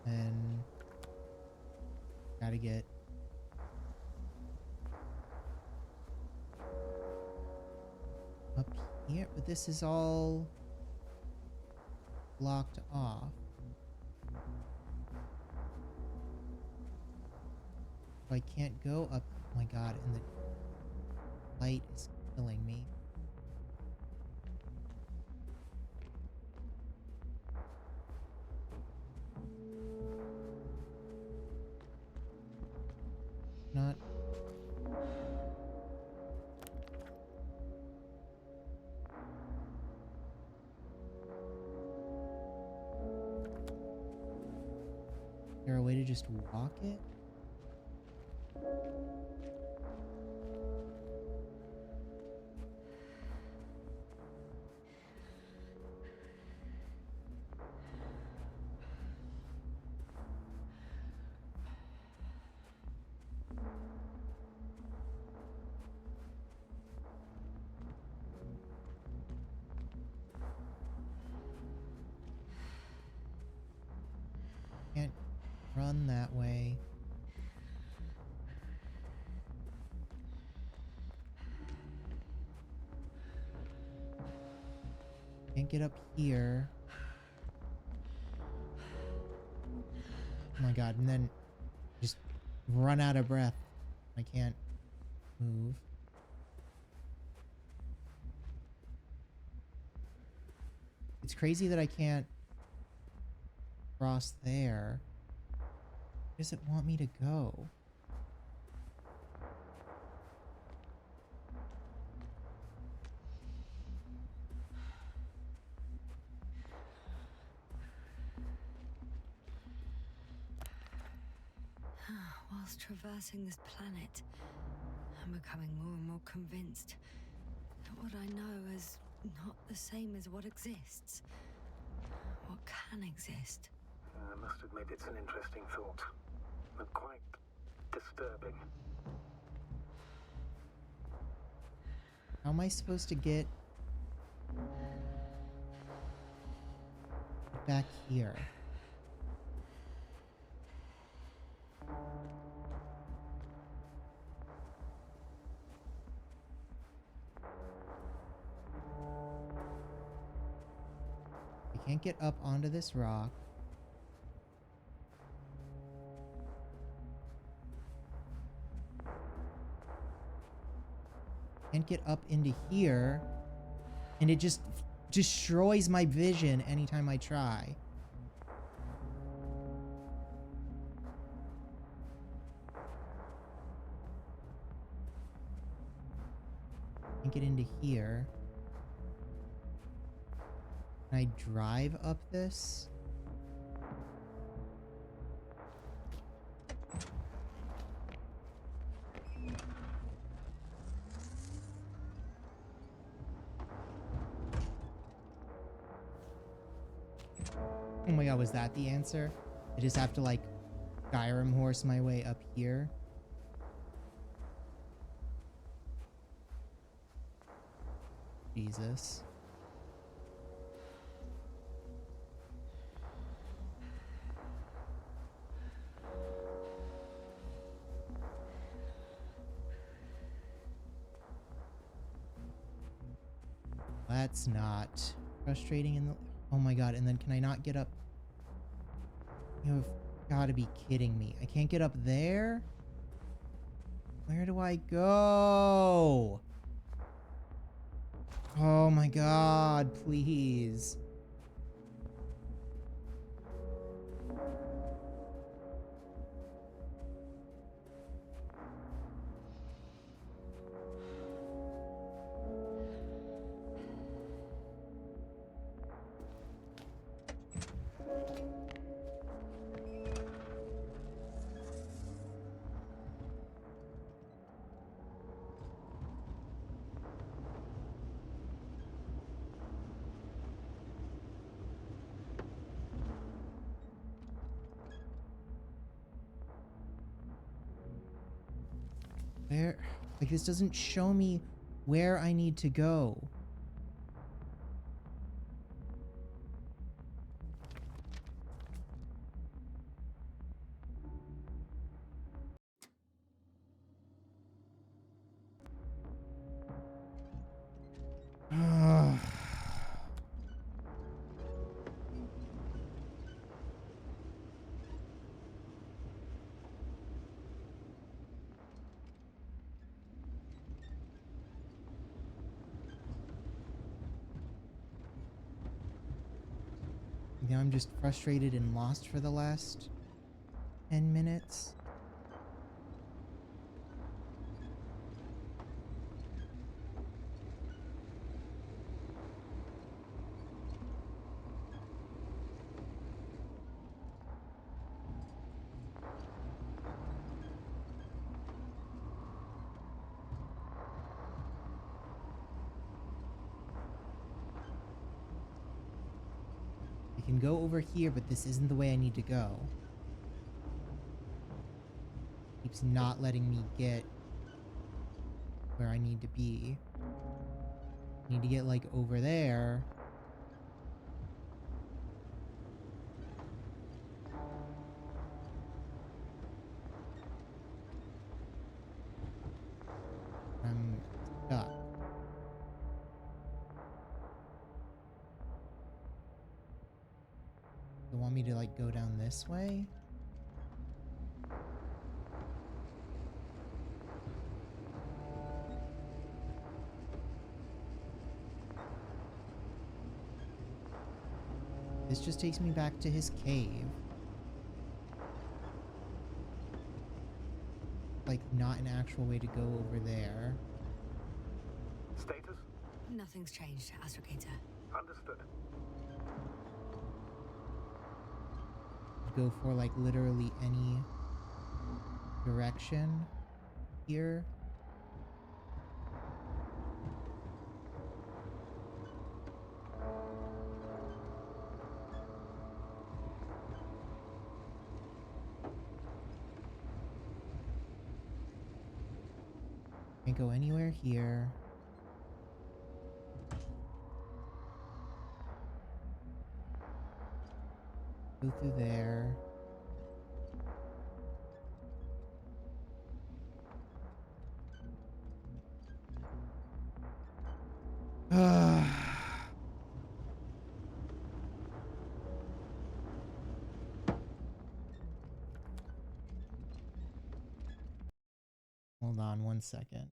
And got to get up here. But this is all blocked off. I can't go up. Oh my god, and the light is killing me. not. Is there a way to just walk it? Can't run that way. Can't get up here. Oh my god, and then just run out of breath. I can't move. It's crazy that I can't cross there. Where does it want me to go?
Whilst traversing this planet, I'm becoming more and more convinced that what I know is not the same as what exists. What can exist.
I must admit it's an interesting thought, but quite disturbing.
How am I supposed to get back here? I can't get up onto this rock. Can't get up into here. And it just destroys my vision anytime I try. Can't get into here. Can I drive up this? Oh my god, was that the answer? I just have to like Skyrim horse my way up here. Jesus. That's not frustrating in the... Oh my god, and then can I not get up? You have got to be kidding me. I can't get up there? Where do I go? Oh my god, please. Where? Like, this doesn't show me where I need to go. Ugh. Now I'm just frustrated and lost for the last 10 minutes. go over here, but this isn't the way I need to go. Keeps not letting me get where I need to be. I need to get, like, over there. I'm stuck. They want me to, like, go down this way? This just takes me back to his cave. Like, not an actual way to go over there.
Status?
Nothing's changed, Astrogator.
Understood.
Go for, like, literally any direction here. Can't go anywhere here. Go through there. Hold on 1 second.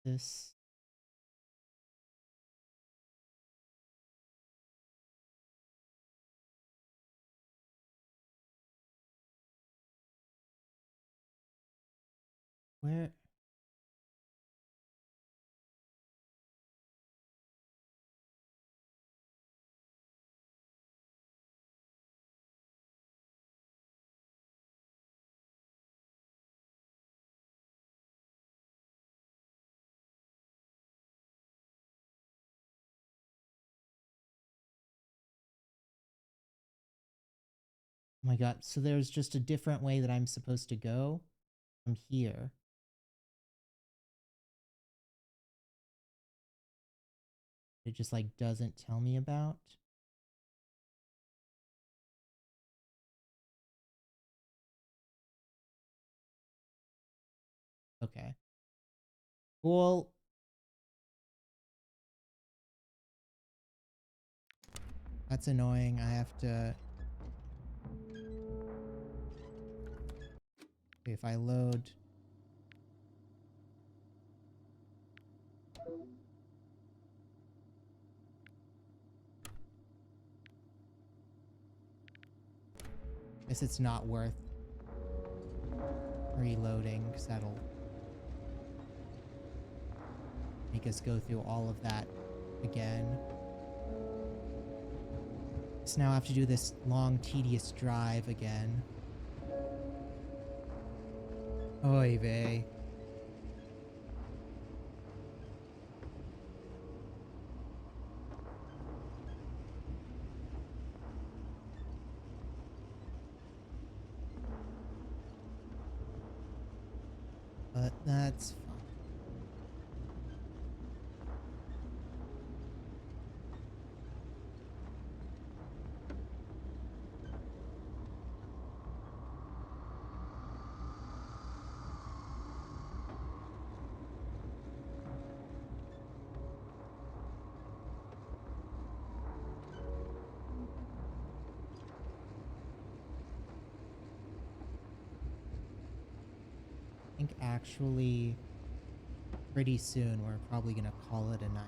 This. Where? Oh my god, so there's just a different way that I'm supposed to go from here. It just, like, doesn't tell me about. Okay. Cool. That's annoying. I have to... Okay, if I load... Guess it's not worth reloading, because that'll make us go through all of that again. So now I have to do this long, tedious drive again. Oy vey. But that's fine. I think actually pretty soon we're probably gonna call it a night.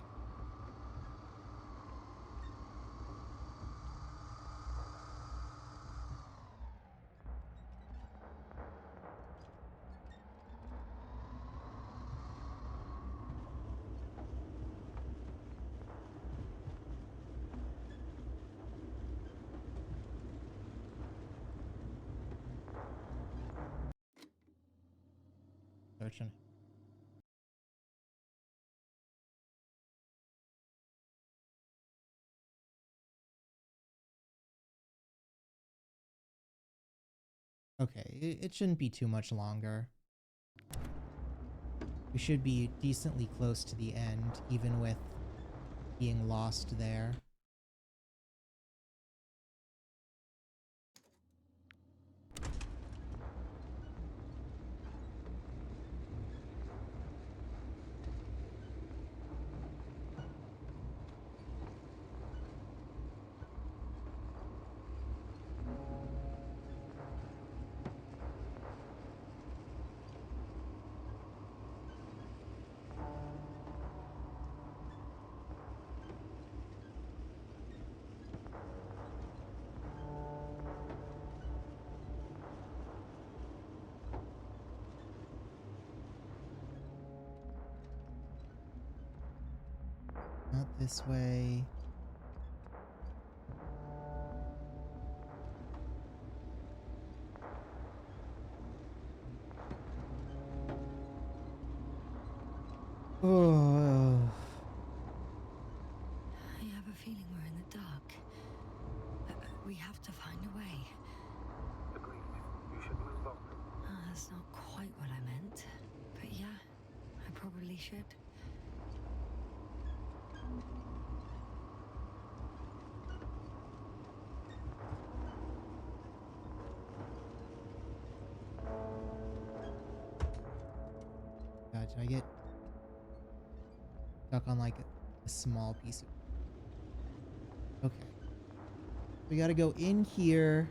Searching. Okay, it shouldn't be too much longer. We should be decently close to the end, even with being lost there. Not this way. Oh.
I have a feeling we're in the dark. We have to find a way.
Agreed. You should move on.
That's not quite what I meant. But yeah, I probably should.
God, did I get stuck on like a small piece of... Okay. We gotta go in here.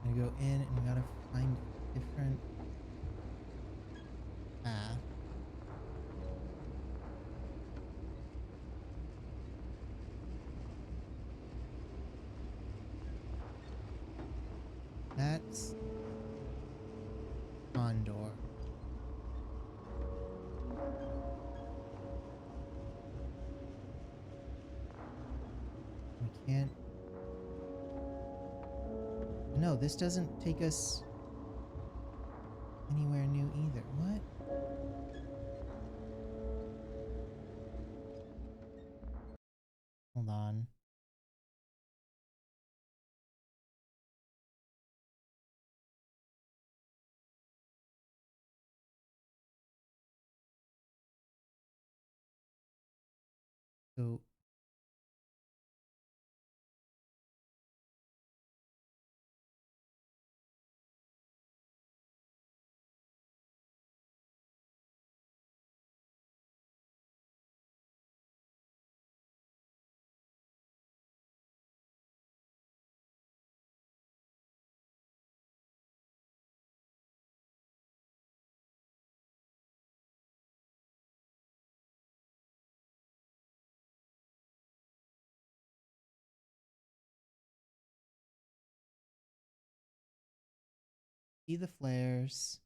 We go in and we gotta find a different path. That's Condor. We can't... No, this doesn't take us anywhere new either. What? Hold on. So see the flares.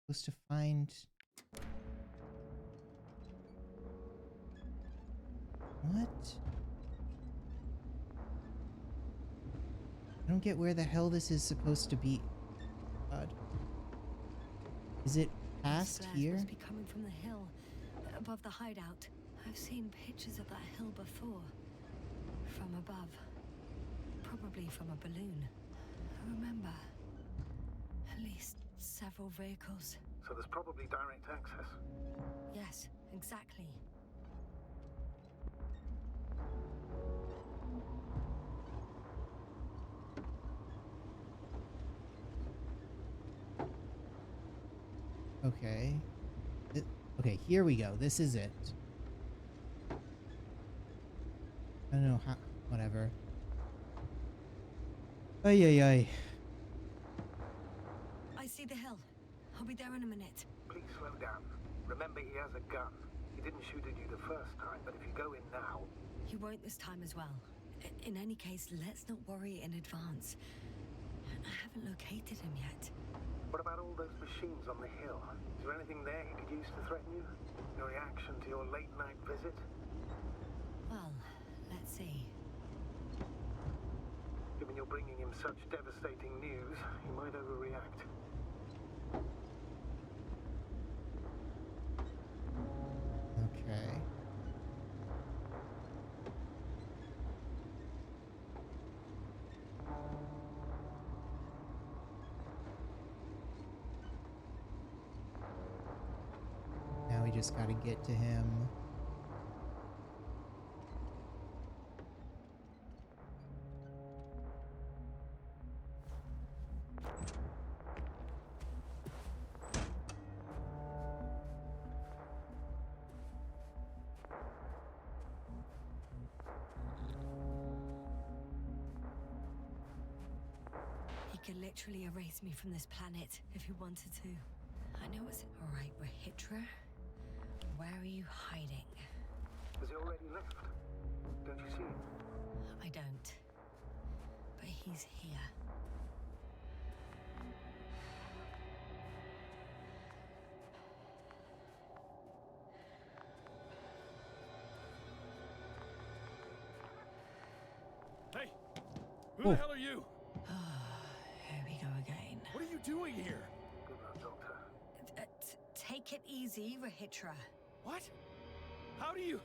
Supposed to find... What? I don't get where the hell this is supposed to be. God. Is it past
Flares
here?
must be coming from the hill, above the hideout. I've seen pictures of that hill before. From above. Probably from a balloon. I remember. At least several vehicles.
So there's probably direct access.
Yes, exactly.
Okay. Okay, here we go. This is it. I don't know how. Whatever. Ay, ay, ay.
I see the hill. I'll be there in a minute.
Please slow down. Remember, he has a gun. He didn't shoot at you the first time, but if you go in now...
He won't this time as well. In any case, let's not worry in advance. I haven't located him yet.
What about all those machines on the hill? Is there anything there he could use to threaten you? Your reaction to your late-night visit?
Well, let's see.
Given you're bringing him such devastating news, he might overreact.
Okay. Now we just gotta get to him.
He could literally erase me from this planet if he wanted to. I know it's alright, Rahitra. Where are you hiding?
Has he already left? Don't you see him?
I don't. But he's here.
Hey! Who the hell are you?
Here we go again.
What are you doing here?
Good luck, Doctor.
Take it easy, Rahitra.
What? How do you...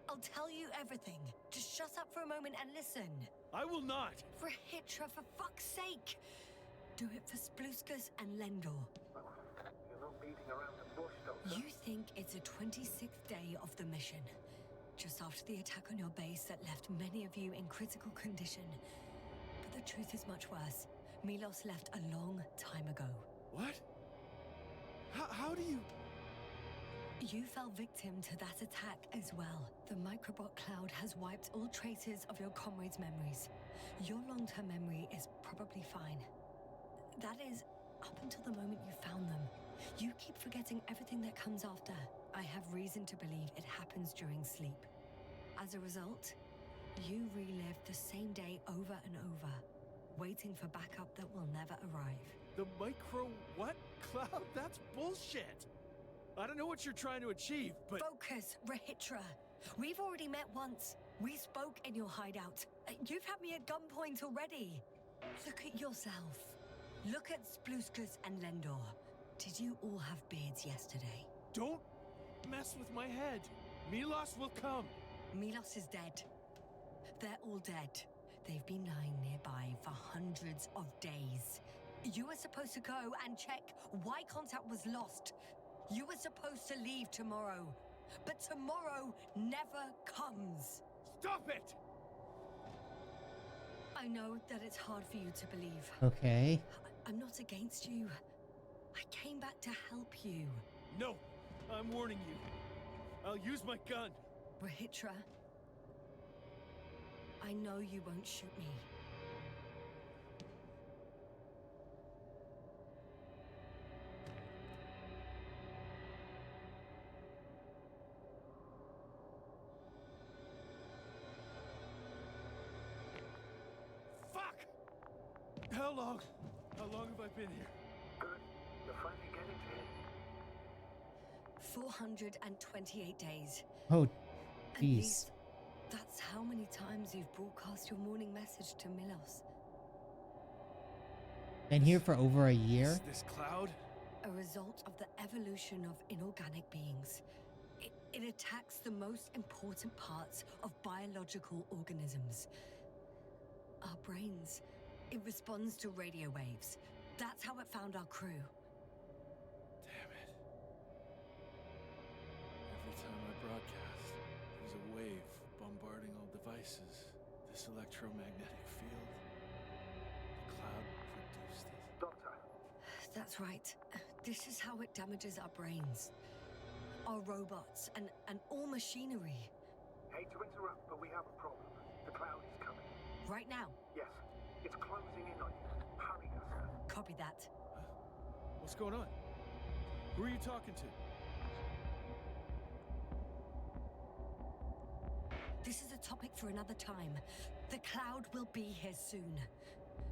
I'll tell you everything. Just shut up for a moment and listen.
I will not.
Rahitra, for fuck's sake! Do it for Spluskus and Lendor.
You're not beating around the bush, Doctor.
You think it's the 26th day of the mission. Just after the attack on your base that left many of you in critical condition. But the truth is much worse. Milos left a long time ago.
What? How do you...
You fell victim to that attack as well. The microbot cloud has wiped all traces of your comrades' memories. Your long-term memory is probably fine. That is, up until the moment you found them. You keep forgetting everything that comes after. I have reason to believe it happens during sleep. As a result, you relive the same day over and over, waiting for backup that will never arrive.
The micro... what? Cloud? That's bullshit! I don't know what you're trying to achieve, but...
Focus, Rahitra. We've already met once. We spoke in your hideout. You've had me at gunpoint already. Look at yourself. Look at Spluskus and Lendor. Did you all have beards yesterday?
Don't mess with my head. Milos will come.
Milos is dead. They're all dead. They've been lying nearby for hundreds of days. You were supposed to go and check why contact was lost. You were supposed to leave tomorrow. But tomorrow never comes.
Stop it!
I know that it's hard for you to believe.
Okay.
I'm not against you. I came back to help you.
No, I'm warning you. I'll use my gun.
Rahitra, I know you won't shoot me.
Fuck! How long? How long have I been here?
Good. You're finally getting to him.
428 days.
Oh,
At
jeez.
least that's how many times you've broadcast your morning message to Milos.
Been here for over a year?
This cloud?
A result of the evolution of inorganic beings. It attacks the most important parts of biological organisms. Our brains. It responds to radio waves. That's how it found our crew.
Damn it. Every time I broadcast, there's a wave bombarding all devices. This electromagnetic field. The cloud produced it.
Doctor,
That's right. This is how it damages our brains, our robots, and all machinery.
Hate to interrupt, but we have a problem. The cloud is coming.
Right now.
Yes, it's closing in on you. Hurry, Gustav.
Copy that.
What's going on? Who are you talking to?
This is a topic for another time. The cloud will be here soon.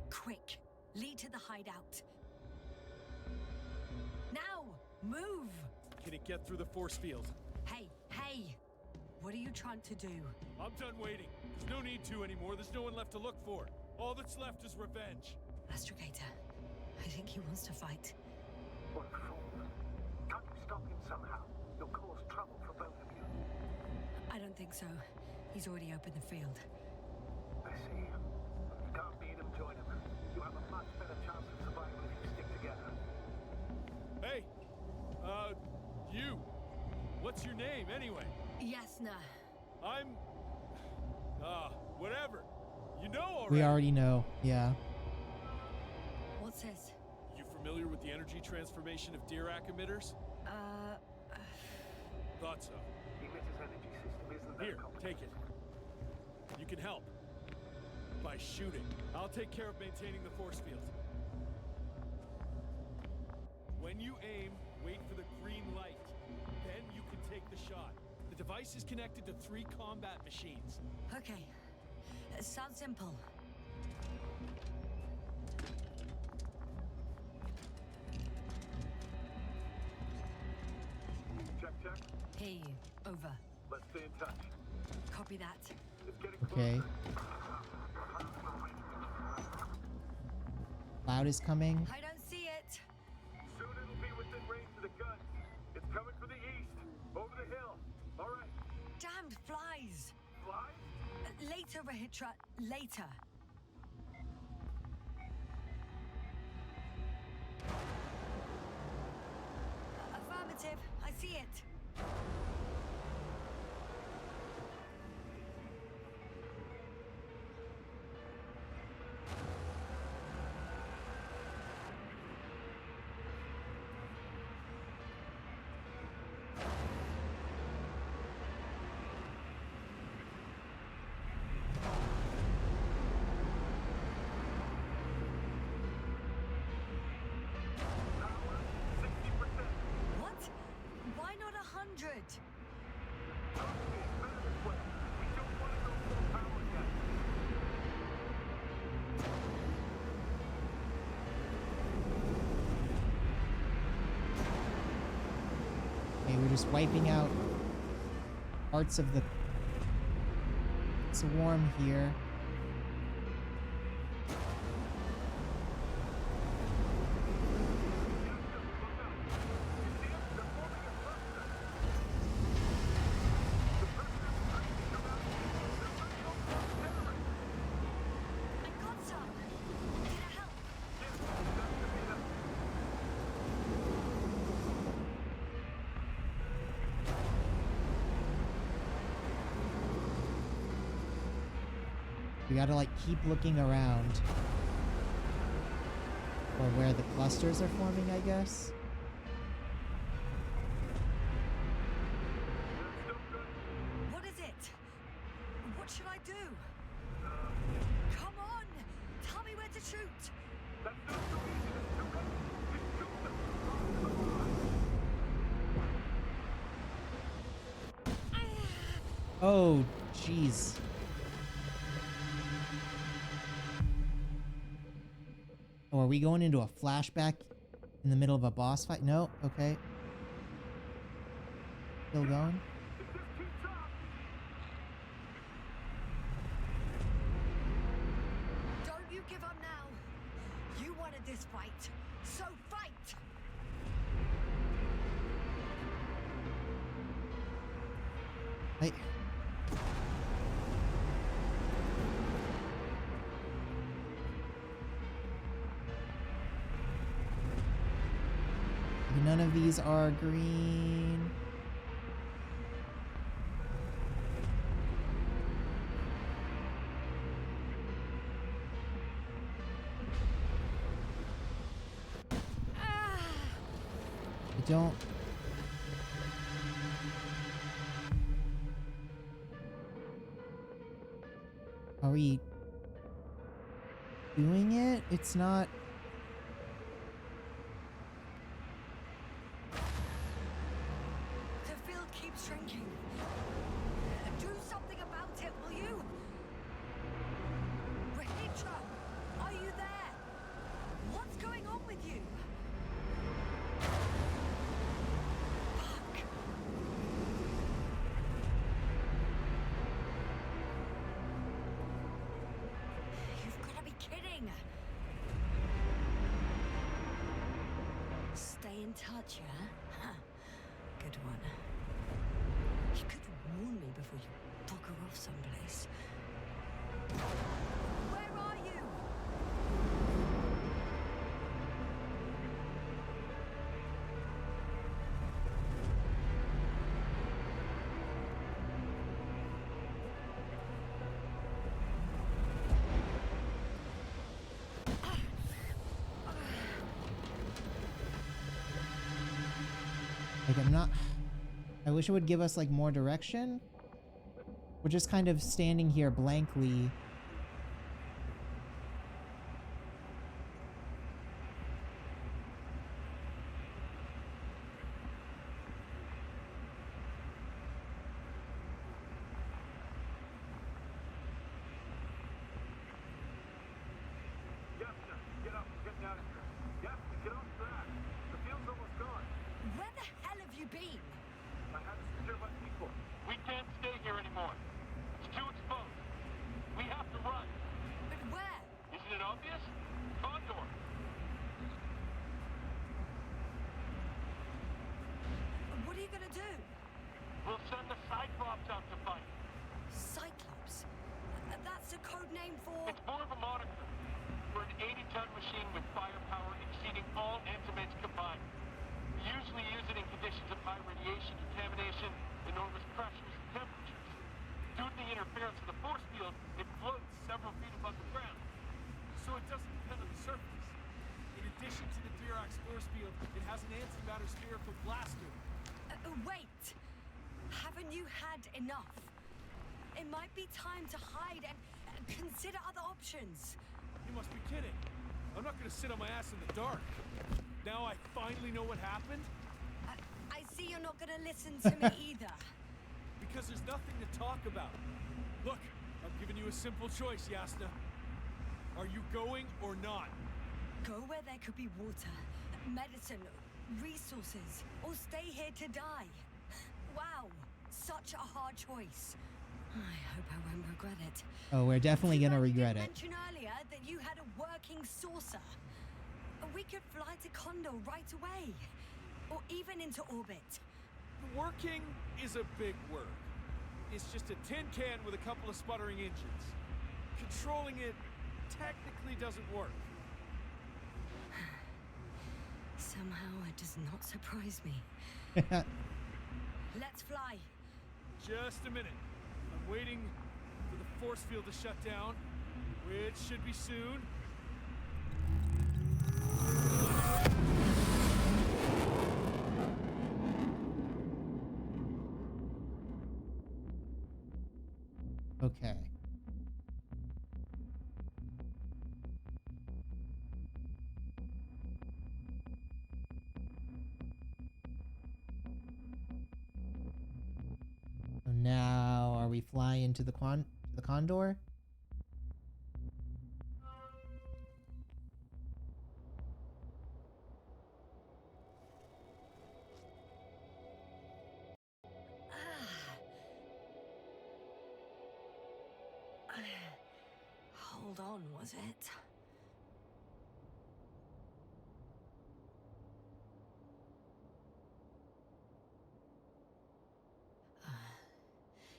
Quick, lead to the hideout. Now, move!
Can it get through the force field?
Hey, hey! What are you trying to do?
I'm done waiting. There's no need to anymore. There's no one left to look for. All that's left is revenge.
Astrogator, I think he wants to fight.
What a fool. Can't you stop him somehow? You'll cause trouble for both of you.
I don't think so. He's already opened the field.
I see. You can't beat him, join him. You have a much better chance of survival if you stick together.
Hey! You! What's your name, anyway?
Yasna.
I'm... whatever. You know already.
We already know, yeah.
What's this?
You familiar with the energy transformation of Dirac emitters? Thought so.
Emitter's energy system isn't that
Here,
complicated.
take it. You can help. By shooting. I'll take care of maintaining the force field. When you aim, wait for the green light. Then you can take the shot. The device is connected to 3 combat machines.
Okay. Sounds simple.
Check, check.
Hear you. Over.
Let's stay in touch.
Copy that.
It's getting
Okay. Cloud is coming.
I don't see it.
Soon it'll be within range of the gun. It's coming from the east. Over the hill. All right.
Damned flies.
Fly?
Later, Rahitra. Later. Affirmative. I see it. What? Why not 100?
Okay, we're just wiping out parts of the swarm here.
I got some. Did it help?
We gotta like keep looking around for where the clusters are forming, I guess.
What is it? What should I do? Come on! Tell me where to shoot!
Oh, jeez. Oh, are we going into a flashback in the middle of a boss fight? No? Okay. Still going?
Don't you give up now! You wanted this fight, so fight!
Hey. None of these are green. don't... Are we doing it? It's not...
The field keeps shrinking. Do something about it, will you? Rahitra, are you there? What's going on with you? Fuck. You've got to be kidding. Stay in touch, yeah? Huh. Good one. You could warn me before you bugger off someplace. Where are you?
Like, I'm not... I wish it would give us, like, more direction. We're just kind of standing here blankly.
Yasna, get up. We're getting out of here. Yasna, get off that. The field's almost gone.
Where the hell have you been?
I had to secure my people. We can't stay here anymore. It's too exposed. We have to run.
But where?
Isn't it obvious? Condor.
What are you gonna do?
We'll send the Cyclops out to fight.
Cyclops? That's a code name for...
It's more of a moniker. We're an 80-ton machine with firepower exceeding all Antimates combined. We usually use it in conditions of high radiation contamination, enormous pressures, and temperatures. Due to the interference of the force field, it floats several feet above the ground. So it doesn't depend on the surface. In addition to the Dirac force field, it has an antimatter spherical blaster.
Wait! Haven't you had enough? It might be time to hide and consider other options.
You must be kidding. I'm not gonna sit on my ass in the dark. Now I finally know what happened?
I see you're not gonna listen to me either.
Because there's nothing to talk about. Look, I'm giving you a simple choice, Yasna. Are you going or not?
Go where there could be water, medicine, resources, or stay here to die. Wow, such a hard choice. I hope I won't regret it.
Oh, we're definitely gonna regret it.
You mentioned earlier that you had a working saucer. We could fly to Condor right away, or even into orbit.
Working is a big word. It's just a tin can with a couple of sputtering engines. Controlling it technically doesn't work.
Somehow it does not surprise me. Let's fly.
Just a minute. I'm waiting for the force field to shut down, which should be soon.
Okay. So now, are we flying to the Condor?
Hold on, was it?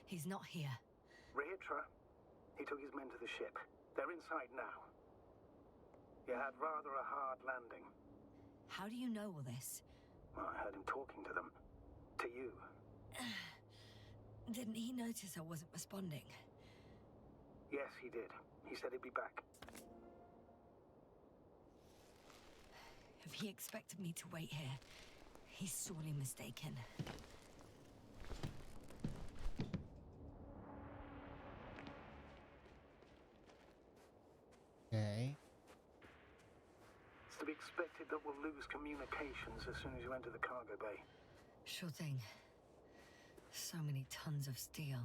He's not here.
Rahitra, he took his men to the ship. They're inside now. You had rather a hard landing.
How do you know all this?
Well, I heard him talking to them. To you.
Didn't he notice I wasn't responding?
Yes, he did. He said he'd be back.
If he expected me to wait here, He's sorely mistaken.
Okay.
It's to be expected that we'll lose communications as soon as you enter the cargo bay.
Sure thing. So many tons of steel.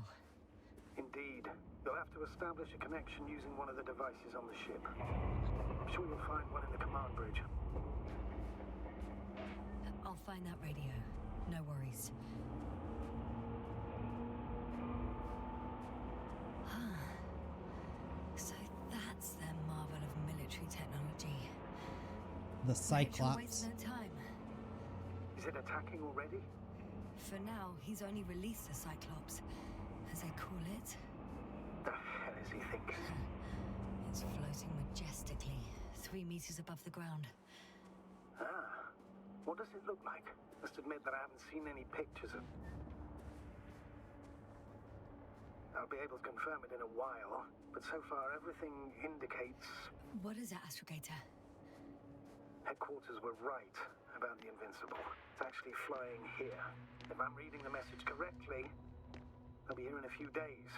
Indeed. You'll have to establish a connection using one of the devices on the ship. I'm sure you'll find one in the command bridge.
I'll find that radio. No worries. So that's their marvel of military technology.
The
Nature
Cyclops.
wastes no time.
Is it attacking already?
For now, he's only released the Cyclops, as they call it.
The hell is he thinking?
It's floating majestically, 3 meters above the ground.
Ah. What does it look like? Must admit that I haven't seen any pictures of... I'll be able to confirm it in a while, but so far everything indicates...
What is it, Astrogator?
Headquarters were right about the Invincible. It's actually flying here. If I'm reading the message correctly, they'll be here in a few days.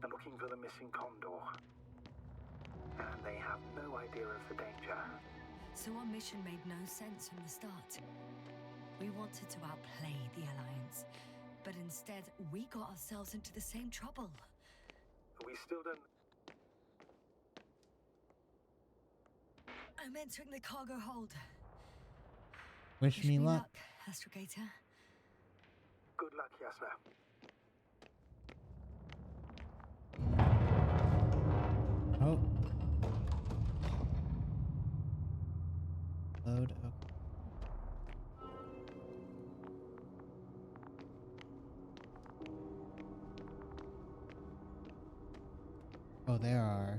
They're looking for the missing Condor. And they have no idea of the danger.
So our mission made no sense from the start. We wanted to outplay the Alliance, but instead we got ourselves into the same trouble.
We still don't...
I'm entering the cargo hold.
Wish me luck.
Astrogator.
Good luck, Yasna.
Oh. Load. Okay. Oh, there are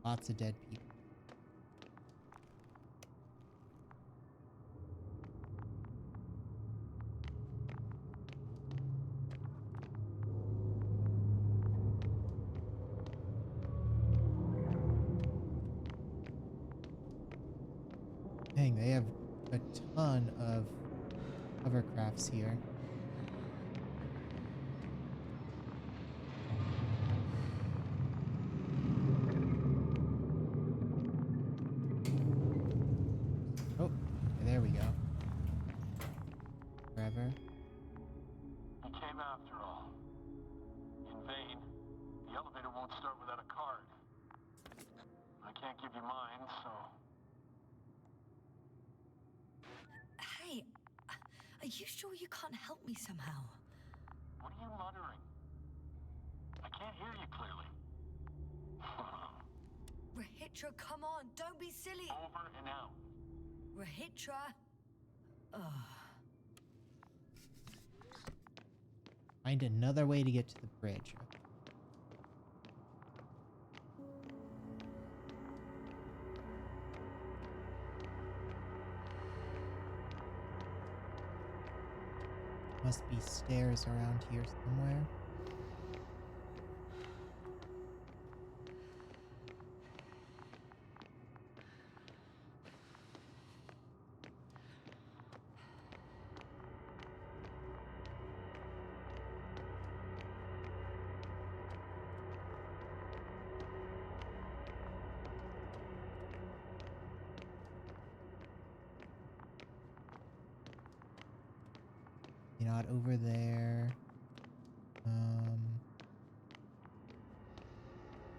lots of dead people. Dang, they have a ton of hovercrafts here. Oh, there we go. Forever.
He came after all. In vain. The elevator won't start without a card. I can't give you mine, so...
Hey, are you sure you can't help me somehow?
What are you muttering? I can't hear you clearly.
Rahitra, come on, don't be silly.
Over and out.
Rahitra. Ugh.
Find another way to get to the bridge. Must be stairs around here somewhere. Not over there.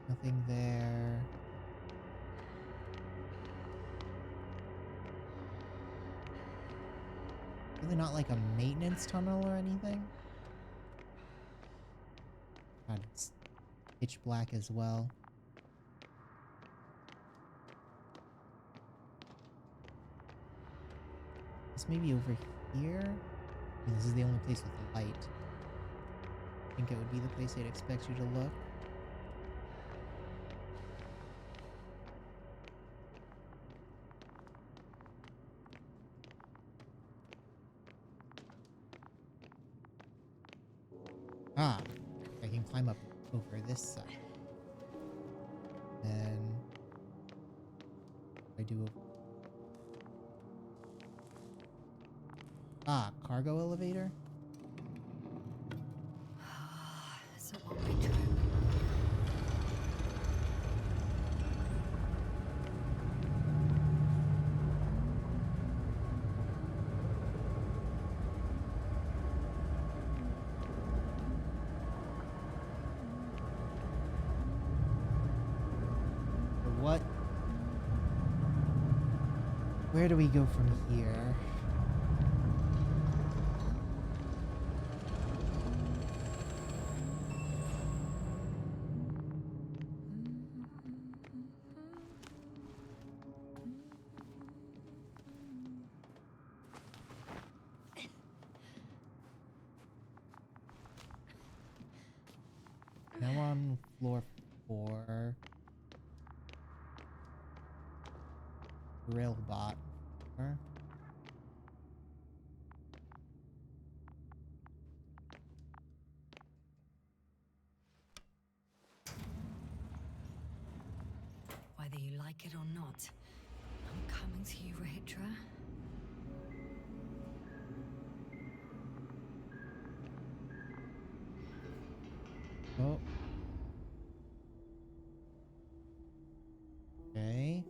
Nothing there. Really not like a maintenance tunnel or anything? God, it's pitch black as well. This may be over here. This is the only place with light. I think it would be the place they'd expect you to look. Ah, I can climb up over this side. Then I do. Ah, cargo elevator?
It's a one-way trip.
What? Where do we go from here? Now we're on floor 4. Railbot.
Whether you like it or not, I'm coming to you, Rahitra.
Oh. Okay.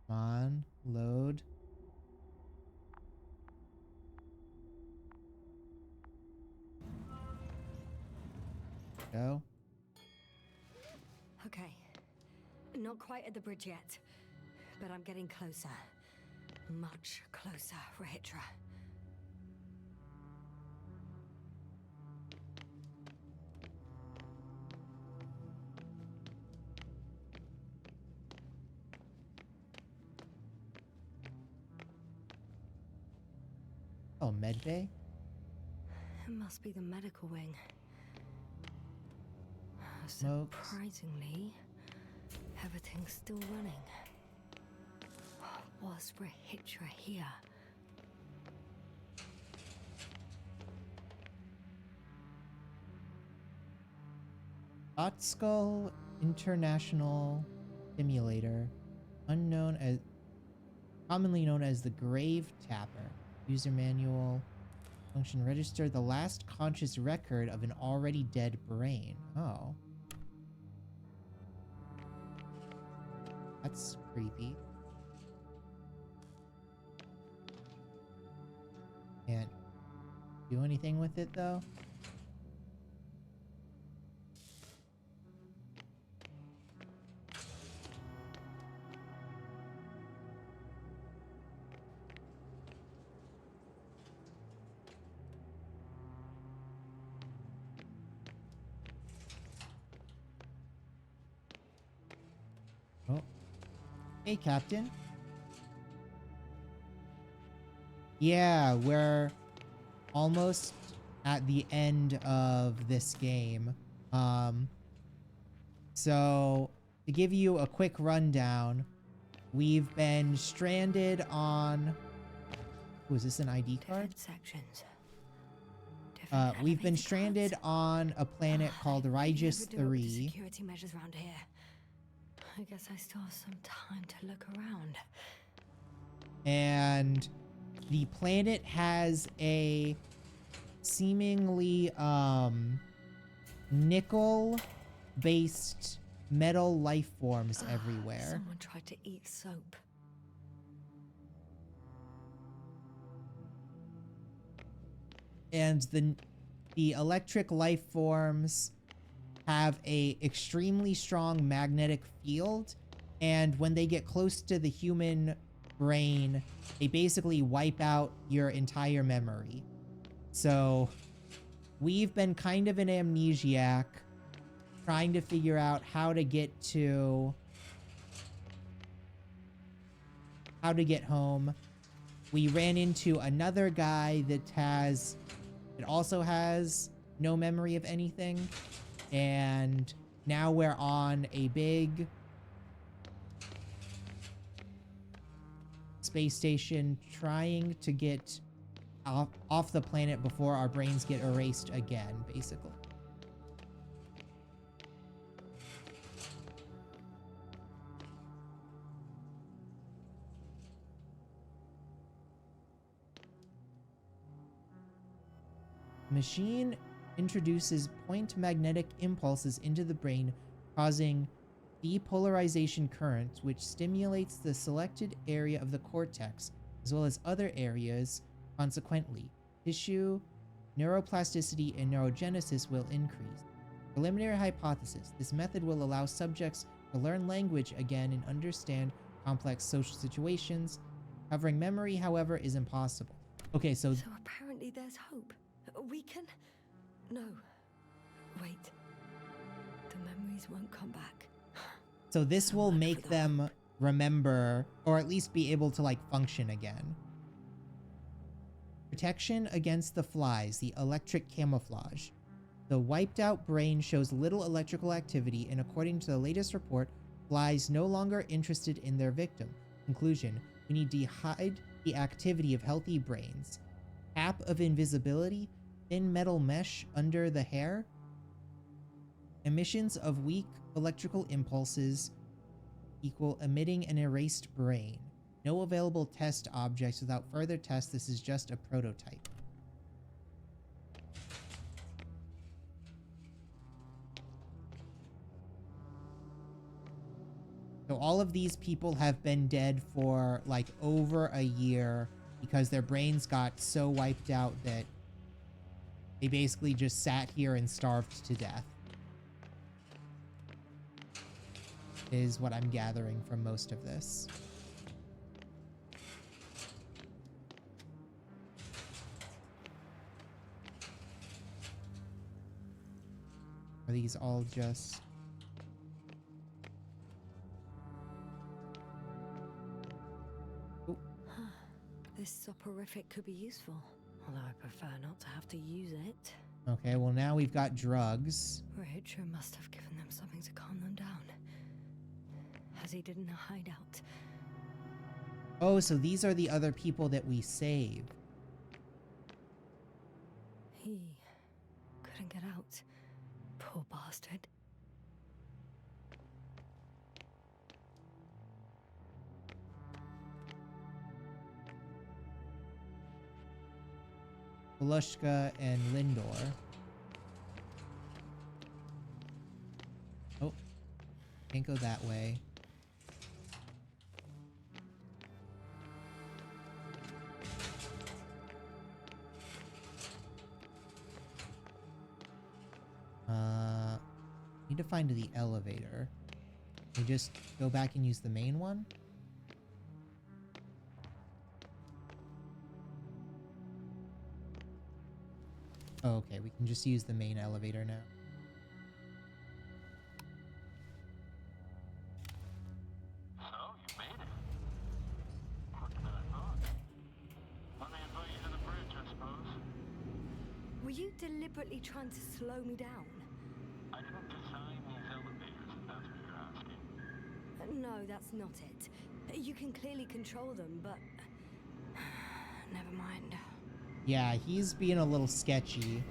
Come on, load. Go.
Okay. Not quite at the bridge yet, but I'm getting closer. Much closer, Rahitra.
Oh, medbay?
It must be the medical wing.
Smokes.
Surprisingly, everything's still running. Was Rahitra here?
Hot Skull International Simulator, commonly known as the Grave Tapper. User manual. Function register the last conscious record of an already dead brain. Oh. That's creepy. Can't do anything with it though. Oh. Hey, Captain. Yeah, we're almost at the end of this game. So to give you a quick rundown, we've been stranded on... Oh, is this an ID card?
Different sections.
We've been
Elevator
stranded
cards.
on a planet called
If you
Rigis
ever do up with the
3.
security measures around here, I guess I still have some time to look around.
And the planet has a seemingly nickel based metal life forms everywhere.
Someone tried to eat soap.
And the electric life forms have a extremely strong magnetic field, and when they get close to the human brain, they basically wipe out your entire memory. So we've been kind of an amnesiac, trying to figure out how to get home. We ran into another guy that also has no memory of anything, and now we're on a big space station trying to get off the planet before our brains get erased again, basically. Machine introduces point magnetic impulses into the brain, causing depolarization currents, which stimulates the selected area of the cortex, as well as other areas. Consequently, tissue, neuroplasticity, and neurogenesis will increase. Preliminary hypothesis: this method will allow subjects to learn language again and understand complex social situations. Covering memory, however, is impossible. Okay, so
apparently there's hope. We can... No. Wait. The memories won't come back.
So this will make them remember, or at least be able to, like, function again. Protection against the flies, the electric camouflage. The wiped out brain shows little electrical activity, and according to the latest report, flies no longer interested in their victim. Conclusion: we need to hide the activity of healthy brains. Cap of invisibility, thin metal mesh under the hair. Emissions of weak electrical impulses equal emitting an erased brain. No available test objects. Without further tests, this is just a prototype. So all of these people have been dead for like over a year because their brains got so wiped out that they basically just sat here and starved to death. Is what I'm gathering from most of this. Are these all just...
This soporific could be useful, although I prefer not to have to use it.
Okay, well now we've got drugs.
Rachel must have given them something to calm them down. As he did in a hideout.
Oh, so these are the other people that we saved.
He couldn't get out. Poor bastard.
Volushka and Lindor. Oh, can't go that way. Need to find the elevator. We just go back and use the main one? Oh, okay, we can just use the main elevator now.
So, you made it. Quicker than I thought. Let me invite you to the bridge, I suppose.
Were you deliberately trying to slow me down?
I didn't design these elevators, if that's what you're asking.
No, that's not it. You can clearly control them, but... Never mind.
Yeah, he's being a little sketchy.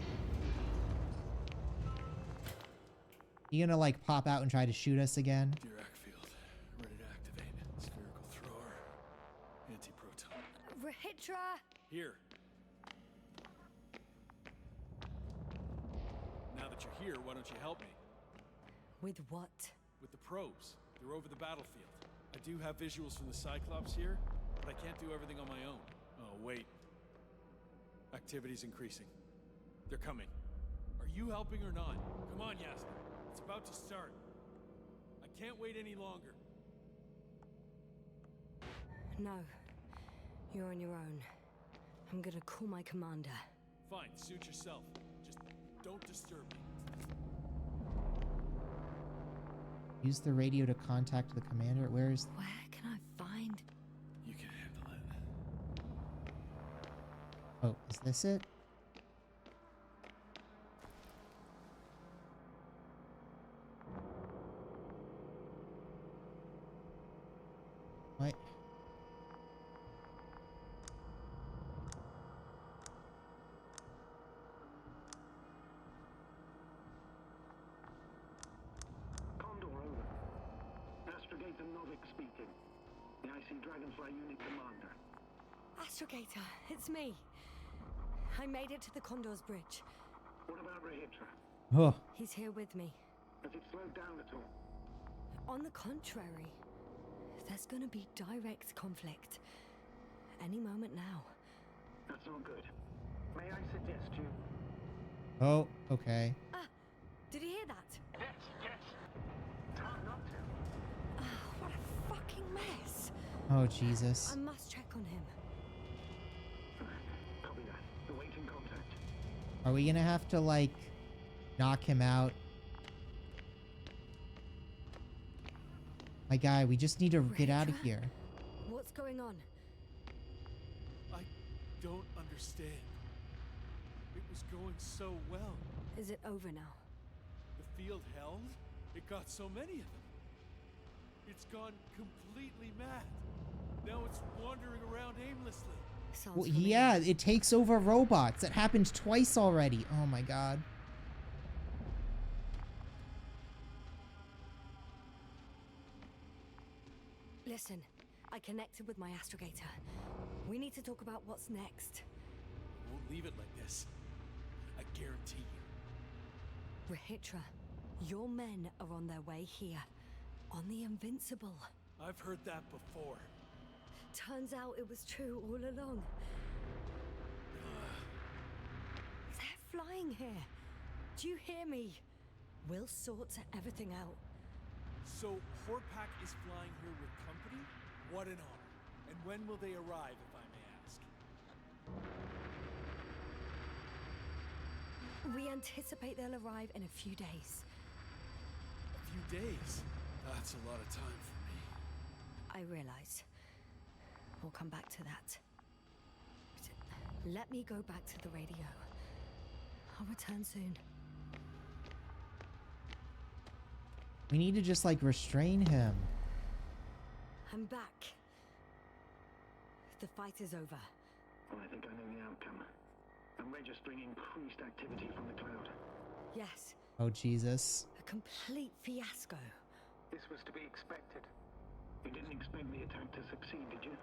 You gonna, like, pop out and try to shoot us again?
Dirac field. Ready to activate. Spherical thrower. Anti-proton.
Rahitra!
Here. Now that you're here, why don't you help me?
With what?
With the probes. They're over the battlefield. I do have visuals from the Cyclops here, but I can't do everything on my own. Oh, wait. Activity's increasing. They're coming. Are you helping or not? Come on, Yasna. It's about to start. I can't wait any longer.
No. You're on your own. I'm gonna call my commander.
Fine, suit yourself. Just don't disturb me.
Use the radio to contact the commander. Where's...
Where can I find...
You can handle it.
Oh, is this it? What?
Novick speaking. The IC Dragonfly Unit Commander.
Astrogator, it's me. I made it to the Condor's Bridge.
What about Rahitra?
Oh,
He's here with me.
Has it slowed down at all?
On the contrary, there's gonna be direct conflict. Any moment now.
That's not good. May I suggest you...
oh, okay.
Did you hear that?
Yes, yes. It's hard not to.
What a fucking mess.
Oh, Jesus.
I must check on him.
Copy that. Awaiting contact.
Are we gonna have to, like, knock him out? My guy, we just need to get out of
Rahitra?
here.
What's going on?
I don't understand. It was going so well.
Is it over now?
The field held. It got so many of them. It's gone completely mad. Now it's wandering around aimlessly.
Sounds
Well,
familiar.
yeah, it takes over robots. That happened twice already. Oh my god.
Listen, I connected with my astrogator. We need to talk about what's next.
Won't leave it like this. I guarantee you.
Rahitra, your men are on their way here. On the Invincible.
I've heard that before.
Turns out it was true all along. They're flying here. Do you hear me? We'll sort everything out.
So Horpak is flying here with company? What an honor. And when will they arrive, if I may ask?
We anticipate they'll arrive in a few days.
A few days? That's a lot of time for me.
I realize. We'll come back to that. But let me go back to the radio. I'll return soon.
We need to just, like, restrain him.
I'm back. The fight is over.
Well, I think I know the outcome. I'm registering increased activity from the cloud.
Yes,
Oh, Jesus.
a complete fiasco.
This was to be expected. You didn't expect the attack to succeed, did you?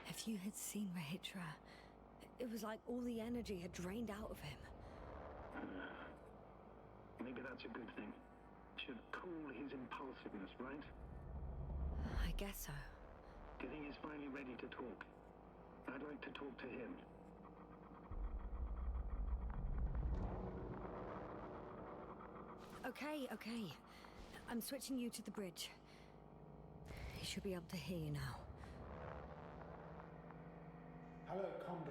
If you had seen Rahitra, it was like all the energy had drained out of him.
Maybe that's a good thing. Should cool his impulsiveness, right?
I guess so.
Do you think he's finally ready to talk? I'd like to talk to him.
Okay. I'm switching you to the bridge. He should be able to hear you now.
Hello, Condor.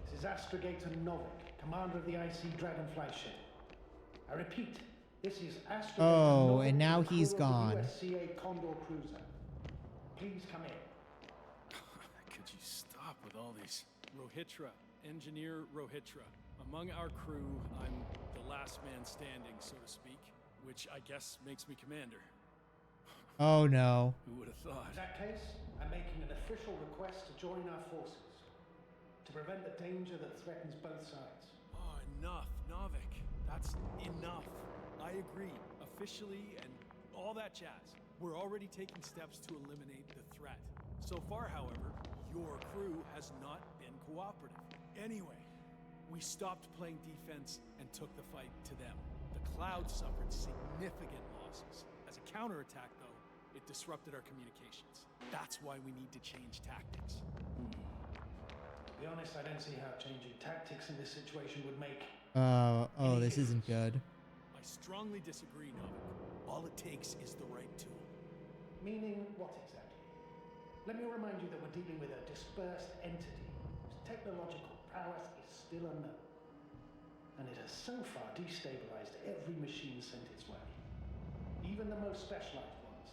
This is Astrogator Novick, commander of the IC Dragonfly ship. I repeat, this is Astrogator
Oh,
Novick,
and now
crew
he's
of the
gone.
USCA Condor cruiser. Please come in.
Could you stop with all these? Rohitra, Engineer Rohitra. Among our crew, I'm the last man standing, so to speak, which I guess makes me commander.
Oh, no.
Who would have thought?
In that case, I'm making an official request to join our forces. To prevent the danger that threatens both sides.
Oh, enough, Novick. That's enough. I agree, officially and all that jazz. We're already taking steps to eliminate the threat. So far, however, your crew has not been cooperative. Anyway, we stopped playing defense and took the fight to them. The Cloud suffered significant losses. As a counterattack, though, it disrupted our communications. That's why we need to change tactics.
To be honest, I don't see how changing tactics in this situation would make...
Oh, this isn't good.
I strongly disagree, Novik. All it takes is the right tool.
Meaning what exactly? Let me remind you that we're dealing with a dispersed entity whose technological prowess is still unknown. And it has so far destabilized every machine sent its way. Even the most specialized ones.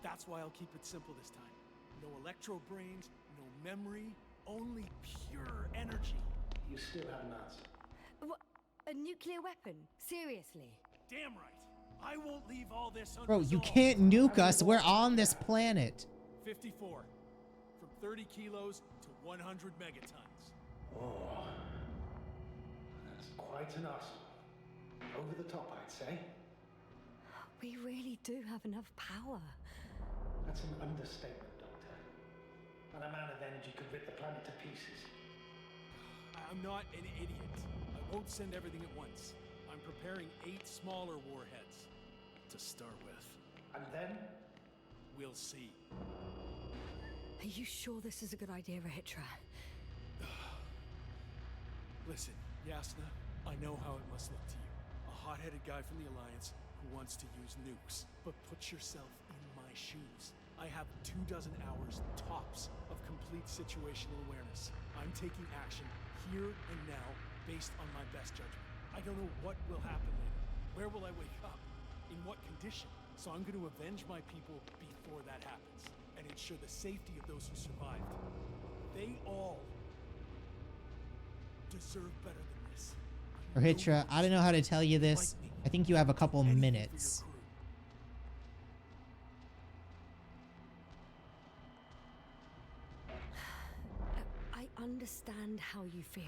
That's why I'll keep it simple this time. No electro brains, no memory, only pure energy.
You still haven't answered.
What? A nuclear weapon? Seriously?
Damn right. I won't leave all this unresolved.
Bro, you can't nuke us. We're on this planet.
54. From 30 kilos to 100 megatons.
Oh. That's quite an arsenal. Over the top, I'd say.
We really do have enough power.
That's an understatement, Doctor. And a man of energy could rip the planet to pieces.
I'm not an idiot. I won't send everything at once. I'm preparing 8 smaller warheads to start with.
And then?
We'll see.
Are you sure this is a good idea, Rahitra?
Listen, Yasna, I know how it must look to you. A hot-headed guy from the Alliance who wants to use nukes. But put yourself in my shoes. I have 24 hours tops of complete situational awareness. I'm taking action here and now based on my best judgment. I don't know what will happen later. Where will I wake up? In what condition? So I'm going to avenge my people before that happens and ensure the safety of those who survived. They all deserve better than this.
Rahitra, I don't know how to tell you this. I think you have a couple minutes.
I understand how you feel.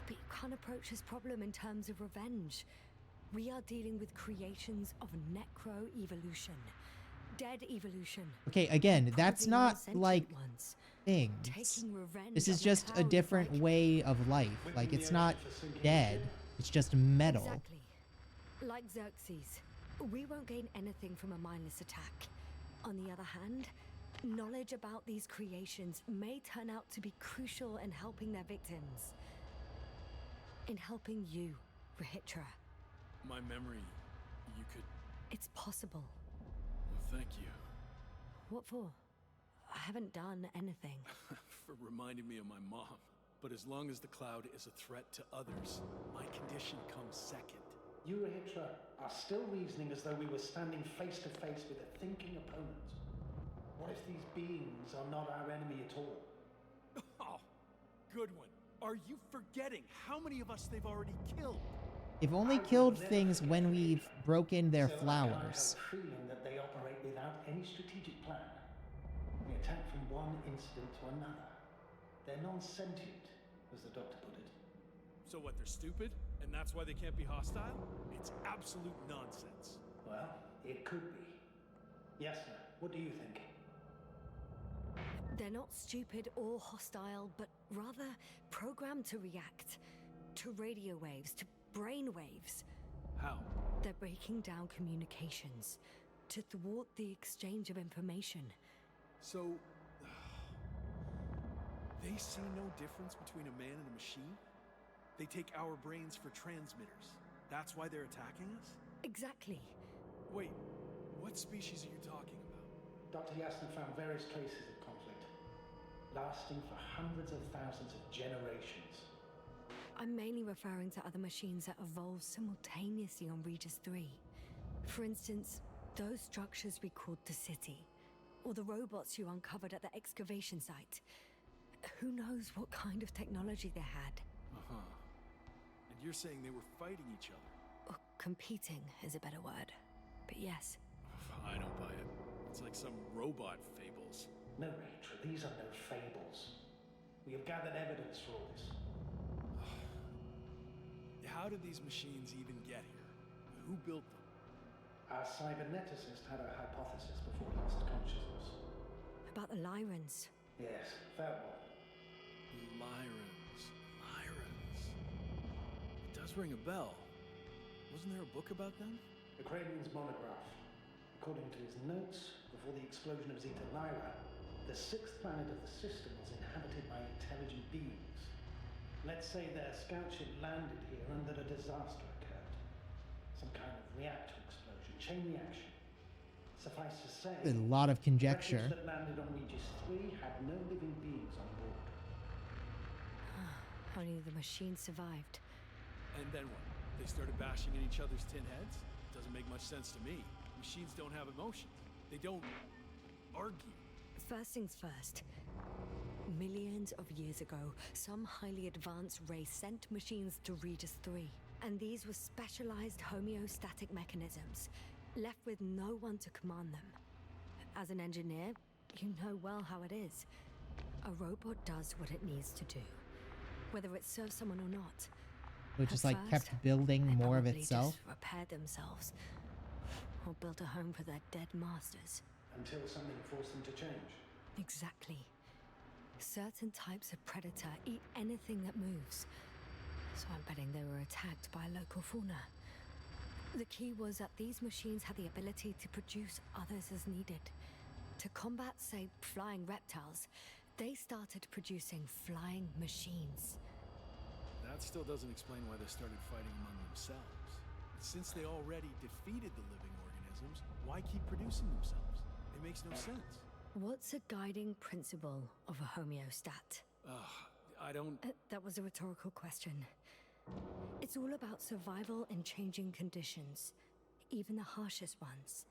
But you can't approach this problem in terms of revenge. We are dealing with creations of necro-evolution. Dead evolution.
Okay, again, that's
Probably
not
non-sentient
like
ones.
things.
Taking revenge
This is
on the
just a
clouds,
different
like...
way of life. Like, it's not dead. It's just metal.
Exactly. Like Xerxes, we won't gain anything from a mindless attack. On the other hand, knowledge about these creations may turn out to be crucial in helping their victims. In helping you, Rahitra.
My memory, you could...
It's possible.
Well, thank you.
What for? I haven't done anything.
For reminding me of my mom. But as long as the cloud is a threat to others, my condition comes second.
You, Rahitra, are still reasoning as though we were standing face to face with a thinking opponent. What if these beings are not our enemy at all?
Oh, good one. Are you forgetting how many of us they've already killed?
They've only killed things when we've broken their flowers.
I have a feeling that they operate without any strategic plan. They attack from one incident to another. They're non-sentient, as the doctor put it.
So what, they're stupid? And that's why they can't be hostile? It's absolute nonsense.
Well, it could be. Yes, sir. What do you think?
They're not stupid or hostile, but rather programmed to react. To radio waves, to brain waves.
How?
They're breaking down communications to thwart the exchange of information.
So, they see no difference between a man and a machine? They take our brains for transmitters. That's why they're attacking us?
Exactly.
Wait, what species are you talking about?
Dr. Yasna found various traces of conflict, lasting for hundreds of thousands of generations.
I'm mainly referring to other machines that evolved simultaneously on Regis 3. For instance, those structures we called the City, or the robots you uncovered at the excavation site. Who knows what kind of technology they had?
Uh-huh. And you're saying they were fighting each other?
Or competing is a better word. But yes.
I don't buy it. It's like some robot fables.
No, Rachel, these are no fables. We have gathered evidence for all this.
How did these machines even get here? Who built them?
Our cyberneticist had a hypothesis before he lost consciousness.
About the Lyrans.
Yes, that one.
Lyrans. It does ring a bell. Wasn't there a book about them?
The Cranian's monograph. According to his notes, before the explosion of Zeta Lyra, the 6th planet of the system was inhabited by intelligent beings. Let's say their scout ship landed here and that a disaster occurred. Some kind of reactor explosion, chain reaction. Suffice to say,
A lot of conjecture.
wreckage that landed on Regis 3 had no living beings on board.
Only the machine survived.
And then what? They started bashing in each other's tin heads? Doesn't make much sense to me. Machines don't have emotions. They don't argue.
First things first. Millions of years ago, some highly advanced race sent machines to Regis 3. And these were specialized homeostatic mechanisms, left with no one to command them. As an engineer, you know well how it is. A robot does what it needs to do, whether it serves someone or not.
Which is
At
like
first,
kept building
they
more of
probably
itself.
just repaired themselves. or built a home for their dead masters.
Until something forced them to change.
Exactly. Certain types of predator eat anything that moves. So I'm betting they were attacked by local fauna. The key was that these machines had the ability to produce others as needed. To combat, say, flying reptiles, they started producing flying machines.
That still doesn't explain why they started fighting among themselves. Since they already defeated the living organisms, why keep producing themselves? It makes no sense.
What's a guiding principle of a homeostat?
I don't...
That was a rhetorical question. It's all about survival in changing conditions, even the harshest ones.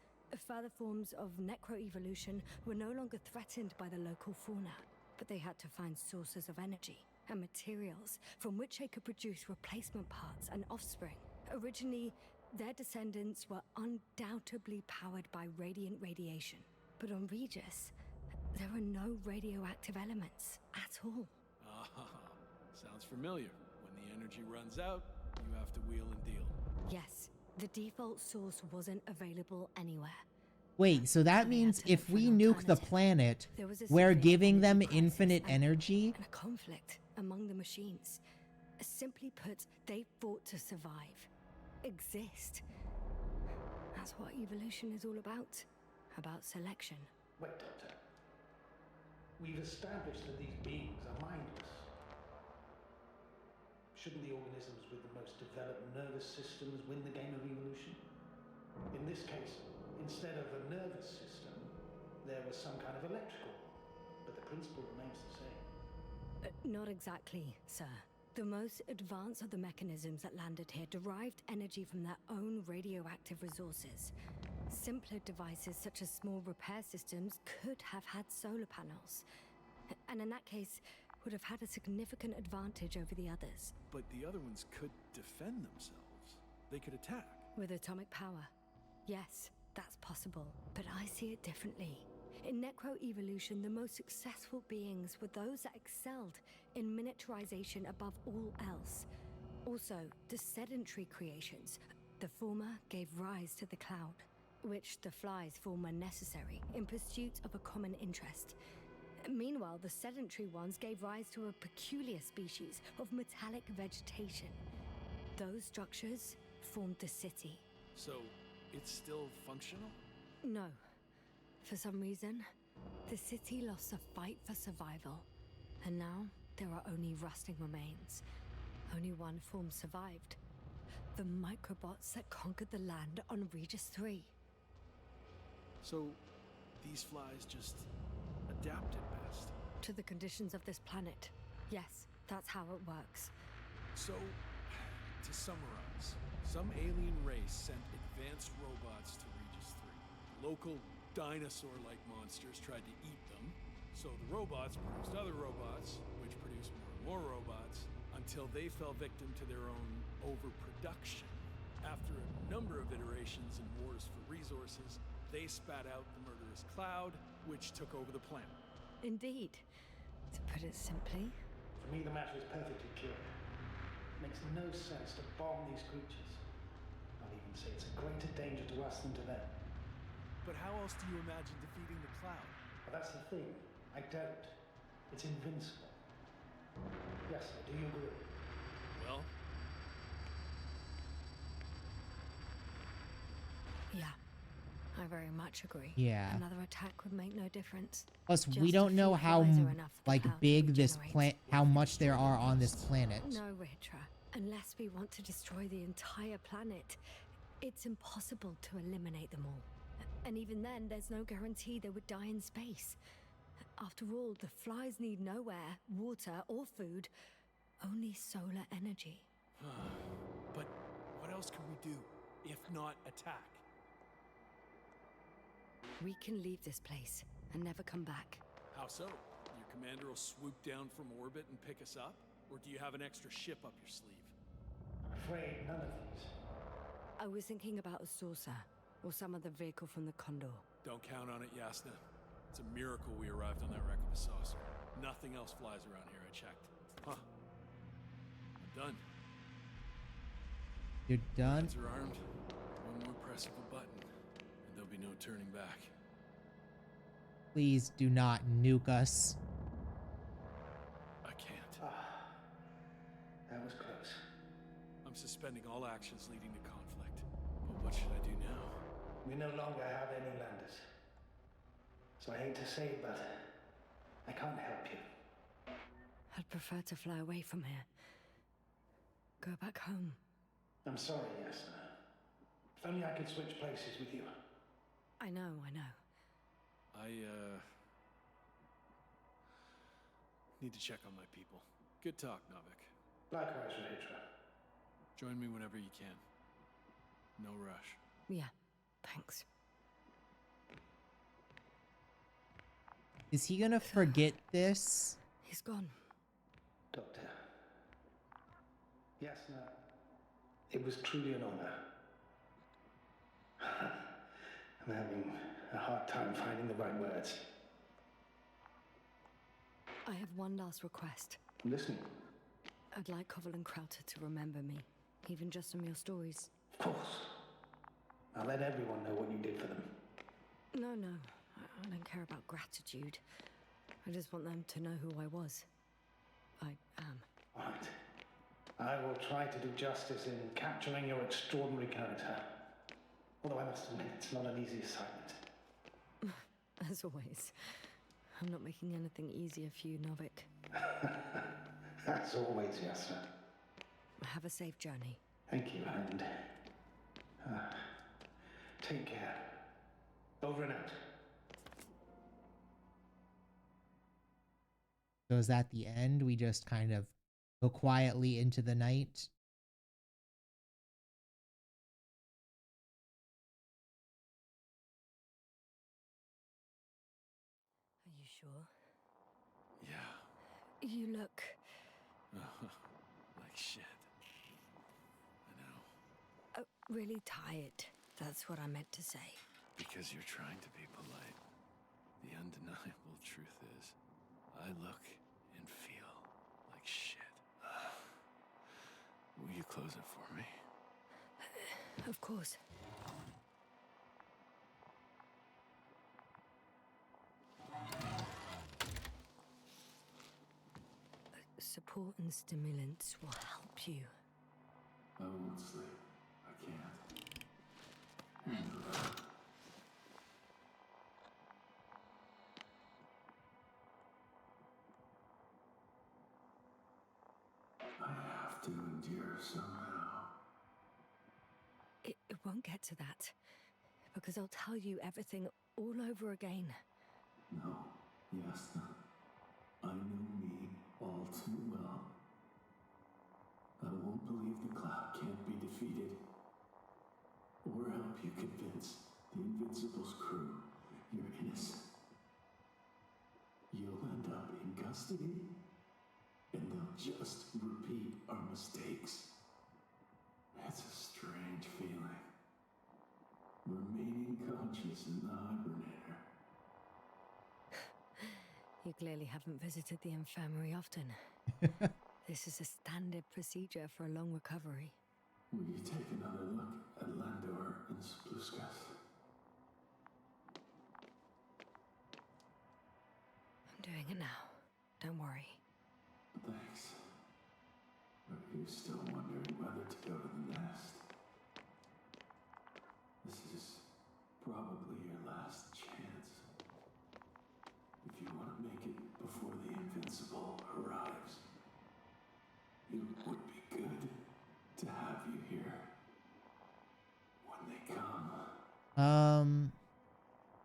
Further forms of necroevolution were no longer threatened by the local fauna, but they had to find sources of energy and materials from which they could produce replacement parts and offspring. Originally, their descendants were undoubtedly powered by radiant radiation. But on Regis, there are no radioactive elements at all.
Sounds familiar. When the energy runs out, you have to wheel and deal.
Yes, the default source wasn't available anywhere.
Wait, so that means if we nuke the planet, we're giving them infinite energy?
And a conflict among the machines. Simply put, they fought to survive. Exist. That's what evolution is all about. About selection.
Wait, Doctor. We've established that these beings are mindless. Shouldn't the organisms with the most developed nervous systems win the game of evolution? In this case, instead of a nervous system, there was some kind of electrical, but the principle remains the same.
Not exactly, sir. The most advanced of the mechanisms that landed here derived energy from their own radioactive resources. Simpler devices such as small repair systems could have had solar panels. And in that case, would have had a significant advantage over the others.
But the other ones could defend themselves. They could attack.
With atomic power. Yes, that's possible. But I see it differently. In necroevolution, the most successful beings were those that excelled in miniaturization above all else. Also, the sedentary creations. The former gave rise to the cloud, which the flies form when necessary, in pursuit of a common interest. Meanwhile, the sedentary ones gave rise to a peculiar species of metallic vegetation. Those structures formed the city.
So, it's still functional?
No. For some reason, the city lost the fight for survival. And now, there are only rusting remains. Only one form survived. The microbots that conquered the land on Regis 3.
So, these flies just adapted best?
To the conditions of this planet. Yes, that's how it works.
So, to summarize, some alien race sent advanced robots to Regis 3. Local dinosaur-like monsters tried to eat them, so the robots produced other robots, which produced more and more robots, until they fell victim to their own overproduction. After a number of iterations and wars for resources, they spat out the murderous cloud, which took over the planet.
Indeed. To put it simply...
For me, the matter is perfectly clear. It makes no sense to bomb these creatures. I'll even say it's a greater danger to us than to them.
But how else do you imagine defeating the cloud?
But that's the thing. I don't. It's invincible. Yes, sir, do you agree?
Well...
Yeah. I very much agree.
Yeah.
Another attack would make no difference.
Plus,
Just
we don't know how like big this planet, how much there are on this planet.
No, Ritra. Unless we want to destroy the entire planet, it's impossible to eliminate them all. And even then, there's no guarantee they would die in space. After all, the flies need no air, water, or food, only solar energy.
But what else can we do, if not attack?
We can leave this place and never come back.
How so? Your commander will swoop down from orbit and pick us up? Or do you have an extra ship up your sleeve?
I'm afraid none of these.
I was thinking about a saucer, or some other vehicle from the Condor.
Don't count on it, Yasna. It's a miracle we arrived on that wreck of a saucer. Nothing else flies around here, I checked. Huh. I'm done.
You're done?
Hands are armed. One more press of a button. no turning back.
Please do not nuke us.
I can't.
That was close.
I'm suspending all actions leading to conflict. But what should I do now?
We no longer have any landers. So I hate to say it, but I can't help you.
I'd prefer to fly away from here. Go back home.
I'm sorry, Yasna. If only I could switch places with you.
I know.
I need to check on my people. Good talk, Navik.
Likewise, Rahitra.
Join me whenever you can. No rush.
Yeah, thanks.
Is he gonna forget this?
He's gone.
Doctor. Yasna, it was truly an honor. I'm having a hard time finding the right words.
I have one last request.
I'm listening.
I'd like Koval and Krauter to remember me, even just from your stories.
Of course. I'll let everyone know what you did for them.
No, I don't care about gratitude. I just want them to know who I was. I am.
All right. I will try to do justice in capturing your extraordinary character. Although I must admit, it's not an easy assignment.
As always. I'm not making anything easier for you, Novik.
As always, Yasna.
Have a safe journey.
Thank you, and take care. Over and out.
So is that the end? We just kind of go quietly into the night.
Are you sure?
Yeah.
You look...
Like shit. I know.
really tired. That's what I meant to say.
Because you're trying to be polite. The undeniable truth is, I look and feel like shit. Will you close it for me?
Of course. Support and stimulants will help you.
I won't sleep. I can't. I have to endure somehow.
It won't get to that. Because I'll tell you everything all over again.
No, Yasna. I know me all too well. I won't believe the cloud can't be defeated. Or help you convince the Invincible's crew you're innocent. You'll end up in custody, and they'll just repeat our mistakes. It's a strange feeling. Remaining conscious in the hibernator.
You clearly haven't visited the infirmary often. This is a standard procedure for a long recovery.
Will you take another look at Landor and Spluskas?
I'm doing it now. Don't worry.
Thanks. But you're still wondering whether to go to the nest. This is probably your last chance. If you want to make it before the Invincible arrives, it would be good to have you here. When they come,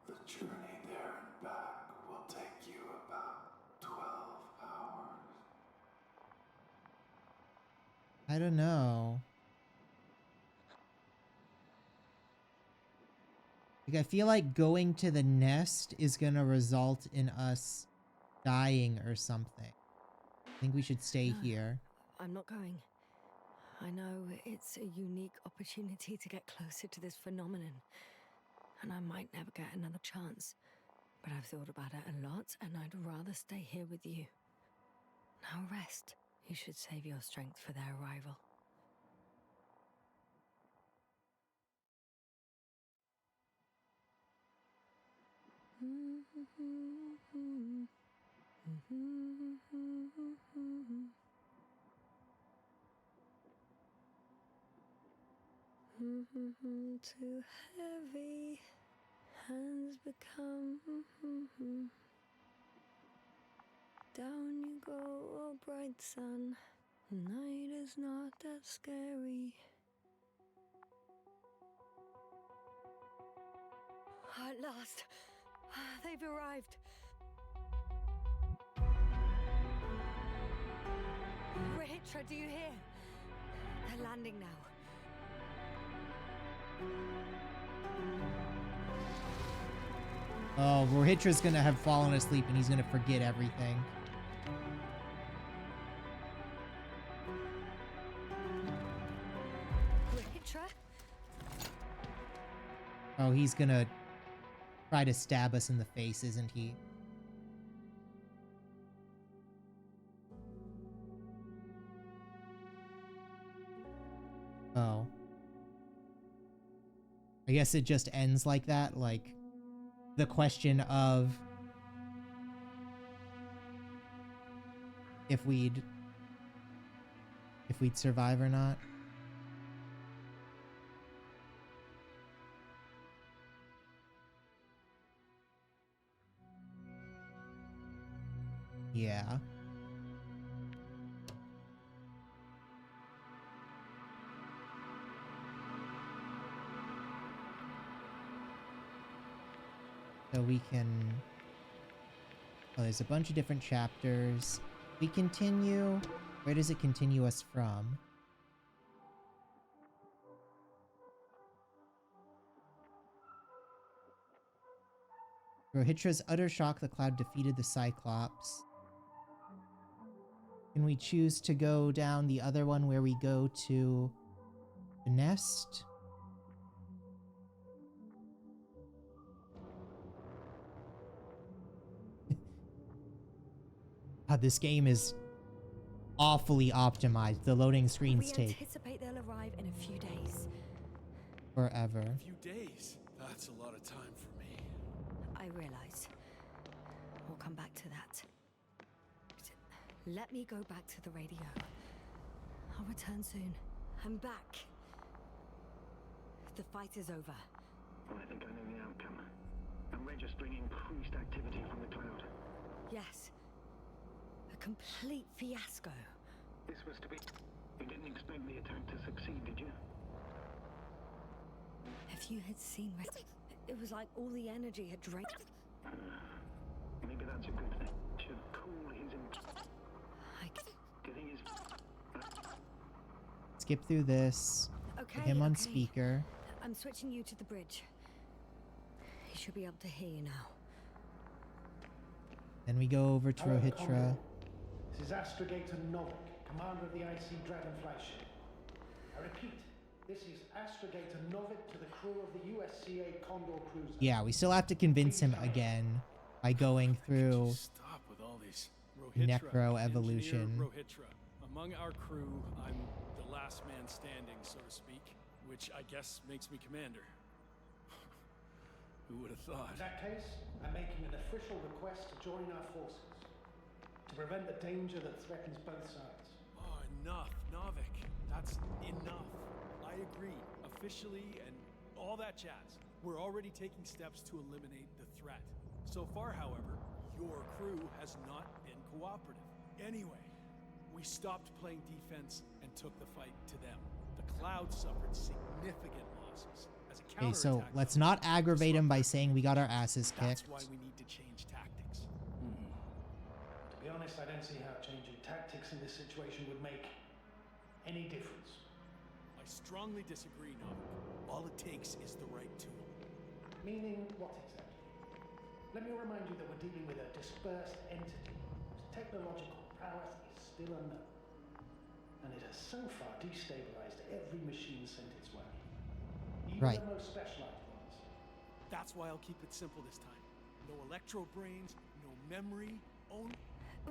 the journey there and back will take you about 12 hours.
I don't know. Like, I feel like going to the nest is gonna result in us dying or something. I think we should stay
No.
here.
I'm not going. I know it's a unique opportunity to get closer to this phenomenon. And I might never get another chance. But I've thought about it a lot, and I'd rather stay here with you. Now rest. You should save your strength for their arrival. Too heavy, hands become. Down you go, oh bright sun. Night is not that scary. At last, they've arrived. Rahitra, do you hear? They're landing now.
Oh, Rohitra's gonna have fallen asleep and he's gonna forget everything.
Rahitra?
Oh, he's gonna try to stab us in the face, isn't he? Oh. I guess it just ends like that, like the question of if we'd survive or not. Yeah. So we can... Oh, there's a bunch of different chapters. We continue... Where does it continue us from? Rohitra's utter shock, the cloud defeated the Cyclops. Can we choose to go down the other one where we go to the nest? God, this game is awfully optimized. The loading screens
We
take
anticipate they'll arrive in a few days.
forever.
A few days? That's a lot of time for me.
I realize. We'll come back to that. Let me go back to the radio. I'll return soon. I'm back. The fight is over.
Well, I think I know the outcome. I'm registering increased activity from the cloud.
Yes. A complete fiasco.
This was to be... You didn't expect the attack to succeed, did you?
If you had seen it was like all the energy had drained.
Maybe that's a good thing. Should cool his... Getting his...
Skip through this.
Okay,
Put him on
okay.
speaker.
I'm switching you to the bridge. He should be able to hear you now.
Then we go over to
Hello,
Rohitra.
Commodore. This is Astrogator Novik, commander of the IC Dragonfly ship. I repeat, this is Astrogator Novik to the crew of the USCA Condor cruiser.
Yeah, we still have to convince him again by going through
Stop with all these.
Necro
Engineer
evolution.
Rohitra. Among our crew, I'm the last man standing, so to speak, which I guess makes me commander. Who would have thought?
In that case, I'm making an official request to join our forces. To prevent the danger that threatens both sides.
Oh, enough, Novik. That's enough. I agree, officially, and all that jazz. We're already taking steps to eliminate the threat. So far, however, your crew has not been cooperative. Anyway, we stopped playing defense and took the fight to them. The Cloud suffered significant losses. As a
Okay, so
counterattack,
let's not aggravate him by saying we got our asses
that's
kicked.
why we need to change tactics.
To be honest, I don't see how changing tactics in this situation would make any difference.
I strongly disagree, Novik. All it takes is the right tool.
Meaning what exactly? Let me remind you that we're dealing with a dispersed entity whose technological prowess is still unknown. And it has so far destabilized every machine sent its way. Even
Right.
the most specialized ones.
That's why I'll keep it simple this time. No electro brains, no memory, only...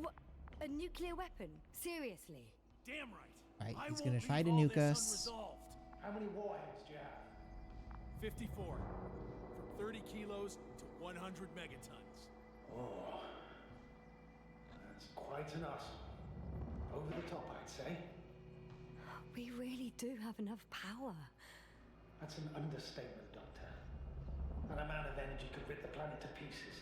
What? A nuclear weapon? Seriously?
Damn right.
Right,
I
he's
won't
gonna try
leave
to
all
nuke
this
us.
unresolved.
How many warheads do you have?
54. From 30 kilos to 100 megatons.
Oh, that's quite an arsenal. Over the top, I'd say.
We really do have enough power.
That's an understatement, Doctor. That amount of energy could rip the planet to pieces.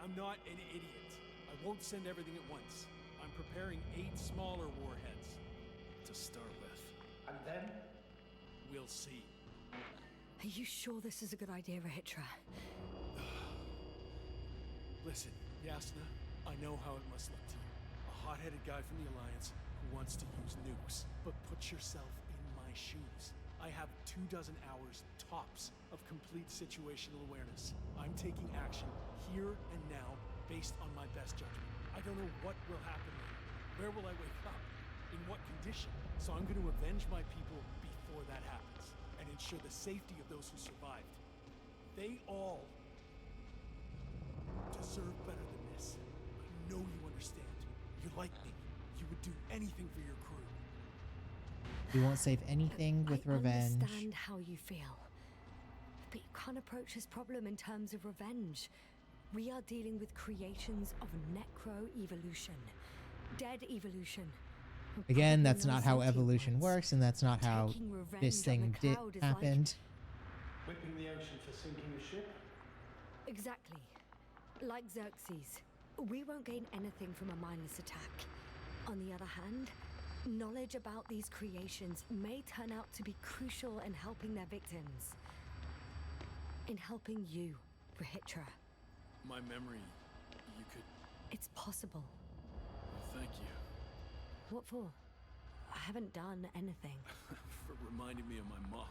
I'm not an idiot. I won't send everything at once. I'm preparing 8 smaller warheads to start with.
And then?
We'll see.
Are you sure this is a good idea, Rahitra?
Listen, Yasna, I know how it must look to you. A hot-headed guy from the Alliance who wants to use nukes. But put yourself in my shoes. I have 24 hours tops of complete situational awareness. I'm taking action here and now based on my best judgment. I don't know what will happen later. Where will I wake up? In what condition? So I'm going to avenge my people before that happens and ensure the safety of those who survived. They all deserve better than this. I know you understand. You're like me. You would do anything for your crew.
We won't save anything with
I
revenge.
understand how you feel. But you can't approach this problem in terms of revenge. We are dealing with creations of necro-evolution. Dead evolution.
Again,
Probably
that's
no
not how
sentient
evolution
ones.
works, and that's not how
Taking revenge
this
on
thing
the cloud is like-
happened.
Whipping the ocean for sinking a ship?
Exactly. Like Xerxes, we won't gain anything from a mindless attack. On the other hand, knowledge about these creations may turn out to be crucial in helping their victims. In helping you, Rahitra.
My memory, you could...
It's possible.
Thank you
What for? I haven't done anything.
for reminding me of my mom.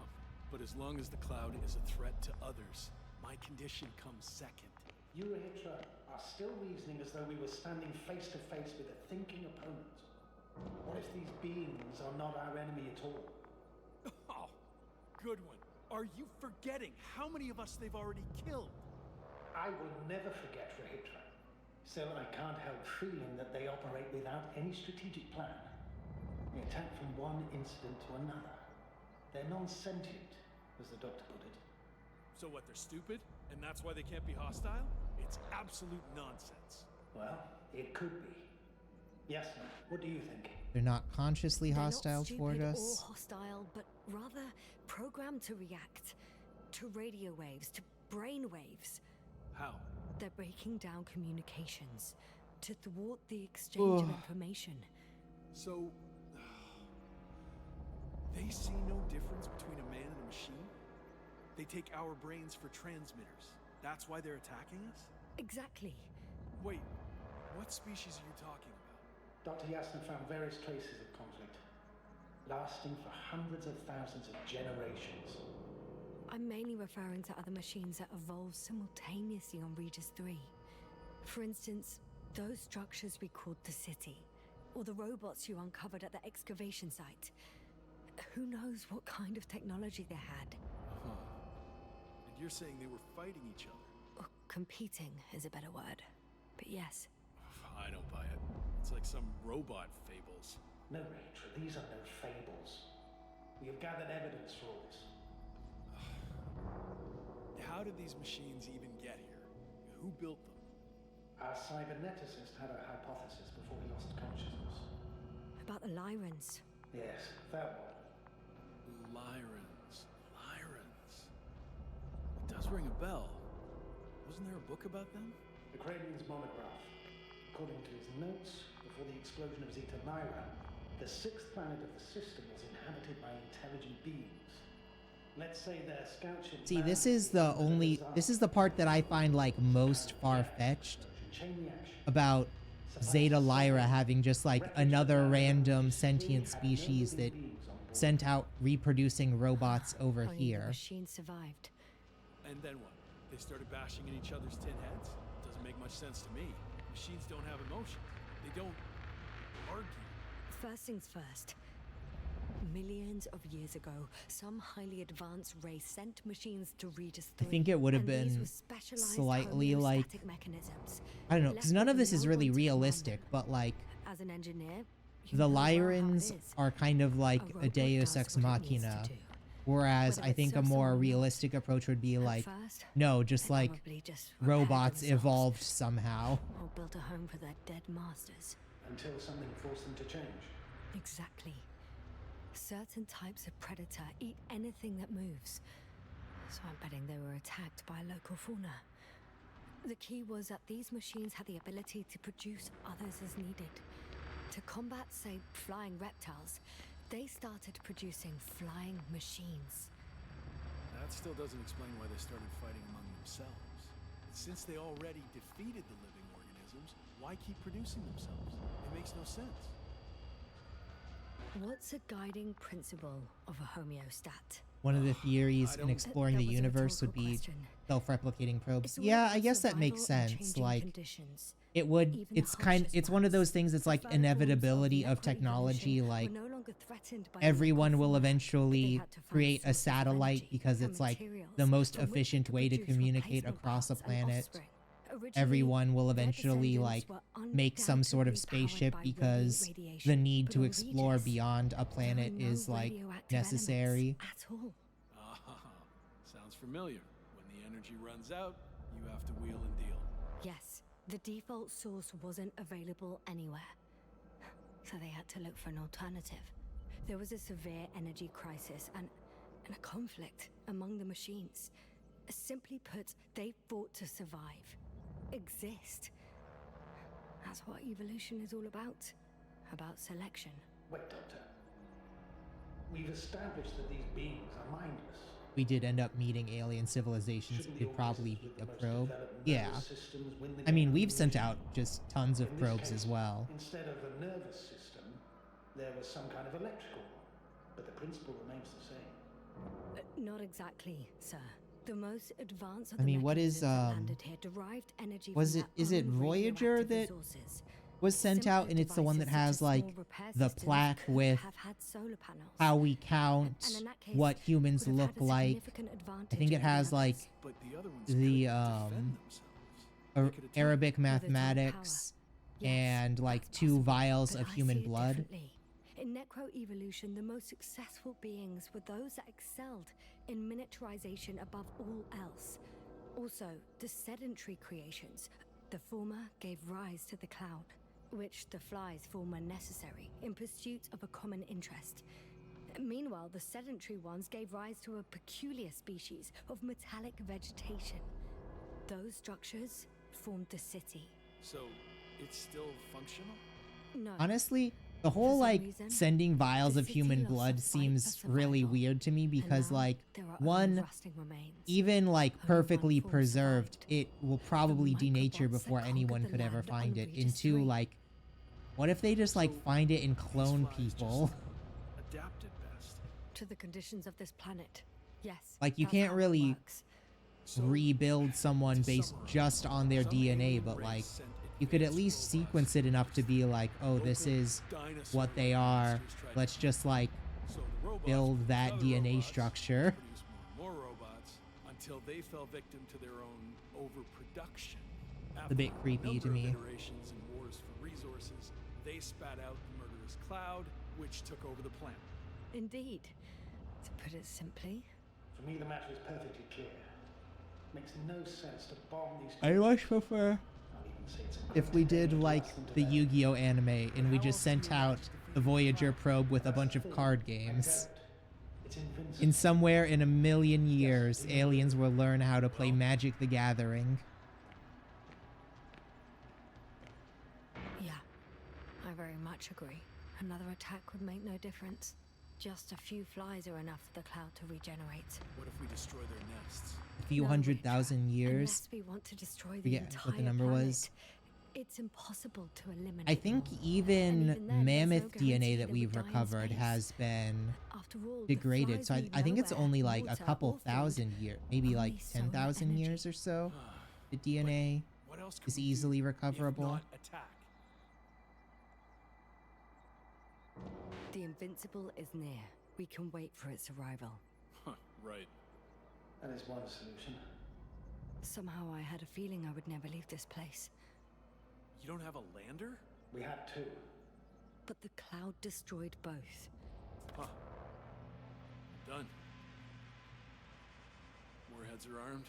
But as long as the cloud is a threat to others, my condition comes second.
You, Rahitra, are still reasoning as though we were standing face to face with a thinking opponent. What if these beings are not our enemy at all?
Oh, good one. Are you forgetting how many of us they've already killed?
I will never forget, Rahitra. Still, I can't help feeling that they operate without any strategic plan. They attack from one incident to another. They're non-sentient, as the doctor put it.
So what, they're stupid? And that's why they can't be hostile? It's absolute nonsense.
Well, it could be. Yes, sir. What do you think?
They're not consciously
They're
hostile
not
toward
stupid
us.
or hostile, but rather programmed to react to radio waves, to brain waves.
How?
They're breaking down communications to thwart the exchange of information.
So... they see no difference between a man and a machine? They take our brains for transmitters. That's why they're attacking us?
Exactly.
Wait, what species are you talking about?
Dr. Yasna found various traces of conflict, lasting for hundreds of thousands of generations.
I'm mainly referring to other machines that evolved simultaneously on Regis 3. For instance, those structures we called the city, or the robots you uncovered at the excavation site. Who knows what kind of technology they had?
Huh. And you're saying they were fighting each other?
Or competing is a better word. But yes.
I don't buy it. It's like some robot fables.
No, Rachel, these are no fables. We have gathered evidence for all this.
How did these machines even get here? Who built them?
Our cyberneticist had a hypothesis before he lost consciousness.
About the Lyrans.
Yes, that one.
Lyrans. It does ring a bell. Wasn't there a book about them?
The Cranian's monograph. According to his notes, before the explosion of Zeta Lyra, the 6th planet of the system was inhabited by intelligent beings. Let's say their scout ship.
See, this is the part that I find like most far-fetched about Zeta Lyra having just like another random sentient species that sent out reproducing robots over
Only the
here.
machine survived.
And then what? They started bashing in each other's tin heads? Doesn't make much sense to me. Machines don't have emotions. They don't argue.
First things first. Millions of years ago, some highly advanced race sent machines to Regis 3.
I think it would have
and these
been
were specialized
slightly like,
homeostatic mechanisms.
I don't know, because
Left
none of
with
this is
no
really
one to command
realistic,
them.
but like
As an engineer, you
the
know well how it
Lyrans
is.
are kind of like a
robot
Deus
does
Ex
what it needs to
Machina,
do.
Whereas
Whether
I
it's
think a
so
more
or not,
realistic approach would be
at
like,
first,
no, just
they
like
probably just repaired
robots
themselves
evolved somehow.
or built a home for their dead masters.
Until something forced them to change.
Exactly. Certain types of predator eat anything that moves. So I'm betting they were attacked by local fauna. The key was that these machines had the ability to produce others as needed. To combat, say, flying reptiles, they started producing flying machines.
That still doesn't explain why they started fighting among themselves. Since they already defeated the living organisms, why keep producing themselves? It makes no sense.
What's a guiding principle of a homeostat?
One of the theories in exploring the
That was a
universe would
rhetorical
be
question.
self-replicating probes.
It's all
Yeah,
about
I guess that makes
survival in
sense.
changing
Like,
conditions.
it would,
Even the
it's
harshest
one of
ones.
those things that's like
The first forms of
inevitability of
necroevolution
technology.
were
Like,
no longer threatened by
everyone
local
will
fauna, but they
eventually
had to find
create a
sources of
satellite
energy
because
and
it's like
materials
the most
from which they
efficient
could
way to
produce
communicate
replacement
across a
parts and
planet.
offspring. Originally,
Everyone will
their
eventually like
descendants were
make some sort of
undoubtedly powered
spaceship
by
because
radiant
the
radiation,
need
but
to
on
explore
Regis,
beyond a
there are
planet
no
is like
radioactive
necessary.
elements at all.
Ah, sounds familiar. When the energy runs out, you have to wheel and deal.
Yes, the default source wasn't available anywhere. So they had to look for an alternative. There was a severe energy crisis and a conflict among the machines. Simply put, they fought to survive. Exist. That's what evolution is all about. About selection.
Wait, Doctor. We've established that these beings are mindless.
We did end up meeting alien civilizations.
Shouldn't
It
the
could probably
organisms
be
with
a
the most
probe.
developed
Yeah.
nervous systems win the
I mean,
game of
we've sent
evolution?
out just tons of
In this
probes
case,
as well.
Instead of a nervous system, there was some kind of electrical one, but the principle remains the same.
Not exactly, sir. The most advanced of
I
the
mean, what is,
mechanisms that landed here derived energy
was
from
it, is
their
it
own
Voyager
radioactive
that
resources.
was sent out,
Simpler
and it's the one that
devices such
has
as
like
small repair
the
systems
plaque
could
with
have had solar panels.
how we
And
count
in that case,
what humans
would have
look
had a
like.
significant
I
advantage
think it
over the
has like
others.
But the other ones
the
couldn't defend themselves. They could attack.
Arabic
With atomic
mathematics
power. Yes,
and like
that's
2
possible,
vials
but
of
I
human
see it
blood.
differently. In necroevolution, the most successful beings were those that excelled in miniaturization above all else. Also, the sedentary creations, the former gave rise to the cloud, which the flies form when necessary in pursuit of a common interest. Meanwhile, the sedentary ones gave rise to a peculiar species of metallic vegetation. Those structures formed the city.
So, it's still functional?
No.
Honestly, the whole
some
like
reason,
sending vials
the
of
city
human
lost
blood
the fight
seems
for
really
survival,
weird to me
and
because
now
like
there are only
one,
rusting remains.
even like
Only one
perfectly
form
preserved,
survived.
it will probably
The
denature
microbots that
before
conquered
anyone
the
could ever
land
find
on
it.
Regis
Into
3.
like, what if they just like
So,
find it and
these
clone
flies
people?
just adapted best.
To the conditions of this planet. Yes.
Like, you
that's
can't
how it
really
works.
So,
rebuild someone
to
based
summarize,
just on their
some
DNA,
alien
but
race
like
sent
you could at
advanced
least
robots
sequence it enough to be like, oh, this
local
is
dinosaur
what they
like
are.
monsters tried to
Let's just like
So the robots
build
produced
that
other
DNA
robots,
structure.
produced more and more robots until they fell victim to their own overproduction.
It's a bit
After
creepy
number
to
of
me.
iterations and wars for resources, they spat out the murderous cloud, which took over the planet.
Indeed. To put it simply,
For me, the matter is perfectly clear. Makes no sense to bomb these.
I much prefer
I'll even say it's a
if we did
criminal
like
to us
the
than to them.
Yu-Gi-Oh anime and we
how
just
else do
sent
you
out
want to defeat
the
the
Voyager
cloud?
probe with a
That's
bunch
the
of
thing.
card
I
games.
don't. It's invincible.
In somewhere in a million years, aliens will learn how to play Magic the Gathering.
yeah. I very much agree. Another attack would make no difference. Just a few flies are enough for the cloud to regenerate.
What if we destroy their nests?
A few
No,
100,000
Rachel.
years.
Unless we want to destroy the
Forget
entire
what the number
planet,
was.
it's impossible to eliminate
I think
them all.
even
And even then, there's
mammoth
no guarantee
DNA
they
that
would
we've
die in
recovered
space.
has been
After all, the
degraded. So
flies need
I think it's
nowhere,
only like a
water,
couple
or food.
thousand years, maybe like
Only solar
10,000
energy.
years or so. The DNA
What else could
is
we do
easily
if
recoverable.
not attack?
The Invincible is near. We can wait for its arrival.
Huh, right.
That is one solution.
Somehow I had a feeling I would never leave this place.
You don't have a lander?
We had two.
But the cloud destroyed both.
Huh. Done. warheads are armed.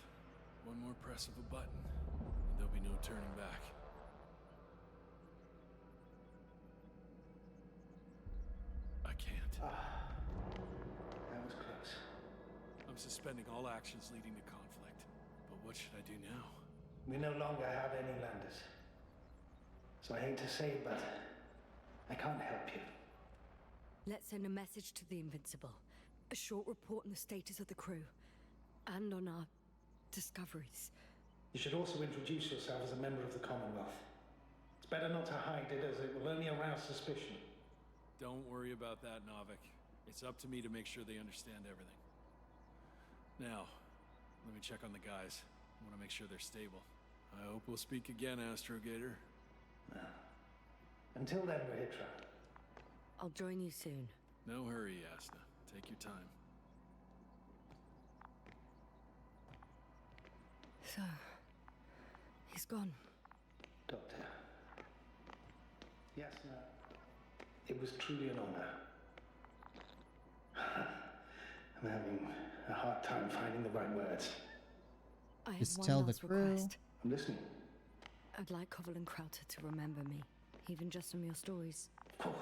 One more press of a button, and there'll be no turning back. I can't.
That was close.
I'm suspending all actions leading to conflict. But what should I do now?
We no longer have any landers. So I hate to say it, but I can't help you.
Let's send a message to the Invincible. A short report on the status of the crew. And on our discoveries.
You should also introduce yourself as a member of the Commonwealth. It's better not to hide it, as it will only arouse suspicion.
Don't worry about that, Novik. It's up to me to make sure they understand everything. Now, let me check on the guys. I want to make sure they're stable. I hope we'll speak again, Astrogator.
Until then, Rahitra.
I'll join you soon.
No hurry, Yasna. Take your time.
So, he's gone.
Doctor. Yes, no. It was truly an honor. I'm having a hard time finding the right words.
I have
Just
one
tell the
last
crew.
request.
I'm listening.
I'd like Koval and Krauter to remember me, even just from your stories.
Of course.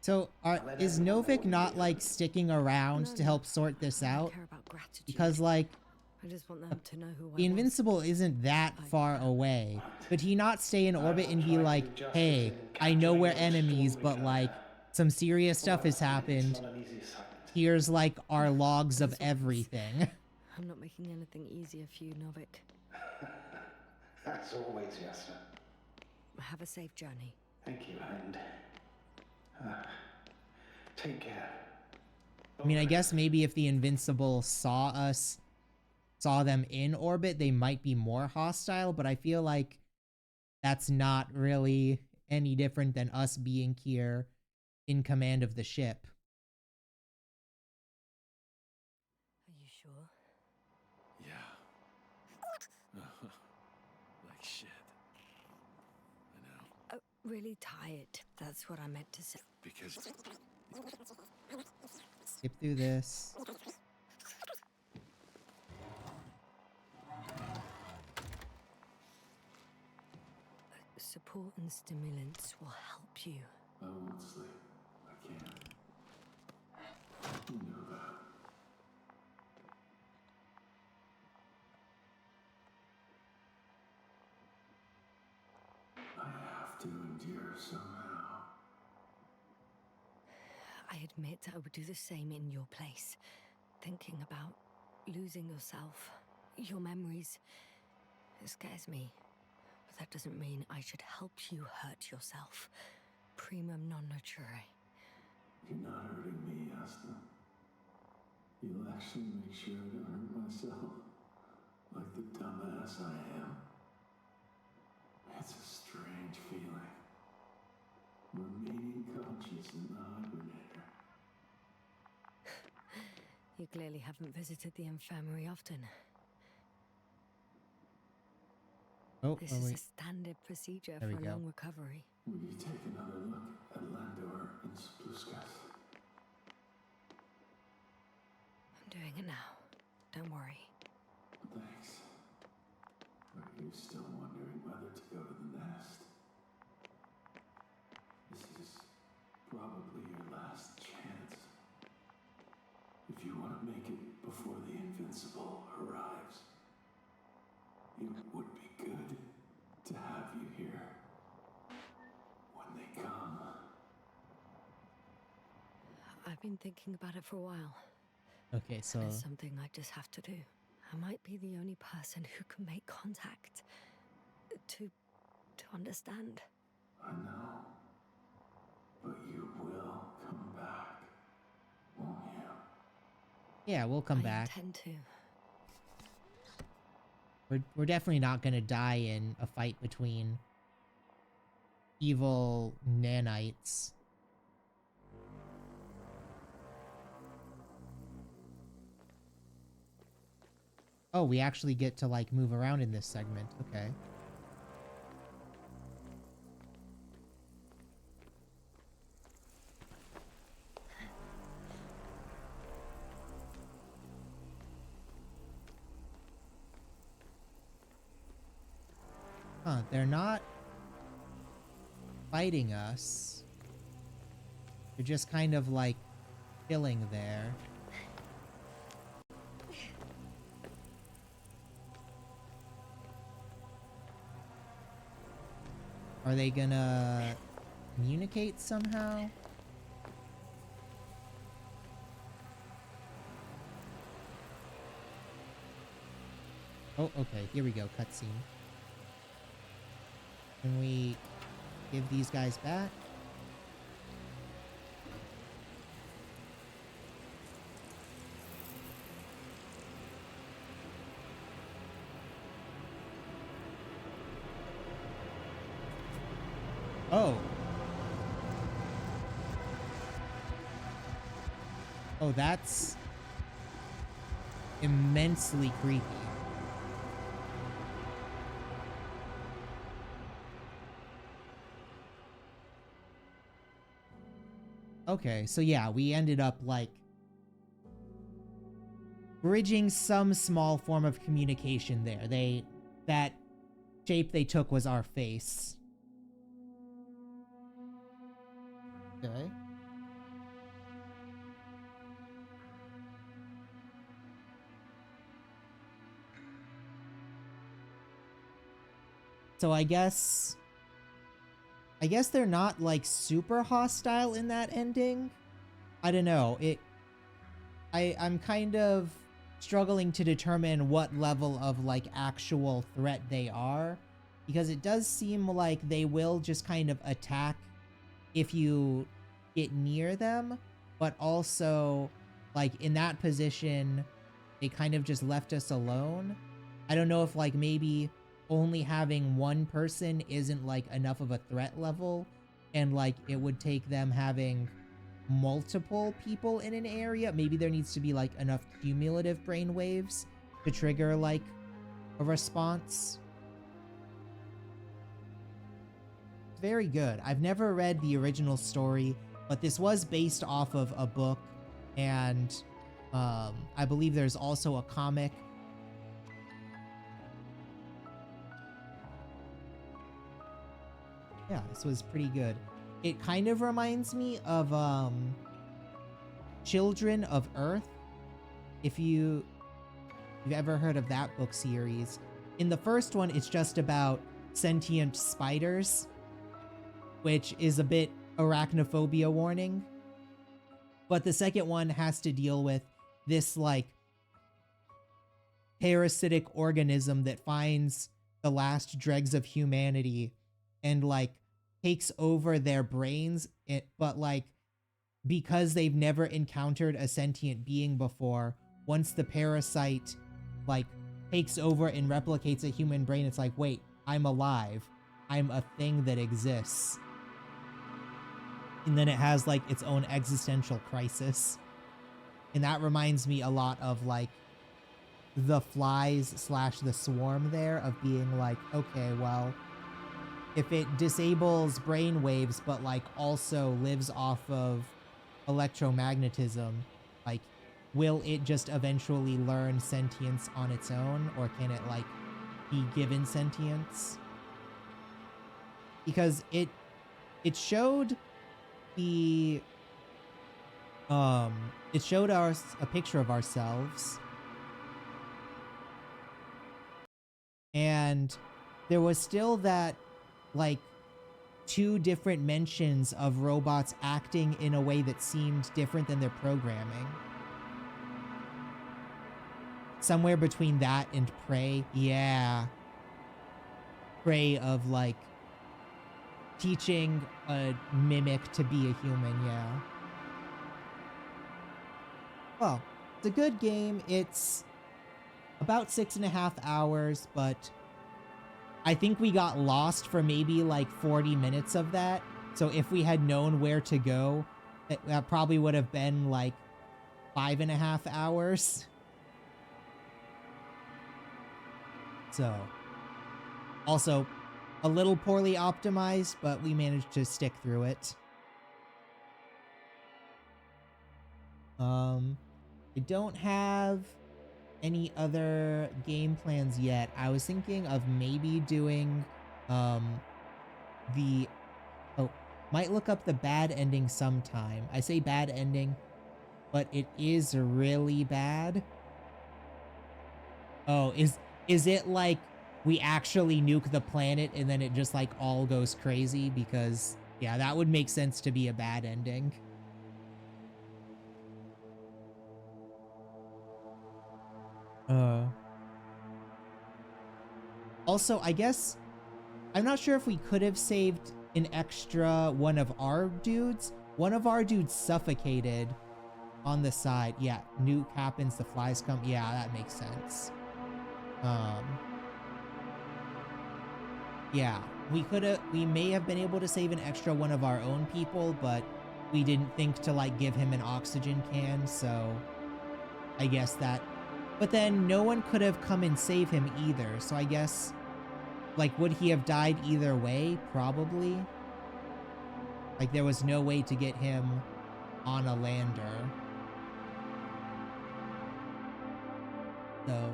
So is Novik not like sticking around to help sort this
I don't
out?
care about gratitude.
Because like
I just want them to know who I
the
was.
Invincible isn't that far away. Could he not stay in orbit and be like, hey, I know we're enemies, but like some serious stuff has happened.
Not an easy assignment.
Here's like our logs of everything.
I'm not making anything easier for you, Novik.
As always, Yasna.
Have a safe journey.
Thank you, and take care.
I mean, I guess maybe if the Invincible saw them in orbit, they might be more hostile, but I feel like that's not really any different than us being here in command of the ship.
Are you sure?
Yeah. Like shit. I know.
Oh, really tired. That's what I meant to say.
Because
Skip through this.
Support and stimulants will help you.
I won't sleep. I can't. You know that. I have to endure somehow.
I admit I would do the same in your place. Thinking about losing yourself, your memories, it scares me. But that doesn't mean I should help you hurt yourself. Primum non nocere.
You're not hurting me, Asta. You'll actually make sure I don't hurt myself, like the dumbass I am. It's a strange feeling. Remaining conscious in the hibernator.
You clearly haven't visited the infirmary often.
Oh,
This
oh
is
wait.
a standard procedure
There
for
we
a
go.
long recovery.
Will you take another look at Landor and Spluskas?
I'm doing it now. Don't worry.
Thanks. Are you still wondering whether to go to the nest? This is probably your last chance. If you want to make it before the Invincible arrives, it would be good to have you here when they come.
I've been thinking about it for a while.
Okay, so
It's something I just have to do. I might be the only person who can make contact. To understand.
I know. But you will come back, won't you?
yeah, we'll come
I
back.
intend to.
We're definitely not gonna die in a fight between evil nanites. Oh, we actually get to like move around in this segment. Okay. Huh, they're not fighting us. They're just kind of like chilling there. Are they gonna communicate somehow? Oh, okay. Here we go. Cutscene. Can we give these guys back? Oh. Oh, that's immensely creepy. Okay, so yeah, we ended up like bridging some small form of communication there. That shape they took was our face. Okay. So I guess they're not like super hostile in that ending. I don't know. I'm kind of struggling to determine what level of like actual threat they are, because it does seem like they will just kind of attack if you get near them, but also like in that position they kind of just left us alone. I don't know if like maybe only having one person isn't like enough of a threat level, and like it would take them having multiple people in an area. Maybe there needs to be like enough cumulative brainwaves to trigger like a response. Very good. I've never read the original story, but this was based off of a book, and I believe there's also a comic. Yeah, this was pretty good. It kind of reminds me of Children of Earth. If you've ever heard of that book series. In the first one, it's just about sentient spiders, which is a bit arachnophobia warning. But the second one has to deal with this like parasitic organism that finds the last dregs of humanity and like takes over their brains, but like because they've never encountered a sentient being before, once the parasite like takes over and replicates a human brain, it's like, wait, I'm alive. I'm a thing that exists. And then it has like its own existential crisis. And that reminds me a lot of like the flies / the swarm there, of being like, okay, well, if it disables brain waves but like also lives off of electromagnetism, like will it just eventually learn sentience on its own, or can it like be given sentience? Because it showed the it showed us a picture of ourselves, and there was still that like 2 different mentions of robots acting in a way that seemed different than their programming. Somewhere between that and Prey. Yeah. Prey of like teaching a mimic to be a human, yeah. Well, it's a good game. It's about 6.5 hours, but I think we got lost for maybe like 40 minutes of that. So if we had known where to go, that probably would have been like 5.5 hours. So, also a little poorly optimized, but we managed to stick through it. I don't have any other game plans yet. I was thinking of maybe doing the oh, might look up the bad ending sometime. I say bad ending, but it is really bad. Oh, is it like we actually nuke the planet and then it just like all goes crazy? Because yeah, that would make sense to be a bad ending. Also, I guess I'm not sure if we could have saved an extra one of our dudes. One of our dudes suffocated on the side. Yeah, nuke happens, the flies come. Yeah, that makes sense. Yeah, we may have been able to save an extra one of our own people, but we didn't think to like give him an oxygen can, so I guess that, but then no one could have come and save him either. So I guess, like, would he have died either way? Probably. Like, there was no way to get him on a lander. So,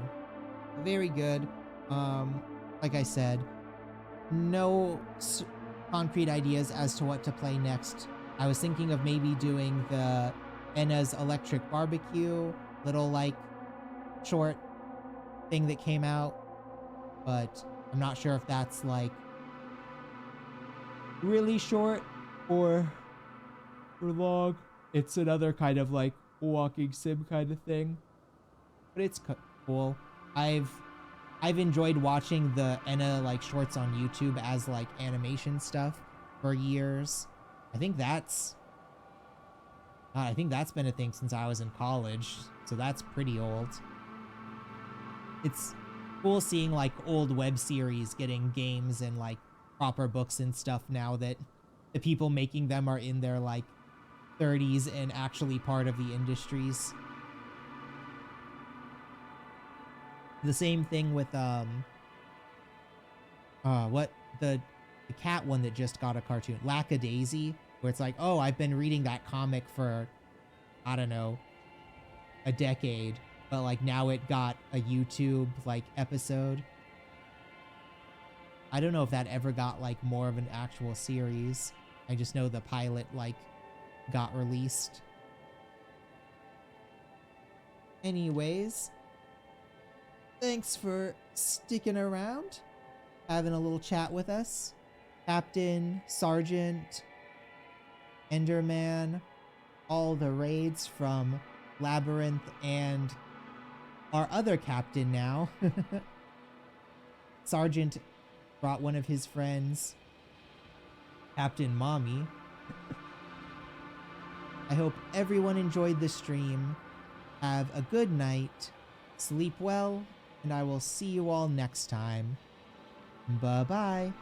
very good. Like I said, no concrete ideas as to what to play next. I was thinking of maybe doing the Enna's Electric Barbecue, little, like, short thing that came out, but I'm not sure if that's, like, really short or long. It's another kind of, like, walking sim kind of thing, but it's cool. I've enjoyed watching the Enna like shorts on YouTube as like animation stuff for years. I think that's been a thing since I was in college, so that's pretty old. It's cool seeing like old web series getting games and like proper books and stuff now that the people making them are in their like 30s and actually part of the industries. The same thing with what the cat one that just got a cartoon, Lackadaisy, where it's like, oh, I've been reading that comic for, I don't know, a decade, but like now it got a YouTube like episode. I don't know if that ever got like more of an actual series. I just know the pilot like got released. Anyways, thanks for sticking around, having a little chat with us. Captain, Sergeant, Enderman, all the raids from Labyrinth, and our other captain now. Sergeant brought one of his friends, Captain Mommy. I hope everyone enjoyed the stream. Have a good night, sleep well, and I will see you all next time. Bye-bye.